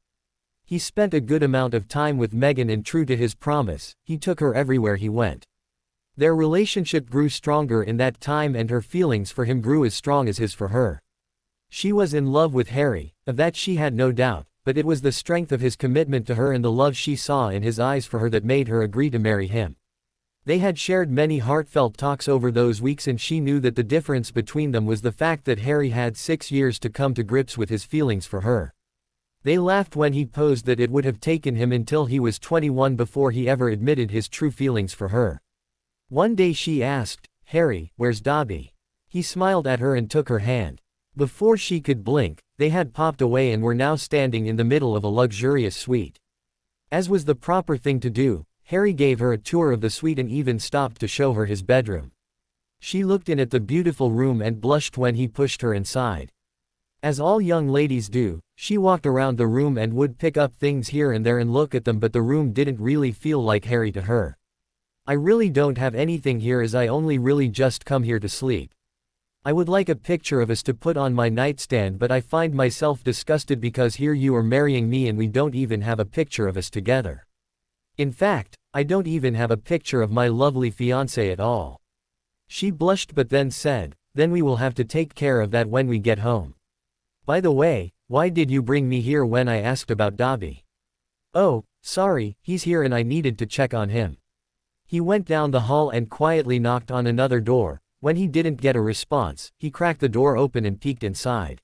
He spent a good amount of time with Meghan, and true to his promise, he took her everywhere he went. Their relationship grew stronger in that time, and her feelings for him grew as strong as his for her. She was in love with Harry, of that she had no doubt, but it was the strength of his commitment to her and the love she saw in his eyes for her that made her agree to marry him. They had shared many heartfelt talks over those weeks, and she knew that the difference between them was the fact that Harry had 6 years to come to grips with his feelings for her. They laughed when he posed that it would have taken him until he was 21 before he ever admitted his true feelings for her. One day she asked, "Harry, where's Dobby?" He smiled at her and took her hand. Before she could blink, they had popped away and were now standing in the middle of a luxurious suite. As was the proper thing to do, Harry gave her a tour of the suite and even stopped to show her his bedroom. She looked in at the beautiful room and blushed when he pushed her inside. As all young ladies do, she walked around the room and would pick up things here and there and look at them, but the room didn't really feel like Harry to her. "I really don't have anything here, as I only really just come here to sleep. I would like a picture of us to put on my nightstand, but I find myself disgusted because here you are marrying me and we don't even have a picture of us together. In fact, I don't even have a picture of my lovely fiancé at all." She blushed but then said, "Then we will have to take care of that when we get home. By the way, why did you bring me here when I asked about Dobby?" "Oh, sorry, he's here and I needed to check on him." He went down the hall and quietly knocked on another door. When he didn't get a response, he cracked the door open and peeked inside.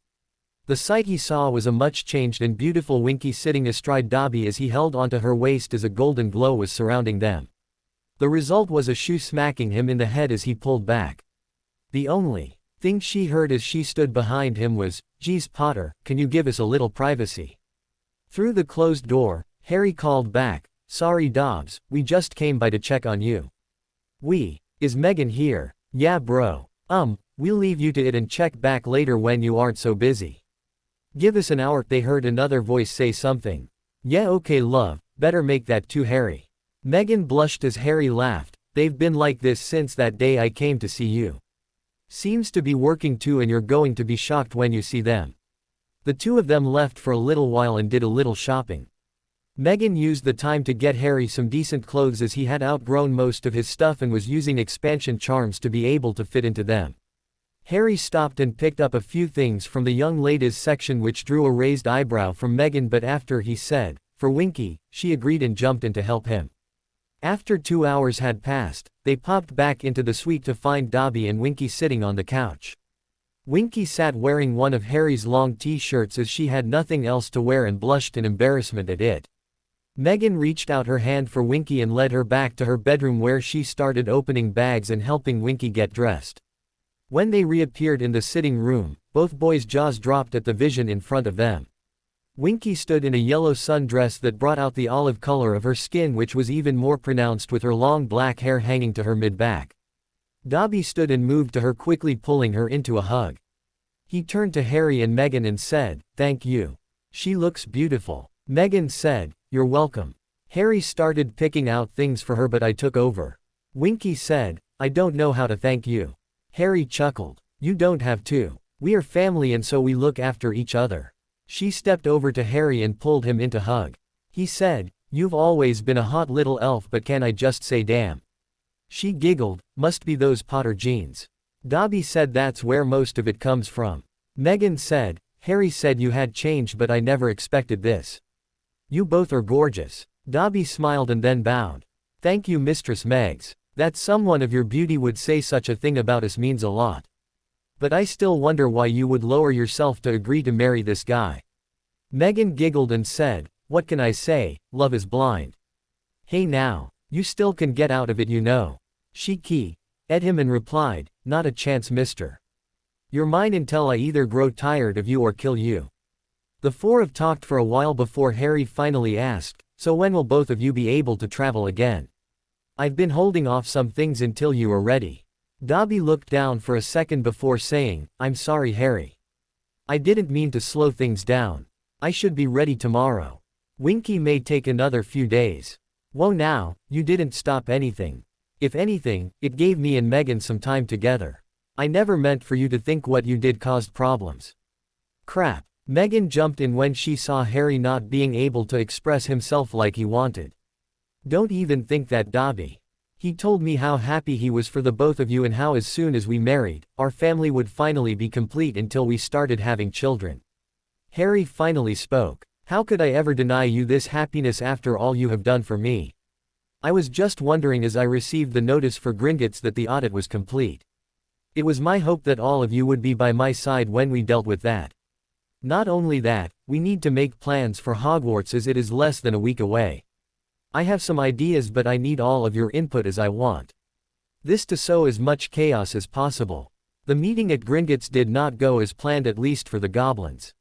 The sight he saw was a much changed and beautiful Winky sitting astride Dobby as he held onto her waist as a golden glow was surrounding them. The result was a shoe smacking him in the head as he pulled back. The only thing she heard as she stood behind him was, "Geez, Potter, can you give us a little privacy?" Through the closed door, Harry called back, "Sorry Dobbs, we just came by to check on you." Is Meghan here?" "Yeah bro. We'll leave you to it and check back later when you aren't so busy." "Give us an hour," they heard another voice say something. "Yeah okay love, better make that too Harry." Meghan blushed as Harry laughed, "They've been like this since that day I came to see you. Seems to be working too, and you're going to be shocked when you see them." The two of them left for a little while and did a little shopping. Meghan used the time to get Harry some decent clothes as he had outgrown most of his stuff and was using expansion charms to be able to fit into them. Harry stopped and picked up a few things from the young ladies section, which drew a raised eyebrow from Meghan, but after he said, "For Winky," she agreed and jumped in to help him. After 2 hours had passed, they popped back into the suite to find Dobby and Winky sitting on the couch. Winky sat wearing one of Harry's long t-shirts as she had nothing else to wear and blushed in embarrassment at it. Meghan reached out her hand for Winky and led her back to her bedroom, where she started opening bags and helping Winky get dressed. When they reappeared in the sitting room, both boys' jaws dropped at the vision in front of them. Winky stood in a yellow sundress that brought out the olive color of her skin, which was even more pronounced with her long black hair hanging to her mid-back. Dobby stood and moved to her, quickly pulling her into a hug. He turned to Harry and Meghan and said, "Thank you. She looks beautiful." Meghan said, "You're welcome." Harry started picking out things for her, but I took over. Winky said, "I don't know how to thank you." Harry chuckled. "You don't have to. We are family and so we look after each other." She stepped over to Harry and pulled him into hug. He said, "You've always been a hot little elf, but can I just say damn?" She giggled, "Must be those Potter genes." Dobby said, "That's where most of it comes from." Meghan said, "Harry said you had changed, but I never expected this." You both are gorgeous. Dobby smiled and then bowed. Thank you, Mistress Meggs. That someone of your beauty would say such a thing about us means a lot. But I still wonder why you would lower yourself to agree to marry this guy. Meghan giggled and said, what can I say, love is blind. Hey now, you still can get out of it, you know. She keyed him and replied, not a chance, mister. You're mine until I either grow tired of you or kill you. The four have talked for a while before Harry finally asked, so when will both of you be able to travel again? I've been holding off some things until you are ready. Dobby looked down for a second before saying, I'm sorry, Harry. I didn't mean to slow things down. I should be ready tomorrow. Winky may take another few days. Whoa now, you didn't stop anything. If anything, it gave me and Meghan some time together. I never meant for you to think what you did caused problems. Crap. Meghan jumped in when she saw Harry not being able to express himself like he wanted. Don't even think that, Dobby. He told me how happy he was for the both of you and how as soon as we married, our family would finally be complete until we started having children. Harry finally spoke. How could I ever deny you this happiness after all you have done for me? I was just wondering as I received the notice for Gringotts that the audit was complete. It was my hope that all of you would be by my side when we dealt with that. Not only that, we need to make plans for Hogwarts as it is less than a week away. I have some ideas, but I need all of your input as I want this to sow as much chaos as possible. The meeting at Gringotts did not go as planned, at least for the goblins.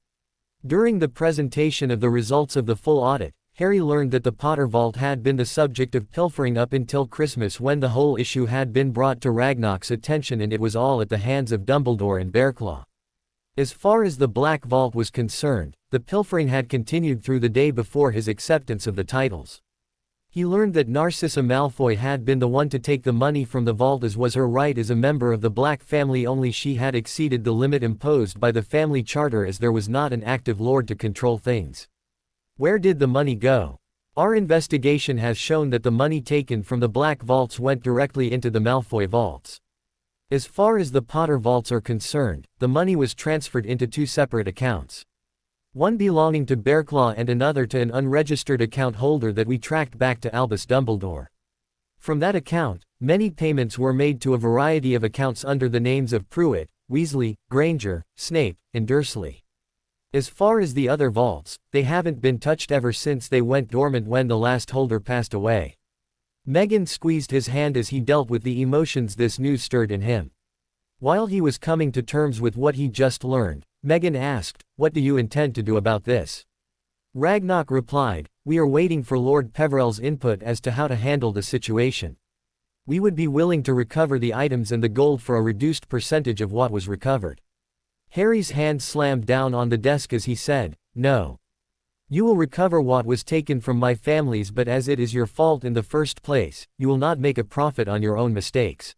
During the presentation of the results of the full audit, Harry learned that the Potter Vault had been the subject of pilfering up until Christmas, when the whole issue had been brought to Ragnarok's attention, and it was all at the hands of Dumbledore and Bearclaw. As far as the Black Vault was concerned, the pilfering had continued through the day before his acceptance of the titles. He learned that Narcissa Malfoy had been the one to take the money from the vault, as was her right as a member of the Black family, only she had exceeded the limit imposed by the family charter, as there was not an active lord to control things. Where did the money go? Our investigation has shown that the money taken from the Black Vaults went directly into the Malfoy vaults. As far as the Potter Vaults are concerned, the money was transferred into two separate accounts. One belonging to Bearclaw and another to an unregistered account holder that we tracked back to Albus Dumbledore. From that account, many payments were made to a variety of accounts under the names of Pruitt, Weasley, Granger, Snape, and Dursley. As far as the other vaults, they haven't been touched ever since they went dormant when the last holder passed away. Meghan squeezed his hand as he dealt with the emotions this news stirred in him. While he was coming to terms with what he just learned, Meghan asked, what do you intend to do about this? Ragnarok replied, we are waiting for Lord Peverell's input as to how to handle the situation. We would be willing to recover the items and the gold for a reduced percentage of what was recovered. Harry's hand slammed down on the desk as he said, no. You will recover what was taken from my families, but as it is your fault in the first place, you will not make a profit on your own mistakes.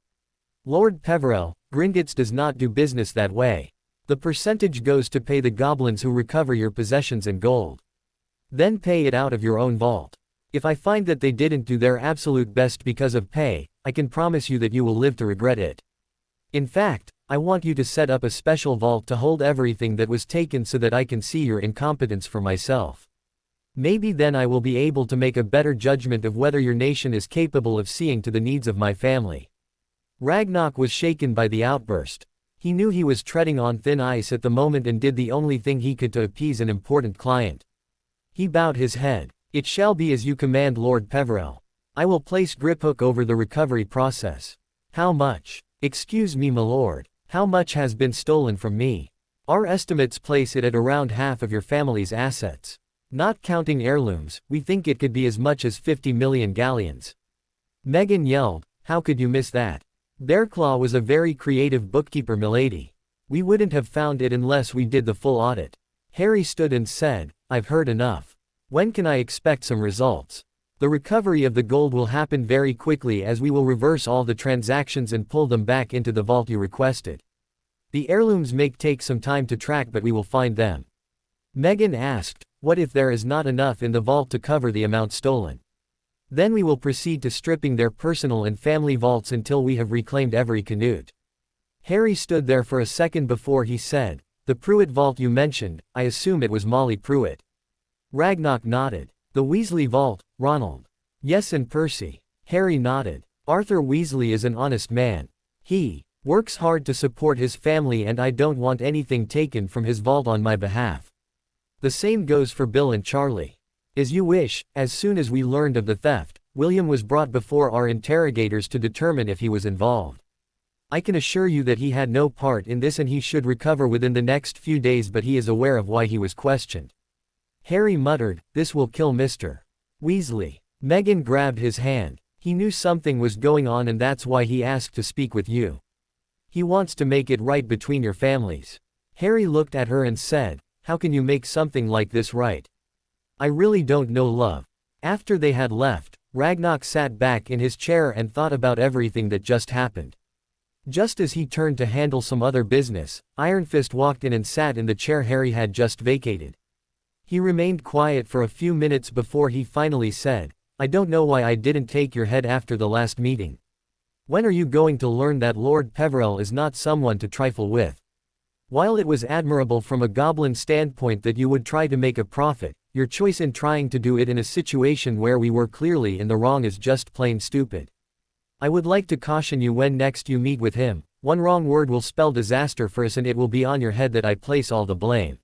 Lord Peverell, Gringotts does not do business that way. The percentage goes to pay the goblins who recover your possessions and gold. Then pay it out of your own vault. If I find that they didn't do their absolute best because of pay, I can promise you that you will live to regret it. In fact, I want you to set up a special vault to hold everything that was taken so that I can see your incompetence for myself. Maybe then I will be able to make a better judgment of whether your nation is capable of seeing to the needs of my family. Ragnarok was shaken by the outburst. He knew he was treading on thin ice at the moment and did the only thing he could to appease an important client. He bowed his head. It shall be as you command, Lord Peverell. I will place Griphook over the recovery process. How much? Excuse me, my lord. How much has been stolen from me? Our estimates place it at around half of your family's assets. Not counting heirlooms, we think it could be as much as 50 million galleons. Meghan yelled, how could you miss that? Bearclaw was a very creative bookkeeper, milady. We wouldn't have found it unless we did the full audit. Harry stood and said, I've heard enough. When can I expect some results? The recovery of the gold will happen very quickly, as we will reverse all the transactions and pull them back into the vault you requested. The heirlooms may take some time to track, but we will find them. Meghan asked, what if there is not enough in the vault to cover the amount stolen? Then we will proceed to stripping their personal and family vaults until we have reclaimed every canute. Harry stood there for a second before he said, the Pruitt vault you mentioned, I assume it was Molly Pruitt. Ragnarok nodded. The Weasley vault, Ronald. Yes, and Percy. Harry nodded. Arthur Weasley is an honest man. He works hard to support his family and I don't want anything taken from his vault on my behalf. The same goes for Bill and Charlie. As you wish. As soon as we learned of the theft, William was brought before our interrogators to determine if he was involved. I can assure you that he had no part in this and he should recover within the next few days, but he is aware of why he was questioned. Harry muttered, "This will kill Mr. Weasley." Meghan grabbed his hand. He knew something was going on and that's why he asked to speak with you. He wants to make it right between your families. Harry looked at her and said, "How can you make something like this right?" "I really don't know, love." After they had left, Ragnar sat back in his chair and thought about everything that just happened. Just as he turned to handle some other business, Ironfist walked in and sat in the chair Harry had just vacated. He remained quiet for a few minutes before he finally said, "I don't know why I didn't take your head after the last meeting. When are you going to learn that Lord Peverell is not someone to trifle with? While it was admirable from a goblin standpoint that you would try to make a profit, your choice in trying to do it in a situation where we were clearly in the wrong is just plain stupid. I would like to caution you when next you meet with him, one wrong word will spell disaster for us and it will be on your head that I place all the blame."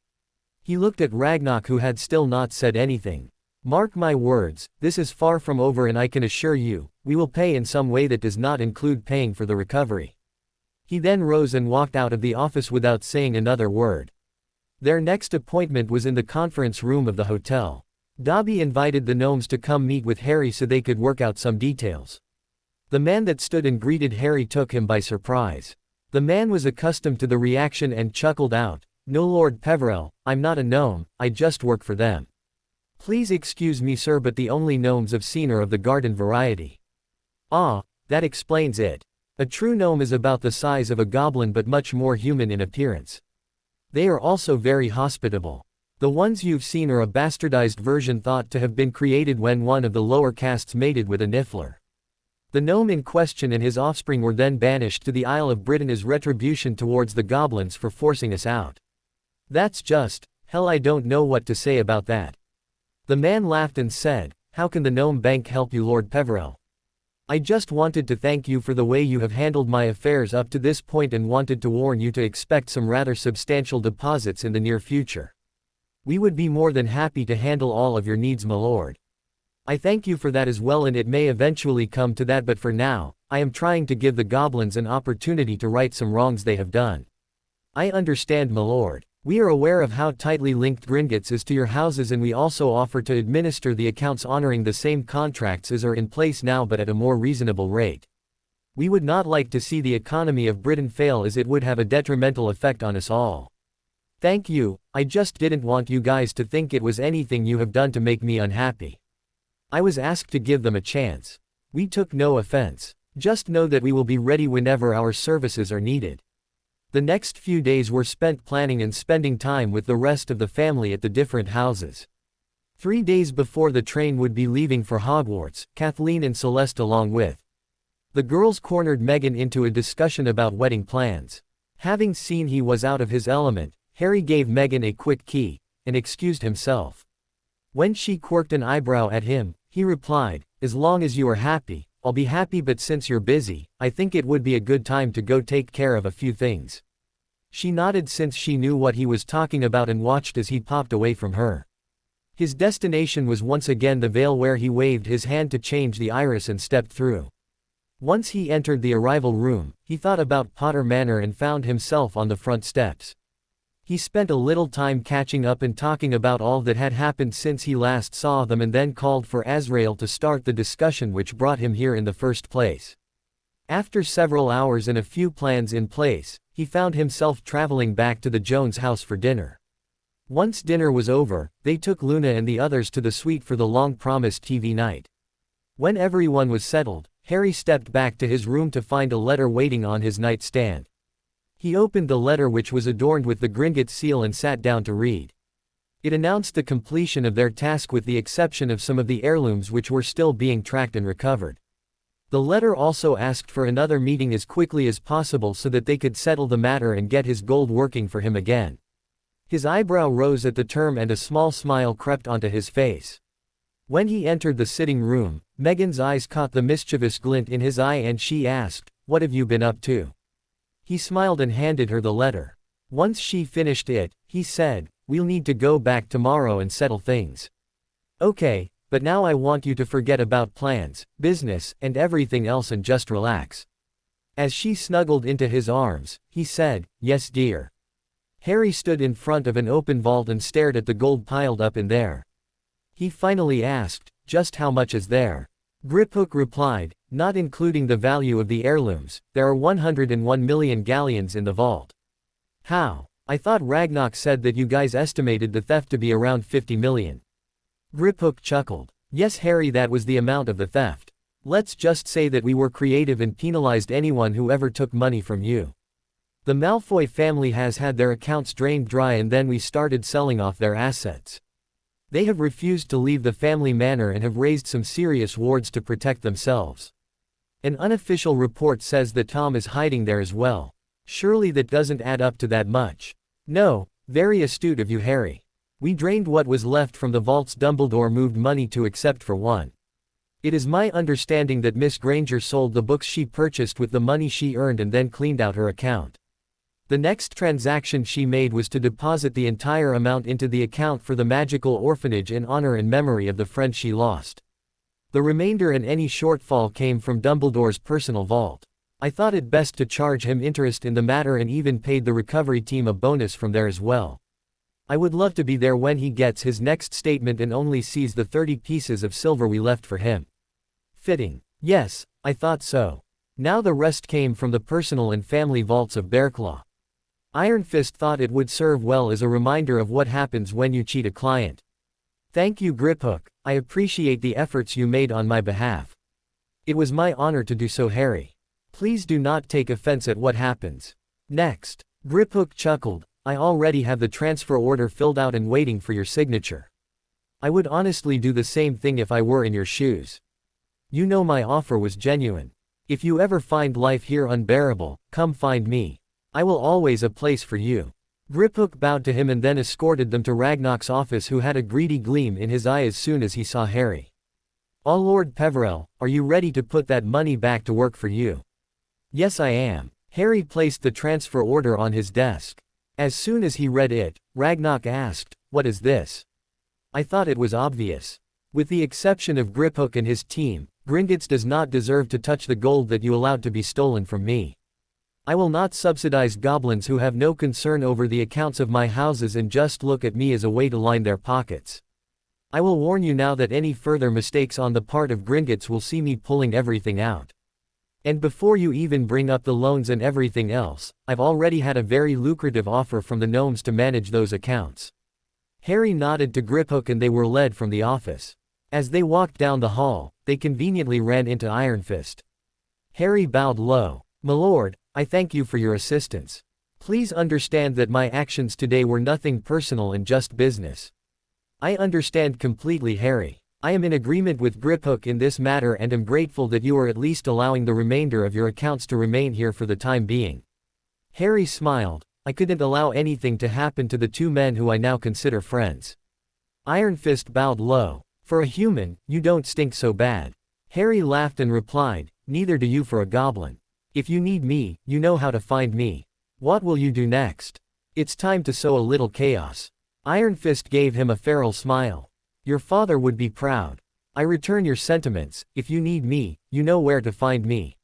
He looked at Ragnar who had still not said anything. "Mark my words, this is far from over and I can assure you, we will pay in some way that does not include paying for the recovery." He then rose and walked out of the office without saying another word. Their next appointment was in the conference room of the hotel. Dobby invited the gnomes to come meet with Harry so they could work out some details. The man that stood and greeted Harry took him by surprise. The man was accustomed to the reaction and chuckled out, "No, Lord Peverell, I'm not a gnome, I just work for them. Please excuse me, sir, but the only gnomes I've seen are of the garden variety." "Ah, that explains it. A true gnome is about the size of a goblin but much more human in appearance. They are also very hospitable. The ones you've seen are a bastardized version thought to have been created when one of the lower castes mated with a niffler. The gnome in question and his offspring were then banished to the Isle of Britain as retribution towards the goblins for forcing us out. That's just, hell, I don't know what to say about that." The man laughed and said, "How can the gnome bank help you, Lord Peverell? I just wanted to thank you for the way you have handled my affairs up to this point and wanted to warn you to expect some rather substantial deposits in the near future. We would be more than happy to handle all of your needs, my lord. I thank you for that as well, and it may eventually come to that, but for now, I am trying to give the goblins an opportunity to right some wrongs they have done." "I understand, my lord. We are aware of how tightly linked Gringotts is to your houses and we also offer to administer the accounts honoring the same contracts as are in place now but at a more reasonable rate. We would not like to see the economy of Britain fail as it would have a detrimental effect on us all. Thank you, I just didn't want you guys to think it was anything you have done to make me unhappy. I was asked to give them a chance. We took no offense. Just know that we will be ready whenever our services are needed." The next few days were spent planning and spending time with the rest of the family at the different houses. 3 days before the train would be leaving for Hogwarts, Kathleen and Celeste along with the girls cornered Meghan into a discussion about wedding plans. Having seen he was out of his element, Harry gave Meghan a quick key, and excused himself. When she quirked an eyebrow at him, he replied, "As long as you are happy, I'll be happy, but since you're busy, I think it would be a good time to go take care of a few things." She nodded since she knew what he was talking about and watched as he popped away from her. His destination was once again the Vale, where he waved his hand to change the iris and stepped through. Once he entered the arrival room, he thought about Potter Manor and found himself on the front steps. He spent a little time catching up and talking about all that had happened since he last saw them and then called for Azrael to start the discussion which brought him here in the first place. After several hours and a few plans in place, he found himself traveling back to the Jones house for dinner. Once dinner was over, they took Luna and the others to the suite for the long-promised TV night. When everyone was settled, Harry stepped back to his room to find a letter waiting on his nightstand. He opened the letter, which was adorned with the Gringotts seal, and sat down to read. It announced the completion of their task with the exception of some of the heirlooms which were still being tracked and recovered. The letter also asked for another meeting as quickly as possible so that they could settle the matter and get his gold working for him again. His eyebrow rose at the term and a small smile crept onto his face. When he entered the sitting room, Meghan's eyes caught the mischievous glint in his eye and she asked, "What have you been up to?" He smiled and handed her the letter. Once she finished it, he said, "We'll need to go back tomorrow and settle things." "Okay, but now I want you to forget about plans, business, and everything else and just relax." As she snuggled into his arms, he said, "Yes, dear." Harry stood in front of an open vault and stared at the gold piled up in there. He finally asked, "Just how much is there?" Griphook replied, "Not including the value of the heirlooms, there are 101 million galleons in the vault." "How? I thought Ragnarok said that you guys estimated the theft to be around 50 million. Griphook chuckled. "Yes, Harry, that was the amount of the theft. Let's just say that we were creative and penalized anyone who ever took money from you. The Malfoy family has had their accounts drained dry and then we started selling off their assets. They have refused to leave the family manor and have raised some serious wards to protect themselves. An unofficial report says that Tom is hiding there as well. Surely that doesn't add up to that much." "No, very astute of you, Harry. We drained what was left from the vaults Dumbledore moved money to except for one. It is my understanding that Miss Granger sold the books she purchased with the money she earned and then cleaned out her account. The next transaction she made was to deposit the entire amount into the account for the magical orphanage in honor and memory of the friend she lost. The remainder and any shortfall came from Dumbledore's personal vault. I thought it best to charge him interest in the matter and even paid the recovery team a bonus from there as well. I would love to be there when he gets his next statement and only sees the 30 pieces of silver we left for him." "Fitting. Yes, I thought so. Now the rest came from the personal and family vaults of Bearclaw. Ironfist thought it would serve well as a reminder of what happens when you cheat a client." "Thank you, Griphook. I appreciate the efforts you made on my behalf." "It was my honor to do so, Harry. Please do not take offense at what happens next." Griphook chuckled, "I already have the transfer order filled out and waiting for your signature. I would honestly do the same thing if I were in your shoes. You know my offer was genuine. If you ever find life here unbearable, come find me. I will always a place for you." Griphook bowed to him and then escorted them to Ragnarok's office, who had a greedy gleam in his eye as soon as he saw Harry. "Oh, Lord Peverell, are you ready to put that money back to work for you?" "Yes, I am." Harry placed the transfer order on his desk. As soon as he read it, Ragnarok asked, "What is this?" "I thought it was obvious. With the exception of Griphook and his team, Gringotts does not deserve to touch the gold that you allowed to be stolen from me. I will not subsidize goblins who have no concern over the accounts of my houses and just look at me as a way to line their pockets. I will warn you now that any further mistakes on the part of Gringotts will see me pulling everything out. And before you even bring up the loans and everything else, I've already had a very lucrative offer from the gnomes to manage those accounts." Harry nodded to Griphook and they were led from the office. As they walked down the hall, they conveniently ran into Ironfist. Harry bowed low. "My lord, I thank you for your assistance. Please understand that my actions today were nothing personal and just business." "I understand completely, Harry. I am in agreement with Griphook in this matter and am grateful that you are at least allowing the remainder of your accounts to remain here for the time being." Harry smiled. "I couldn't allow anything to happen to the two men who I now consider friends." Ironfist bowed low. "For a human, you don't stink so bad." Harry laughed and replied, "Neither do you for a goblin. If you need me, you know how to find me. What will you do next?" "It's time to sow a little chaos." Ironfist gave him a feral smile. "Your father would be proud. I return your sentiments. If you need me, you know where to find me."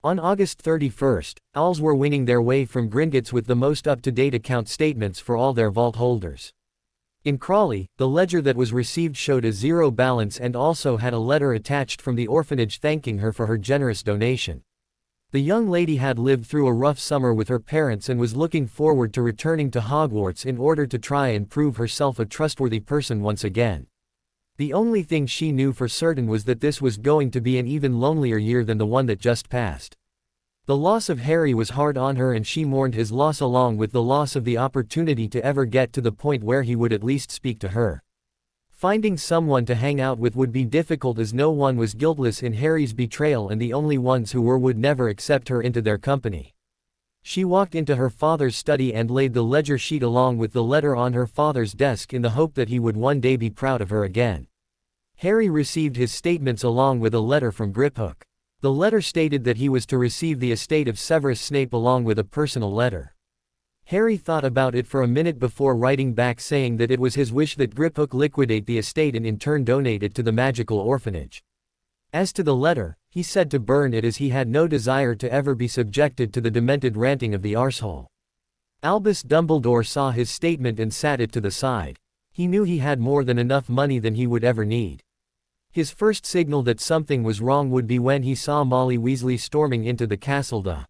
On August 31st, owls were winging their way from Gringotts with the most up-to-date account statements for all their vault holders. In Crawley, the ledger that was received showed a zero balance and also had a letter attached from the orphanage thanking her for her generous donation. The young lady had lived through a rough summer with her parents and was looking forward to returning to Hogwarts in order to try and prove herself a trustworthy person once again. The only thing she knew for certain was that this was going to be an even lonelier year than the one that just passed. The loss of Harry was hard on her and she mourned his loss along with the loss of the opportunity to ever get to the point where he would at least speak to her. Finding someone to hang out with would be difficult as no one was guiltless in Harry's betrayal and the only ones who were would never accept her into their company. She walked into her father's study and laid the ledger sheet along with the letter on her father's desk in the hope that he would one day be proud of her again. Harry received his statements along with a letter from Griphook. The letter stated that he was to receive the estate of Severus Snape along with a personal letter. Harry thought about it for a minute before writing back saying that it was his wish that Griphook liquidate the estate and in turn donate it to the magical orphanage. As to the letter, he said to burn it as he had no desire to ever be subjected to the demented ranting of the arsehole. Albus Dumbledore saw his statement and sat it to the side. He knew he had more than enough money than he would ever need. His first signal that something was wrong would be when he saw Molly Weasley storming into the castle the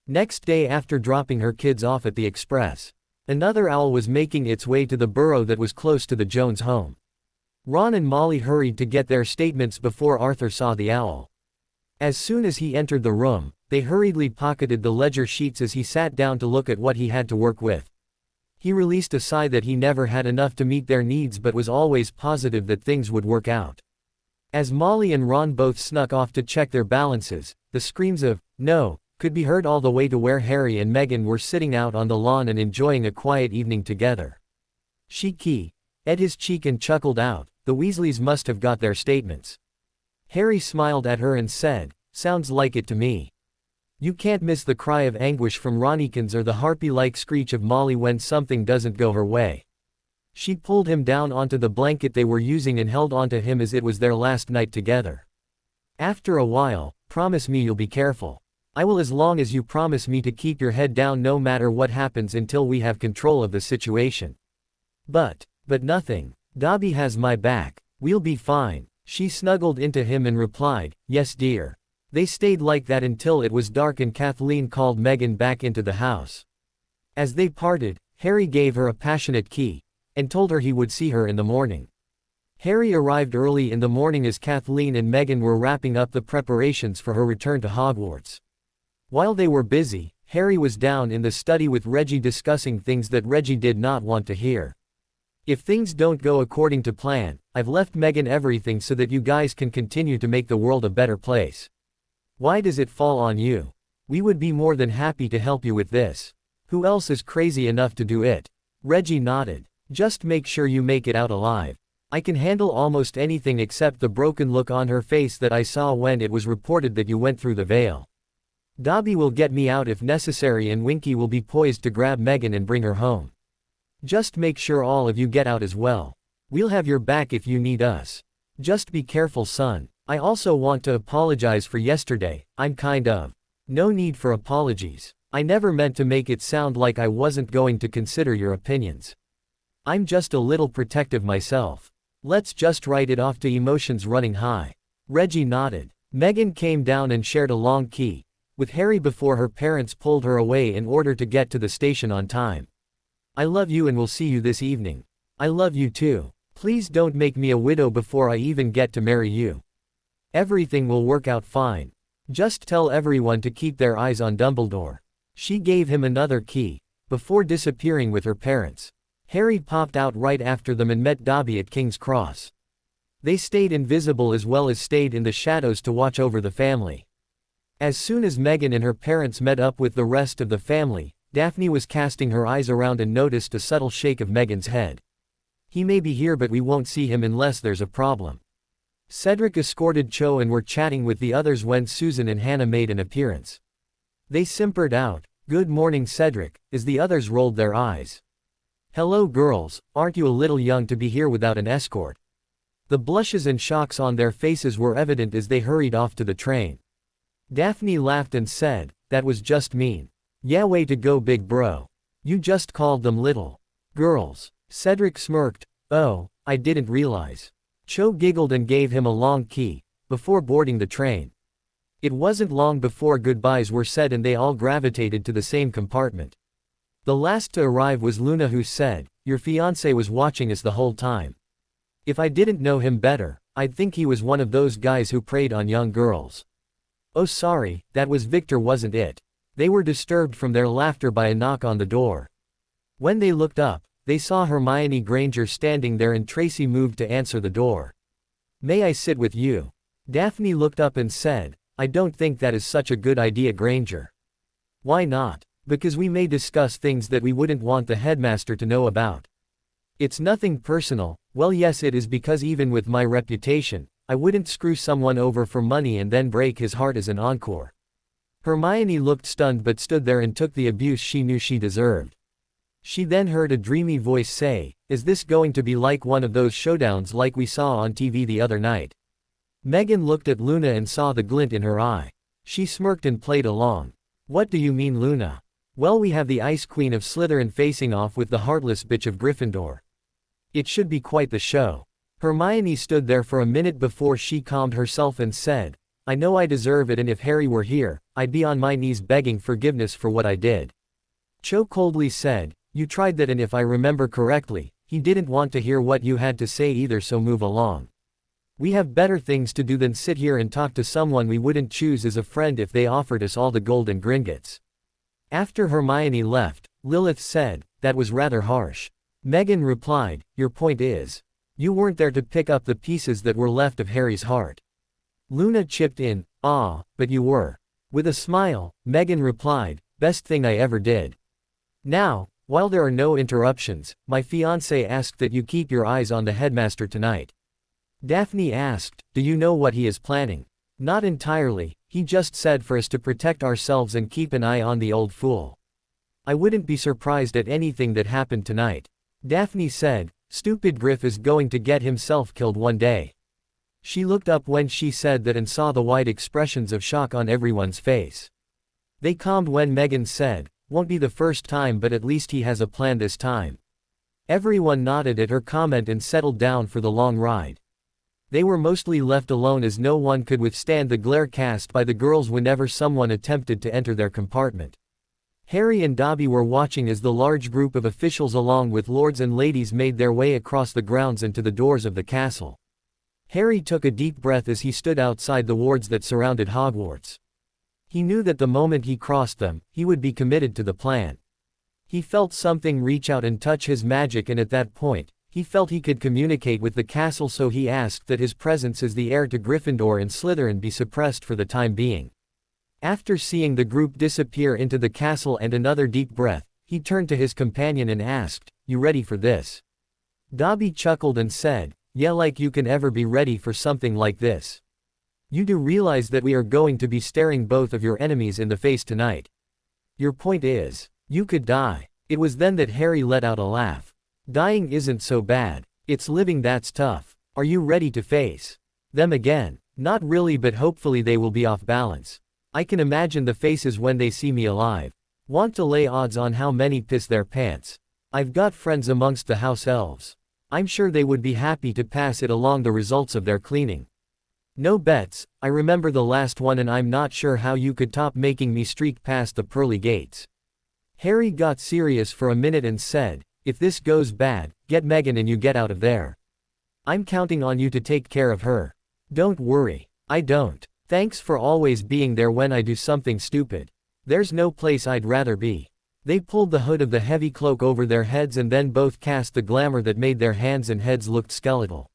next day after dropping her kids off at the Express. Another owl was making its way to the burrow that was close to the Jones home. Ron and Molly hurried to get their statements before Arthur saw the owl. As soon as he entered the room, they hurriedly pocketed the ledger sheets as he sat down to look at what he had to work with. He released a sigh that he never had enough to meet their needs but was always positive that things would work out. As Molly and Ron both snuck off to check their balances, the screams of, "No," could be heard all the way to where Harry and Meghan were sitting out on the lawn and enjoying a quiet evening together. She ate his cheek and chuckled out, "The Weasleys must have got their statements." Harry smiled at her and said, "Sounds like it to me." You can't miss the cry of anguish from Ronnikins or the harpy-like screech of Molly when something doesn't go her way. She pulled him down onto the blanket they were using and held onto him as it was their last night together. After a while, "Promise me you'll be careful. I will as long as you promise me to keep your head down no matter what happens until we have control of the situation." But nothing. Dobby has my back. We'll be fine." She snuggled into him and replied, "Yes dear." They stayed like that until it was dark and Kathleen called Meghan back into the house. As they parted, Harry gave her a passionate key, and told her he would see her in the morning. Harry arrived early in the morning as Kathleen and Meghan were wrapping up the preparations for her return to Hogwarts. While they were busy, Harry was down in the study with Reggie discussing things that Reggie did not want to hear. "If things don't go according to plan, I've left Meghan everything so that you guys can continue to make the world a better place. Why does it fall on you? We would be more than happy to help you with this. Who else is crazy enough to do it?" Reggie nodded. "Just make sure you make it out alive. I can handle almost anything except the broken look on her face that I saw when it was reported that you went through the veil. Dobby will get me out if necessary and Winky will be poised to grab Meghan and bring her home. Just make sure all of you get out as well. We'll have your back if you need us. Just be careful, son. I also want to apologize for yesterday. No need for apologies. I never meant to make it sound like I wasn't going to consider your opinions. I'm just a little protective myself. Let's just write it off to emotions running high." Reggie nodded. Meghan came down and shared a long key with Harry before her parents pulled her away in order to get to the station on time. "I love you and will see you this evening." "I love you too. Please don't make me a widow before I even get to marry you. Everything will work out fine. Just tell everyone to keep their eyes on Dumbledore." She gave him another key before disappearing with her parents. Harry popped out right after them and met Dobby at King's Cross. They stayed invisible as well as stayed in the shadows to watch over the family. As soon as Meghan and her parents met up with the rest of the family, Daphne was casting her eyes around and noticed a subtle shake of Meghan's head. "He may be here but we won't see him unless there's a problem." Cedric escorted Cho and were chatting with the others when Susan and Hannah made an appearance. They simpered out, "Good morning, Cedric," as the others rolled their eyes. "Hello girls, aren't you a little young to be here without an escort?" The blushes and shocks on their faces were evident as they hurried off to the train. Daphne laughed and said, "That was just mean. Yeah, way to go big bro. You just called them little girls." Cedric smirked, "Oh, I didn't realize." Cho giggled and gave him a long key before boarding the train. It wasn't long before goodbyes were said and they all gravitated to the same compartment. The last to arrive was Luna, who said, "Your fiancé was watching us the whole time. If I didn't know him better, I'd think he was one of those guys who preyed on young girls." "Oh sorry, that was Victor, wasn't it?" They were disturbed from their laughter by a knock on the door. When they looked up, they saw Hermione Granger standing there and Tracy moved to answer the door. "May I sit with you?" Daphne looked up and said, "I don't think that is such a good idea, Granger." "Why not?" "Because we may discuss things that we wouldn't want the headmaster to know about." It's nothing personal. Well, yes, it is, because even with my reputation, I wouldn't screw someone over for money and then break his heart as an encore. Hermione looked stunned but stood there and took the abuse she knew she deserved. She then heard a dreamy voice say, "Is this going to be like one of those showdowns like we saw on TV the other night?" Meghan looked at Luna and saw the glint in her eye. She smirked and played along. "What do you mean, Luna?" "Well, we have the Ice Queen of Slytherin facing off with the heartless bitch of Gryffindor. It should be quite the show." Hermione stood there for a minute before she calmed herself and said, "I know I deserve it, and if Harry were here, I'd be on my knees begging forgiveness for what I did." Cho coldly said, "You tried that, and if I remember correctly, he didn't want to hear what you had to say either, so move along. We have better things to do than sit here and talk to someone we wouldn't choose as a friend if they offered us all the gold and Gringotts." After Hermione left, Lilith said, "That was rather harsh." Meghan replied, "Your point is, you weren't there to pick up the pieces that were left of Harry's heart." Luna chipped in, "Ah, but you were." With a smile, Meghan replied, "Best thing I ever did." Now, while there are no interruptions, my fiancé asked that you keep your eyes on the headmaster tonight. Daphne asked, "Do you know what he is planning?" "Not entirely, he just said for us to protect ourselves and keep an eye on the old fool. I wouldn't be surprised at anything that happened tonight." Daphne said, "Stupid Griff is going to get himself killed one day." She looked up when she said that and saw the wide expressions of shock on everyone's face. They calmed when Meghan said, "Won't be the first time, but at least he has a plan this time." Everyone nodded at her comment and settled down for the long ride. They were mostly left alone as no one could withstand the glare cast by the girls whenever someone attempted to enter their compartment. Harry and Dobby were watching as the large group of officials along with lords and ladies made their way across the grounds and to the doors of the castle. Harry took a deep breath as he stood outside the wards that surrounded Hogwarts. He knew that the moment he crossed them, he would be committed to the plan. He felt something reach out and touch his magic, and at that point, he felt he could communicate with the castle, so he asked that his presence as the heir to Gryffindor and Slytherin be suppressed for the time being. After seeing the group disappear into the castle and another deep breath, he turned to his companion and asked, "You ready for this?" Dobby chuckled and said, "Yeah, like you can ever be ready for something like this. You do realize that we are going to be staring both of your enemies in the face tonight. Your point is, you could die." It was then that Harry let out a laugh. "Dying isn't so bad. It's living that's tough. Are you ready to face them again?" "Not really, but hopefully they will be off balance. I can imagine the faces when they see me alive. Want to lay odds on how many piss their pants? I've got friends amongst the house elves. I'm sure they would be happy to pass it along the results of their cleaning. No bets, I remember the last one, and I'm not sure how you could top making me streak past the pearly gates." Harry got serious for a minute and said, "If this goes bad, get Meghan and you get out of there. I'm counting on you to take care of her." "Don't worry. I don't. Thanks for always being there when I do something stupid. There's no place I'd rather be." They pulled the hood of the heavy cloak over their heads and then both cast the glamour that made their hands and heads look skeletal.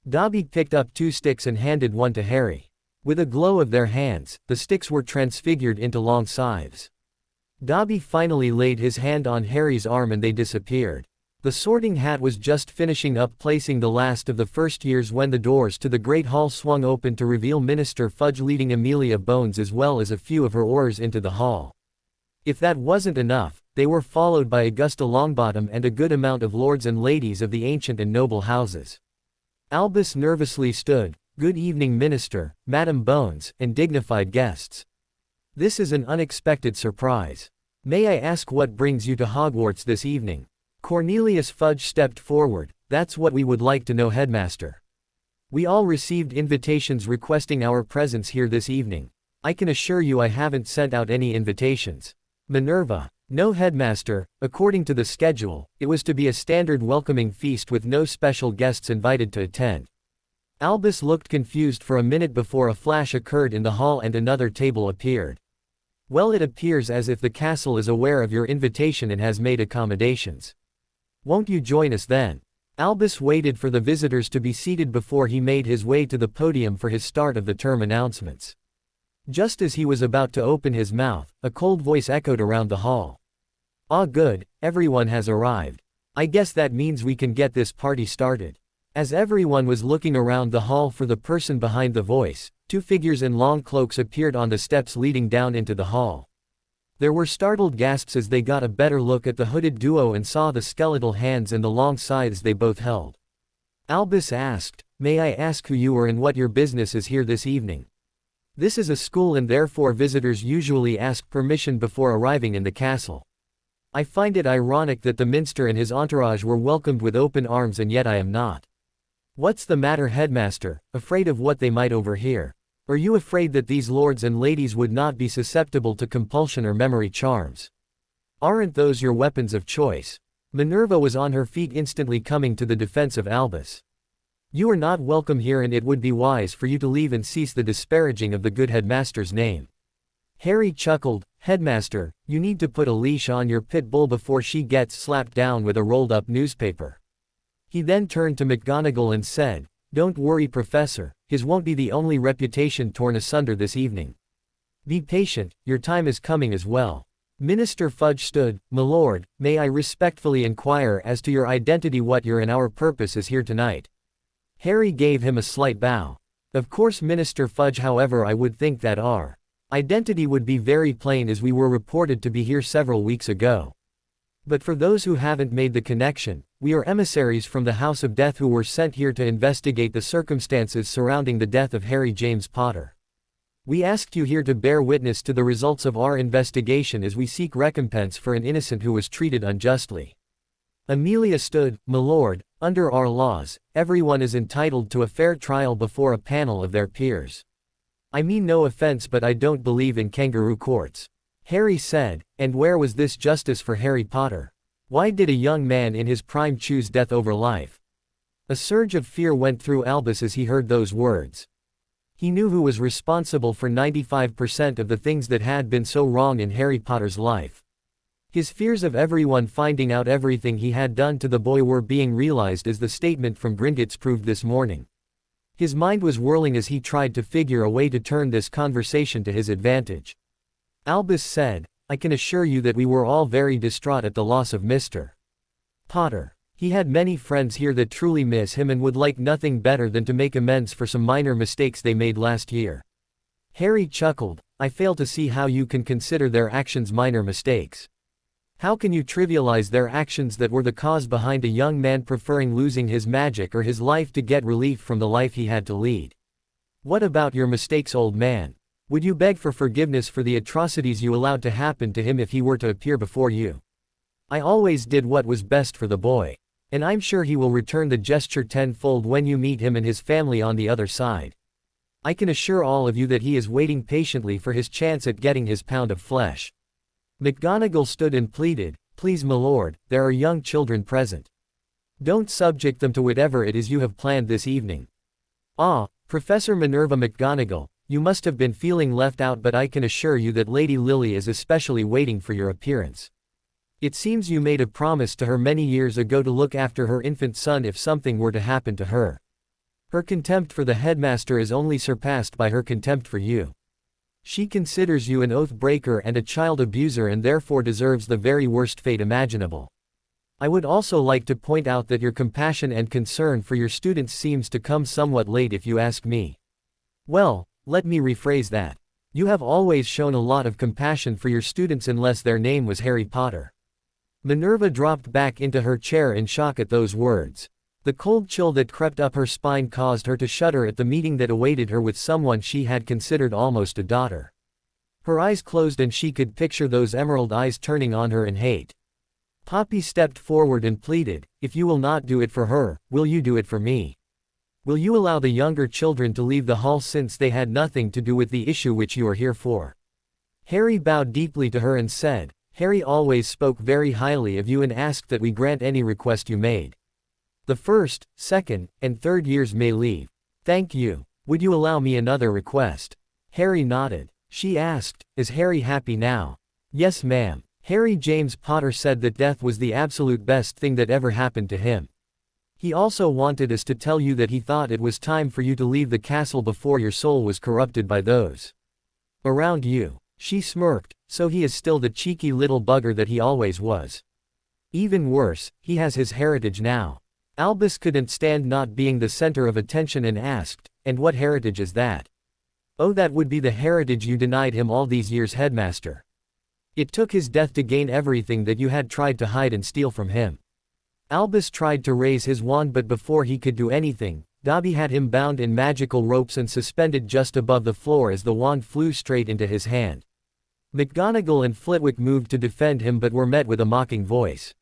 Dobby picked up 2 sticks and handed one to Harry. With a glow of their hands, the sticks were transfigured into long scythes. Dobby finally laid his hand on Harry's arm and they disappeared. The Sorting Hat was just finishing up placing the last of the first years when the doors to the Great Hall swung open to reveal Minister Fudge leading Amelia Bones as well as a few of her Aurors into the hall. If that wasn't enough, they were followed by Augusta Longbottom and a good amount of lords and ladies of the ancient and noble houses. Albus nervously stood, "Good evening, Minister, Madam Bones, and dignified guests. This is an unexpected surprise. May I ask what brings you to Hogwarts this evening?" Cornelius Fudge stepped forward. "That's what we would like to know, Headmaster. We all received invitations requesting our presence here this evening. I can assure you I haven't sent out any invitations." Minerva: "No, Headmaster, according to the schedule, it was to be a standard welcoming feast with no special guests invited to attend." Albus looked confused for a minute before a flash occurred in the hall and another table appeared. "Well, it appears as if the castle is aware of your invitation and has made accommodations. Won't you join us then?" Albus waited for the visitors to be seated before he made his way to the podium for his start of the term announcements. Just as he was about to open his mouth, a cold voice echoed around the hall. "Ah, good, everyone has arrived. I guess that means we can get this party started. As everyone was looking around the hall for the person behind the voice, two figures in long cloaks appeared on the steps leading down into the hall. There were startled gasps as they got a better look at the hooded duo and saw the skeletal hands and the long scythes they both held. Albus asked, "May I ask who you are and what your business is here this evening?" This is a school and therefore visitors usually ask permission before arriving in the castle. I find it ironic that the minster and his entourage were welcomed with open arms and yet I am not. What's the matter, headmaster? Afraid of what they might overhear? Are you afraid that these lords and ladies would not be susceptible to compulsion or memory charms? Aren't those your weapons of choice? Minerva was on her feet instantly coming to the defense of Albus. You are not welcome here and it would be wise for you to leave and cease the disparaging of the good headmaster's name. Harry chuckled, Headmaster, you need to put a leash on your pit bull before she gets slapped down with a rolled-up newspaper. He then turned to McGonagall and said, Don't worry, Professor, his won't be the only reputation torn asunder this evening. Be patient, your time is coming as well. Minister Fudge stood, My lord, may I respectfully inquire as to your identity, what your and our purpose is here tonight? Harry gave him a slight bow. Of course, Minister Fudge, however, I would think that our identity would be very plain as we were reported to be here several weeks ago. But for those who haven't made the connection, we are emissaries from the House of Death who were sent here to investigate the circumstances surrounding the death of Harry James Potter. We asked you here to bear witness to the results of our investigation as we seek recompense for an innocent who was treated unjustly. Amelia stood, My lord, under our laws, everyone is entitled to a fair trial before a panel of their peers. I mean no offense, but I don't believe in kangaroo courts. Harry said, and where was this justice for Harry Potter? Why did a young man in his prime choose death over life? A surge of fear went through Albus as he heard those words. He knew who was responsible for 95% of the things that had been so wrong in Harry Potter's life. His fears of everyone finding out everything he had done to the boy were being realized as the statement from Gringotts proved this morning. His mind was whirling as he tried to figure a way to turn this conversation to his advantage. Albus said, I can assure you that we were all very distraught at the loss of Mr. Potter. He had many friends here that truly miss him and would like nothing better than to make amends for some minor mistakes they made last year. Harry chuckled, I fail to see how you can consider their actions minor mistakes. How can you trivialize their actions that were the cause behind a young man preferring losing his magic or his life to get relief from the life he had to lead? What about your mistakes, old man? Would you beg for forgiveness for the atrocities you allowed to happen to him if he were to appear before you? I always did what was best for the boy. And I'm sure he will return the gesture tenfold when you meet him and his family on the other side. I can assure all of you that he is waiting patiently for his chance at getting his pound of flesh. McGonagall stood and pleaded, Please, my lord, there are young children present. Don't subject them to whatever it is you have planned this evening. Ah, Professor Minerva McGonagall, you must have been feeling left out, but I can assure you that Lady Lily is especially waiting for your appearance. It seems you made a promise to her many years ago to look after her infant son if something were to happen to her. Her contempt for the headmaster is only surpassed by her contempt for you. She considers you an oath-breaker and a child abuser and therefore deserves the very worst fate imaginable. I would also like to point out that your compassion and concern for your students seems to come somewhat late if you ask me. Well, let me rephrase that. You have always shown a lot of compassion for your students unless their name was Harry Potter. Minerva dropped back into her chair in shock at those words. The cold chill that crept up her spine caused her to shudder at the meeting that awaited her with someone she had considered almost a daughter. Her eyes closed and she could picture those emerald eyes turning on her in hate. Poppy stepped forward and pleaded, If you will not do it for her, will you do it for me? Will you allow the younger children to leave the hall since they had nothing to do with the issue which you are here for? Harry bowed deeply to her and said, Harry always spoke very highly of you and asked that we grant any request you made. The first, second, and third years may leave. Thank you. Would you allow me another request? Harry nodded. She asked, Is Harry happy now? Yes, ma'am. Harry James Potter said that death was the absolute best thing that ever happened to him. He also wanted us to tell you that he thought it was time for you to leave the castle before your soul was corrupted by those around you. She smirked, so he is still the cheeky little bugger that he always was. Even worse, he has his heritage now. Albus couldn't stand not being the center of attention and asked, "And what heritage is that?" "Oh, that would be the heritage you denied him all these years, headmaster. It took his death to gain everything that you had tried to hide and steal from him." Albus tried to raise his wand, but before he could do anything, Dobby had him bound in magical ropes and suspended just above the floor as the wand flew straight into his hand. McGonagall and Flitwick moved to defend him but were met with a mocking voice.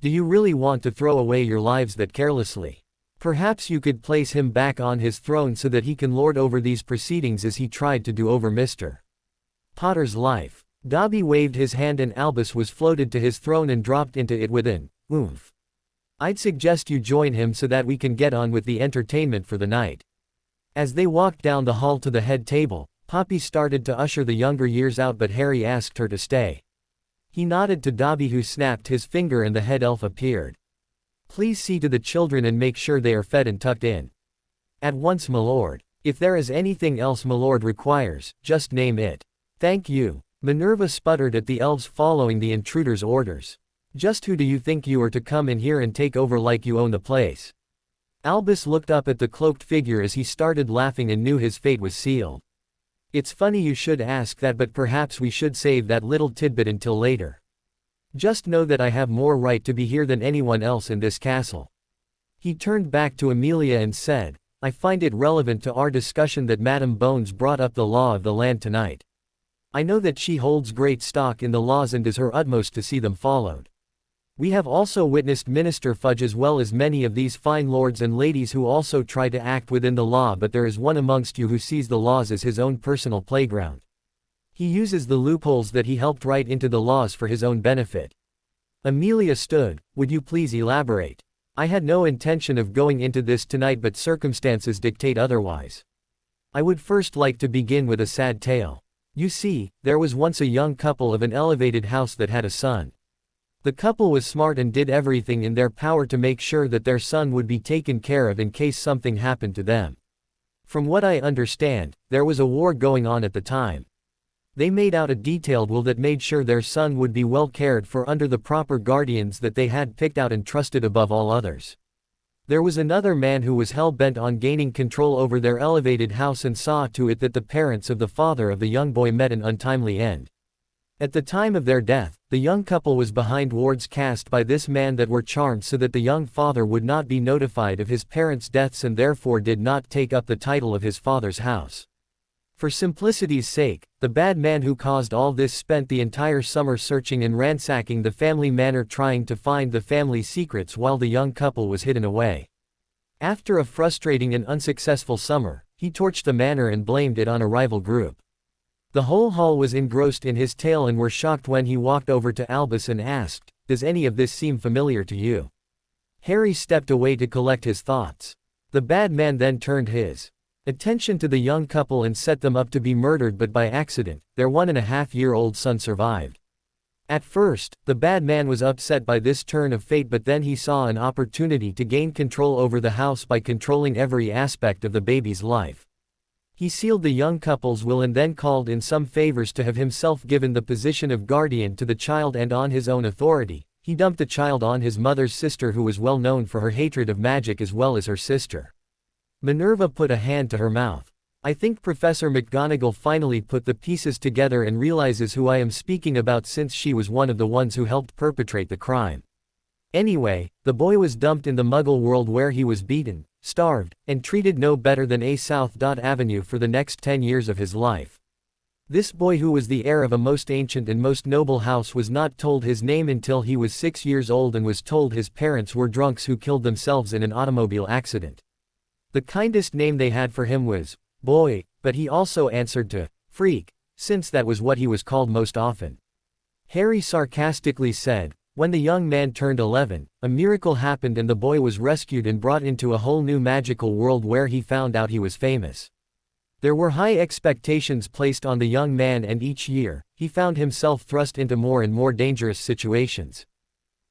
"Do you really want to throw away your lives that carelessly? Perhaps you could place him back on his throne so that he can lord over these proceedings as he tried to do over Mr. Potter's life." Dobby waved his hand and Albus was floated to his throne and dropped into it with an oomph. "I'd suggest you join him so that we can get on with the entertainment for the night." As they walked down the hall to the head table, Poppy started to usher the younger years out, but Harry asked her to stay. He nodded to Dobby, who snapped his finger and the head elf appeared. "Please see to the children and make sure they are fed and tucked in." "At once, milord. If there is anything else milord requires, just name it." "Thank you." Minerva sputtered at the elves following the intruder's orders. "Just who do you think you are to come in here and take over like you own the place?" Albus looked up at the cloaked figure as he started laughing and knew his fate was sealed. "It's funny you should ask that, but perhaps we should save that little tidbit until later. Just know that I have more right to be here than anyone else in this castle." He turned back to Amelia and said, "I find it relevant to our discussion that Madame Bones brought up the law of the land tonight. I know that she holds great stock in the laws and does her utmost to see them followed. We have also witnessed Minister Fudge as well as many of these fine lords and ladies who also try to act within the law, but there is one amongst you who sees the laws as his own personal playground. He uses the loopholes that he helped write into the laws for his own benefit." Amelia stood. "Would you please elaborate? I had no intention of going into this tonight, but circumstances dictate otherwise. I would first like to begin with a sad tale. You see, there was once a young couple of an elevated house that had a son. The couple was smart and did everything in their power to make sure that their son would be taken care of in case something happened to them. From what I understand, there was a war going on at the time. They made out a detailed will that made sure their son would be well cared for under the proper guardians that they had picked out and trusted above all others. There was another man who was hell-bent on gaining control over their elevated house and saw to it that the parents of the father of the young boy met an untimely end. At the time of their death, the young couple was behind wards cast by this man that were charmed so that the young father would not be notified of his parents' deaths and therefore did not take up the title of his father's house. For simplicity's sake, the bad man who caused all this spent the entire summer searching and ransacking the family manor trying to find the family secrets while the young couple was hidden away. After a frustrating and unsuccessful summer, he torched the manor and blamed it on a rival group. The whole hall was engrossed in his tale and were shocked when he walked over to Albus and asked, "Does any of this seem familiar to you?" Harry stepped away to collect his thoughts. The bad man then turned his attention to the young couple and set them up to be murdered, but by accident, their 1.5-year-old son survived. At first, the bad man was upset by this turn of fate, but then he saw an opportunity to gain control over the house by controlling every aspect of the baby's life. He sealed the young couple's will and then called in some favors to have himself given the position of guardian to the child, and on his own authority, he dumped the child on his mother's sister, who was well known for her hatred of magic as well as her sister. Minerva put a hand to her mouth. "I think Professor McGonagall finally put the pieces together and realizes who I am speaking about, since she was one of the ones who helped perpetrate the crime. Anyway, the boy was dumped in the Muggle world where he was beaten, starved, and treated no better than a South Avenue for the next 10 years of his life. This boy, who was the heir of a most ancient and most noble house, was not told his name until he was 6 years old and was told his parents were drunks who killed themselves in an automobile accident. The kindest name they had for him was Boy, but he also answered to Freak, since that was what he was called most often." Harry sarcastically said, "When the young man turned 11, a miracle happened and the boy was rescued and brought into a whole new magical world where he found out he was famous. There were high expectations placed on the young man, and each year, he found himself thrust into more and more dangerous situations.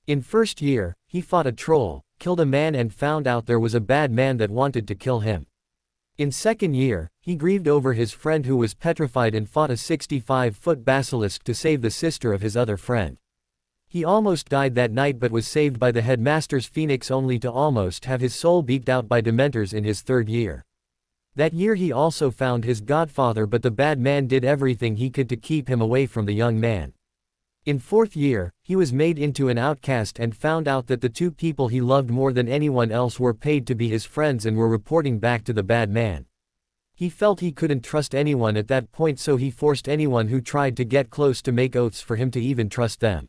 In first year, he fought a troll, killed a man and found out there was a bad man that wanted to kill him. In second year, he grieved over his friend who was petrified and fought a 65-foot basilisk to save the sister of his other friend. He almost died that night but was saved by the headmaster's phoenix, only to almost have his soul beaked out by dementors in his 3rd year. That year he also found his godfather, but the bad man did everything he could to keep him away from the young man. In 4th year, he was made into an outcast and found out that the 2 people he loved more than anyone else were paid to be his friends and were reporting back to the bad man. He felt he couldn't trust anyone at that point, so he forced anyone who tried to get close to make oaths for him to even trust them.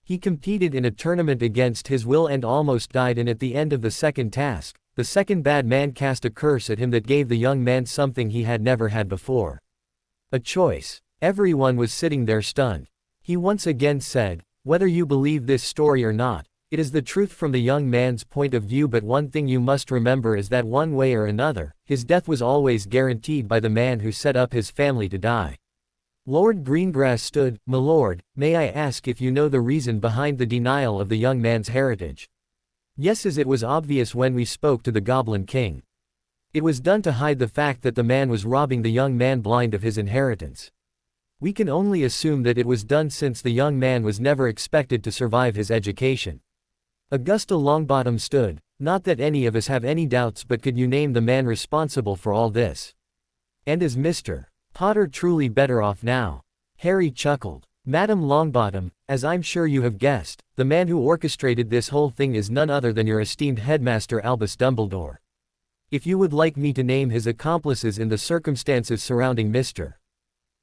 He competed in a tournament against his will and almost died, and at the end of the 2nd task, the 2nd bad man cast a curse at him that gave the young man something he had never had before. A choice. Everyone was sitting there stunned. He once again said, "Whether you believe this story or not, it is the truth from the young man's point of view, but one thing you must remember is that one way or another, his death was always guaranteed by the man who set up his family to die." Lord Greengrass stood. "My lord, may I ask if you know the reason behind the denial of the young man's heritage?" "Yes, as it was obvious when we spoke to the Goblin King. It was done to hide the fact that the man was robbing the young man blind of his inheritance. We can only assume that it was done since the young man was never expected to survive his education." Augusta Longbottom stood. "Not that any of us have any doubts, but could you name the man responsible for all this? And is Mr. Potter truly better off now?" Harry chuckled. "Madam Longbottom, as I'm sure you have guessed, the man who orchestrated this whole thing is none other than your esteemed headmaster Albus Dumbledore. If you would like me to name his accomplices in the circumstances surrounding Mr.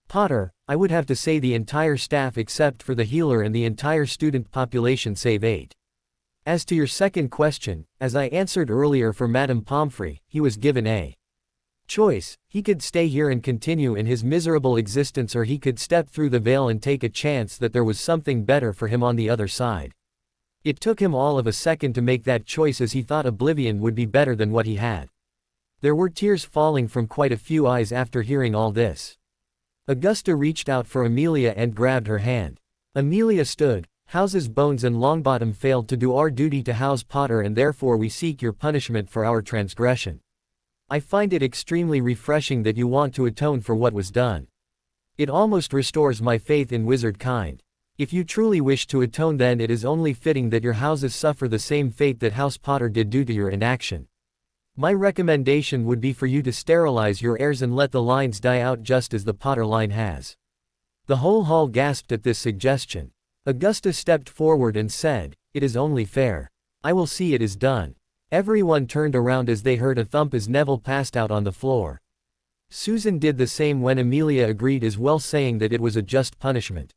Potter, I would have to say the entire staff except for the healer and the entire student population save 8. As to your second question, as I answered earlier for Madame Pomfrey, he was given a choice. He could stay here and continue in his miserable existence, or he could step through the veil and take a chance that there was something better for him on the other side. It took him all of a second to make that choice, as he thought oblivion would be better than what he had." There were tears falling from quite a few eyes after hearing all this. Augusta reached out for Amelia and grabbed her hand. Amelia stood. "Houses Bones and Longbottom failed to do our duty to House Potter, and therefore we seek your punishment for our transgression. I find it extremely refreshing that you want to atone for what was done. It almost restores my faith in wizard kind. If you truly wish to atone, then it is only fitting that your houses suffer the same fate that House Potter did due to your inaction. My recommendation would be for you to sterilize your heirs and let the lines die out just as the Potter line has." The whole hall gasped at this suggestion. Augusta stepped forward and said, "It is only fair. I will see it is done." Everyone turned around as they heard a thump as Neville passed out on the floor. Susan did the same when Amelia agreed as well, saying that it was a just punishment.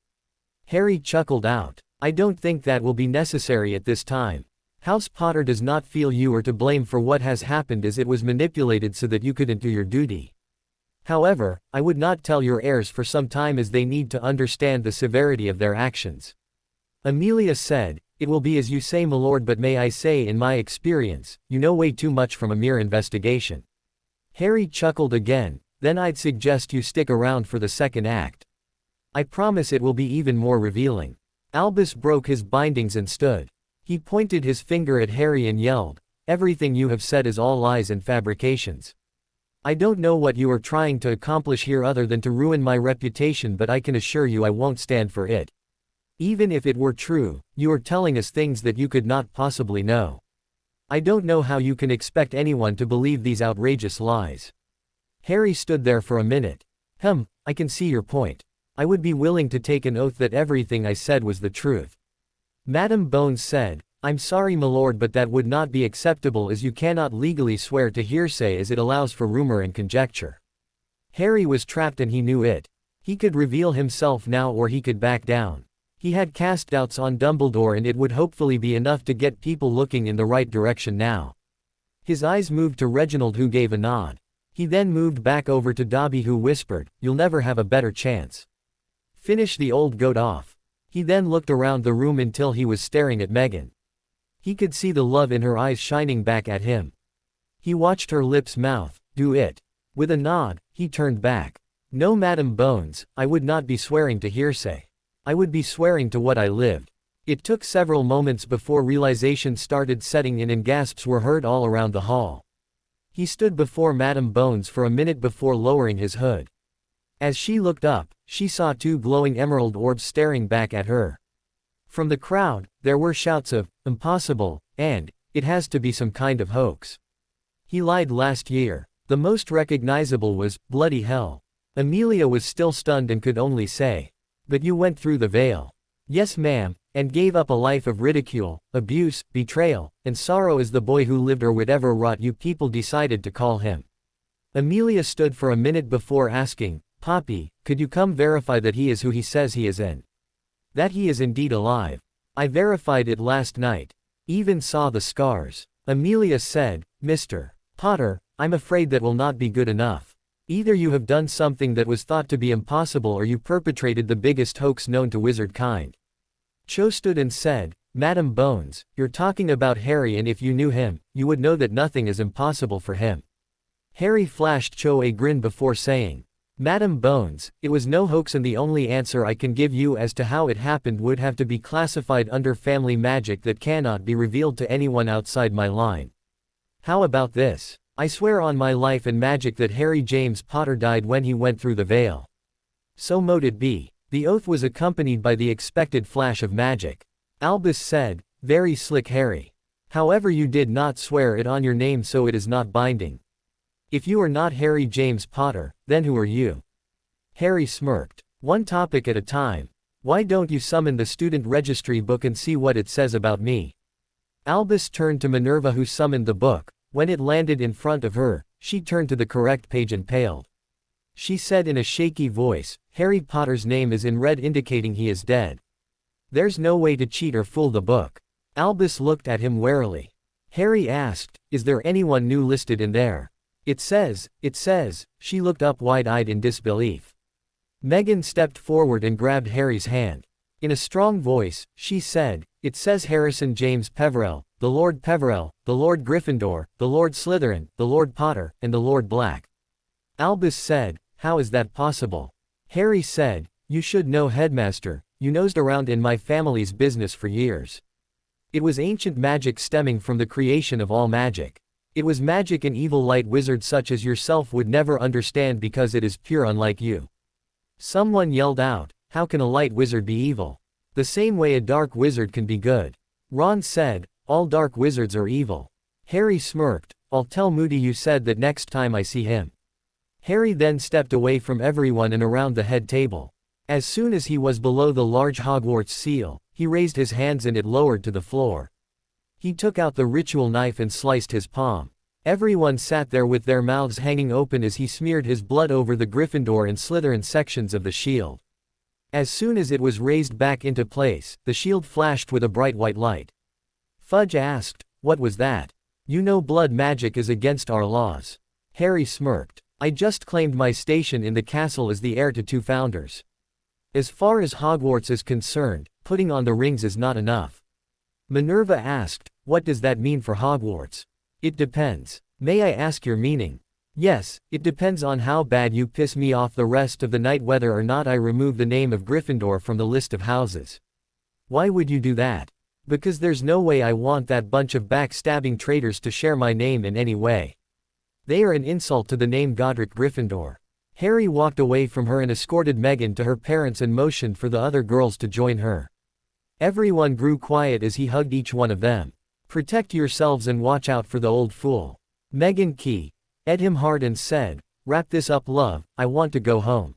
Harry chuckled out. "I don't think that will be necessary at this time. House Potter does not feel you are to blame for what has happened, as it was manipulated so that you couldn't do your duty. However, I would not tell your heirs for some time, as they need to understand the severity of their actions." Amelia said, "It will be as you say, my lord, but may I say, in my experience, you know way too much from a mere investigation." Harry chuckled again. "Then I'd suggest you stick around for the second act. I promise it will be even more revealing." Albus broke his bindings and stood. He pointed his finger at Harry and yelled, "Everything you have said is all lies and fabrications. I don't know what you are trying to accomplish here other than to ruin my reputation, but I can assure you I won't stand for it. Even if it were true, you are telling us things that you could not possibly know. I don't know how you can expect anyone to believe these outrageous lies." Harry stood there for a minute. I can see your point. I would be willing to take an oath that everything I said was the truth." Madam Bones said, "I'm sorry, my lord, but that would not be acceptable, as you cannot legally swear to hearsay, as it allows for rumor and conjecture." Harry was trapped, and he knew it. He could reveal himself now, or he could back down. He had cast doubts on Dumbledore, and it would hopefully be enough to get people looking in the right direction now. His eyes moved to Reginald, who gave a nod. He then moved back over to Dobby, who whispered, "You'll never have a better chance. Finish the old goat off." He then looked around the room until he was staring at Megan. He could see the love in her eyes shining back at him. He watched her lips mouth, "Do it." With a nod, he turned back. "No, Madam Bones, I would not be swearing to hearsay. I would be swearing to what I lived." It took several moments before realization started setting in, and gasps were heard all around the hall. He stood before Madam Bones for a minute before lowering his hood. As she looked up, she saw 2 glowing emerald orbs staring back at her. From the crowd, there were shouts of, impossible, and, it has to be some kind of hoax. He lied last year. The most recognizable was, bloody hell. Amelia was still stunned and could only say, but you went through the veil. Yes ma'am, and gave up a life of ridicule, abuse, betrayal, and sorrow as the boy who lived or whatever rot you people decided to call him. Amelia stood for a minute before asking, Poppy, could you come verify that he is who he says he is and that he is indeed alive? I verified it last night. Even saw the scars. Amelia said, Mr. Potter, I'm afraid that will not be good enough. Either you have done something that was thought to be impossible or you perpetrated the biggest hoax known to wizard kind. Cho stood and said, Madam Bones, you're talking about Harry, and if you knew him, you would know that nothing is impossible for him. Harry flashed Cho a grin before saying, Madam Bones, it was no hoax, and the only answer I can give you as to how it happened would have to be classified under family magic that cannot be revealed to anyone outside my line. How about this? I swear on my life and magic that Harry James Potter died when he went through the veil. So mote it be. The oath was accompanied by the expected flash of magic. Albus said, very slick Harry. However, you did not swear it on your name, so it is not binding. If you are not Harry James Potter, then who are you? Harry smirked. One topic at a time. Why don't you summon the student registry book and see what it says about me? Albus turned to Minerva, who summoned the book. When it landed in front of her, she turned to the correct page and paled. She said in a shaky voice, Harry Potter's name is in red, indicating he is dead. There's no way to cheat or fool the book. Albus looked at him warily. Harry asked, is there anyone new listed in there? It says, she looked up wide-eyed in disbelief. Meghan stepped forward and grabbed Harry's hand. In a strong voice, she said, it says Harrison James Peverell, the Lord Peverell, the Lord Gryffindor, the Lord Slytherin, the Lord Potter, and the Lord Black. Albus said, how is that possible? Harry said, you should know, Headmaster, you nosed around in my family's business for years. It was ancient magic stemming from the creation of all magic. It was magic an evil light wizard such as yourself would never understand because it is pure, unlike you. Someone yelled out, how can a light wizard be evil? The same way a dark wizard can be good. Ron said, all dark wizards are evil. Harry smirked, I'll tell Moody you said that next time I see him. Harry then stepped away from everyone and around the head table. As soon as he was below the large Hogwarts seal, he raised his hands and it lowered to the floor. He took out the ritual knife and sliced his palm. Everyone sat there with their mouths hanging open as he smeared his blood over the Gryffindor and Slytherin sections of the shield. As soon as it was raised back into place, the shield flashed with a bright white light. Fudge asked, what was that? You know blood magic is against our laws. Harry smirked. I just claimed my station in the castle as the heir to 2 founders. As far as Hogwarts is concerned, putting on the rings is not enough. Minerva asked, what does that mean for Hogwarts? It depends. May I ask your meaning? Yes, it depends on how bad you piss me off the rest of the night whether or not I remove the name of Gryffindor from the list of houses. Why would you do that? Because there's no way I want that bunch of backstabbing traitors to share my name in any way. They are an insult to the name Godric Gryffindor. Harry walked away from her and escorted Meghan to her parents and motioned for the other girls to join her. Everyone grew quiet as he hugged each one of them. Protect yourselves and watch out for the old fool. Meghan keyed him hard and said, wrap this up, love, I want to go home.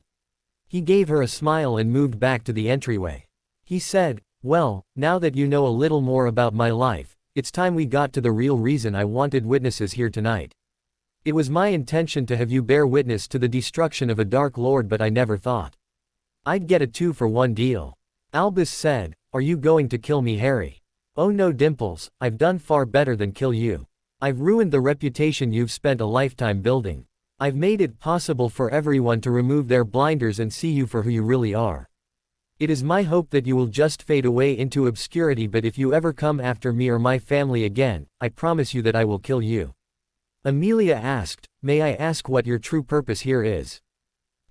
He gave her a smile and moved back to the entryway. He said, well, now that you know a little more about my life, it's time we got to the real reason I wanted witnesses here tonight. It was my intention to have you bear witness to the destruction of a Dark Lord, but I never thought I'd get a 2-for-1 deal. Albus said, are you going to kill me, Harry? Oh no, Dimples, I've done far better than kill you. I've ruined the reputation you've spent a lifetime building. I've made it possible for everyone to remove their blinders and see you for who you really are. It is my hope that you will just fade away into obscurity, but if you ever come after me or my family again, I promise you that I will kill you. Amelia asked, may I ask what your true purpose here is?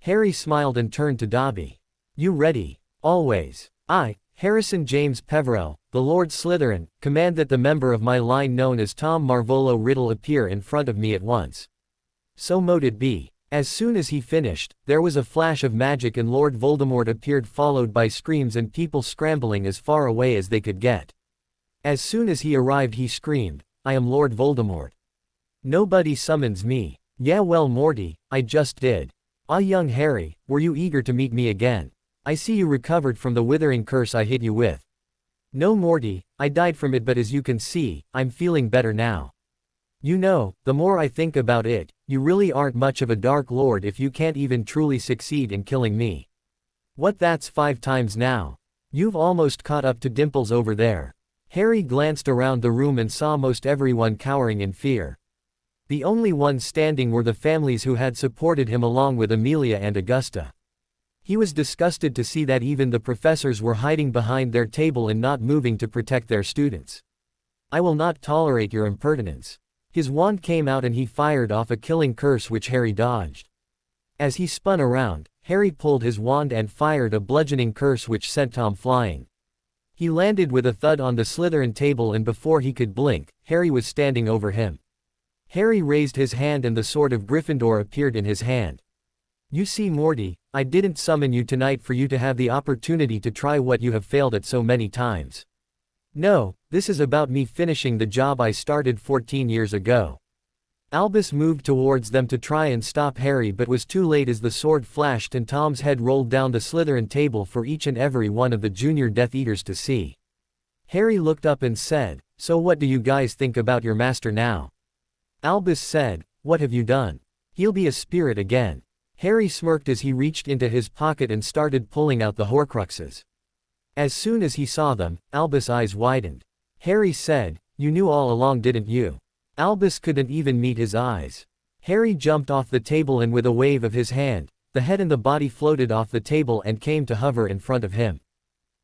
Harry smiled and turned to Dobby. You ready? Always. I, Harrison James Peverell, the Lord Slytherin, command that the member of my line known as Tom Marvolo Riddle appear in front of me at once. So mote it be. As soon as he finished, there was a flash of magic and Lord Voldemort appeared, followed by screams and people scrambling as far away as they could get. As soon as he arrived he screamed, "I am Lord Voldemort. Nobody summons me." "Yeah well Morty, I just did." "Ah young Harry, were you eager to meet me again? I see you recovered from the withering curse I hit you with." "No Morty, I died from it, but as you can see, I'm feeling better now. You know, the more I think about it, you really aren't much of a Dark Lord if you can't even truly succeed in killing me. What, that's 5 times now? You've almost caught up to Dimples over there." Harry glanced around the room and saw most everyone cowering in fear. The only ones standing were the families who had supported him along with Amelia and Augusta. He was disgusted to see that even the professors were hiding behind their table and not moving to protect their students. "I will not tolerate your impertinence." His wand came out and he fired off a killing curse which Harry dodged. As he spun around, Harry pulled his wand and fired a bludgeoning curse which sent Tom flying. He landed with a thud on the Slytherin table and before he could blink, Harry was standing over him. Harry raised his hand and the sword of Gryffindor appeared in his hand. "You see Morty, I didn't summon you tonight for you to have the opportunity to try what you have failed at so many times. No, this is about me finishing the job I started 14 years ago." Albus moved towards them to try and stop Harry but was too late as the sword flashed and Tom's head rolled down the Slytherin table for each and every one of the junior Death Eaters to see. Harry looked up and said, "So what do you guys think about your master now?" Albus said, "What have you done? He'll be a spirit again." Harry smirked as he reached into his pocket and started pulling out the horcruxes. As soon as he saw them, Albus' eyes widened. Harry said, "You knew all along, didn't you?" Albus couldn't even meet his eyes. Harry jumped off the table and with a wave of his hand, the head and the body floated off the table and came to hover in front of him.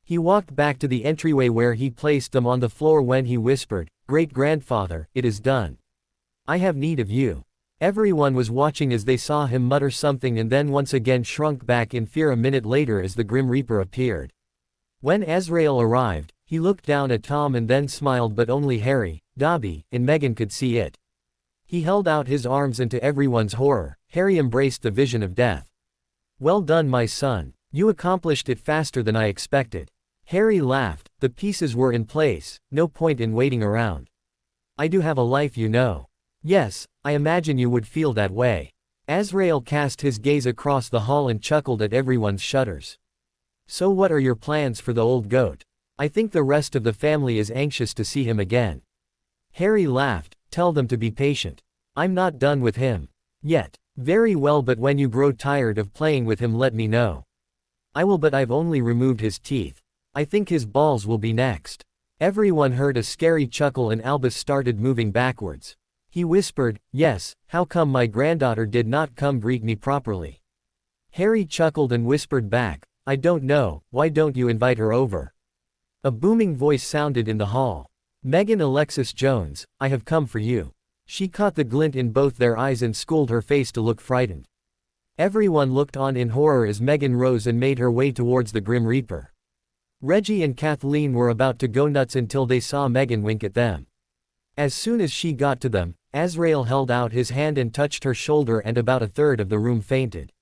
He walked back to the entryway where he placed them on the floor when he whispered, "Great-grandfather, it is done. I have need of you." Everyone was watching as they saw him mutter something and then once again shrunk back in fear a minute later as the Grim Reaper appeared. When Azrael arrived, he looked down at Tom and then smiled, but only Harry, Dobby, and Meghan could see it. He held out his arms and to everyone's horror, Harry embraced the vision of death. "Well done my son, you accomplished it faster than I expected." Harry laughed, the pieces were in place, no point in waiting around. "I do have a life, you know." "Yes, I imagine you would feel that way." Azrael cast his gaze across the hall and chuckled at everyone's shudders. "So what are your plans for the old goat? I think the rest of the family is anxious to see him again." Harry laughed, "Tell them to be patient. I'm not done with him yet." "Very well, but when you grow tired of playing with him let me know." "I will, but I've only removed his teeth. I think his balls will be next." Everyone heard a scary chuckle and Albus started moving backwards. He whispered, "Yes, how come my granddaughter did not come greet me properly?" Harry chuckled and whispered back, "I don't know, why don't you invite her over?" A booming voice sounded in the hall. "Megan Alexis Jones, I have come for you." She caught the glint in both their eyes and schooled her face to look frightened. Everyone looked on in horror as Megan rose and made her way towards the Grim Reaper. Reggie and Kathleen were about to go nuts until they saw Megan wink at them. As soon as she got to them, Azrael held out his hand and touched her shoulder and about a third of the room fainted.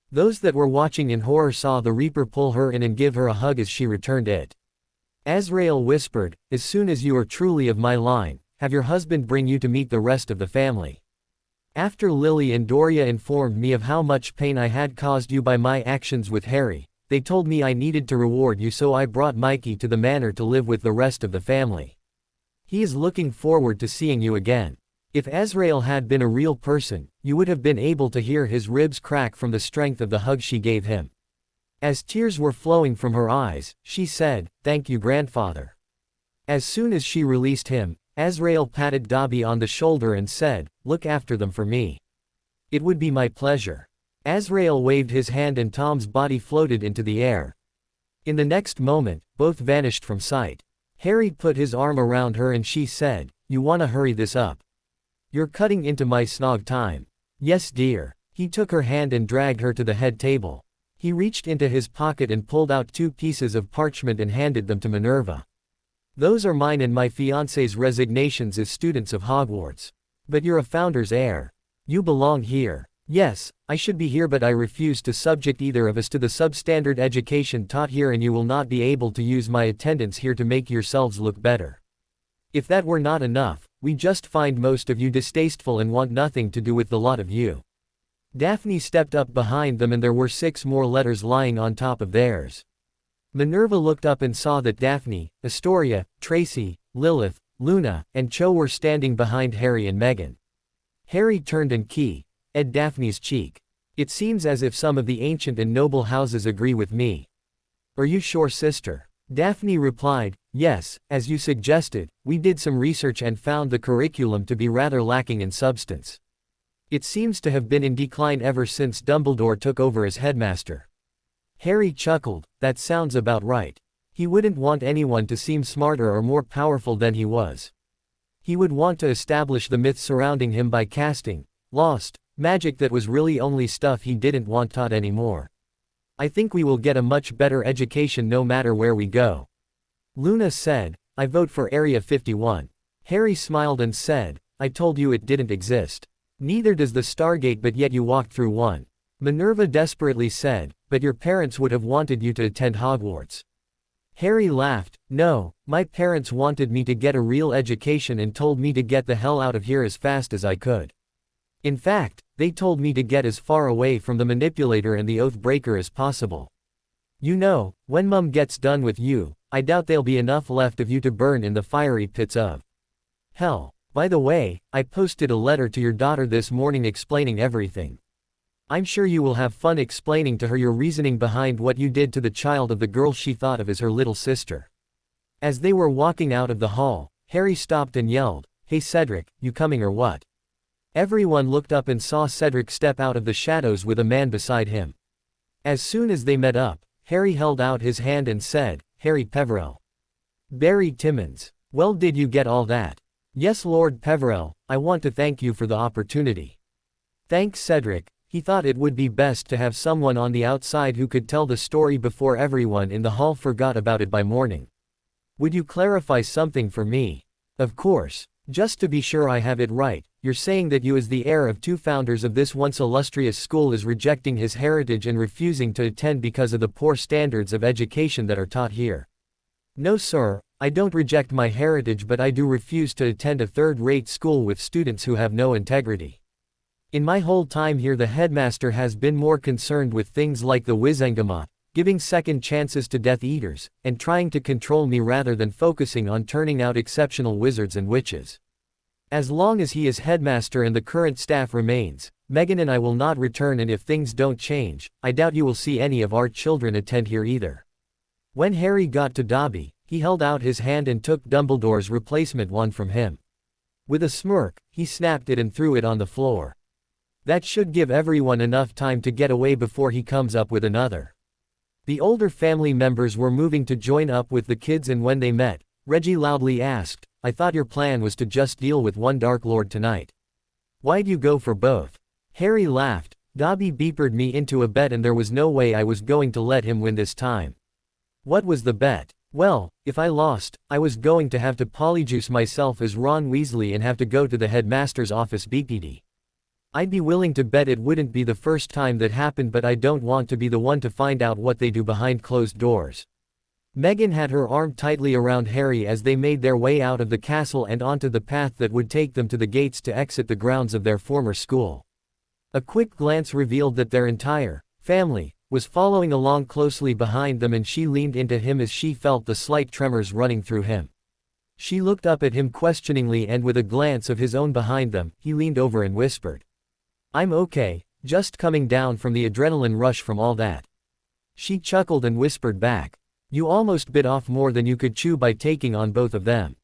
Those that were watching in horror saw the Reaper pull her in and give her a hug as she returned it. Azrael whispered, "As soon as you are truly of my line, have your husband bring you to meet the rest of the family." After Lily and Doria informed me of how much pain I had caused you by my actions with Harry, they told me I needed to reward you, so I brought Mikey to the manor to live with the rest of the family. He is looking forward to seeing you again. If Azrael had been a real person, you would have been able to hear his ribs crack from the strength of the hug she gave him. As tears were flowing from her eyes, she said, "Thank you, grandfather." As soon as she released him, Azrael patted Dobby on the shoulder and said, "Look after them for me." "It would be my pleasure." Azrael waved his hand and Tom's body floated into the air. In the next moment, both vanished from sight. Harry put his arm around her and she said, "You wanna hurry this up? You're cutting into my snog time." "Yes dear." He took her hand and dragged her to the head table. He reached into his pocket and pulled out 2 pieces of parchment and handed them to Minerva. "Those are mine and my fiancé's resignations as students of Hogwarts. But you're a founder's heir. You belong here." Yes, I should be here, but I refuse to subject either of us to the substandard education taught here, and you will not be able to use my attendance here to make yourselves look better. If that were not enough, we just find most of you distasteful and want nothing to do with the lot of you." Daphne stepped up behind them, and there were 6 more letters lying on top of theirs. Minerva looked up and saw that Daphne, Astoria, Tracy, Lilith, Luna, and Cho were standing behind Harry and Meghan. Harry turned and kissed Daphne's cheek. "It seems as if some of the ancient and noble houses agree with me." "Are you sure, sister?" Daphne replied, "Yes, as you suggested, we did some research and found the curriculum to be rather lacking in substance. It seems to have been in decline ever since Dumbledore took over as headmaster." Harry chuckled. "That sounds about right. He wouldn't want anyone to seem smarter or more powerful than he was. He would want to establish the myth surrounding him by casting lost magic that was really only stuff he didn't want taught anymore. I think we will get a much better education no matter where we go." Luna said, "I vote for Area 51. Harry smiled and said, "I told you it didn't exist. Neither does the Stargate, but yet you walked through one." Minerva desperately said, "But your parents would have wanted you to attend Hogwarts." Harry laughed. "No, my parents wanted me to get a real education and told me to get the hell out of here as fast as I could. In fact, they told me to get as far away from the manipulator and the oath-breaker as possible. You know, when Mum gets done with you, I doubt there'll be enough left of you to burn in the fiery pits of hell. By the way, I posted a letter to your daughter this morning explaining everything. I'm sure you will have fun explaining to her your reasoning behind what you did to the child of the girl she thought of as her little sister." As they were walking out of the hall, Harry stopped and yelled, "Hey Cedric, you coming or what?" Everyone looked up and saw Cedric step out of the shadows with a man beside him. As soon as they met up, Harry held out his hand and said, "Harry Peverell." "Barry Timmons. Well, did you get all that?" "Yes, Lord Peverell, I want to thank you for the opportunity." "Thanks, Cedric." He thought it would be best to have someone on the outside who could tell the story before everyone in the hall forgot about it by morning. "Would you clarify something for me?" "Of course. Just to be sure I have it right, you're saying that you as the heir of 2 founders of this once illustrious school is rejecting his heritage and refusing to attend because of the poor standards of education that are taught here." "No sir, I don't reject my heritage, but I do refuse to attend a third-rate school with students who have no integrity. In my whole time here the headmaster has been more concerned with things like the Wizengamot, giving second chances to Death Eaters, and trying to control me rather than focusing on turning out exceptional wizards and witches. As long as he is headmaster and the current staff remains, Meghan and I will not return, and if things don't change, I doubt you will see any of our children attend here either." When Harry got to Dobby, he held out his hand and took Dumbledore's replacement one from him. With a smirk, he snapped it and threw it on the floor. "That should give everyone enough time to get away before he comes up with another." The older family members were moving to join up with the kids, and when they met, Reggie loudly asked, "I thought your plan was to just deal with one Dark Lord tonight. Why'd you go for both?" Harry laughed. "Dobby beepered me into a bet and there was no way I was going to let him win this time." "What was the bet?" "Well, if I lost, I was going to have to polyjuice myself as Ron Weasley and have to go to the headmaster's office BPD. I'd be willing to bet it wouldn't be the first time that happened, but I don't want to be the one to find out what they do behind closed doors." Meghan had her arm tightly around Harry as they made their way out of the castle and onto the path that would take them to the gates to exit the grounds of their former school. A quick glance revealed that their entire family was following along closely behind them, and she leaned into him as she felt the slight tremors running through him. She looked up at him questioningly, and with a glance of his own behind them, he leaned over and whispered, "I'm okay, just coming down from the adrenaline rush from all that." She chuckled and whispered back, "You almost bit off more than you could chew by taking on both of them."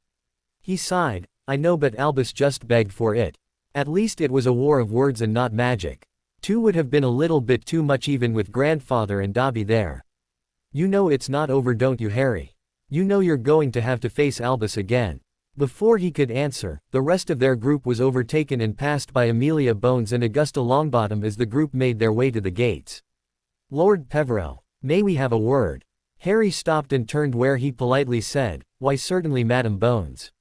He sighed, "I know, but Albus just begged for it. At least it was a war of words and not magic. 2 would have been a little bit too much even with grandfather and Dobby there. You know it's not over, don't you, Harry? You know you're going to have to face Albus again." Before he could answer, the rest of their group was overtaken and passed by Amelia Bones and Augusta Longbottom as the group made their way to the gates. "Lord Peverell, may we have a word?" Harry stopped and turned, where he politely said, "Why certainly, Madam Bones.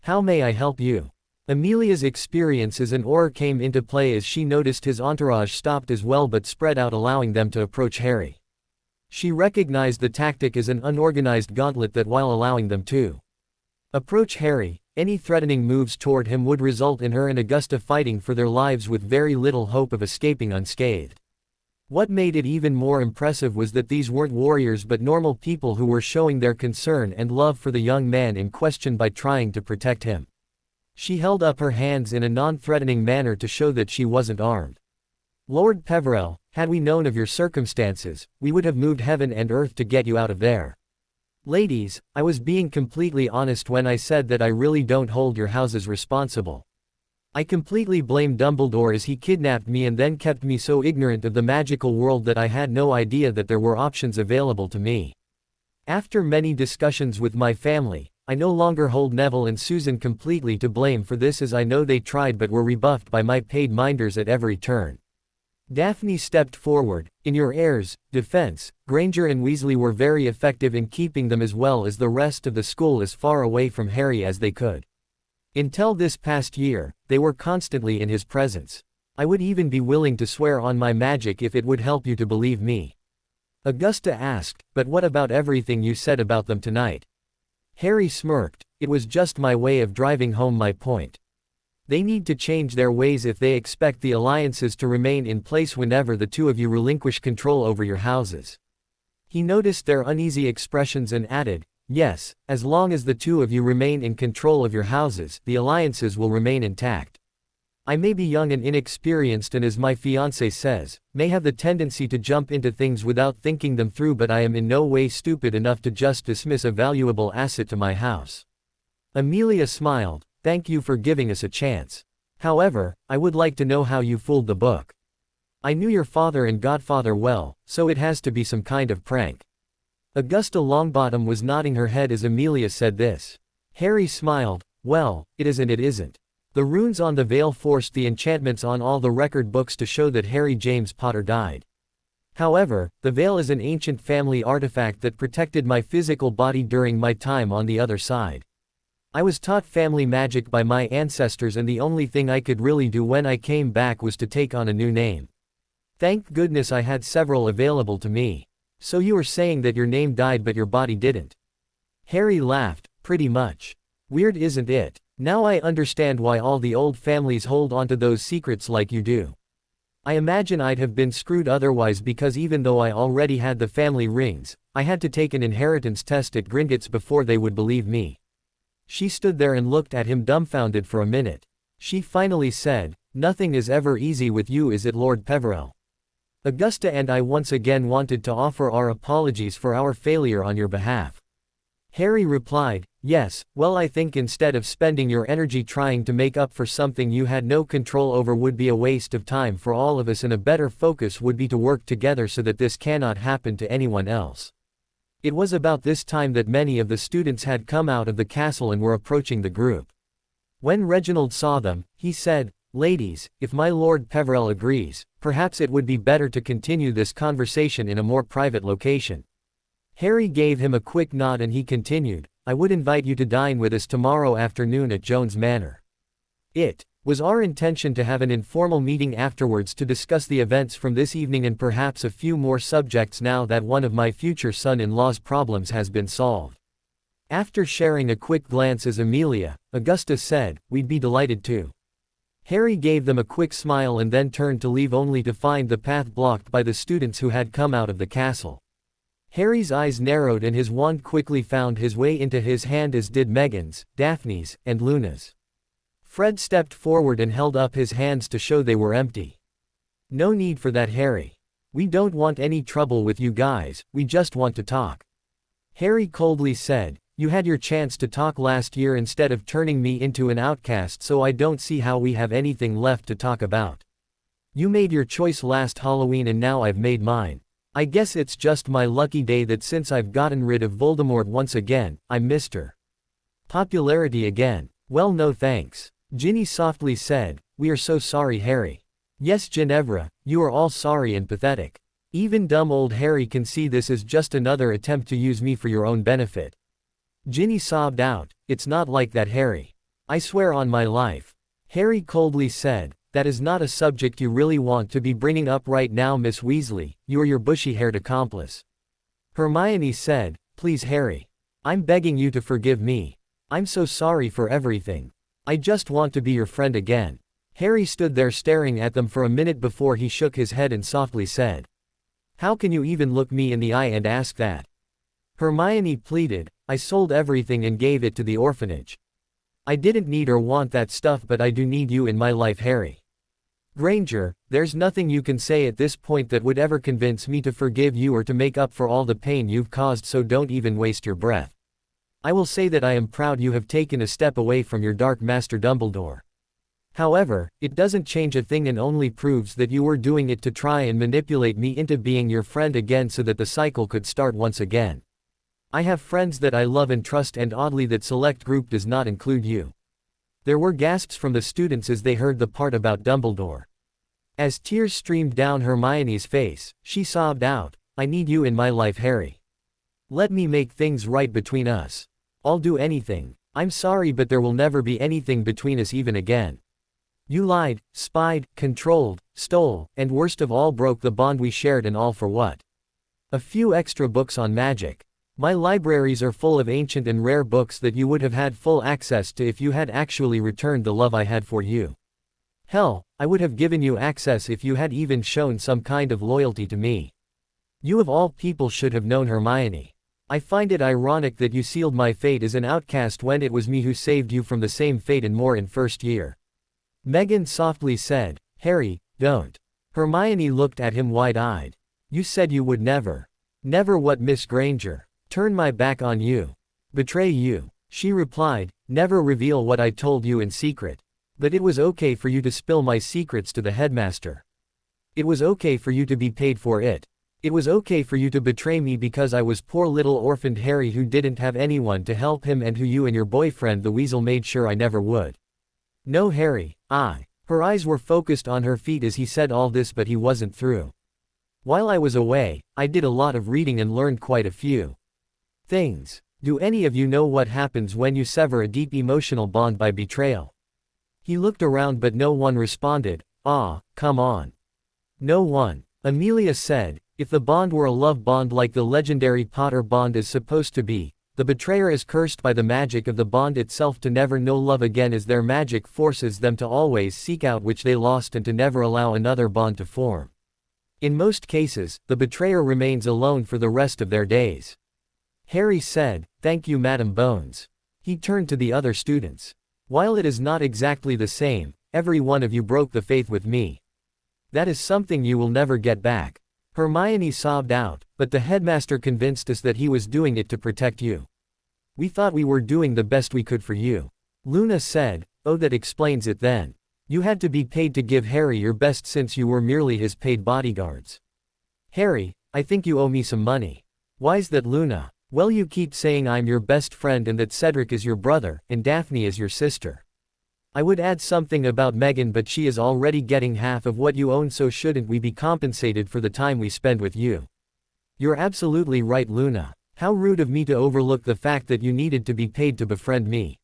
How may I help you?" Amelia's experience as an auror came into play as she noticed his entourage stopped as well but spread out, allowing them to approach Harry. She recognized the tactic as an unorganized gauntlet that, while allowing them to approach Harry, any threatening moves toward him would result in her and Augusta fighting for their lives with very little hope of escaping unscathed. What made it even more impressive was that these weren't warriors but normal people who were showing their concern and love for the young man in question by trying to protect him. She held up her hands in a non-threatening manner to show that she wasn't armed. "Lord Peverell, had we known of your circumstances, we would have moved heaven and earth to get you out of there. Ladies, I was being completely honest when I said that I really don't hold your houses responsible. I completely blame Dumbledore as he kidnapped me and then kept me so ignorant of the magical world that I had no idea that there were options available to me. After many discussions with my family, I no longer hold Neville and Susan completely to blame for this, as I know they tried but were rebuffed by my paid minders at every turn." Daphne stepped forward. "In your heirs' defense, Granger and Weasley were very effective in keeping them as well as the rest of the school as far away from Harry as they could. Until this past year, they were constantly in his presence. I would even be willing to swear on my magic if it would help you to believe me." Augusta asked, "But what about everything you said about them tonight?" Harry smirked. "It was just my way of driving home my point. They need to change their ways if they expect the alliances to remain in place whenever the two of you relinquish control over your houses." He noticed their uneasy expressions and added, "Yes, as long as the two of you remain in control of your houses, the alliances will remain intact. I may be young and inexperienced and, as my fiancé says, may have the tendency to jump into things without thinking them through, but I am in no way stupid enough to just dismiss a valuable asset to my house." Amelia smiled. "Thank you for giving us a chance. However, I would like to know how you fooled the book. I knew your father and godfather well, so it has to be some kind of prank." Augusta Longbottom was nodding her head as Amelia said this. Harry smiled. "Well, it is and it isn't. The runes on the veil forced the enchantments on all the record books to show that Harry James Potter died. However, the veil is an ancient family artifact that protected my physical body during my time on the other side. I was taught family magic by my ancestors, and the only thing I could really do when I came back was to take on a new name. Thank goodness I had several available to me." "So you were saying that your name died but your body didn't?" Harry laughed. "Pretty much. Weird, isn't it? Now I understand why all the old families hold onto those secrets like you do. I imagine I'd have been screwed otherwise, because even though I already had the family rings, I had to take an inheritance test at Gringotts before they would believe me." She stood there and looked at him dumbfounded for a minute. She finally said, "Nothing is ever easy with you, is it, Lord Peverell? Augusta and I once again wanted to offer our apologies for our failure on your behalf." Harry replied, "Yes, well, I think instead of spending your energy trying to make up for something you had no control over would be a waste of time for all of us, and a better focus would be to work together so that this cannot happen to anyone else." It was about this time that many of the students had come out of the castle and were approaching the group. When Reginald saw them, he said, "Ladies, if my Lord Peverell agrees, perhaps it would be better to continue this conversation in a more private location." Harry gave him a quick nod and he continued, "I would invite you to dine with us tomorrow afternoon at Jones Manor. It was our intention to have an informal meeting afterwards to discuss the events from this evening and perhaps a few more subjects now that one of my future son-in-law's problems has been solved." After sharing a quick glance as Amelia, Augusta said, "We'd be delighted to." Harry gave them a quick smile and then turned to leave, only to find the path blocked by the students who had come out of the castle. Harry's eyes narrowed and his wand quickly found his way into his hand, as did Megan's, Daphne's, and Luna's. Fred stepped forward and held up his hands to show they were empty. "No need for that, Harry. We don't want any trouble with you guys, we just want to talk." Harry coldly said, "You had your chance to talk last year instead of turning me into an outcast, so I don't see how we have anything left to talk about. You made your choice last Halloween and now I've made mine. I guess it's just my lucky day that since I've gotten rid of Voldemort once again, I'm Mr. Popularity again." "Well, no thanks," Ginny softly said. "We are so sorry, Harry." "Yes, Ginevra, you are all sorry and pathetic. Even dumb old Harry can see this is just another attempt to use me for your own benefit." Ginny sobbed out, "It's not like that, Harry. I swear on my life. Harry coldly said, that is not a subject you really want to be bringing up right now, Miss Weasley, you are your bushy-haired accomplice. Hermione said, please Harry. I'm begging you to forgive me. I'm so sorry for everything. I just want to be your friend again. Harry stood there staring at them for a minute before he shook his head and softly said, how can you even look me in the eye and ask that? Hermione pleaded, I sold everything and gave it to the orphanage. I didn't need or want that stuff, but I do need you in my life, Harry. Granger, there's nothing you can say at this point that would ever convince me to forgive you or to make up for all the pain you've caused, so don't even waste your breath. I will say that I am proud you have taken a step away from your Dark Master Dumbledore. However, it doesn't change a thing and only proves that you were doing it to try and manipulate me into being your friend again so that the cycle could start once again. I have friends that I love and trust, and oddly that select group does not include you. There were gasps from the students as they heard the part about Dumbledore. As tears streamed down Hermione's face, she sobbed out, I need you in my life, Harry. Let me make things right between us. I'll do anything. I'm sorry, but there will never be anything between us even again. You lied, spied, controlled, stole, and worst of all broke the bond we shared, and all for what? A few extra books on magic. My libraries are full of ancient and rare books that you would have had full access to if you had actually returned the love I had for you. Hell, I would have given you access if you had even shown some kind of loyalty to me. You of all people should have known, Hermione. I find it ironic that you sealed my fate as an outcast when it was me who saved you from the same fate and more in first year. Meghan softly said, Harry, don't. Hermione looked at him wide-eyed. You said you would never. Never what, Miss Granger? Turn my back on you. Betray you. She replied, never reveal what I told you in secret. But it was okay for you to spill my secrets to the headmaster. It was okay for you to be paid for it. It was okay for you to betray me because I was poor little orphaned Harry who didn't have anyone to help him and who you and your boyfriend the Weasel made sure I never would. No, Harry, Her eyes were focused on her feet as he said all this, but he wasn't through. While I was away, I did a lot of reading and learned quite a few things. Do any of you know what happens when you sever a deep emotional bond by betrayal? He looked around but no one responded. Come on. No one. Amelia said, if the bond were a love bond like the legendary Potter bond is supposed to be, the betrayer is cursed by the magic of the bond itself to never know love again, as their magic forces them to always seek out which they lost and to never allow another bond to form. In most cases, the betrayer remains alone for the rest of their days. Harry said, thank you, Madam Bones. He turned to the other students. While it is not exactly the same, every one of you broke the faith with me. That is something you will never get back. Hermione sobbed out, but the headmaster convinced us that he was doing it to protect you. We thought we were doing the best we could for you. Luna said, oh, that explains it then. You had to be paid to give Harry your best since you were merely his paid bodyguards. Harry, I think you owe me some money. Why's that, Luna? Well, you keep saying I'm your best friend and that Cedric is your brother, and Daphne is your sister. I would add something about Meghan, but she is already getting half of what you own, so shouldn't we be compensated for the time we spend with you? You're absolutely right, Luna. How rude of me to overlook the fact that you needed to be paid to befriend me.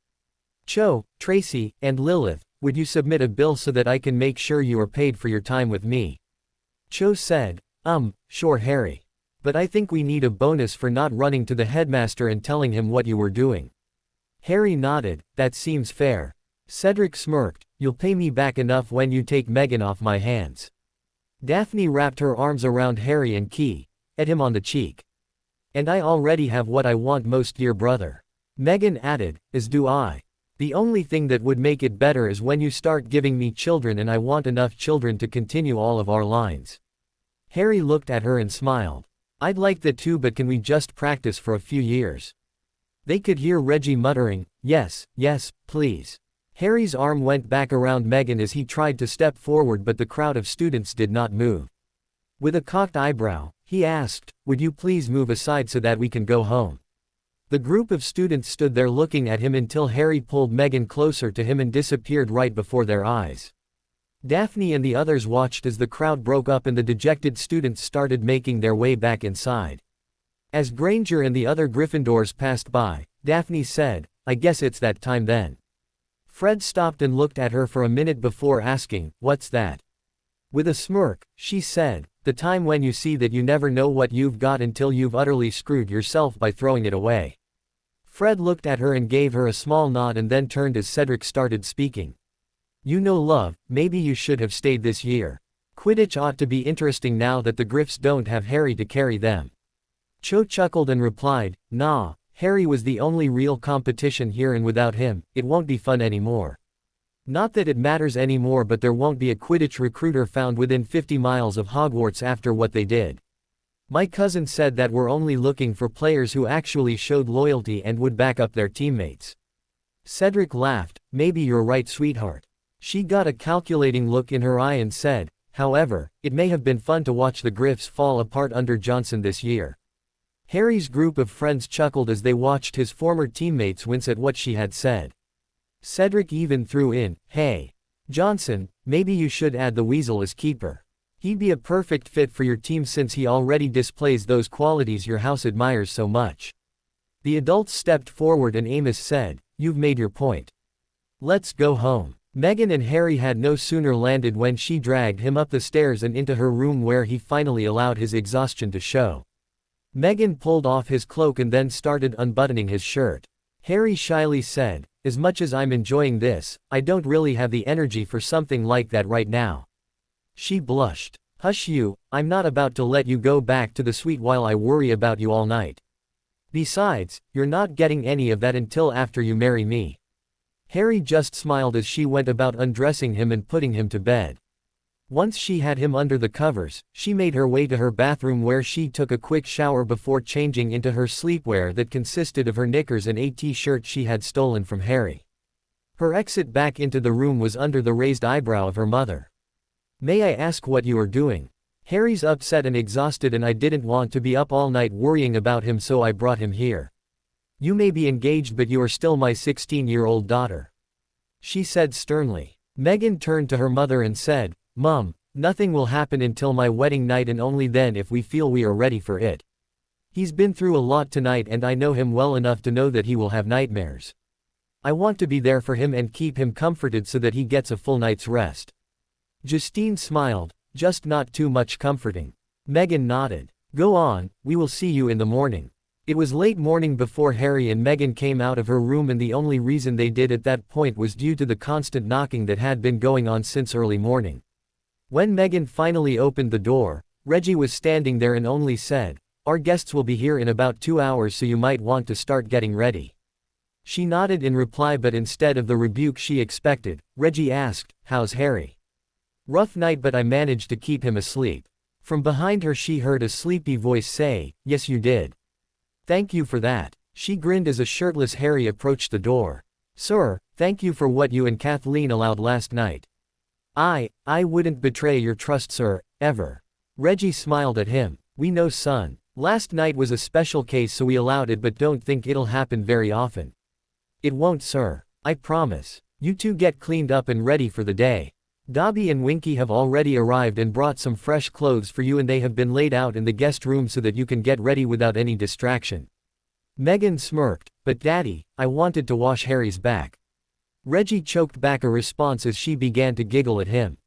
Cho, Tracy, and Lilith, would you submit a bill so that I can make sure you are paid for your time with me? Cho said, sure, Harry. But I think we need a bonus for not running to the headmaster and telling him what you were doing. Harry nodded, that seems fair. Cedric smirked, you'll pay me back enough when you take Meghan off my hands. Daphne wrapped her arms around Harry and kissed him on the cheek. And I already have what I want most, dear brother. Meghan added, as do I. The only thing that would make it better is when you start giving me children, and I want enough children to continue all of our lines. Harry looked at her and smiled. I'd like that too, but can we just practice for a few years? They could hear Reggie muttering, yes, please. Harry's arm went back around Meghan as he tried to step forward, but the crowd of students did not move. With a cocked eyebrow, he asked, would you please move aside so that we can go home? The group of students stood there looking at him until Harry pulled Meghan closer to him and disappeared right before their eyes. Daphne and the others watched as the crowd broke up and the dejected students started making their way back inside. As Granger and the other Gryffindors passed by, Daphne said, I guess it's that time then. Fred stopped and looked at her for a minute before asking, "What's that?" With a smirk, she said, "The time when you see that you never know what you've got until you've utterly screwed yourself by throwing it away." Fred looked at her and gave her a small nod and then turned as Cedric started speaking. "You know, love, maybe you should have stayed this year. Quidditch ought to be interesting now that the Griffs don't have Harry to carry them." Cho chuckled and replied, "Nah, Harry was the only real competition here and without him, it won't be fun anymore. Not that it matters anymore, but there won't be a Quidditch recruiter found within 50 miles of Hogwarts after what they did. My cousin said that we're only looking for players who actually showed loyalty and would back up their teammates." Cedric laughed. "Maybe you're right, sweetheart." She got a calculating look in her eye and said, "However, it may have been fun to watch the Griffs fall apart under Johnson this year." Harry's group of friends chuckled as they watched his former teammates wince at what she had said. Cedric even threw in, "Hey, Johnson, maybe you should add the weasel as keeper. He'd be a perfect fit for your team since he already displays those qualities your house admires so much." The adults stepped forward and Amos said, "You've made your point. Let's go home." Meghan and Harry had no sooner landed when she dragged him up the stairs and into her room, where he finally allowed his exhaustion to show. Meghan pulled off his cloak and then started unbuttoning his shirt. Harry shyly said, "As much as I'm enjoying this, I don't really have the energy for something like that right now." She blushed. "Hush you, I'm not about to let you go back to the suite while I worry about you all night. Besides, you're not getting any of that until after you marry me." Harry just smiled as she went about undressing him and putting him to bed. Once she had him under the covers, she made her way to her bathroom, where she took a quick shower before changing into her sleepwear that consisted of her knickers and a t-shirt she had stolen from Harry. Her exit back into the room was under the raised eyebrow of her mother. "May I ask what you are doing?" "Harry's upset and exhausted and I didn't want to be up all night worrying about him, so I brought him here." "You may be engaged, but you are still my 16-year-old daughter," she said sternly. Meghan turned to her mother and said, "Mum, nothing will happen until my wedding night, and only then if we feel we are ready for it. He's been through a lot tonight and I know him well enough to know that he will have nightmares. I want to be there for him and keep him comforted so that he gets a full night's rest." Justine smiled, "Just not too much comforting." Meghan nodded. "Go on, we will see you in the morning." It was late morning before Harry and Meghan came out of her room, and the only reason they did at that point was due to the constant knocking that had been going on since early morning. When Meghan finally opened the door, Reggie was standing there and only said, "Our guests will be here in about 2 hours, so you might want to start getting ready." She nodded in reply, but instead of the rebuke she expected, Reggie asked, "How's Harry?" "Rough night, but I managed to keep him asleep." From behind her she heard a sleepy voice say, "Yes you did. Thank you for that." She grinned as a shirtless Harry approached the door. "Sir, thank you for what you and Kathleen allowed last night." I wouldn't betray your trust, sir, ever." Reggie smiled at him. "We know, son. Last night was a special case, so we allowed it, but don't think it'll happen very often." "It won't, sir. I promise. You two get cleaned up and ready for the day. Dobby and Winky have already arrived and brought some fresh clothes for you, and they have been laid out in the guest room so that you can get ready without any distraction." Meghan smirked, "But Daddy, I wanted to wash Harry's back." Reggie choked back a response as she began to giggle at him.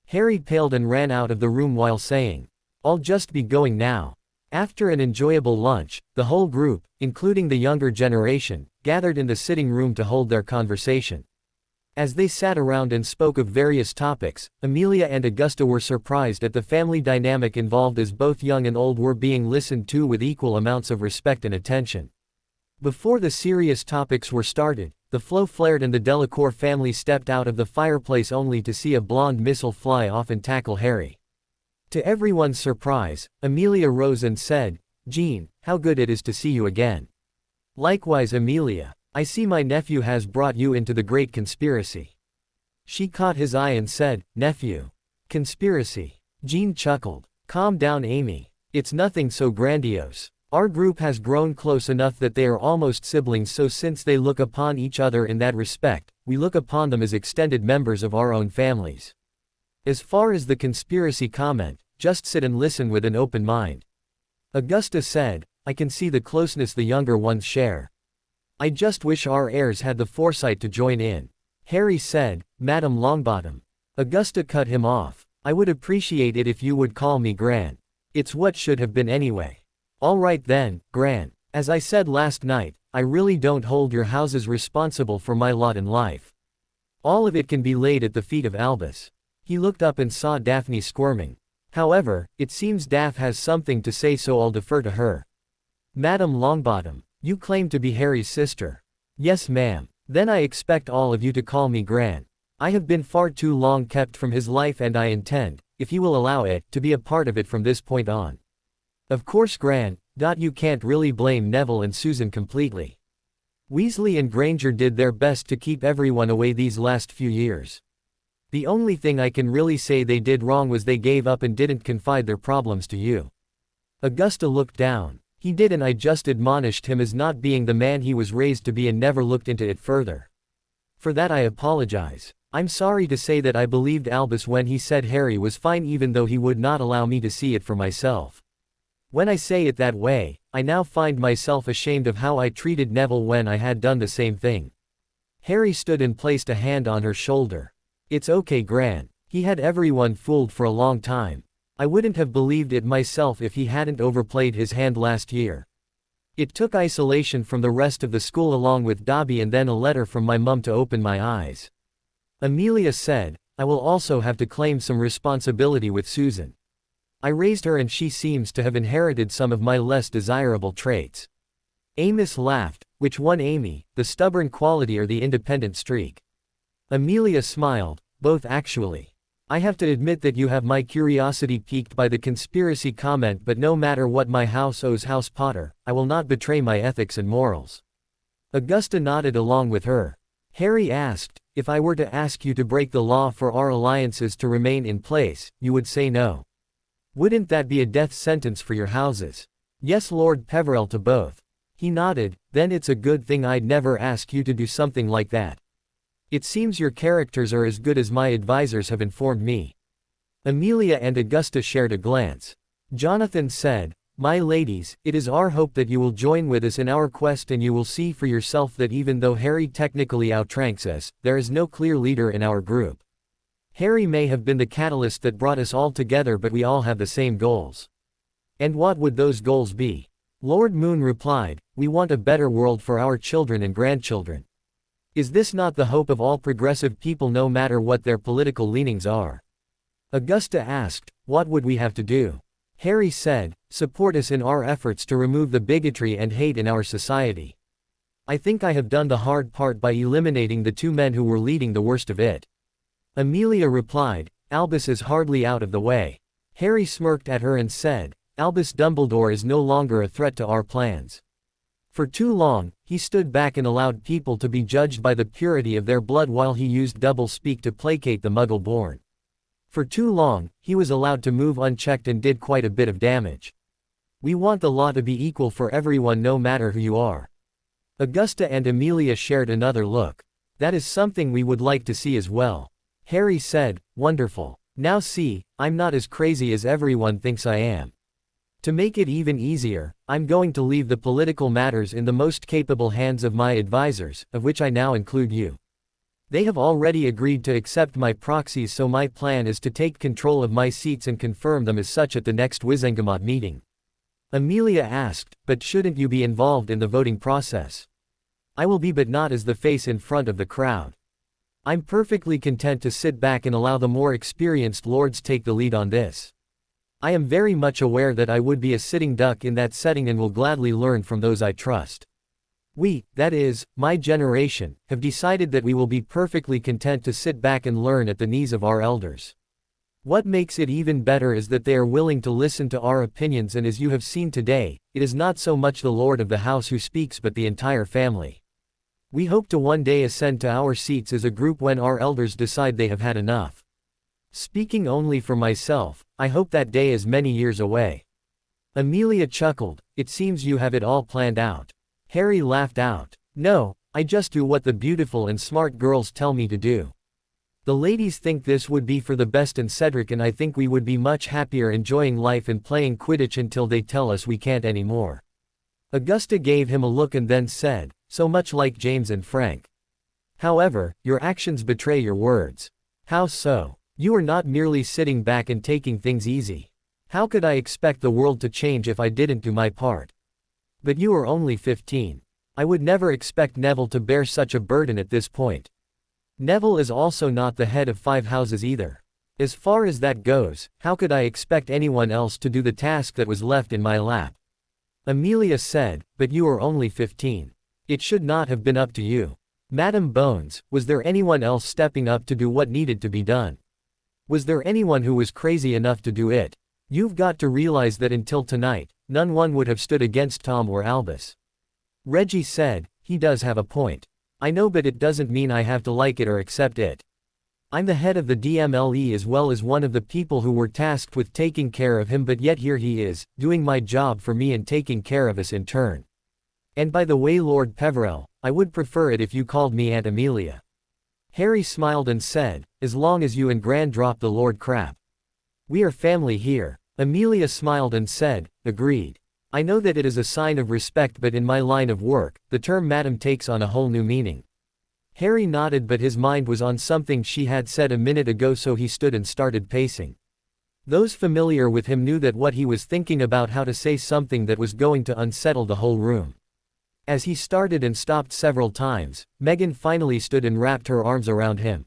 Harry paled and ran out of the room while saying, "I'll just be going now." After an enjoyable lunch, the whole group, including the younger generation, gathered in the sitting room to hold their conversation. As they sat around and spoke of various topics, Amelia and Augusta were surprised at the family dynamic involved, as both young and old were being listened to with equal amounts of respect and attention. Before the serious topics were started, the flow flared and the Delacour family stepped out of the fireplace only to see a blonde missile fly off and tackle Harry. To everyone's surprise, Amelia rose and said, "Jean, how good it is to see you again." "Likewise, Amelia. I see my nephew has brought you into the great conspiracy." She caught his eye and said, "Nephew? Conspiracy?" Jean chuckled. "Calm down, Amy. It's nothing so grandiose. Our group has grown close enough that they are almost siblings, so since they look upon each other in that respect, we look upon them as extended members of our own families. As far as the conspiracy comment, just sit and listen with an open mind." Augusta said, "I can see the closeness the younger ones share. I just wish our heirs had the foresight to join in." Harry said, Madam Longbottom. Augusta cut him off. I would appreciate it if you would call me Gran. It's what should have been anyway. All right then, Gran. As I said last night, I really don't hold your houses responsible for my lot in life. All of it can be laid at the feet of Albus. He looked up and saw Daphne squirming. However, it seems Daph has something to say, so I'll defer to her. Madam Longbottom, you claim to be Harry's sister. Yes, ma'am. Then I expect all of you to call me Gran. I have been far too long kept from his life, and I intend, if you will allow it, to be a part of it from this point on. Of course, Gran. You can't really blame Neville and Susan completely. Weasley and Granger did their best to keep everyone away these last few years. The only thing I can really say they did wrong was they gave up and didn't confide their problems to you. Augusta looked down. He did, and I just admonished him as not being the man he was raised to be and never looked into it further. For that I apologize. I'm sorry to say that I believed Albus when he said Harry was fine, even though he would not allow me to see it for myself. When I say it that way, I now find myself ashamed of how I treated Neville when I had done the same thing. Harry stood and placed a hand on her shoulder. It's okay, Gran. He had everyone fooled for a long time. I wouldn't have believed it myself if he hadn't overplayed his hand last year. It took isolation from the rest of the school along with Dobby and then a letter from my mum to open my eyes. Amelia said, I will also have to claim some responsibility with Susan. I raised her and she seems to have inherited some of my less desirable traits. Amos laughed. Which one, Amy, the stubborn quality or the independent streak? Amelia smiled, both actually. I have to admit that you have my curiosity piqued by the conspiracy comment, but no matter what my house owes House Potter, I will not betray my ethics and morals. Augusta nodded along with her. Harry asked, if I were to ask you to break the law for our alliances to remain in place, you would say no. Wouldn't that be a death sentence for your houses? Yes, Lord Peverell, to both. He nodded. Then it's a good thing I'd never ask you to do something like that. It seems your characters are as good as my advisors have informed me. Amelia and Augusta shared a glance. Jonathan said, My ladies, it is our hope that you will join with us in our quest, and you will see for yourself that even though Harry technically outranks us, there is no clear leader in our group. Harry may have been the catalyst that brought us all together, but we all have the same goals. And what would those goals be? Lord Moon replied, we want a better world for our children and grandchildren. Is this not the hope of all progressive people, no matter what their political leanings are? Augusta asked, what would we have to do? Harry said, support us in our efforts to remove the bigotry and hate in our society. I think I have done the hard part by eliminating the two men who were leading the worst of it. Amelia replied, Albus is hardly out of the way. Harry smirked at her and said, Albus Dumbledore is no longer a threat to our plans. For too long, he stood back and allowed people to be judged by the purity of their blood while he used double-speak to placate the Muggle-born. For too long, he was allowed to move unchecked and did quite a bit of damage. We want the law to be equal for everyone, no matter who you are. Augusta and Amelia shared another look. That is something we would like to see as well. Harry said, wonderful. Now see, I'm not as crazy as everyone thinks I am. To make it even easier, I'm going to leave the political matters in the most capable hands of my advisors, of which I now include you. They have already agreed to accept my proxies, so my plan is to take control of my seats and confirm them as such at the next Wizengamot meeting. Amelia asked, but shouldn't you be involved in the voting process? I will be, but not as the face in front of the crowd. I'm perfectly content to sit back and allow the more experienced lords take the lead on this. I am very much aware that I would be a sitting duck in that setting and will gladly learn from those I trust. We, that is, my generation, have decided that we will be perfectly content to sit back and learn at the knees of our elders. What makes it even better is that they are willing to listen to our opinions, and as you have seen today, it is not so much the lord of the house who speaks but the entire family. We hope to one day ascend to our seats as a group when our elders decide they have had enough. Speaking only for myself, I hope that day is many years away. Amelia chuckled, it seems you have it all planned out. Harry laughed out. No, I just do what the beautiful and smart girls tell me to do. The ladies think this would be for the best, and Cedric and I think we would be much happier enjoying life and playing Quidditch until they tell us we can't anymore. Augusta gave him a look and then said, so much like James and Frank. However, your actions betray your words. How so? You are not merely sitting back and taking things easy. How could I expect the world to change if I didn't do my part? But you are only 15. I would never expect Neville to bear such a burden at this point. Neville is also not the head of 5 houses either. As far as that goes, how could I expect anyone else to do the task that was left in my lap? Amelia said, but you are only 15. It should not have been up to you. Madam Bones, was there anyone else stepping up to do what needed to be done? Was there anyone who was crazy enough to do it? You've got to realize that until tonight, none one would have stood against Tom or Albus. Reggie said, he does have a point. I know, but it doesn't mean I have to like it or accept it. I'm the head of the DMLE as well as one of the people who were tasked with taking care of him, but yet here he is, doing my job for me and taking care of us in turn. And by the way, Lord Peverell, I would prefer it if you called me Aunt Amelia. Harry smiled and said, as long as you and Gran drop the Lord crap. We are family here. Amelia smiled and said, agreed. I know that it is a sign of respect, but in my line of work, the term madam takes on a whole new meaning. Harry nodded, but his mind was on something she had said a minute ago, so he stood and started pacing. Those familiar with him knew that what he was thinking about how to say something that was going to unsettle the whole room. As he started and stopped several times, Meghan finally stood and wrapped her arms around him.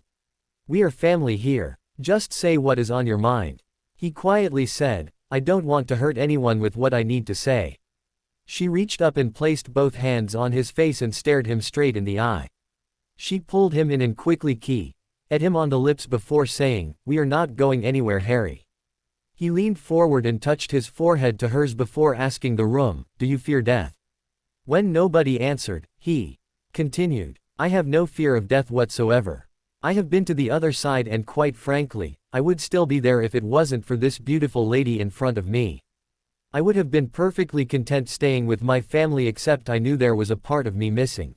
We are family here. Just say what is on your mind. He quietly said, I don't want to hurt anyone with what I need to say. She reached up and placed both hands on his face and stared him straight in the eye. She pulled him in and quickly kissed him on the lips before saying, we are not going anywhere, Harry. He leaned forward and touched his forehead to hers before asking the room, do you fear death? When nobody answered, he continued, I have no fear of death whatsoever. I have been to the other side, and quite frankly, I would still be there if it wasn't for this beautiful lady in front of me. I would have been perfectly content staying with my family, except I knew there was a part of me missing.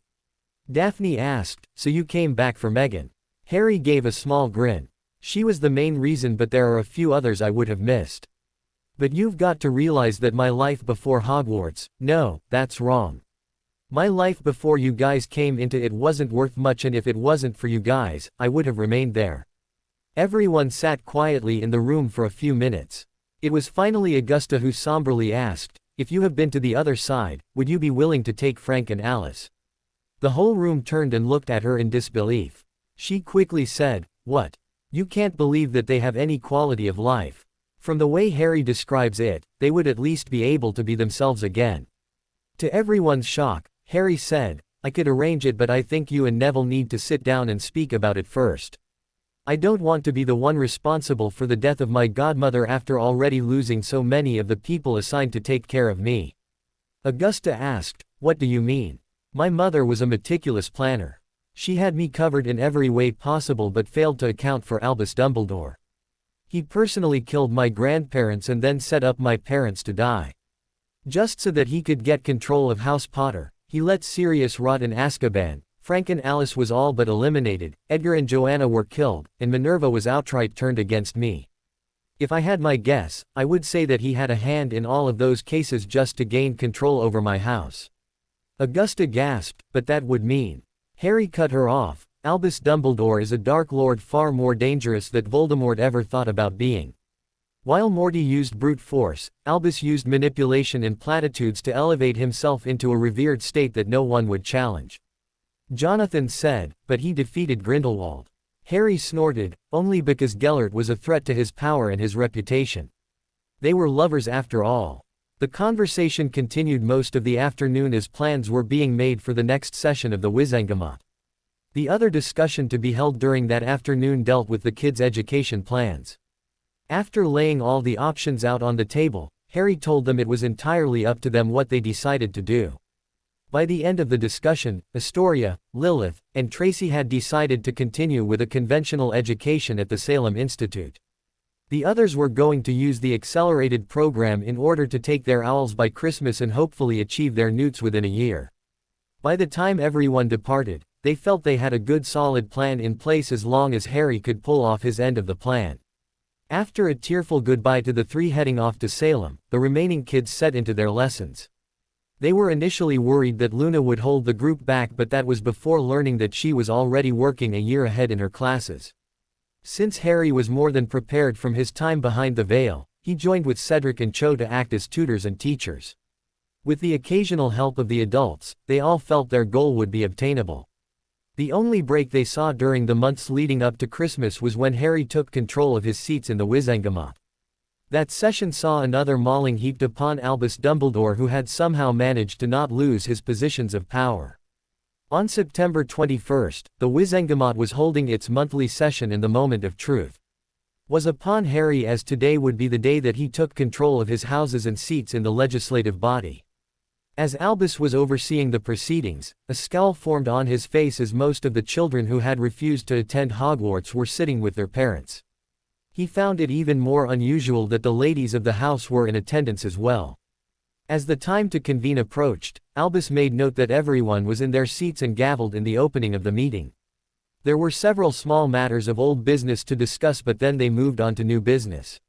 Daphne asked, so you came back for Meghan? Harry gave a small grin. She was the main reason, but there are a few others I would have missed. But you've got to realize that my life before Hogwarts, no, that's wrong. My life before you guys came into it wasn't worth much, and if it wasn't for you guys, I would have remained there. Everyone sat quietly in the room for a few minutes. It was finally Augusta who somberly asked, if you have been to the other side, would you be willing to take Frank and Alice? The whole room turned and looked at her in disbelief. She quickly said, what? You can't believe that they have any quality of life. From the way Harry describes it, they would at least be able to be themselves again. To everyone's shock, Harry said, I could arrange it, but I think you and Neville need to sit down and speak about it first. I don't want to be the one responsible for the death of my godmother after already losing so many of the people assigned to take care of me. Augusta asked, what do you mean? My mother was a meticulous planner. She had me covered in every way possible, but failed to account for Albus Dumbledore. He personally killed my grandparents and then set up my parents to die. Just so that he could get control of House Potter, he let Sirius rot in Azkaban. Frank and Alice was all but eliminated, Edgar and Joanna were killed, and Minerva was outright turned against me. If I had my guess, I would say that he had a hand in all of those cases just to gain control over my house. Augusta gasped, but that would mean. Harry cut her off, Albus Dumbledore is a Dark Lord far more dangerous than Voldemort ever thought about being. While Moody used brute force, Albus used manipulation and platitudes to elevate himself into a revered state that no one would challenge. Jonathan said, but he defeated Grindelwald. Harry snorted, only because Gellert was a threat to his power and his reputation. They were lovers after all. The conversation continued most of the afternoon as plans were being made for the next session of the Wizengamot. The other discussion to be held during that afternoon dealt with the kids' education plans. After laying all the options out on the table, Harry told them it was entirely up to them what they decided to do. By the end of the discussion, Astoria, Lilith, and Tracy had decided to continue with a conventional education at the Salem Institute. The others were going to use the accelerated program in order to take their owls by Christmas and hopefully achieve their newts within a year. By the time everyone departed, they felt they had a good solid plan in place as long as Harry could pull off his end of the plan. After a tearful goodbye to the three heading off to Salem, the remaining kids set into their lessons. They were initially worried that Luna would hold the group back, but that was before learning that she was already working a year ahead in her classes. Since Harry was more than prepared from his time behind the veil, he joined with Cedric and Cho to act as tutors and teachers. With the occasional help of the adults, they all felt their goal would be obtainable. The only break they saw during the months leading up to Christmas was when Harry took control of his seats in the Wizengamot. That session saw another mauling heaped upon Albus Dumbledore, who had somehow managed to not lose his positions of power. On September 21st, the Wizengamot was holding its monthly session, and the moment of truth was upon Harry, as today would be the day that he took control of his houses and seats in the legislative body. As Albus was overseeing the proceedings, a scowl formed on his face as most of the children who had refused to attend Hogwarts were sitting with their parents. He found it even more unusual that the ladies of the house were in attendance as well. As the time to convene approached, Albus made note that everyone was in their seats and gavelled in the opening of the meeting. There were several small matters of old business to discuss, but then they moved on to new business.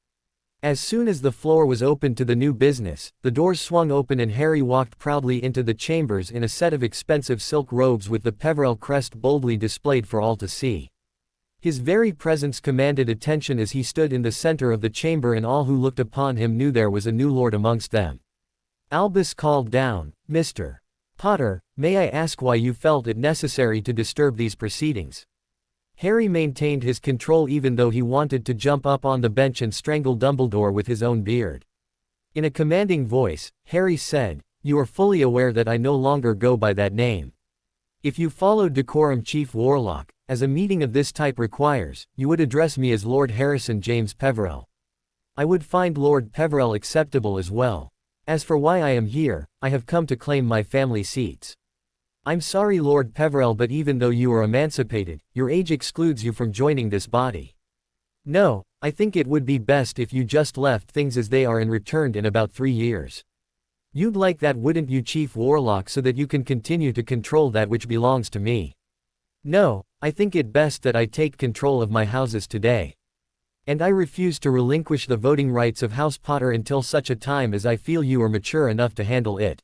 As soon as the floor was open to the new business, the doors swung open and Harry walked proudly into the chambers in a set of expensive silk robes with the Peverell crest boldly displayed for all to see. His very presence commanded attention as he stood in the center of the chamber, and all who looked upon him knew there was a new lord amongst them. Albus called down, "Mr. Potter, may I ask why you felt it necessary to disturb these proceedings?" Harry maintained his control even though he wanted to jump up on the bench and strangle Dumbledore with his own beard. In a commanding voice, Harry said, "You are fully aware that I no longer go by that name. If you followed decorum, Chief Warlock, as a meeting of this type requires, you would address me as Lord Harrison James Peverell. I would find Lord Peverell acceptable as well. As for why I am here, I have come to claim my family seats. I'm sorry, Lord Peverell, but even though you are emancipated, your age excludes you from joining this body. No, I think it would be best if you just left things as they are and returned in about 3 years. You'd like that, wouldn't you, Chief Warlock, so that you can continue to control that which belongs to me? No, I think it best that I take control of my houses today. And I refuse to relinquish the voting rights of House Potter until such a time as I feel you are mature enough to handle it.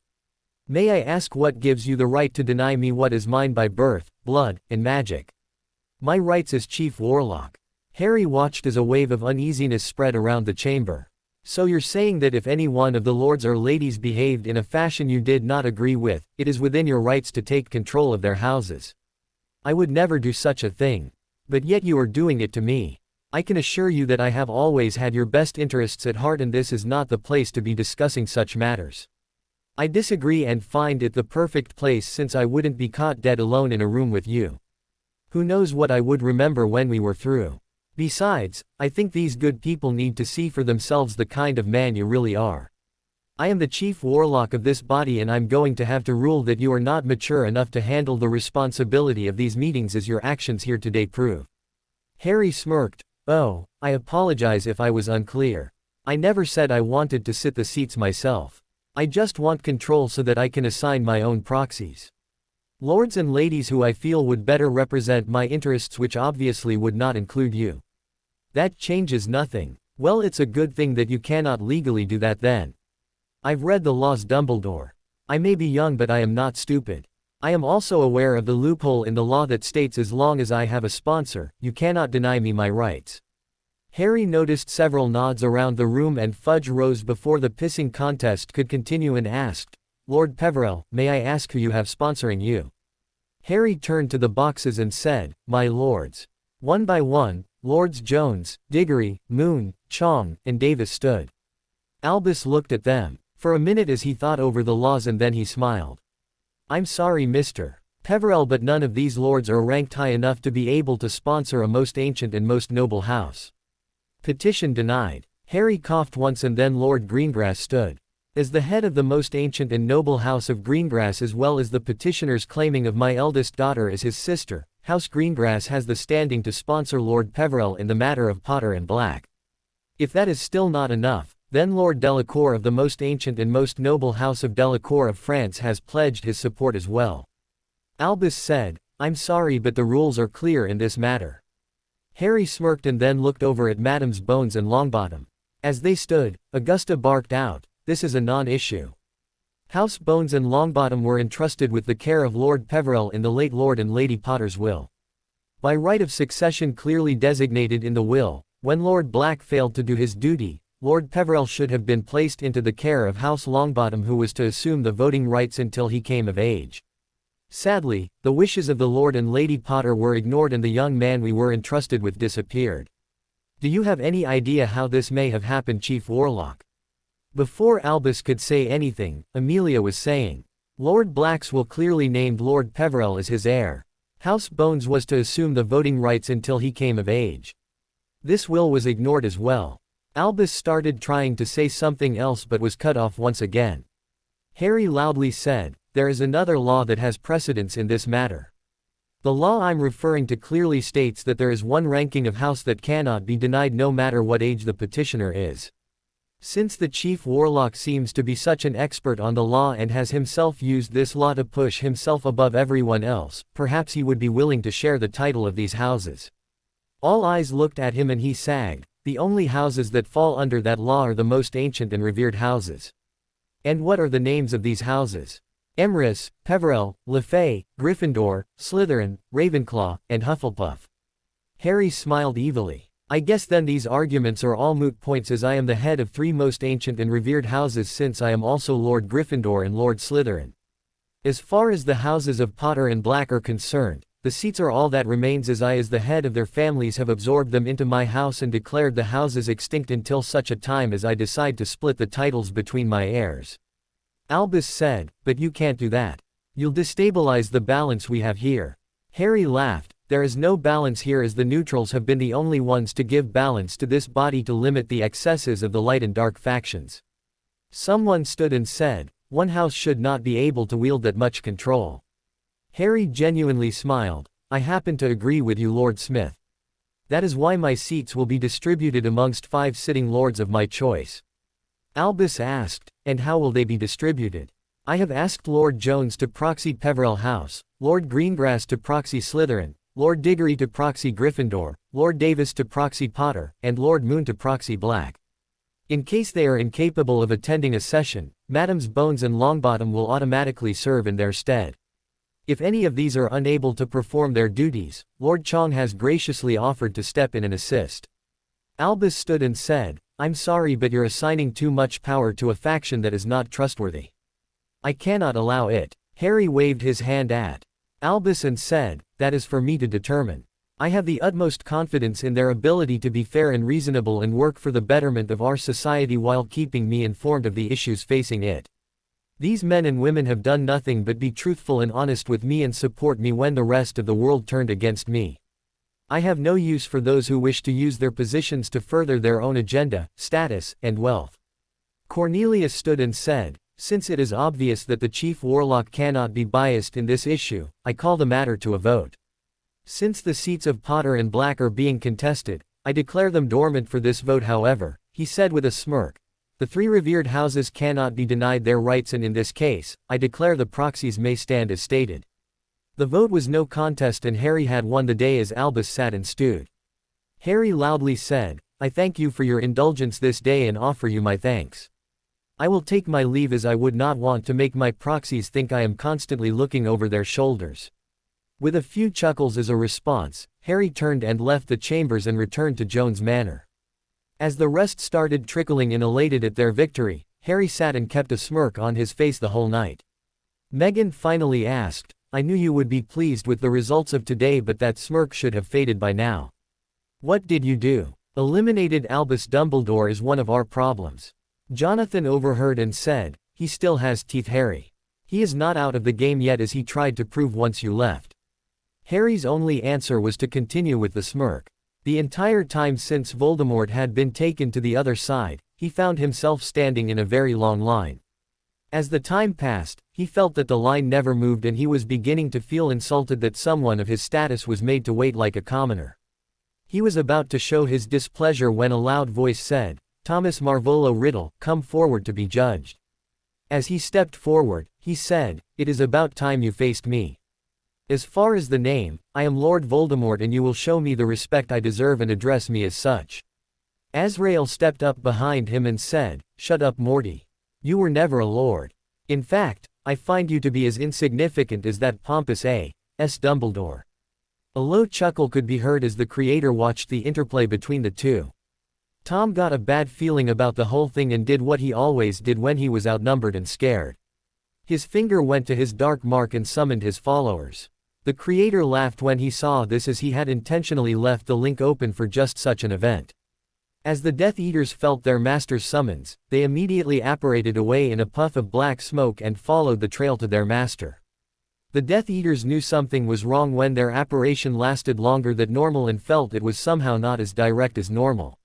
May I ask what gives you the right to deny me what is mine by birth, blood, and magic? My rights as Chief Warlock." Harry watched as a wave of uneasiness spread around the chamber. "So you're saying that if any one of the lords or ladies behaved in a fashion you did not agree with, it is within your rights to take control of their houses?" "I would never do such a thing. But yet you are doing it to me. I can assure you that I have always had your best interests at heart, and this is not the place to be discussing such matters. I disagree and find it the perfect place, since I wouldn't be caught dead alone in a room with you. Who knows what I would remember when we were through. Besides, I think these good people need to see for themselves the kind of man you really are. I am the Chief Warlock of this body, and I'm going to have to rule that you are not mature enough to handle the responsibility of these meetings, as your actions here today prove." Harry smirked. "Oh, I apologize if I was unclear. I never said I wanted to sit the seats myself. I just want control so that I can assign my own proxies. Lords and ladies who I feel would better represent my interests, which obviously would not include you." "That changes nothing." "Well, it's a good thing that you cannot legally do that then." "I've read the laws, Dumbledore. I may be young, but I am not stupid. I am also aware of the loophole in the law that states as long as I have a sponsor, you cannot deny me my rights." Harry noticed several nods around the room, and Fudge rose before the pissing contest could continue and asked, "Lord Peverell, may I ask who you have sponsoring you?" Harry turned to the boxes and said, "My lords." One by one, Lords Jones, Diggory, Moon, Chong, and Davis stood. Albus looked at them for a minute as he thought over the laws, and then he smiled. "I'm sorry, Mr. Peverell, but none of these lords are ranked high enough to be able to sponsor a most ancient and most noble house. Petition denied." Harry coughed once, and then Lord Greengrass stood. "As the head of the most ancient and noble house of Greengrass, as well as the petitioners claiming of my eldest daughter as his sister, House Greengrass has the standing to sponsor Lord Peverell in the matter of Potter and Black. If that is still not enough, then Lord Delacour of the most ancient and most noble house of Delacour of France has pledged his support as well." Albus said, "I'm sorry, but the rules are clear in this matter." Harry smirked and then looked over at Madams Bones and Longbottom. As they stood, Augusta barked out, "This is a non-issue." House Bones and Longbottom were entrusted with the care of Lord Peverell in the late Lord and Lady Potter's will. By right of succession clearly designated in the will, when Lord Black failed to do his duty, Lord Peverell should have been placed into the care of House Longbottom, who was to assume the voting rights until he came of age. Sadly, the wishes of the Lord and Lady Potter were ignored and the young man we were entrusted with disappeared. Do you have any idea how this may have happened, Chief Warlock? Before Albus could say anything, Amelia was saying. Lord Black's will clearly named Lord Peverell as his heir. House Bones was to assume the voting rights until he came of age. This will was ignored as well. Albus started trying to say something else but was cut off once again. Harry loudly said, "There is another law that has precedence in this matter. The law I'm referring to clearly states that there is one ranking of house that cannot be denied no matter what age the petitioner is." Since the Chief Warlock seems to be such an expert on the law and has himself used this law to push himself above everyone else, perhaps he would be willing to share the title of these houses. All eyes looked at him and he sagged. The only houses that fall under that law are the most ancient and revered houses. And what are the names of these houses? Emrys, Peverell, Lefay, Gryffindor, Slytherin, Ravenclaw, and Hufflepuff. Harry smiled evilly. I guess then these arguments are all moot points, as I am the head of 3 most ancient and revered houses, since I am also Lord Gryffindor and Lord Slytherin. As far as the houses of Potter and Black are concerned, the seats are all that remains, as I as the head of their families have absorbed them into my house and declared the houses extinct until such a time as I decide to split the titles between my heirs. Albus said, "But you can't do that. You'll destabilize the balance we have here." Harry laughed. "There is no balance here, as the neutrals have been the only ones to give balance to this body to limit the excesses of the light and dark factions." Someone stood and said, "One house should not be able to wield that much control." Harry genuinely smiled. "I happen to agree with you, Lord Smith. That is why my seats will be distributed amongst 5 sitting lords of my choice." Albus asked, "And how will they be distributed?" "I have asked Lord Jones to proxy Peverell House, Lord Greengrass to proxy Slytherin, Lord Diggory to proxy Gryffindor, Lord Davis to proxy Potter, and Lord Moon to proxy Black. In case they are incapable of attending a session, Madams Bones and Longbottom will automatically serve in their stead. If any of these are unable to perform their duties, Lord Chong has graciously offered to step in and assist." Albus stood and said, "I'm sorry, but you're assigning too much power to a faction that is not trustworthy. I cannot allow it." Harry waved his hand at Albus and said, "That is for me to determine. I have the utmost confidence in their ability to be fair and reasonable and work for the betterment of our society while keeping me informed of the issues facing it. These men and women have done nothing but be truthful and honest with me and support me when the rest of the world turned against me. I have no use for those who wish to use their positions to further their own agenda, status, and wealth." Cornelius stood and said, "Since it is obvious that the Chief Warlock cannot be biased in this issue, I call the matter to a vote. Since the seats of Potter and Black are being contested, I declare them dormant for this vote. However," he said with a smirk, "the 3 revered houses cannot be denied their rights, and in this case, I declare the proxies may stand as stated." The vote was no contest and Harry had won the day as Albus sat and stewed. Harry loudly said, "I thank you for your indulgence this day and offer you my thanks. I will take my leave, as I would not want to make my proxies think I am constantly looking over their shoulders." With a few chuckles as a response, Harry turned and left the chambers and returned to Jones Manor. As the rest started trickling in elated at their victory, Harry sat and kept a smirk on his face the whole night. Megan finally asked, "I knew you would be pleased with the results of today, but that smirk should have faded by now. What did you do?" "Eliminated Albus Dumbledore is one of our problems." Jonathan overheard and said, "He still has teeth, Harry. He is not out of the game yet, as he tried to prove once you left." Harry's only answer was to continue with the smirk. The entire time since Voldemort had been taken to the other side, he found himself standing in a very long line. As the time passed, he felt that the line never moved and he was beginning to feel insulted that someone of his status was made to wait like a commoner. He was about to show his displeasure when a loud voice said, "Thomas Marvolo Riddle, come forward to be judged." As he stepped forward, he said, "It is about time you faced me. As far as the name, I am Lord Voldemort, and you will show me the respect I deserve and address me as such." Azrael stepped up behind him and said, "Shut up, Morty. You were never a lord." In fact, I find you to be as insignificant as that pompous A.S. Dumbledore." A low chuckle could be heard as the creator watched the interplay between the two. Tom got a bad feeling about the whole thing and did what he always did when he was outnumbered and scared. His finger went to his dark mark and summoned his followers. The creator laughed when he saw this, as he had intentionally left the link open for just such an event. As the Death Eaters felt their master's summons, they immediately apparated away in a puff of black smoke and followed the trail to their master. The Death Eaters knew something was wrong when their apparition lasted longer than normal and felt it was somehow not as direct as normal.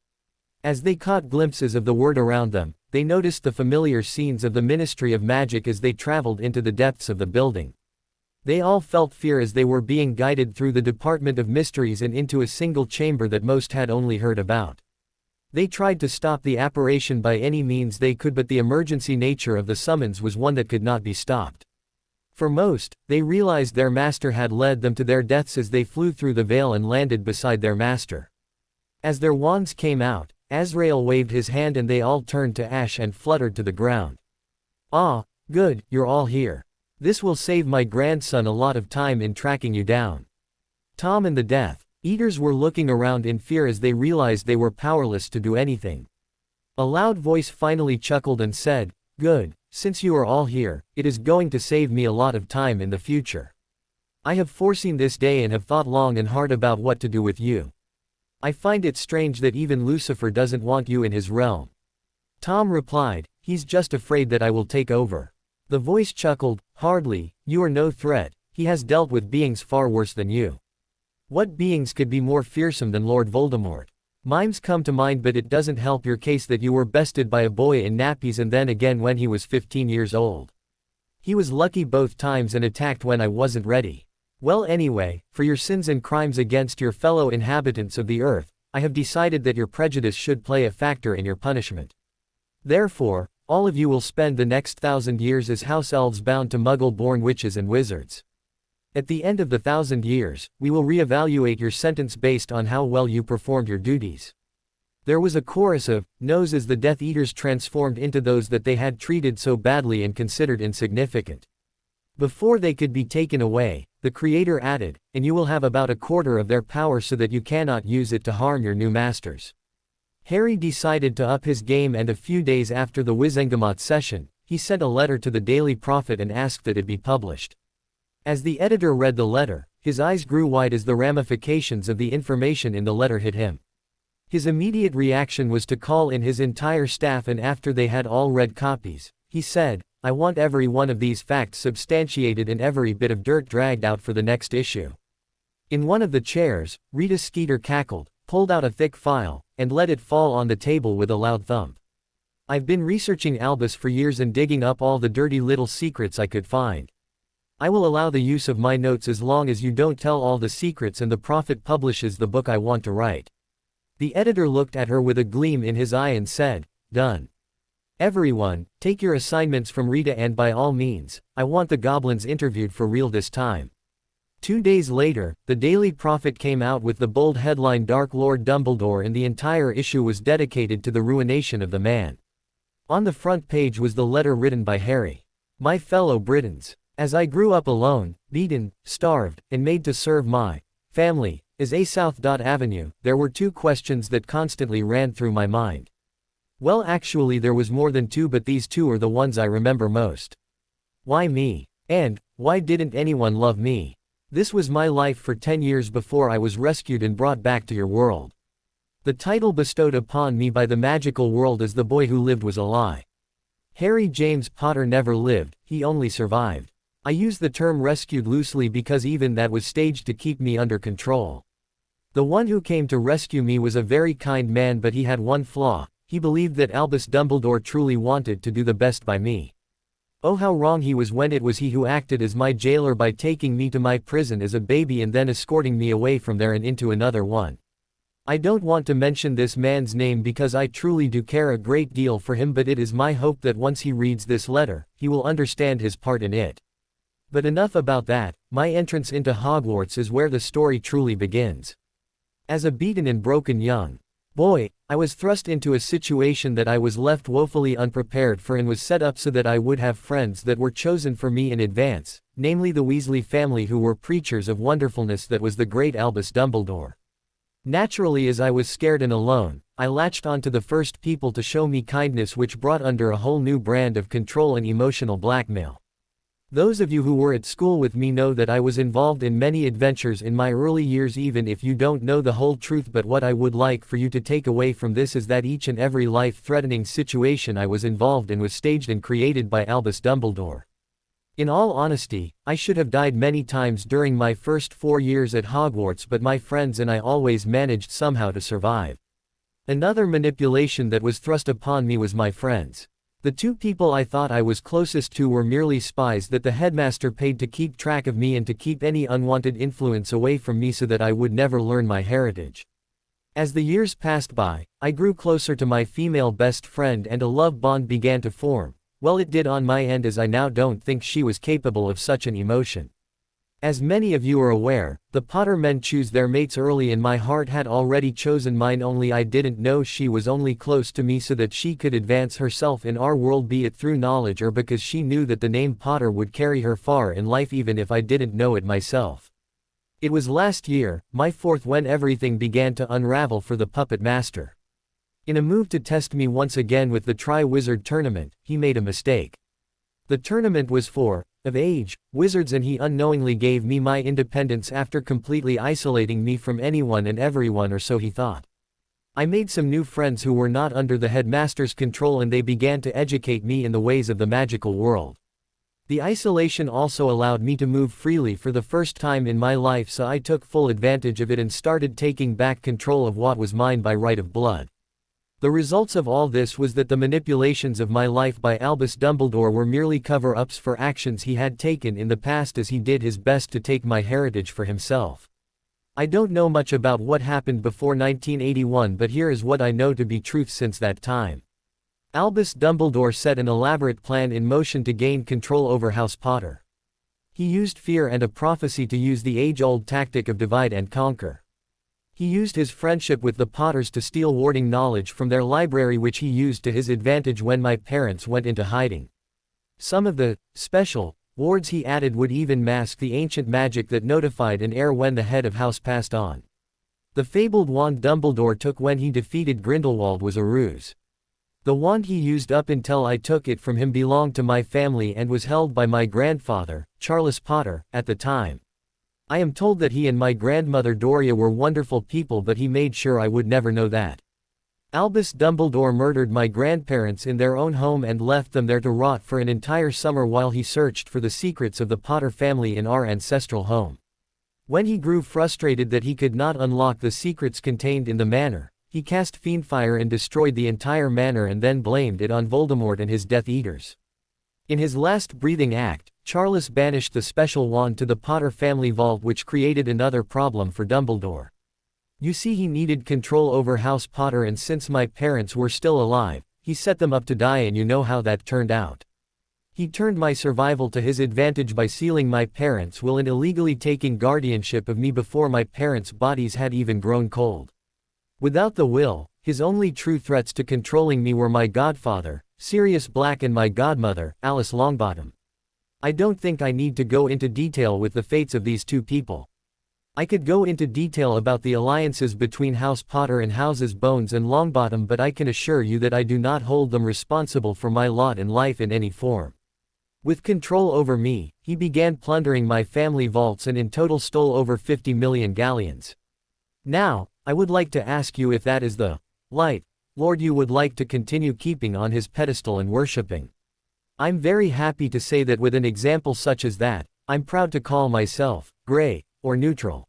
As they caught glimpses of the world around them, they noticed the familiar scenes of the Ministry of Magic as they traveled into the depths of the building. They all felt fear as they were being guided through the Department of Mysteries and into a single chamber that most had only heard about. They tried to stop the apparition by any means they could, but the emergency nature of the summons was one that could not be stopped. For most, they realized their master had led them to their deaths as they flew through the veil and landed beside their master. As their wands came out, Azrael waved his hand and they all turned to ash and fluttered to the ground. "Ah, good, you're all here. This will save my grandson a lot of time in tracking you down." Tom and the Death Eaters were looking around in fear as they realized they were powerless to do anything. A loud voice finally chuckled and said, "Good, since you are all here, it is going to save me a lot of time in the future. I have foreseen this day and have thought long and hard about what to do with you. I find it strange that even Lucifer doesn't want you in his realm." Tom replied, "He's just afraid that I will take over." The voice chuckled, "Hardly, you are no threat, he has dealt with beings far worse than you. What beings could be more fearsome than Lord Voldemort? Mimes come to mind, but it doesn't help your case that you were bested by a boy in nappies and then again when he was 15 years old. He was lucky both times and attacked when I wasn't ready. Well, anyway, for your sins and crimes against your fellow inhabitants of the earth, I have decided that your prejudice should play a factor in your punishment. Therefore, all of you will spend the next 1,000 years as house elves bound to muggle-born witches and wizards. At the end of the 1,000 years, we will re-evaluate your sentence based on how well you performed your duties." There was a chorus of no's as the Death Eaters transformed into those that they had treated so badly and considered insignificant. Before they could be taken away, the creator added, "And you will have about a quarter of their power so that you cannot use it to harm your new masters." Harry decided to up his game, and a few days after the Wizengamot session, he sent a letter to the Daily Prophet and asked that it be published. As the editor read the letter, his eyes grew wide as the ramifications of the information in the letter hit him. His immediate reaction was to call in his entire staff, and after they had all read copies, he said, "I want every one of these facts substantiated and every bit of dirt dragged out for the next issue." In one of the chairs, Rita Skeeter cackled, pulled out a thick file, and let it fall on the table with a loud thump. "I've been researching Albus for years and digging up all the dirty little secrets I could find. I will allow the use of my notes as long as you don't tell all the secrets and the Prophet publishes the book I want to write." The editor looked at her with a gleam in his eye and said, "Done. Everyone, take your assignments from Rita, and by all means, I want the goblins interviewed for real this time." 2 days later, the Daily Prophet came out with the bold headline "Dark Lord Dumbledore," and the entire issue was dedicated to the ruination of the man. On the front page was the letter written by Harry. "My fellow Britons, as I grew up alone, beaten, starved, and made to serve my family as a South Avenue, there were 2 questions that constantly ran through my mind. Well, actually there was more than 2, but these 2 are the ones I remember most. Why me? And why didn't anyone love me? This was my life for 10 years before I was rescued and brought back to your world. The title bestowed upon me by the magical world as the boy who lived was a lie. Harry James Potter never lived, he only survived. I use the term rescued loosely because even that was staged to keep me under control. The one who came to rescue me was a very kind man, but he had one flaw. He believed that Albus Dumbledore truly wanted to do the best by me. Oh, how wrong he was when it was he who acted as my jailer by taking me to my prison as a baby and then escorting me away from there and into another one. I don't want to mention this man's name because I truly do care a great deal for him, but it is my hope that once he reads this letter, he will understand his part in it. But enough about that, my entrance into Hogwarts is where the story truly begins. As a beaten and broken young Boy, I was thrust into a situation that I was left woefully unprepared for and was set up so that I would have friends that were chosen for me in advance, namely the Weasley family who were preachers of wonderfulness that was the great Albus Dumbledore. Naturally, as I was scared and alone, I latched on to the first people to show me kindness, which brought under a whole new brand of control and emotional blackmail. Those of you who were at school with me know that I was involved in many adventures in my early years, even if you don't know the whole truth. But what I would like for you to take away from this is that each and every life-threatening situation I was involved in was staged and created by Albus Dumbledore. In all honesty, I should have died many times during my first 4 years at Hogwarts, but my friends and I always managed somehow to survive. Another manipulation that was thrust upon me was my friends. The two people I thought I was closest to were merely spies that the headmaster paid to keep track of me and to keep any unwanted influence away from me so that I would never learn my heritage. As the years passed by, I grew closer to my female best friend and a love bond began to form. Well, it did on my end, as I now don't think she was capable of such an emotion. As many of you are aware, the Potter men choose their mates early and my heart had already chosen mine, only I didn't know she was only close to me so that she could advance herself in our world, be it through knowledge or because she knew that the name Potter would carry her far in life even if I didn't know it myself. It was last year, my 4th, when everything began to unravel for the puppet master. In a move to test me once again with the Tri-Wizard tournament, he made a mistake. The tournament was for of age wizards and he unknowingly gave me my independence after completely isolating me from anyone and everyone, or so he thought. I made some new friends who were not under the headmaster's control and they began to educate me in the ways of the magical world. The isolation also allowed me to move freely for the first time in my life, so I took full advantage of it and started taking back control of what was mine by right of blood. The results of all this was that the manipulations of my life by Albus Dumbledore were merely cover-ups for actions he had taken in the past, as he did his best to take my heritage for himself. I don't know much about what happened before 1981, but here is what I know to be truth since that time. Albus Dumbledore set an elaborate plan in motion to gain control over House Potter. He used fear and a prophecy to use the age-old tactic of divide and conquer. He used his friendship with the Potters to steal warding knowledge from their library, which he used to his advantage when my parents went into hiding. Some of the special wards he added would even mask the ancient magic that notified an heir when the head of house passed on. The fabled wand Dumbledore took when he defeated Grindelwald was a ruse. The wand he used up until I took it from him belonged to my family and was held by my grandfather, Charles Potter, at the time. I am told that he and my grandmother Doria were wonderful people, but he made sure I would never know that. Albus Dumbledore murdered my grandparents in their own home and left them there to rot for an entire summer while he searched for the secrets of the Potter family in our ancestral home. When he grew frustrated that he could not unlock the secrets contained in the manor, he cast fiendfire and destroyed the entire manor and then blamed it on Voldemort and his Death Eaters. In his last breathing act, Charles banished the special wand to the Potter family vault, which created another problem for Dumbledore. You see, he needed control over House Potter, and since my parents were still alive, he set them up to die, and you know how that turned out. He turned my survival to his advantage by sealing my parents' will and illegally taking guardianship of me before my parents' bodies had even grown cold. Without the will, his only true threats to controlling me were my godfather, Sirius Black, and my godmother, Alice Longbottom. I don't think I need to go into detail with the fates of these two people. I could go into detail about the alliances between House Potter and Houses Bones and Longbottom, but I can assure you that I do not hold them responsible for my lot in life in any form. With control over me, he began plundering my family vaults and in total stole over 50 million galleons. Now, I would like to ask you if that is the light Lord you would like to continue keeping on his pedestal and worshipping. I'm very happy to say that with an example such as that, I'm proud to call myself gray or neutral.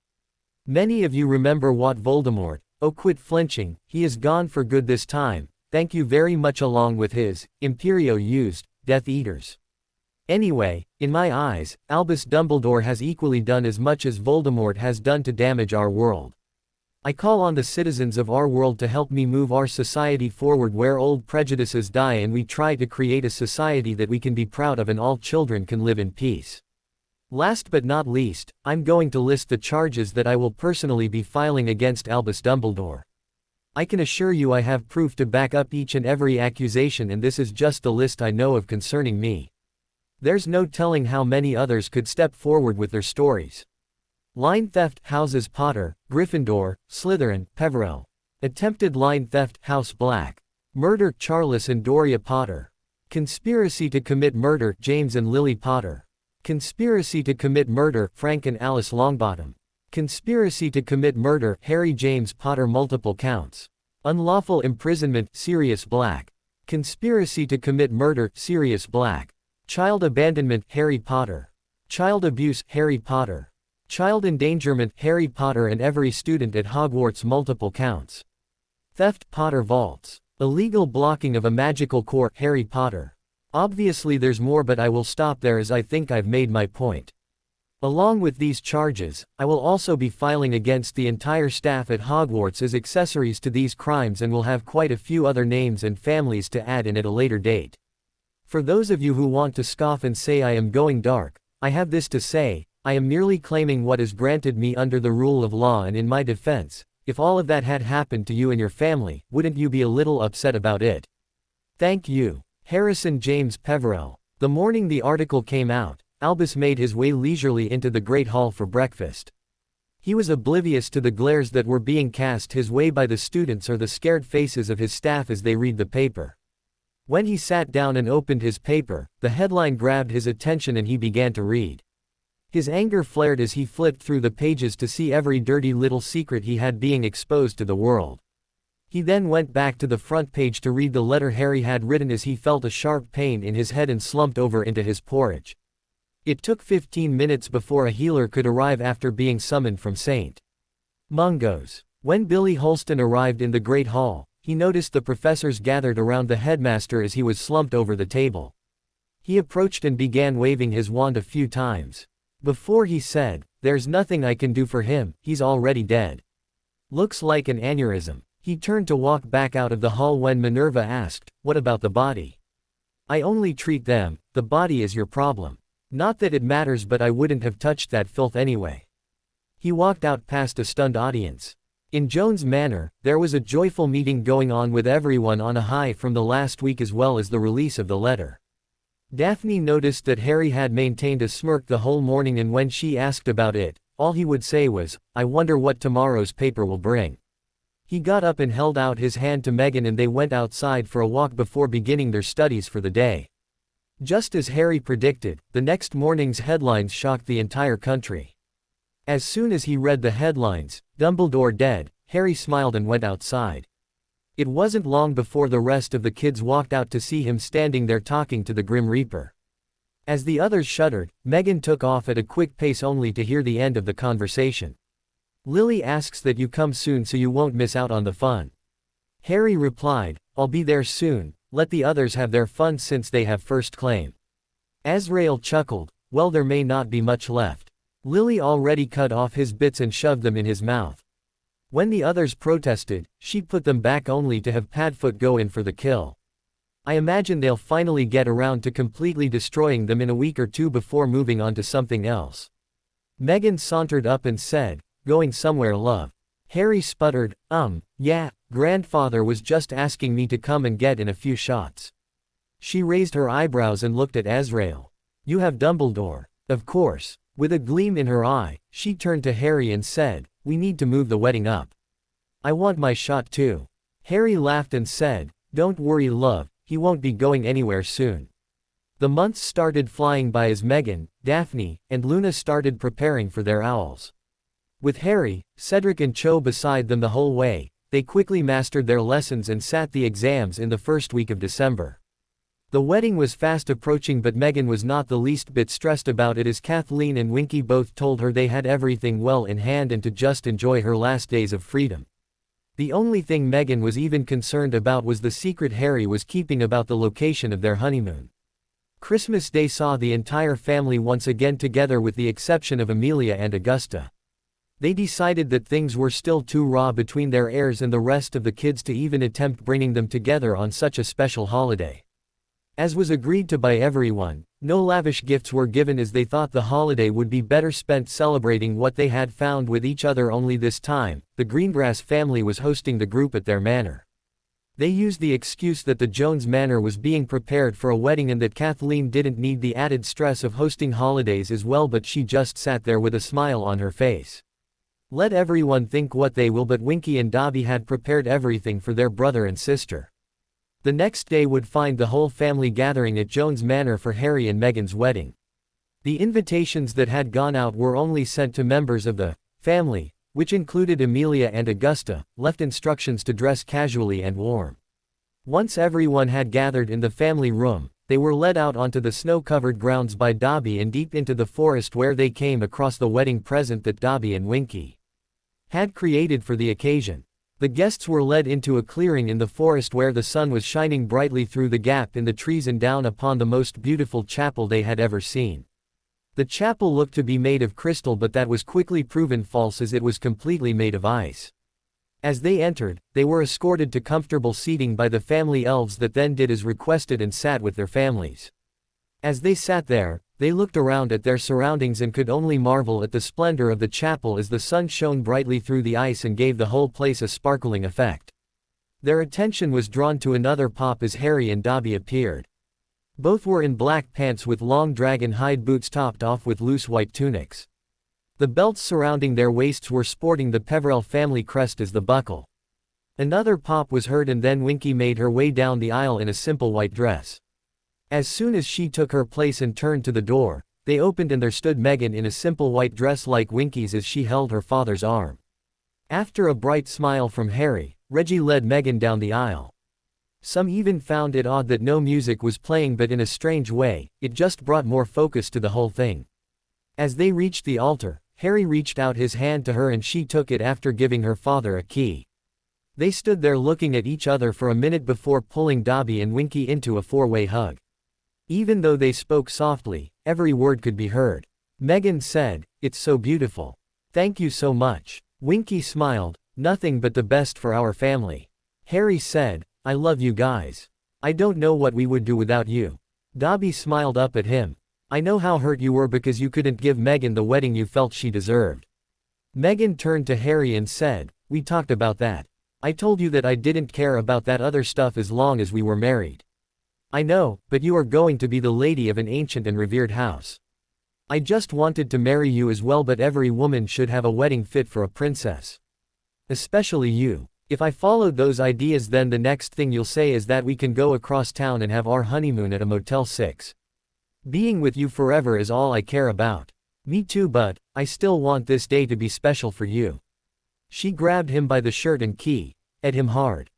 Many of you remember what Voldemort, oh quit flinching, he is gone for good this time, thank you very much, along with his Imperio used Death Eaters. Anyway, in my eyes, Albus Dumbledore has equally done as much as Voldemort has done to damage our world. I call on the citizens of our world to help me move our society forward, where old prejudices die and we try to create a society that we can be proud of and all children can live in peace. Last but not least, I'm going to list the charges that I will personally be filing against Albus Dumbledore. I can assure you I have proof to back up each and every accusation, and this is just the list I know of concerning me. There's no telling how many others could step forward with their stories. Line theft, houses Potter, Gryffindor, Slytherin, Peverell. Attempted line theft, House Black. Murder, Charles and Doria Potter. Conspiracy to commit murder, James and Lily Potter. Conspiracy to commit murder, Frank and Alice Longbottom. Conspiracy to commit murder, Harry James Potter, multiple counts. Unlawful imprisonment, Sirius Black. Conspiracy to commit murder, Sirius Black. Child abandonment, Harry Potter. Child abuse, Harry Potter. Child endangerment, Harry Potter and every student at Hogwarts, multiple counts. Theft, Potter vaults. Illegal blocking of a magical core, Harry Potter. Obviously there's more, but I will stop there as I think I've made my point. Along with these charges, I will also be filing against the entire staff at Hogwarts as accessories to these crimes, and will have quite a few other names and families to add in at a later date. For those of you who want to scoff and say I am going dark, I have this to say: I am merely claiming what is granted me under the rule of law, and in my defense, if all of that had happened to you and your family, wouldn't you be a little upset about it? Thank you. Harrison James Peverell. The morning the article came out, Albus made his way leisurely into the Great Hall for breakfast. He was oblivious to the glares that were being cast his way by the students or the scared faces of his staff as they read the paper. When he sat down and opened his paper, the headline grabbed his attention and he began to read. His anger flared as he flipped through the pages to see every dirty little secret he had being exposed to the world. He then went back to the front page to read the letter Harry had written as he felt a sharp pain in his head and slumped over into his porridge. It took 15 minutes before a healer could arrive after being summoned from St. Mungo's. When Billy Holston arrived in the Great Hall, he noticed the professors gathered around the headmaster as he was slumped over the table. He approached and began waving his wand a few times. Before he said, "There's nothing I can do for him, he's already dead. Looks like an aneurysm." He turned to walk back out of the hall when Minerva asked, "What about the body?" "I only treat them, the body is your problem. Not that it matters, but I wouldn't have touched that filth anyway." He walked out past a stunned audience. In Jones Manor, there was a joyful meeting going on with everyone on a high from the last week as well as the release of the letter. Daphne noticed that Harry had maintained a smirk the whole morning, and when she asked about it, all he would say was, "I wonder what tomorrow's paper will bring." He got up and held out his hand to Meghan, and they went outside for a walk before beginning their studies for the day. Just as Harry predicted, the next morning's headlines shocked the entire country. As soon as he read the headlines, "Dumbledore dead," Harry smiled and went outside. It wasn't long before the rest of the kids walked out to see him standing there talking to the Grim Reaper. As the others shuddered, Meghan took off at a quick pace only to hear the end of the conversation. "Lily asks that you come soon so you won't miss out on the fun." Harry replied, "I'll be there soon, let the others have their fun since they have first claim." Azrael chuckled, "Well, there may not be much left. Lily already cut off his bits and shoved them in his mouth." When the others protested, she put them back only to have Padfoot go in for the kill. "I imagine they'll finally get around to completely destroying them in a week or two before moving on to something else." Meghan sauntered up and said, "Going somewhere, love?" Harry sputtered, Yeah, grandfather was just asking me to come and get in a few shots." She raised her eyebrows and looked at Azrael. "You have Dumbledore." "Of course." With a gleam in her eye, she turned to Harry and said, "We need to move the wedding up." "I want my shot too." Harry laughed and said, "Don't worry, love, he won't be going anywhere soon." The months started flying by as Meghan, Daphne, and Luna started preparing for their owls. With Harry, Cedric and Cho beside them the whole way, they quickly mastered their lessons and sat the exams in the first week of December. The wedding was fast approaching, but Meghan was not the least bit stressed about it as Kathleen and Winky both told her they had everything well in hand and to just enjoy her last days of freedom. The only thing Meghan was even concerned about was the secret Harry was keeping about the location of their honeymoon. Christmas Day saw the entire family once again together with the exception of Amelia and Augusta. They decided that things were still too raw between their heirs and the rest of the kids to even attempt bringing them together on such a special holiday. As was agreed to by everyone, No lavish gifts were given as they thought the holiday would be better spent celebrating what they had found with each other. Only this time, the Greengrass family was hosting the group at their manor. They used the excuse that the Jones manor was being prepared for a wedding and that Kathleen didn't need the added stress of hosting holidays as well, but she just sat there with a smile on her face. Let everyone think what they will, but Winky and Dobby had prepared everything for their brother and sister. The next day would find the whole family gathering at Jones Manor for Harry and Meghan's wedding. The invitations that had gone out were only sent to members of the family, which included Amelia and Augusta, left instructions to dress casually and warm. Once everyone had gathered in the family room, they were led out onto the snow-covered grounds by Dobby and deep into the forest, where they came across the wedding present that Dobby and Winky had created for the occasion. The guests were led into a clearing in the forest where the sun was shining brightly through the gap in the trees and down upon the most beautiful chapel they had ever seen. The chapel looked to be made of crystal, but that was quickly proven false as it was completely made of ice. As they entered, they were escorted to comfortable seating by the family elves that then did as requested and sat with their families. As they sat there, they looked around at their surroundings and could only marvel at the splendor of the chapel as the sun shone brightly through the ice and gave the whole place a sparkling effect. Their attention was drawn to another pop as Harry and Dobby appeared. Both were in black pants with long dragon hide boots topped off with loose white tunics. The belts surrounding their waists were sporting the Peverell family crest as the buckle. Another pop was heard, and then Winky made her way down the aisle in a simple white dress. As soon as she took her place and turned to the door, they opened and there stood Meghan in a simple white dress like Winky's as she held her father's arm. After a bright smile from Harry, Reggie led Meghan down the aisle. Some even found it odd that no music was playing, but in a strange way, it just brought more focus to the whole thing. As they reached the altar, Harry reached out his hand to her and she took it after giving her father a key. They stood there looking at each other for a minute before pulling Dobby and Winky into a four-way hug. Even though they spoke softly, every word could be heard. Meghan said, "It's so beautiful. Thank you so much." Winky smiled, "Nothing but the best for our family." Harry said, "I love you guys. I don't know what we would do without you." Dobby smiled up at him. "I know how hurt you were because you couldn't give Meghan the wedding you felt she deserved." Meghan turned to Harry and said, "We talked about that. I told you that I didn't care about that other stuff as long as we were married. I know, but you are going to be the lady of an ancient and revered house. I just wanted to marry you as well, but every woman should have a wedding fit for a princess. Especially you. If I followed those ideas, then the next thing you'll say is that we can go across town and have our honeymoon at a Motel 6. Being with you forever is all I care about." "Me too, but I still want this day to be special for you." She grabbed him by the shirt and keyed him hard.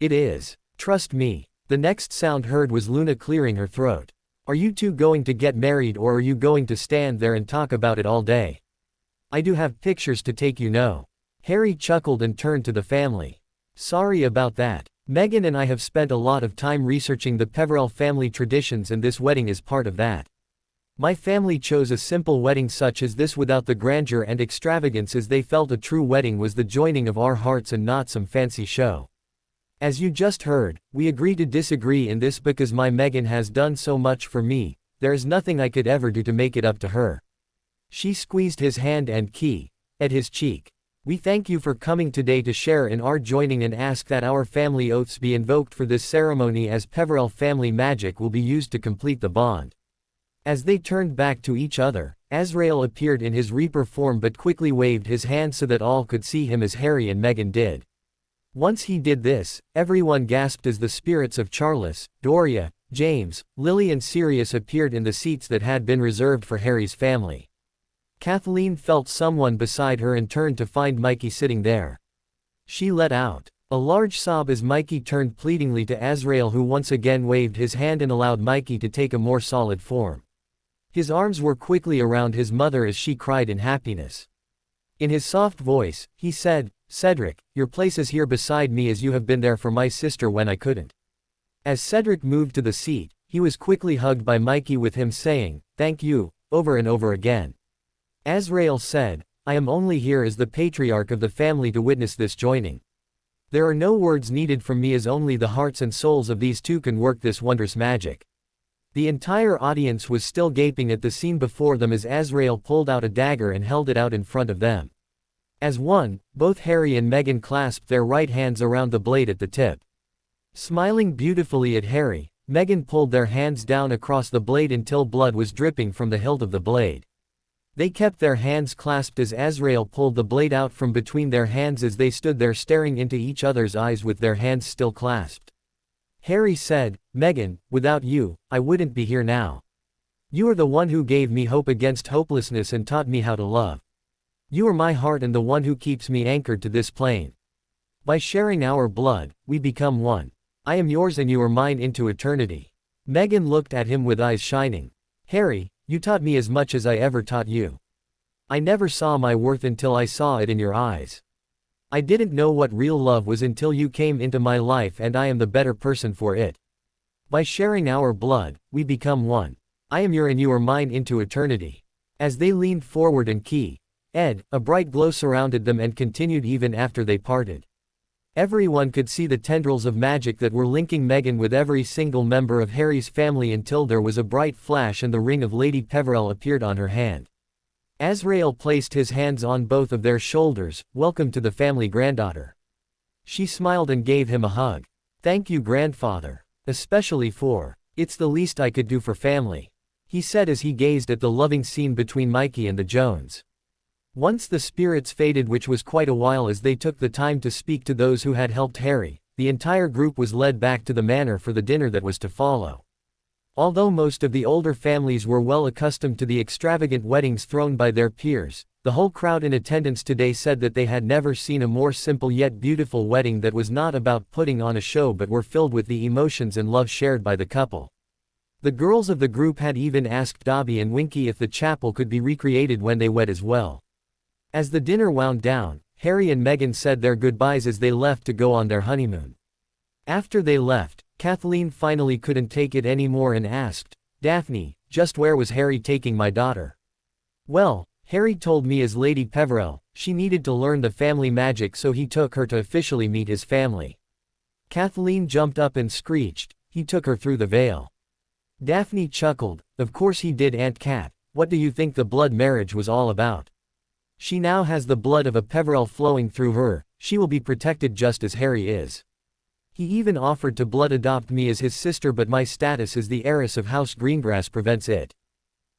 "It is. Trust me." The next sound heard was Luna clearing her throat. "Are you two going to get married, or are you going to stand there and talk about it all day? I do have pictures to take, you know." Harry chuckled and turned to the family. "Sorry about that. Meghan and I have spent a lot of time researching the Peverell family traditions, and this wedding is part of that. My family chose a simple wedding such as this without the grandeur and extravagance, as they felt a true wedding was the joining of our hearts and not some fancy show. As you just heard, we agree to disagree in this because my Meghan has done so much for me, there is nothing I could ever do to make it up to her." She squeezed his hand and keyed his cheek. "We thank you for coming today to share in our joining and ask that our family oaths be invoked for this ceremony, as Peverell family magic will be used to complete the bond." As they turned back to each other, Azrael appeared in his Reaper form but quickly waved his hand so that all could see him as Harry and Meghan did. Once he did this, everyone gasped as the spirits of Charles, Doria, James, Lily and Sirius appeared in the seats that had been reserved for Harry's family. Kathleen felt someone beside her and turned to find Mikey sitting there. She let out a large sob as Mikey turned pleadingly to Azrael, who once again waved his hand and allowed Mikey to take a more solid form. His arms were quickly around his mother as she cried in happiness. In his soft voice, he said, "Cedric, your place is here beside me as you have been there for my sister when I couldn't." As Cedric moved to the seat, he was quickly hugged by Mikey, with him saying, "Thank you," over and over again. Azrael said, "I am only here as the patriarch of the family to witness this joining. There are no words needed from me, as only the hearts and souls of these two can work this wondrous magic." The entire audience was still gaping at the scene before them as Azrael pulled out a dagger and held it out in front of them. As one, both Harry and Meghan clasped their right hands around the blade at the tip. Smiling beautifully at Harry, Meghan pulled their hands down across the blade until blood was dripping from the hilt of the blade. They kept their hands clasped as Azrael pulled the blade out from between their hands as they stood there staring into each other's eyes with their hands still clasped. Harry said, "Meghan, without you, I wouldn't be here now. You are the one who gave me hope against hopelessness and taught me how to love. You are my heart and the one who keeps me anchored to this plane. By sharing our blood, we become one. I am yours and you are mine into eternity." Meghan looked at him with eyes shining. "Harry, you taught me as much as I ever taught you. I never saw my worth until I saw it in your eyes. I didn't know what real love was until you came into my life and I am the better person for it. By sharing our blood, we become one. I am your and you are mine into eternity." As they leaned forward and a bright glow surrounded them and continued even after they parted. Everyone could see the tendrils of magic that were linking Meghan with every single member of Harry's family until there was a bright flash and the ring of Lady Peverell appeared on her hand. Azrael placed his hands on both of their shoulders. "Welcome to the family, granddaughter." She smiled and gave him a hug. "Thank you, grandfather. Especially it's the least I could do for family," he said as he gazed at the loving scene between Mikey and the Jones. Once the spirits faded, which was quite a while as they took the time to speak to those who had helped Harry, the entire group was led back to the manor for the dinner that was to follow. Although most of the older families were well accustomed to the extravagant weddings thrown by their peers, the whole crowd in attendance today said that they had never seen a more simple yet beautiful wedding that was not about putting on a show but were filled with the emotions and love shared by the couple. The girls of the group had even asked Dobby and Winky if the chapel could be recreated when they wed as well. As the dinner wound down, Harry and Meghan said their goodbyes as they left to go on their honeymoon. After they left, Kathleen finally couldn't take it anymore and asked, "Daphne, just where was Harry taking my daughter?" "Well, Harry told me as Lady Peverell, she needed to learn the family magic so he took her to officially meet his family." Kathleen jumped up and screeched, "He took her through the veil." Daphne chuckled, "Of course he did, Aunt Cat. What do you think the blood marriage was all about? She now has the blood of a Peverell flowing through her, she will be protected just as Harry is. He even offered to blood adopt me as his sister, but my status as the heiress of House Greengrass prevents it.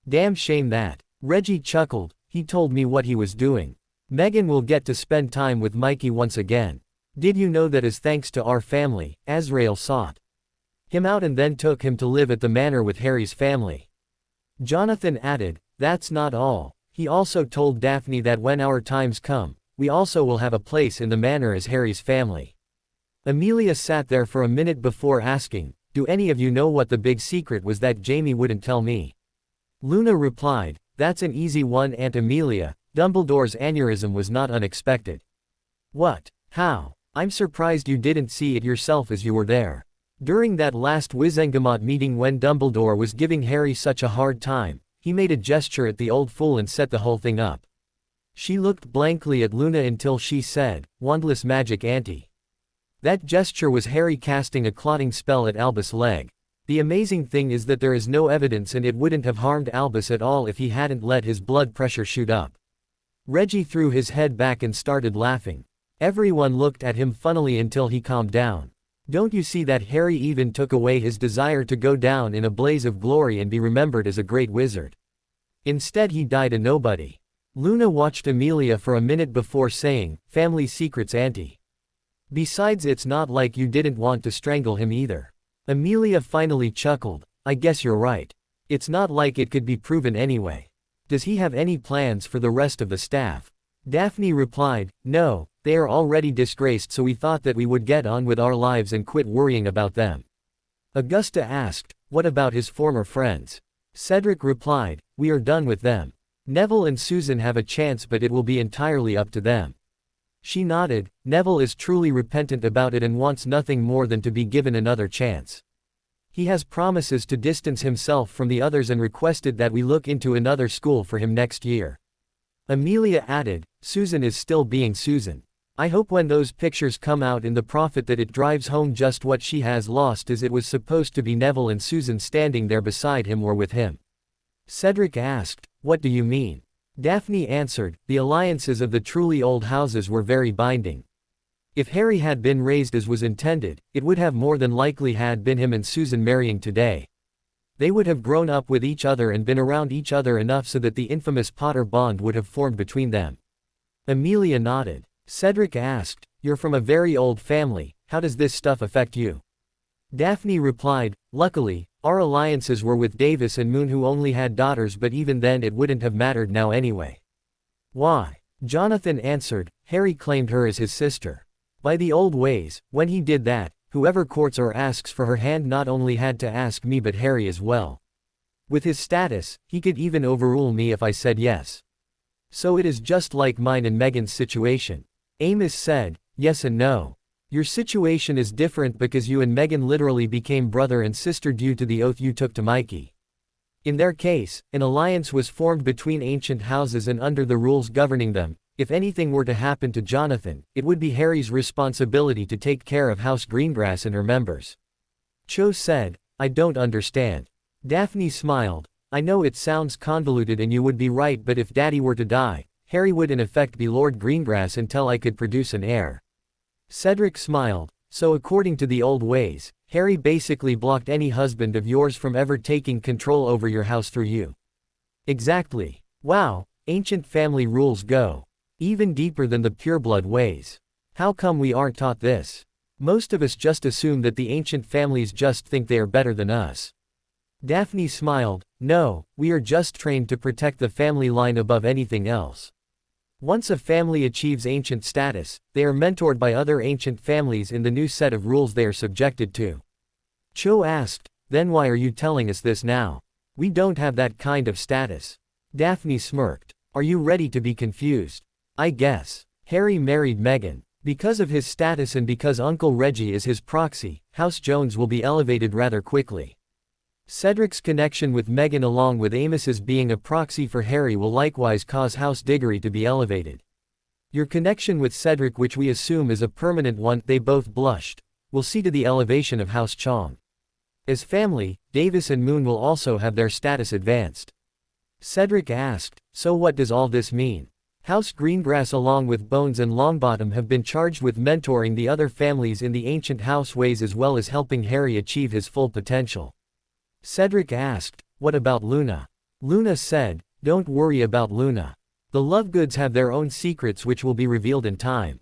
Damn shame that." Reggie chuckled, "He told me what he was doing. Meghan will get to spend time with Mikey once again. Did you know that as thanks to our family, Azrael sought him out and then took him to live at the manor with Harry's family?" Jonathan added, "That's not all. He also told Daphne that when our times come, we also will have a place in the manor as Harry's family." Amelia sat there for a minute before asking, "Do any of you know what the big secret was that Jamie wouldn't tell me?" Luna replied, "That's an easy one, Aunt Amelia. Dumbledore's aneurysm was not unexpected." "What? How? I'm surprised you didn't see it yourself as you were there. During that last Wizengamot meeting when Dumbledore was giving Harry such a hard time, he made a gesture at the old fool and set the whole thing up." She looked blankly at Luna until she said, "Wandless magic, Auntie." That gesture was Harry casting a clotting spell at Albus' leg. The amazing thing is that there is no evidence and it wouldn't have harmed Albus at all if he hadn't let his blood pressure shoot up. Reggie threw his head back and started laughing. Everyone looked at him funnily until he calmed down. "Don't you see that Harry even took away his desire to go down in a blaze of glory and be remembered as a great wizard? Instead he died a nobody." Luna watched Amelia for a minute before saying, "Family secrets, Auntie. Besides, it's not like you didn't want to strangle him either." Amelia finally chuckled, "I guess you're right. It's not like it could be proven anyway. Does he have any plans for the rest of the staff?" Daphne replied, "No, they are already disgraced, so we thought that we would get on with our lives and quit worrying about them." Augusta asked, "What about his former friends?" Cedric replied, "We are done with them. Neville and Susan have a chance, but it will be entirely up to them." She nodded. "Neville is truly repentant about it and wants nothing more than to be given another chance. He has promises to distance himself from the others and requested that we look into another school for him next year." Amelia added, "Susan is still being Susan. I hope when those pictures come out in the Prophet that it drives home just what she has lost, as it was supposed to be Neville and Susan standing there beside him or with him. Cedric asked, what do you mean? Daphne answered, the alliances of the truly old houses were very binding. If Harry had been raised as was intended, it would have more than likely had been him and Susan marrying today. They would have grown up with each other and been around each other enough so that the infamous Potter bond would have formed between them. Amelia nodded. Cedric asked, you're from a very old family, how does this stuff affect you? Daphne replied, luckily, our alliances were with Davis and Moon, who only had daughters, but even then it wouldn't have mattered now anyway. Why? Jonathan answered, Harry claimed her as his sister. By the old ways, when he did that, whoever courts or asks for her hand not only had to ask me but Harry as well. With his status, he could even overrule me if I said yes. So it is just like mine and Meghan's situation. Amos said, yes and no. Your situation is different because you and Meghan literally became brother and sister due to the oath you took to Mikey. In their case, an alliance was formed between ancient houses and under the rules governing them. If anything were to happen to Jonathan, it would be Harry's responsibility to take care of House Greengrass and her members. Cho said, I don't understand. Daphne smiled, I know it sounds convoluted and you would be right, but if Daddy were to die, Harry would in effect be Lord Greengrass until I could produce an heir. Cedric smiled, so according to the old ways, Harry basically blocked any husband of yours from ever taking control over your house through you. Exactly. Wow, ancient family rules go even deeper than the pureblood ways. How come we aren't taught this? Most of us just assume that the ancient families just think they are better than us. Daphne smiled, no, we are just trained to protect the family line above anything else. Once a family achieves ancient status, they are mentored by other ancient families in the new set of rules they are subjected to. Cho asked, then why are you telling us this now? We don't have that kind of status. Daphne smirked. Are you ready to be confused? I guess. Harry married Meghan. Because of his status and because Uncle Reggie is his proxy, House Jones will be elevated rather quickly. Cedric's connection with Meghan along with Amos's being a proxy for Harry will likewise cause House Diggory to be elevated. Your connection with Cedric, which we assume is a permanent one, they both blushed, will see to the elevation of House Chong. As family, Davis and Moon will also have their status advanced. Cedric asked, so what does all this mean? House Greengrass along with Bones and Longbottom have been charged with mentoring the other families in the ancient house ways as well as helping Harry achieve his full potential. Cedric asked, what about Luna? Luna said, don't worry about Luna. The Lovegoods have their own secrets which will be revealed in time.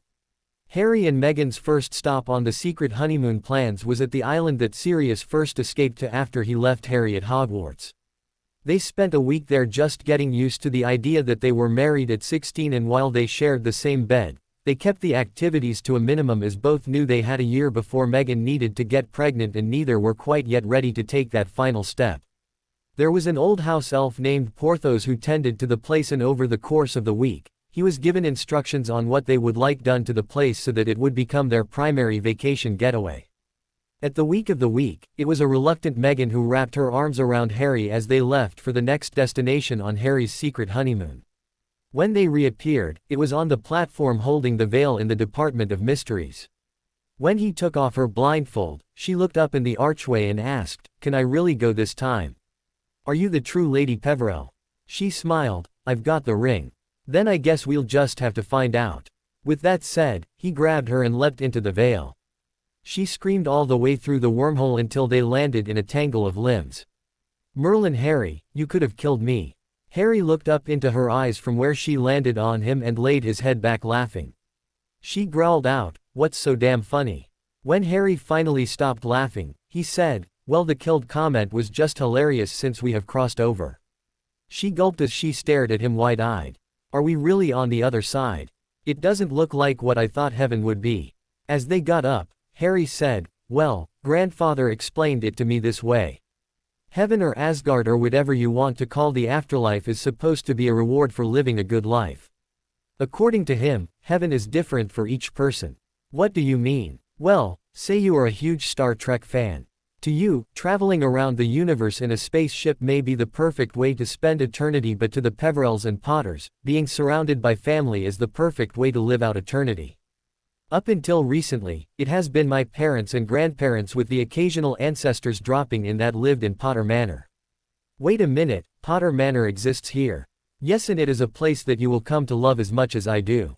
Harry and Meghan's first stop on the secret honeymoon plans was at the island that Sirius first escaped to after he left Harry at Hogwarts. They spent a week there just getting used to the idea that they were married at 16, and while they shared the same bed, they kept the activities to a minimum as both knew they had a year before Meghan needed to get pregnant and neither were quite yet ready to take that final step. There was an old house elf named Porthos who tended to the place, and over the course of the week, he was given instructions on what they would like done to the place so that it would become their primary vacation getaway. At the week of the week, it was a reluctant Meghan who wrapped her arms around Harry as they left for the next destination on Harry's secret honeymoon. When they reappeared, it was on the platform holding the veil in the Department of Mysteries. When he took off her blindfold, she looked up in the archway and asked, can I really go this time? Are you the true Lady Peverell? She smiled, I've got the ring. Then I guess we'll just have to find out. With that said, he grabbed her and leapt into the veil. She screamed all the way through the wormhole until they landed in a tangle of limbs. Merlin, Harry, you could have killed me. Harry looked up into her eyes from where she landed on him and laid his head back laughing. She growled out, what's so damn funny? When Harry finally stopped laughing, he said, well, the killed comment was just hilarious since we have crossed over. She gulped as she stared at him wide-eyed. Are we really on the other side? It doesn't look like what I thought heaven would be. As they got up, Harry said, well, grandfather explained it to me this way. Heaven or Asgard or whatever you want to call the afterlife is supposed to be a reward for living a good life. According to him, heaven is different for each person. What do you mean? Well, say you are a huge Star Trek fan. To you, traveling around the universe in a spaceship may be the perfect way to spend eternity, but to the Peverells and Potters, being surrounded by family is the perfect way to live out eternity. Up until recently, it has been my parents and grandparents with the occasional ancestors dropping in that lived in Potter Manor. Wait a minute, Potter Manor exists here. Yes, and it is a place that you will come to love as much as I do.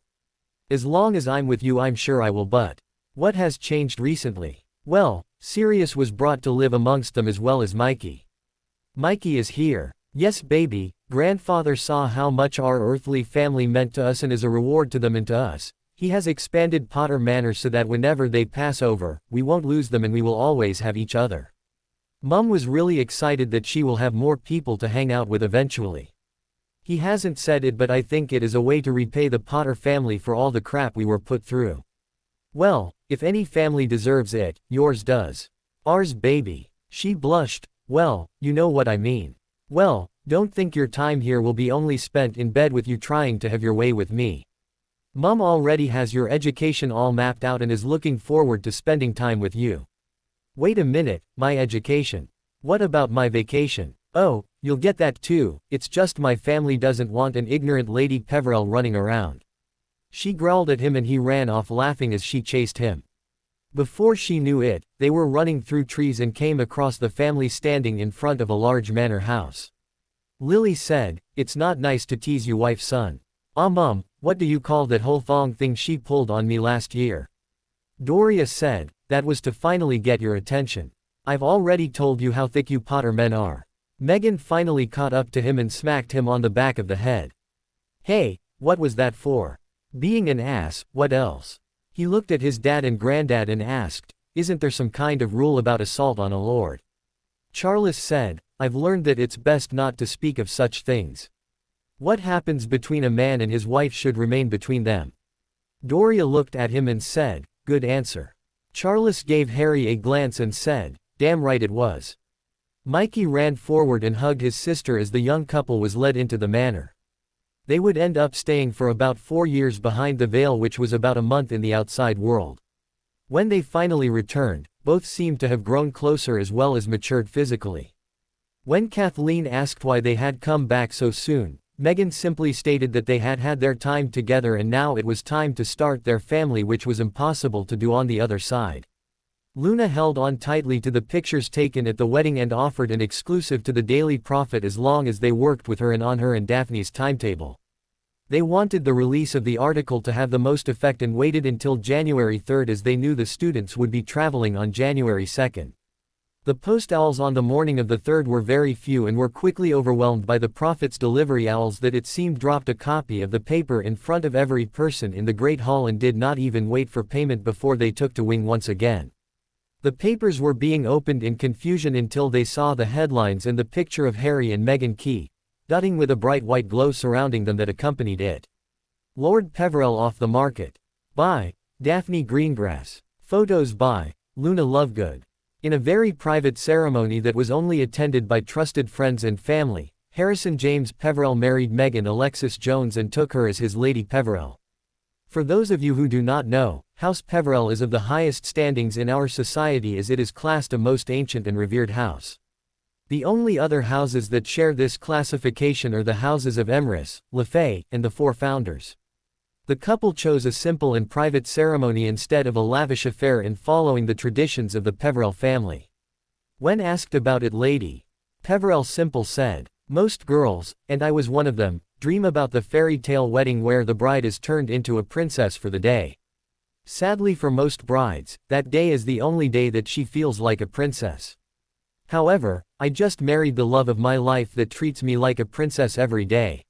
As long as I'm with you I'm sure I will, but what has changed recently? Well, Sirius was brought to live amongst them as well as Mikey. Mikey is here. Yes baby, grandfather saw how much our earthly family meant to us and as a reward to them and to us, he has expanded Potter Manor so that whenever they pass over, we won't lose them and we will always have each other. Mum was really excited that she will have more people to hang out with eventually. He hasn't said it but I think it is a way to repay the Potter family for all the crap we were put through. Well, if any family deserves it, yours does. Ours baby. She blushed. Well, you know what I mean. Well, don't think your time here will be only spent in bed with you trying to have your way with me. Mum already has your education all mapped out and is looking forward to spending time with you. Wait a minute, my education. What about my vacation? Oh, you'll get that too, it's just my family doesn't want an ignorant Lady Peverell running around. She growled at him and he ran off laughing as she chased him. Before she knew it, they were running through trees and came across the family standing in front of a large manor house. Lily said, "It's not nice to tease you wife son." Mum, what do you call that whole thong thing she pulled on me last year? Doria said, "That was to finally get your attention. I've already told you how thick you Potter men are." Megan finally caught up to him and smacked him on the back of the head. Hey, what was that for? Being an ass, what else? He looked at his dad and granddad and asked, "Isn't there some kind of rule about assault on a lord?" Charles said, "I've learned that it's best not to speak of such things. What happens between a man and his wife should remain between them." Doria looked at him and said, "Good answer." Charles gave Harry a glance and said, "Damn right it was." Mikey ran forward and hugged his sister as the young couple was led into the manor. They would end up staying for about 4 years behind the veil, which was about a month in the outside world. When they finally returned, both seemed to have grown closer as well as matured physically. When Kathleen asked why they had come back so soon, Megan simply stated that they had had their time together and now it was time to start their family, which was impossible to do on the other side. Luna held on tightly to the pictures taken at the wedding and offered an exclusive to the Daily Prophet as long as they worked with her and on her and Daphne's timetable. They wanted the release of the article to have the most effect and waited until January 3rd as they knew the students would be traveling on January 2nd. The post owls on the morning of the 3rd were very few and were quickly overwhelmed by the Prophet's delivery owls that it seemed dropped a copy of the paper in front of every person in the Great Hall and did not even wait for payment before they took to wing once again. The papers were being opened in confusion until they saw the headlines and the picture of Harry and Meghan Key, dotting with a bright white glow surrounding them that accompanied it. Lord Peverell off the market. By Daphne Greengrass. Photos by Luna Lovegood. In a very private ceremony that was only attended by trusted friends and family, Harrison James Peverell married Megan Alexis Jones and took her as his Lady Peverell. For those of you who do not know, House Peverell is of the highest standings in our society as it is classed a most ancient and revered house. The only other houses that share this classification are the houses of Emrys, Lefay, and the 4 founders. The couple chose a simple and private ceremony instead of a lavish affair in following the traditions of the Peverell family. When asked about it, Lady Peverell Simple said, "Most girls, and I was one of them, dream about the fairy tale wedding where the bride is turned into a princess for the day. Sadly for most brides, that day is the only day that she feels like a princess. However, I just married the love of my life that treats me like a princess every day.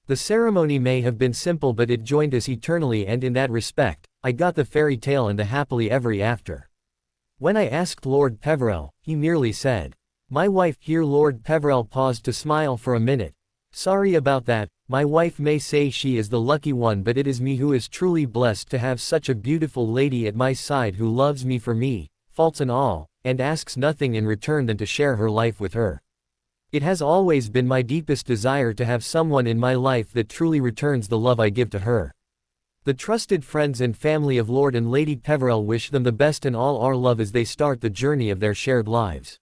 The ceremony may have been simple but it joined us eternally and in that respect, I got the fairy tale and the happily ever after." When I asked Lord Peverell, he merely said, "My wife." Here Lord Peverell paused to smile for a minute. "Sorry about that, my wife may say she is the lucky one but it is me who is truly blessed to have such a beautiful lady at my side who loves me for me, faults and all, and asks nothing in return than to share her life with her. It has always been my deepest desire to have someone in my life that truly returns the love I give to her." The trusted friends and family of Lord and Lady Peverell wish them the best and all our love as they start the journey of their shared lives.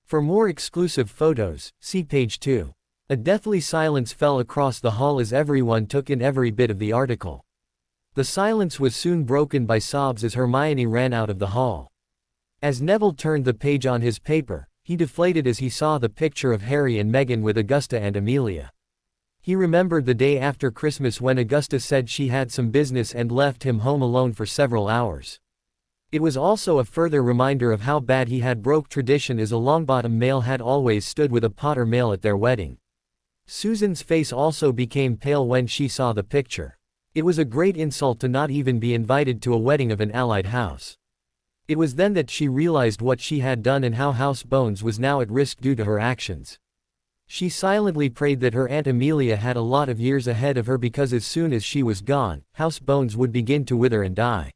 For more exclusive photos, see page 2. A deathly silence fell across the hall as everyone took in every bit of the article. The silence was soon broken by sobs as Hermione ran out of the hall. As Neville turned the page on his paper, he deflated as he saw the picture of Harry and Meghan with Augusta and Amelia. He remembered the day after Christmas when Augusta said she had some business and left him home alone for several hours. It was also a further reminder of how bad he had broke tradition, as a Longbottom male had always stood with a Potter male at their wedding. Susan's face also became pale when she saw the picture. It was a great insult to not even be invited to a wedding of an allied house. It was then that she realized what she had done and how House Bones was now at risk due to her actions. She silently prayed that her Aunt Amelia had a lot of years ahead of her, because as soon as she was gone, House Bones would begin to wither and die.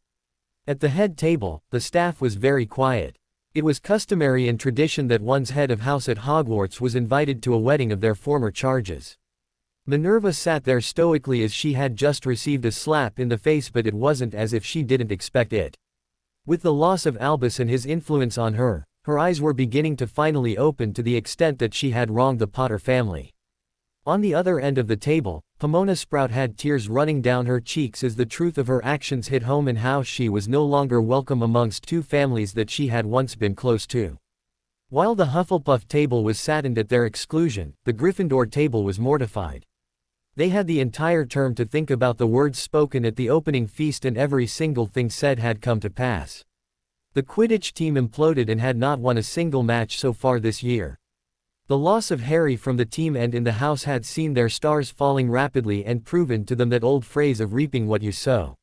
At the head table, the staff was very quiet. It was customary and tradition that one's head of house at Hogwarts was invited to a wedding of their former charges. Minerva sat there stoically as she had just received a slap in the face, but it wasn't as if she didn't expect it. With the loss of Albus and his influence on her, her eyes were beginning to finally open to the extent that she had wronged the Potter family. On the other end of the table, Pomona Sprout had tears running down her cheeks as the truth of her actions hit home and how she was no longer welcome amongst two families that she had once been close to. While the Hufflepuff table was saddened at their exclusion, the Gryffindor table was mortified. They had the entire term to think about the words spoken at the opening feast, and every single thing said had come to pass. The Quidditch team imploded and had not won a single match so far this year. The loss of Harry from the team and in the house had seen their stars falling rapidly and proven to them that old phrase of reaping what you sow.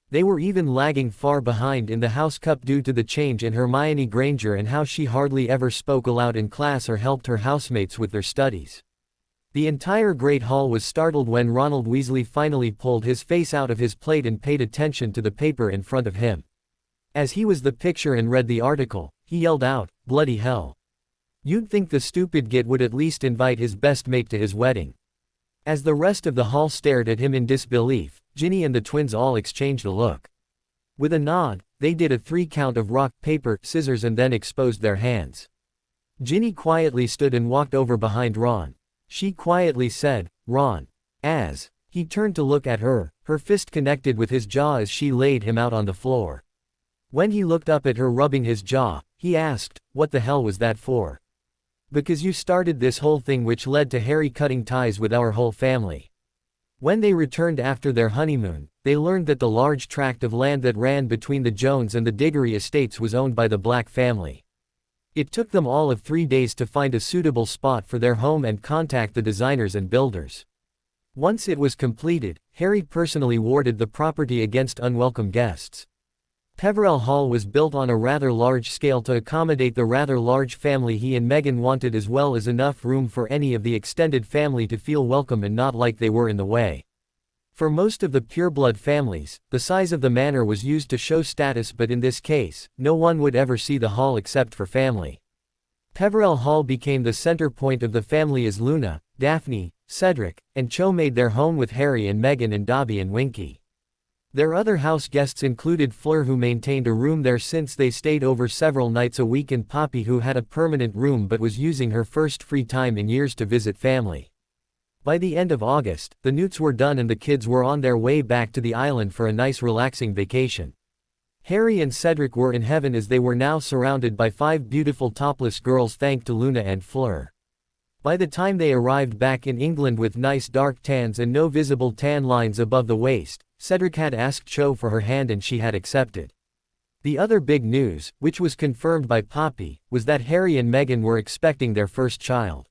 They were even lagging far behind in the House Cup due to the change in Hermione Granger and how she hardly ever spoke aloud in class or helped her housemates with their studies. The entire Great Hall was startled when Ronald Weasley finally pulled his face out of his plate and paid attention to the paper in front of him. As he was the picture and read the article, he yelled out, "Bloody hell. You'd think the stupid git would at least invite his best mate to his wedding." As the rest of the hall stared at him in disbelief, Ginny and the twins all exchanged a look. With a nod, they did a 3 count of rock, paper, scissors and then exposed their hands. Ginny quietly stood and walked over behind Ron. She quietly said, "Ron." As he turned to look at her, her fist connected with his jaw as she laid him out on the floor. When he looked up at her rubbing his jaw, he asked, "What the hell was that for?" "Because you started this whole thing which led to Harry cutting ties with our whole family." When they returned after their honeymoon, they learned that the large tract of land that ran between the Jones and the Diggory estates was owned by the Black family. It took them all of 3 days to find a suitable spot for their home and contact the designers and builders. Once it was completed, Harry personally warded the property against unwelcome guests. Peverell Hall was built on a rather large scale to accommodate the rather large family he and Meghan wanted, as well as enough room for any of the extended family to feel welcome and not like they were in the way. For most of the pureblood families, the size of the manor was used to show status, but in this case, no one would ever see the hall except for family. Peverell Hall became the center point of the family as Luna, Daphne, Cedric, and Cho made their home with Harry and Meghan and Dobby and Winky. Their other house guests included Fleur, who maintained a room there since they stayed over several nights a week, and Poppy, who had a permanent room but was using her first free time in years to visit family. By the end of August, the Newts were done and the kids were on their way back to the island for a nice relaxing vacation. Harry and Cedric were in heaven as they were now surrounded by 5 beautiful topless girls thanks to Luna and Fleur. By the time they arrived back in England with nice dark tans and no visible tan lines above the waist, Cedric had asked Cho for her hand and she had accepted. The other big news, which was confirmed by Poppy, was that Harry and Meghan were expecting their first child.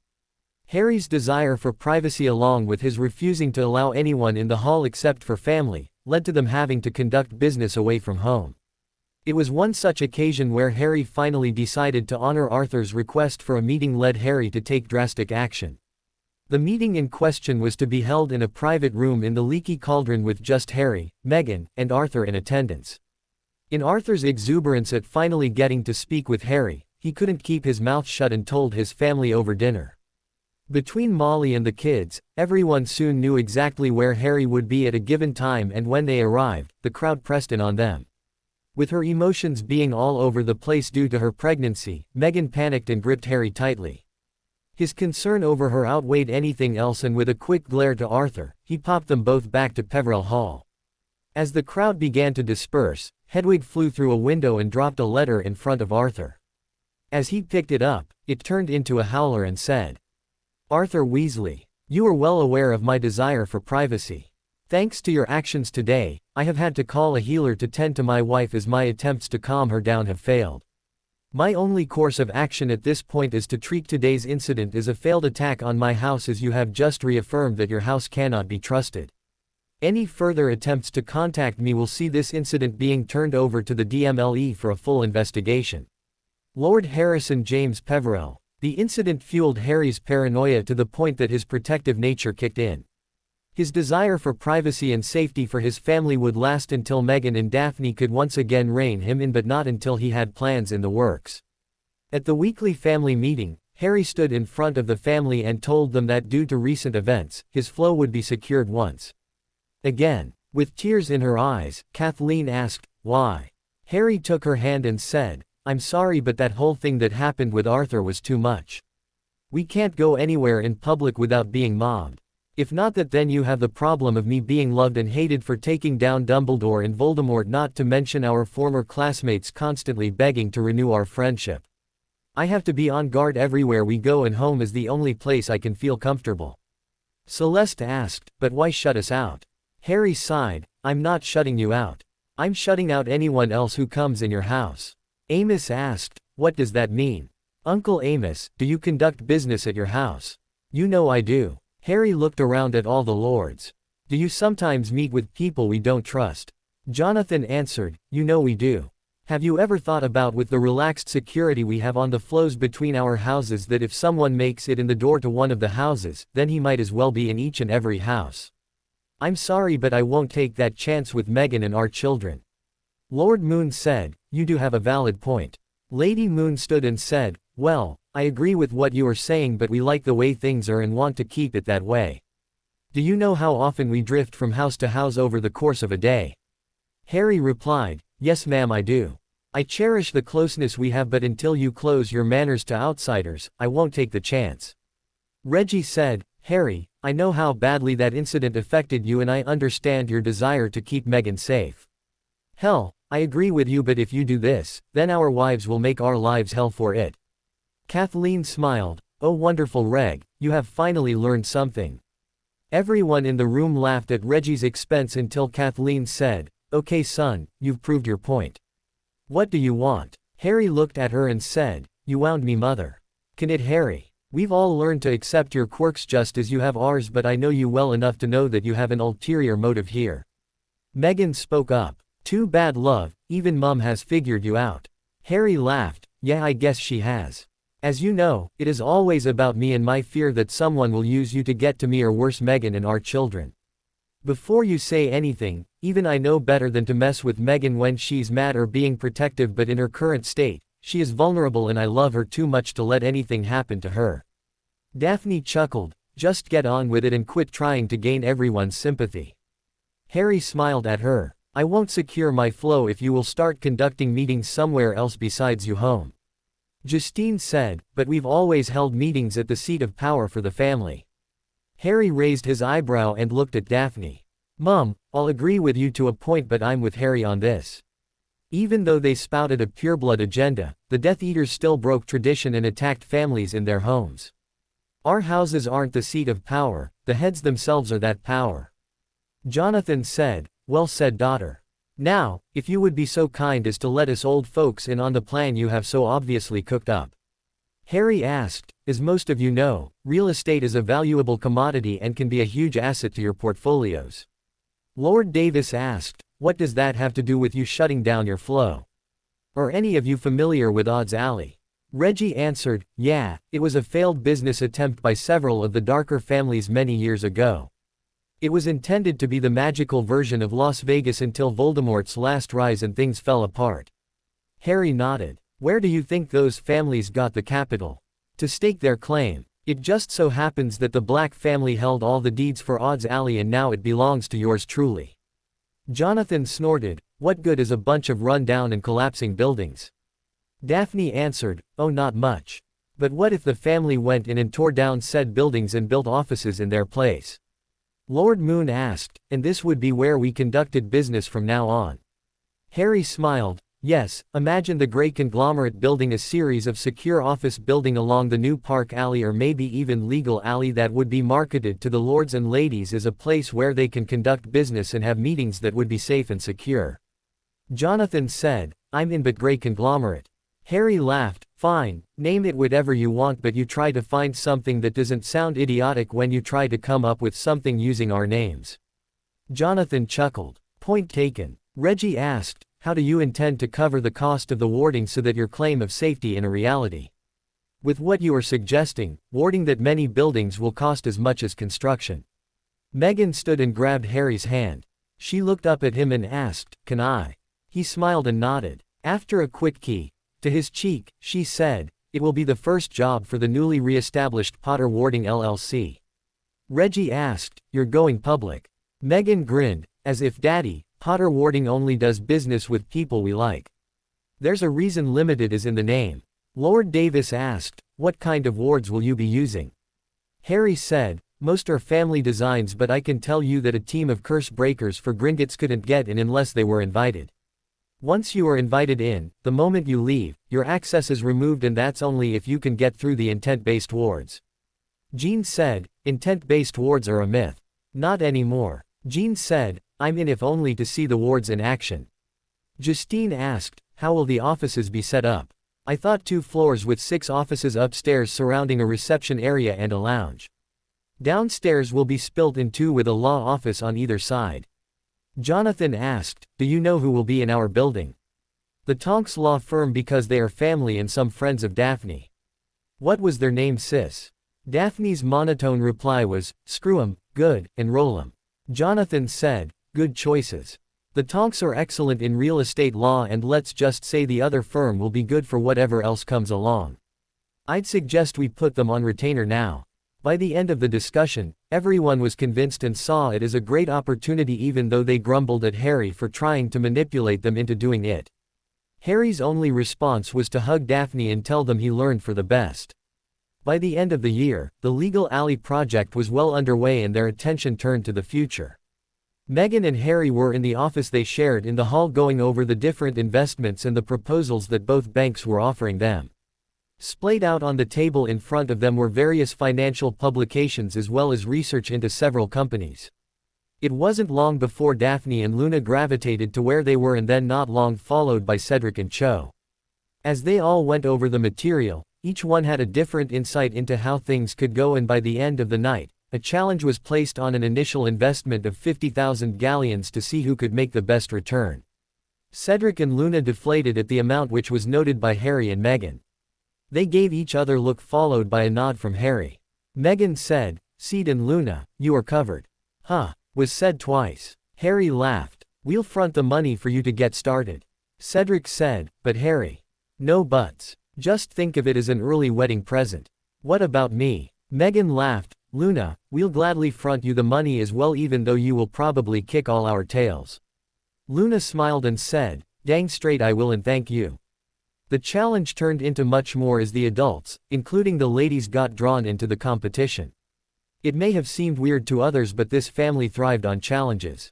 Harry's desire for privacy, along with his refusing to allow anyone in the hall except for family, led to them having to conduct business away from home. It was one such occasion where Harry finally decided to honor Arthur's request for a meeting led Harry to take drastic action. The meeting in question was to be held in a private room in the Leaky Cauldron with just Harry, Meghan, and Arthur in attendance. In Arthur's exuberance at finally getting to speak with Harry, he couldn't keep his mouth shut and told his family over dinner. Between Molly and the kids, everyone soon knew exactly where Harry would be at a given time, and when they arrived, the crowd pressed in on them. With her emotions being all over the place due to her pregnancy, Meghan panicked and gripped Harry tightly. His concern over her outweighed anything else, and with a quick glare to Arthur, he popped them both back to Peverell Hall. As the crowd began to disperse, Hedwig flew through a window and dropped a letter in front of Arthur. As he picked it up, it turned into a howler and said, "Arthur Weasley, you are well aware of my desire for privacy. Thanks to your actions today, I have had to call a healer to tend to my wife as my attempts to calm her down have failed. My only course of action at this point is to treat today's incident as a failed attack on my house, as you have just reaffirmed that your house cannot be trusted. Any further attempts to contact me will see this incident being turned over to the DMLE for a full investigation. Lord Harrison James Peverell." The incident fueled Harry's paranoia to the point that his protective nature kicked in. His desire for privacy and safety for his family would last until Meghan and Daphne could once again rein him in, but not until he had plans in the works. At the weekly family meeting, Harry stood in front of the family and told them that due to recent events, his flow would be secured once again. With tears in her eyes, Kathleen asked, "Why?" Harry took her hand and said, "I'm sorry, but that whole thing that happened with Arthur was too much. We can't go anywhere in public without being mobbed. If not that, then you have the problem of me being loved and hated for taking down Dumbledore and Voldemort, not to mention our former classmates constantly begging to renew our friendship. I have to be on guard everywhere we go, and home is the only place I can feel comfortable." Celeste asked, "But why shut us out?" Harry sighed, "I'm not shutting you out. I'm shutting out anyone else who comes in your house." Amos asked, "What does that mean?" "Uncle Amos, do you conduct business at your house?" "You know I do." Harry looked around at all the lords. "Do you sometimes meet with people we don't trust?" Jonathan answered, "You know we do. Have you ever thought about, with the relaxed security we have on the flows between our houses, that if someone makes it in the door to one of the houses, then he might as well be in each and every house? I'm sorry, but I won't take that chance with Meghan and our children." Lord Moon said, "You do have a valid point." Lady Moon stood and said, "Well, I agree with what you are saying, but we like the way things are and want to keep it that way. Do you know how often we drift from house to house over the course of a day?" Harry replied, "Yes ma'am, I do. I cherish the closeness we have, but until you close your manners to outsiders, I won't take the chance." Reggie said, "Harry, I know how badly that incident affected you, and I understand your desire to keep Meghan safe. Hell, I agree with you, but if you do this, then our wives will make our lives hell for it." Kathleen smiled, "Oh wonderful Reg, you have finally learned something." Everyone in the room laughed at Reggie's expense until Kathleen said, "Okay son, you've proved your point. What do you want?" Harry looked at her and said, "You wound me mother." "Can it, Harry? We've all learned to accept your quirks just as you have ours, but I know you well enough to know that you have an ulterior motive here." Meghan spoke up. "Too bad, love, even Mum has figured you out." Harry laughed, "Yeah, I guess she has. As you know, it is always about me and my fear that someone will use you to get to me, or worse, Meghan and our children. Before you say anything, even I know better than to mess with Meghan when she's mad or being protective, but in her current state, she is vulnerable and I love her too much to let anything happen to her." Daphne chuckled, "Just get on with it and quit trying to gain everyone's sympathy." Harry smiled at her, "I won't secure my flow if you will start conducting meetings somewhere else besides you home." Justine said, "But we've always held meetings at the seat of power for the family." Harry raised his eyebrow and looked at Daphne. "Mum, I'll agree with you to a point, but I'm with Harry on this. Even though they spouted a pureblood agenda, the Death Eaters still broke tradition and attacked families in their homes. Our houses aren't the seat of power, the heads themselves are that power." Jonathan said, "Well said, daughter. Now, if you would be so kind as to let us old folks in on the plan you have so obviously cooked up." Harry asked, "As most of you know, real estate is a valuable commodity and can be a huge asset to your portfolios." Lord Davis asked, "What does that have to do with you shutting down your flow? Are any of you familiar with Odds Alley?" Reggie answered, "Yeah, it was a failed business attempt by several of the darker families many years ago. It was intended to be the magical version of Las Vegas until Voldemort's last rise and things fell apart." Harry nodded. "Where do you think those families got the capital to stake their claim? It just so happens that the Black family held all the deeds for Odds Alley and now it belongs to yours truly." Jonathan snorted, "What good is a bunch of run-down and collapsing buildings?" Daphne answered, "Oh, not much. But what if the family went in and tore down said buildings and built offices in their place? Lord Moon asked, and this would be where we conducted business from now on. Harry smiled. Yes, imagine the great conglomerate building a series of secure office building along the new park alley or maybe even legal alley that would be marketed to the lords and ladies as a place where they can conduct business and have meetings that would be safe and secure. Jonathan said, I'm in but great conglomerate. Harry laughed. Fine, name it whatever you want, but you try to find something that doesn't sound idiotic when you try to come up with something using our names. Jonathan chuckled. Point taken. Reggie asked, how do you intend to cover the cost of the warding so that your claim of safety is a reality? With what you are suggesting, warding that many buildings will cost as much as construction. Meghan stood and grabbed Harry's hand. She looked up at him and asked, can I? He smiled and nodded. After a quick key to his cheek, she said, it will be the first job for the newly re-established Potter Warding LLC. Reggie asked, you're going public? Meghan grinned, as if Daddy, Potter Warding only does business with people we like. There's a reason limited is in the name. Lord Davis asked, what kind of wards will you be using? Harry said, most are family designs, but I can tell you that a team of curse breakers for Gringotts couldn't get in unless they were invited. Once you are invited in, the moment you leave, your access is removed, and that's only if you can get through the intent-based wards. Jean said, intent-based wards are a myth. Not anymore. Jean said, I'm in if only to see the wards in action. Justine asked, how will the offices be set up? I thought 2 floors with 6 offices upstairs surrounding a reception area and a lounge. Downstairs will be split in 2 with a law office on either side. Jonathan asked, do you know who will be in our building? The Tonks law firm, because they are family and some friends of Daphne. What was their name, sis? Daphne's monotone reply was, screw 'em, good, and roll 'em. Jonathan said, good choices. The Tonks are excellent in real estate law, and let's just say the other firm will be good for whatever else comes along. I'd suggest we put them on retainer now. By the end of the discussion, everyone was convinced and saw it as a great opportunity, even though they grumbled at Harry for trying to manipulate them into doing it. Harry's only response was to hug Daphne and tell them he learned for the best. By the end of the year, the Legal Alley project was well underway and their attention turned to the future. Meghan and Harry were in the office they shared in the hall going over the different investments and the proposals that both banks were offering them. Splayed out on the table in front of them were various financial publications as well as research into several companies. It wasn't long before Daphne and Luna gravitated to where they were, and then not long followed by Cedric and Cho. As they all went over the material, each one had a different insight into how things could go, and by the end of the night, a challenge was placed on an initial investment of 50,000 galleons to see who could make the best return. Cedric and Luna deflated at the amount, which was noted by Harry and Meghan. They gave each other a look followed by a nod from Harry. Meghan said, Ced and Luna, you are covered. Huh, was said twice. Harry laughed. We'll front the money for you to get started. Cedric said, but Harry. No buts. Just think of it as an early wedding present. What about me? Meghan laughed. Luna, we'll gladly front you the money as well, even though you will probably kick all our tails. Luna smiled and said, dang straight I will, and thank you. The challenge turned into much more as the adults, including the ladies, got drawn into the competition. It may have seemed weird to others, but this family thrived on challenges.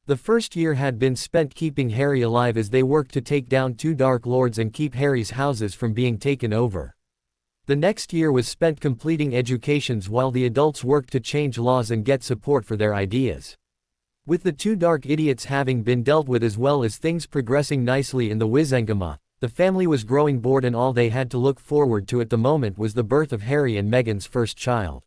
The first year had been spent keeping Harry alive as they worked to take down 2 Dark Lords and keep Harry's houses from being taken over. The next year was spent completing educations while the adults worked to change laws and get support for their ideas. With the 2 dark idiots having been dealt with as well as things progressing nicely in the Wizengama, the family was growing bored, and all they had to look forward to at the moment was the birth of Harry and Meghan's first child.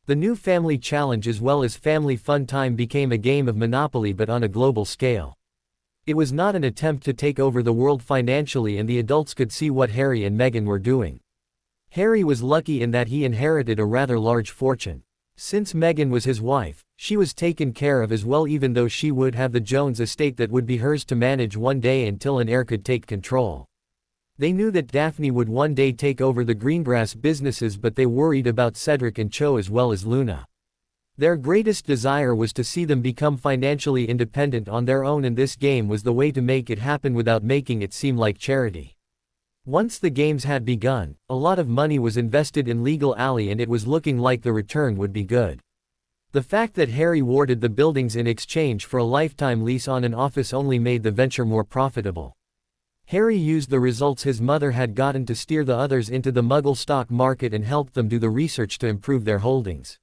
The new family challenge as well as family fun time became a game of Monopoly, but on a global scale. It was not an attempt to take over the world financially, and the adults could see what Harry and Meghan were doing. Harry was lucky in that he inherited a rather large fortune. Since Meghan was his wife, she was taken care of as well, even though she would have the Jones estate that would be hers to manage one day until an heir could take control. They knew that Daphne would one day take over the greengrass businesses, but they worried about Cedric and Cho as well as Luna. Their greatest desire was to see them become financially independent on their own, and this game was the way to make it happen without making it seem like charity. Once the games had begun, a lot of money was invested in Legal Alley, and it was looking like the return would be good. The fact that Harry warded the buildings in exchange for a lifetime lease on an office only made the venture more profitable. Harry used the results his mother had gotten to steer the others into the Muggle stock market and helped them do the research to improve their holdings.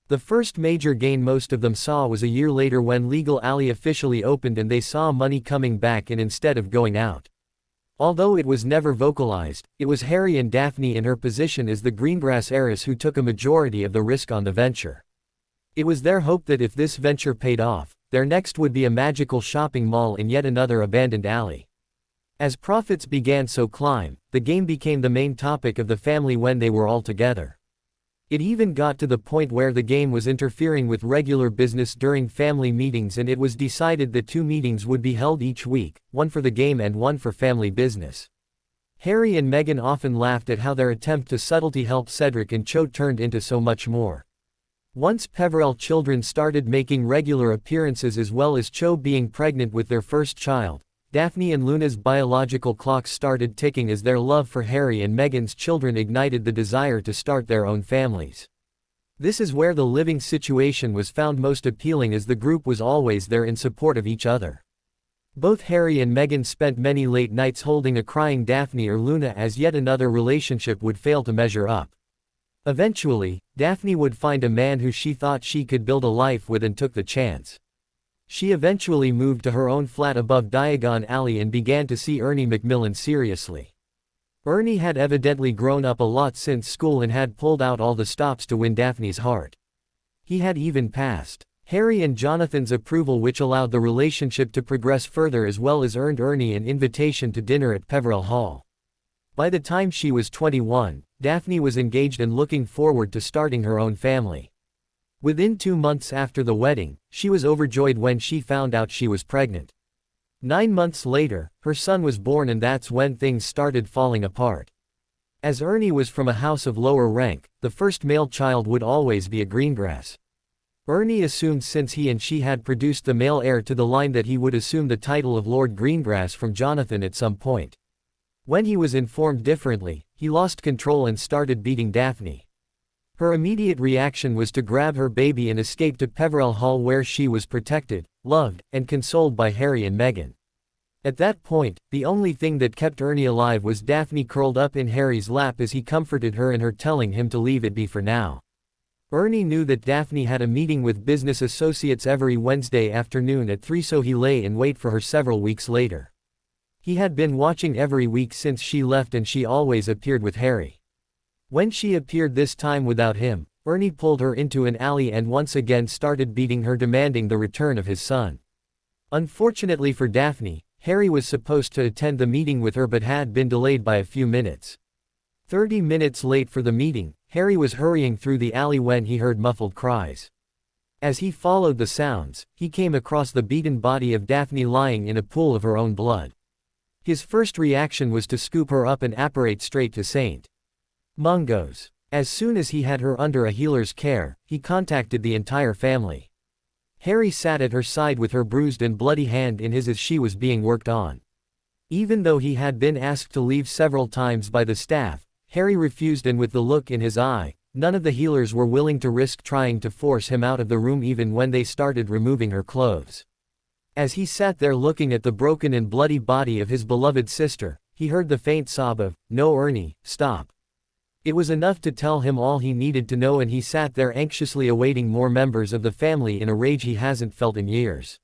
The first major gain most of them saw was a year later when Legal Alley officially opened and they saw money coming back in instead of going out. Although it was never vocalized, it was Harry and Daphne in her position as the Greengrass heiress who took a majority of the risk on the venture. It was their hope that if this venture paid off, their next would be a magical shopping mall in yet another abandoned alley. As profits began to climb, the game became the main topic of the family when they were all together. It even got to the point where the game was interfering with regular business during family meetings, and it was decided that 2 meetings would be held each week, one for the game and one for family business. Harry and Meghan often laughed at how their attempt to subtlety help Cedric and Cho turned into so much more. Once Peverell children started making regular appearances as well as Cho being pregnant with their first child, Daphne and Luna's biological clocks started ticking as their love for Harry and Meghan's children ignited the desire to start their own families. This is where the living situation was found most appealing, as the group was always there in support of each other. Both Harry and Meghan spent many late nights holding a crying Daphne or Luna as yet another relationship would fail to measure up. Eventually, Daphne would find a man who she thought she could build a life with and took the chance. She eventually moved to her own flat above Diagon Alley and began to see Ernie Macmillan seriously. Ernie had evidently grown up a lot since school and had pulled out all the stops to win Daphne's heart. He had even passed Harry and Jonathan's approval, which allowed the relationship to progress further as well as earned Ernie an invitation to dinner at Peverell Hall. By the time she was 21, Daphne was engaged and looking forward to starting her own family. Within 2 months after the wedding, she was overjoyed when she found out she was pregnant. 9 months later, her son was born, and that's when things started falling apart. As Ernie was from a house of lower rank, the first male child would always be a Greengrass. Ernie assumed since he and she had produced the male heir to the line that he would assume the title of Lord Greengrass from Jonathan at some point. When he was informed differently, he lost control and started beating Daphne. Her immediate reaction was to grab her baby and escape to Peverell Hall, where she was protected, loved, and consoled by Harry and Meghan. At that point, the only thing that kept Ernie alive was Daphne curled up in Harry's lap as he comforted her and her telling him to leave it be for now. Ernie knew that Daphne had a meeting with business associates every Wednesday afternoon at 3, so he lay in wait for her several weeks later. He had been watching every week since she left, and she always appeared with Harry. When she appeared this time without him, Ernie pulled her into an alley and once again started beating her, demanding the return of his son. Unfortunately for Daphne, Harry was supposed to attend the meeting with her but had been delayed by a few minutes. 30 minutes late for the meeting, Harry was hurrying through the alley when he heard muffled cries. As he followed the sounds, he came across the beaten body of Daphne lying in a pool of her own blood. His first reaction was to scoop her up and apparate straight to St. Mungo's. As soon as he had her under a healer's care, he contacted the entire family. Harry sat at her side with her bruised and bloody hand in his as she was being worked on. Even though he had been asked to leave several times by the staff, Harry refused, and with the look in his eye, none of the healers were willing to risk trying to force him out of the room even when they started removing her clothes. As he sat there looking at the broken and bloody body of his beloved sister, he heard the faint sob of, "No, Ernie, stop." It was enough to tell him all he needed to know, and he sat there anxiously awaiting more members of the family in a rage he hasn't felt in years.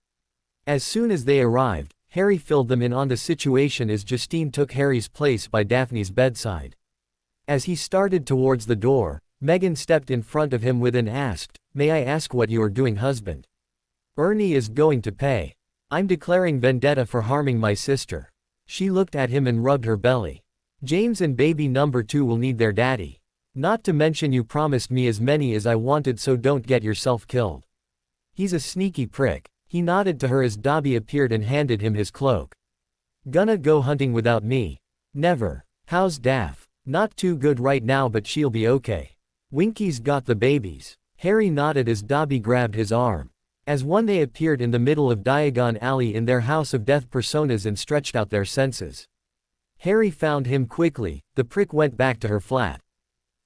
As soon as they arrived, Harry filled them in on the situation as Justine took Harry's place by Daphne's bedside. As he started towards the door, Meghan stepped in front of him with an asked, "May I ask what you are doing, husband?" "Ernie is going to pay. I'm declaring vendetta for harming my sister." She looked at him and rubbed her belly. "James and baby number 2 will need their daddy. Not to mention you promised me as many as I wanted, so don't get yourself killed." "He's a sneaky prick." He nodded to her as Dobby appeared and handed him his cloak. "Gonna go hunting without me?" "Never." "How's Daph?" "Not too good right now, but she'll be okay." "Winky's got the babies." Harry nodded as Dobby grabbed his arm. As one they appeared in the middle of Diagon Alley in their House of Death personas and stretched out their senses. Harry found him quickly. The prick went back to her flat.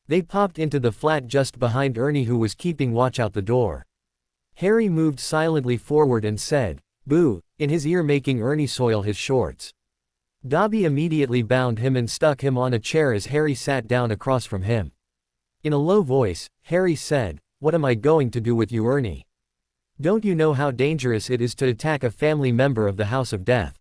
They popped into the flat just behind Ernie, who was keeping watch out the door. Harry moved silently forward and said, "Boo," in his ear, making Ernie soil his shorts. Dobby immediately bound him and stuck him on a chair as Harry sat down across from him. In a low voice, Harry said, "What am I going to do with you, Ernie? Don't you know how dangerous it is to attack a family member of the House of Death?"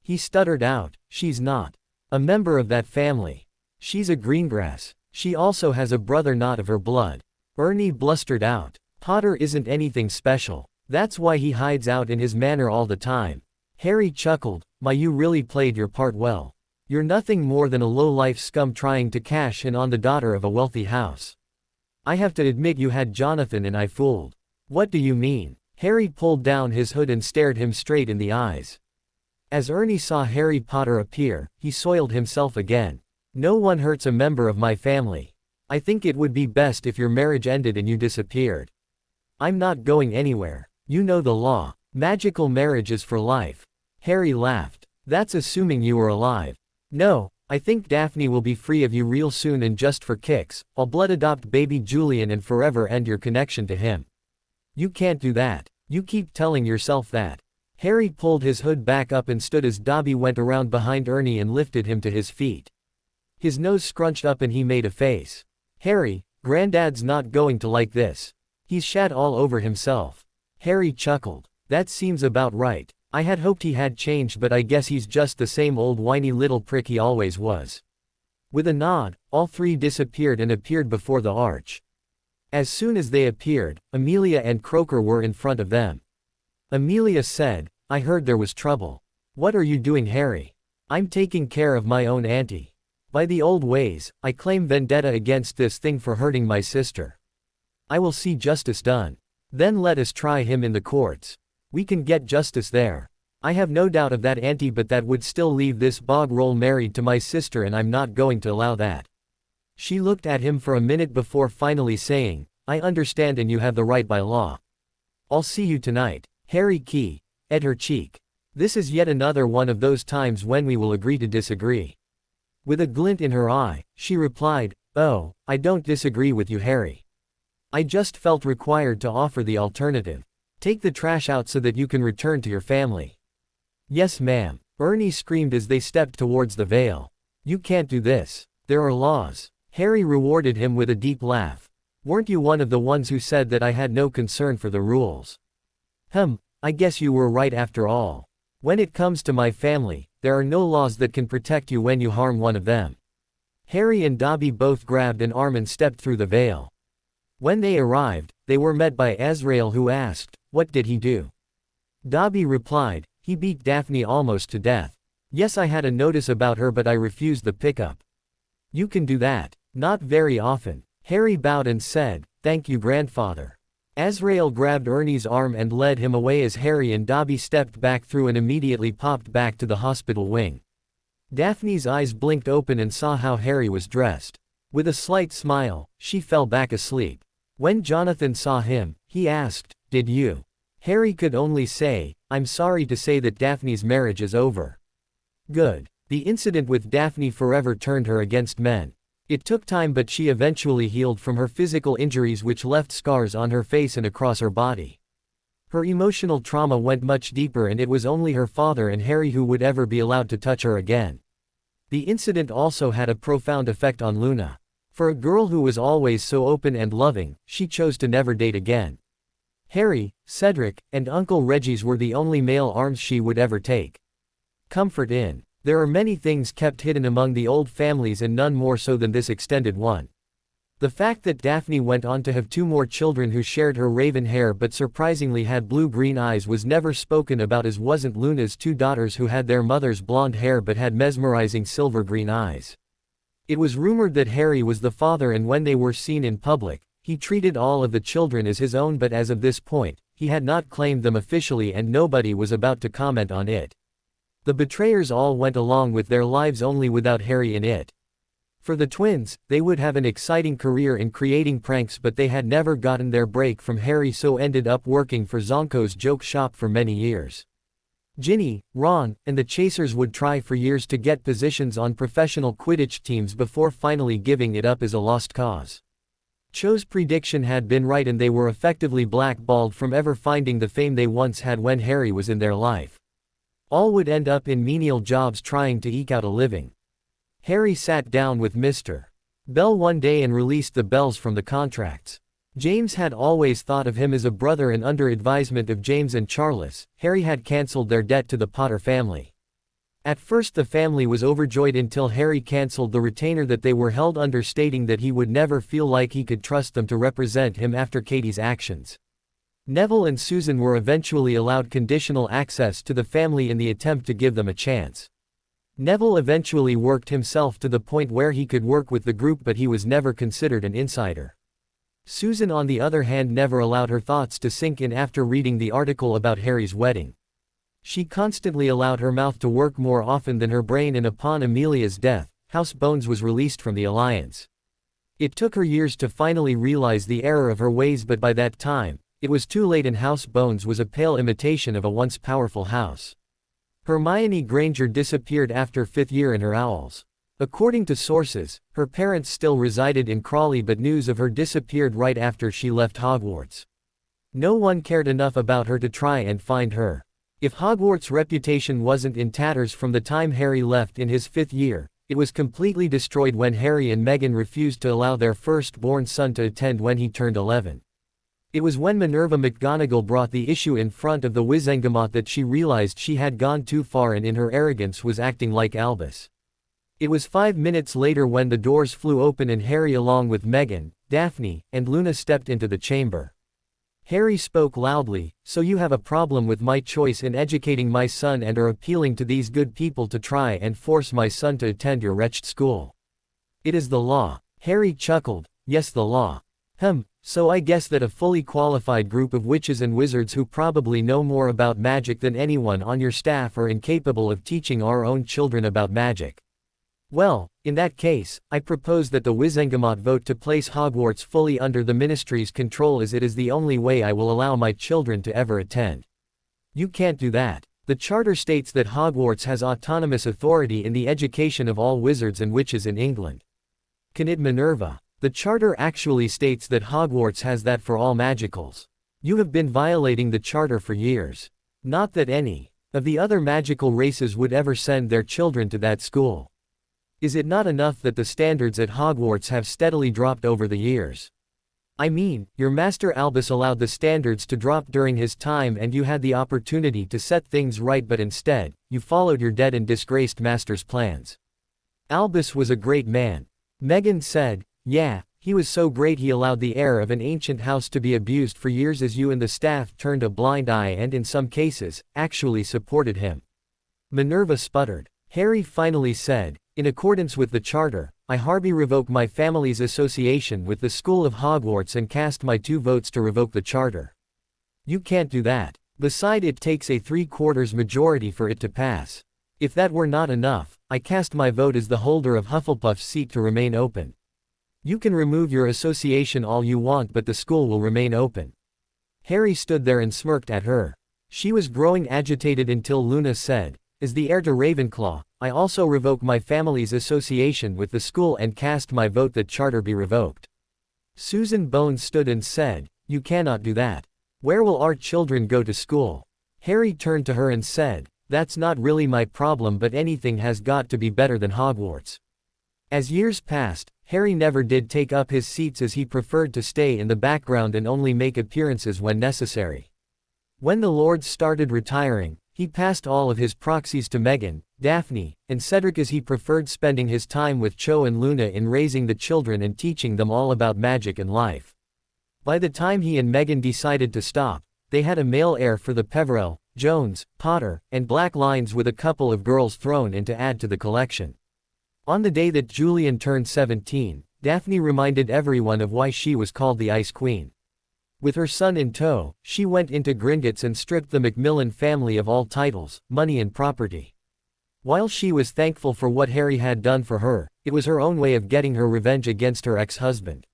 He stuttered out, "She's not a member of that family. She's a greengrass. She also has a brother not of her blood." Ernie blustered out, "Potter isn't anything special. That's why he hides out in his manor all the time." Harry chuckled, "My, you really played your part well. You're nothing more than a low-life scum trying to cash in on the daughter of a wealthy house. I have to admit you had Jonathan and I fooled." "What do you mean?" Harry pulled down his hood and stared him straight in the eyes. As Ernie saw Harry Potter appear, he soiled himself again. "No one hurts a member of my family. I think it would be best if your marriage ended and you disappeared. I'm not going anywhere. You know the law. Magical marriage is for life." Harry laughed. "That's assuming you were alive. No, I think Daphne will be free of you real soon, and just for kicks, I'll blood adopt baby Julian and forever end your connection to him." "You can't do that. You keep telling yourself that." Harry pulled his hood back up and stood as Dobby went around behind Ernie and lifted him to his feet. His nose scrunched up and he made a face. "Harry, Granddad's not going to like this. He's shat all over himself." Harry chuckled. "That seems about right. I had hoped he had changed, but I guess he's just the same old whiny little prick he always was." With a nod, all three disappeared and appeared before the arch. As soon as they appeared, Amelia and Croaker were in front of them. Amelia said, "I heard there was trouble." "What are you doing, Harry?" "I'm taking care of my own auntie. By the old ways, I claim vendetta against this thing for hurting my sister. I will see justice done. Then let us try him in the courts. We can get justice there. I have no doubt of that, auntie, but that would still leave this bog roll married to my sister, and I'm not going to allow that." She looked at him for a minute before finally saying, "I understand, and you have the right by law. I'll see you tonight." Harry keyed at her cheek. "This is yet another one of those times when we will agree to disagree." With a glint in her eye, she replied, "Oh, I don't disagree with you, Harry. I just felt required to offer the alternative. Take the trash out so that you can return to your family." "Yes, ma'am," Ernie screamed as they stepped towards the veil. "You can't do this. There are laws." Harry rewarded him with a deep laugh. "Weren't you one of the ones who said that I had no concern for the rules? I guess you were right after all. When it comes to my family, there are no laws that can protect you when you harm one of them." Harry and Dobby both grabbed an arm and stepped through the veil. When they arrived, they were met by Azrael, who asked, "What did he do?" Dobby replied, "He beat Daphne almost to death. Yes, I had a notice about her, but I refused the pickup." "You can do that." "Not very often." Harry bowed and said, "Thank you, grandfather." Azrael grabbed Ernie's arm and led him away as Harry and Dobby stepped back through and immediately popped back to the hospital wing. Daphne's eyes blinked open and saw how Harry was dressed. With a slight smile, she fell back asleep. When Jonathan saw him, he asked, "Did you?" Harry could only say, "I'm sorry to say that Daphne's marriage is over." Good. The incident with Daphne forever turned her against men. It took time, but she eventually healed from her physical injuries, which left scars on her face and across her body. Her emotional trauma went much deeper, and it was only her father and Harry who would ever be allowed to touch her again. The incident also had a profound effect on Luna. For a girl who was always so open and loving, she chose to never date again. Harry, Cedric, and Uncle Reggie's were the only male arms she would ever take. Comfort in. There are many things kept hidden among the old families, and none more so than this extended one. The fact that Daphne went on to have 2 more children who shared her raven hair but surprisingly had blue-green eyes was never spoken about, as wasn't Luna's 2 daughters who had their mother's blonde hair but had mesmerizing silver-green eyes. It was rumored that Harry was the father, and when they were seen in public, he treated all of the children as his own, but as of this point, he had not claimed them officially and nobody was about to comment on it. The betrayers all went along with their lives only without Harry in it. For the twins, they would have an exciting career in creating pranks, but they had never gotten their break from Harry, so ended up working for Zonko's joke shop for many years. Ginny, Ron, and the Chasers would try for years to get positions on professional Quidditch teams before finally giving it up as a lost cause. Cho's prediction had been right and they were effectively blackballed from ever finding the fame they once had when Harry was in their life. All would end up in menial jobs trying to eke out a living. Harry sat down with Mr. Bell one day and released the Bells from the contracts. James had always thought of him as a brother, and under advisement of James and Charles, Harry had cancelled their debt to the Potter family. At first the family was overjoyed until Harry cancelled the retainer that they were held under, stating that he would never feel like he could trust them to represent him after Katie's actions. Neville and Susan were eventually allowed conditional access to the family in the attempt to give them a chance. Neville eventually worked himself to the point where he could work with the group, but he was never considered an insider. Susan, on the other hand, never allowed her thoughts to sink in after reading the article about Harry's wedding. She constantly allowed her mouth to work more often than her brain, and upon Amelia's death, House Bones was released from the alliance. It took her years to finally realize the error of her ways, but by that time, it was too late, and House Bones was a pale imitation of a once powerful house. Hermione Granger disappeared after 5th year in her Owls. According to sources, her parents still resided in Crawley, but news of her disappeared right after she left Hogwarts. No one cared enough about her to try and find her. If Hogwarts' reputation wasn't in tatters from the time Harry left in his 5th year, it was completely destroyed when Harry and Meghan refused to allow their firstborn son to attend when he turned 11. It was when Minerva McGonagall brought the issue in front of the Wizengamot that she realized she had gone too far and in her arrogance was acting like Albus. It was 5 minutes later when the doors flew open and Harry, along with Meghan, Daphne, and Luna, stepped into the chamber. Harry spoke loudly, "So you have a problem with my choice in educating my son and are appealing to these good people to try and force my son to attend your wretched school. It is the law." Harry chuckled. "Yes, the law. So I guess that a fully qualified group of witches and wizards who probably know more about magic than anyone on your staff are incapable of teaching our own children about magic. Well, in that case, I propose that the Wizengamot vote to place Hogwarts fully under the Ministry's control, as it is the only way I will allow my children to ever attend." "You can't do that. The charter states that Hogwarts has autonomous authority in the education of all wizards and witches in England." "Can it, Minerva? The charter actually states that Hogwarts has that for all magicals. You have been violating the charter for years. Not that any of the other magical races would ever send their children to that school. Is it not enough that the standards at Hogwarts have steadily dropped over the years? I mean, your master Albus allowed the standards to drop during his time and you had the opportunity to set things right, but instead, you followed your dead and disgraced master's plans." "Albus was a great man," Meghan said. "Yeah, he was so great he allowed the heir of an ancient house to be abused for years as you and the staff turned a blind eye and in some cases, actually supported him." Minerva sputtered. Harry finally said, "In accordance with the charter, I hereby revoke my family's association with the School of Hogwarts and cast my 2 votes to revoke the charter." "You can't do that. Besides, it takes a 3/4 majority for it to pass. If that were not enough, I cast my vote as the holder of Hufflepuff's seat to remain open. You can remove your association all you want, but the school will remain open." Harry stood there and smirked at her. She was growing agitated until Luna said, "As the heir to Ravenclaw, I also revoke my family's association with the school and cast my vote that charter be revoked." Susan Bones stood and said, "You cannot do that. Where will our children go to school?" Harry turned to her and said, "That's not really my problem, but anything has got to be better than Hogwarts." As years passed, Harry never did take up his seats, as he preferred to stay in the background and only make appearances when necessary. When the lords started retiring, he passed all of his proxies to Meghan, Daphne, and Cedric, as he preferred spending his time with Cho and Luna in raising the children and teaching them all about magic and life. By the time he and Meghan decided to stop, they had a male heir for the Peverell, Jones, Potter, and Black lines, with a couple of girls thrown in to add to the collection. On the day that Julian turned 17, Daphne reminded everyone of why she was called the Ice Queen. With her son in tow, she went into Gringotts and stripped the Macmillan family of all titles, money and property. While she was thankful for what Harry had done for her, it was her own way of getting her revenge against her ex-husband.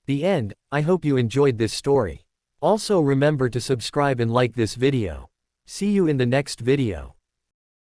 The end. I hope you enjoyed this story. Also remember to subscribe and like this video. See you in the next video.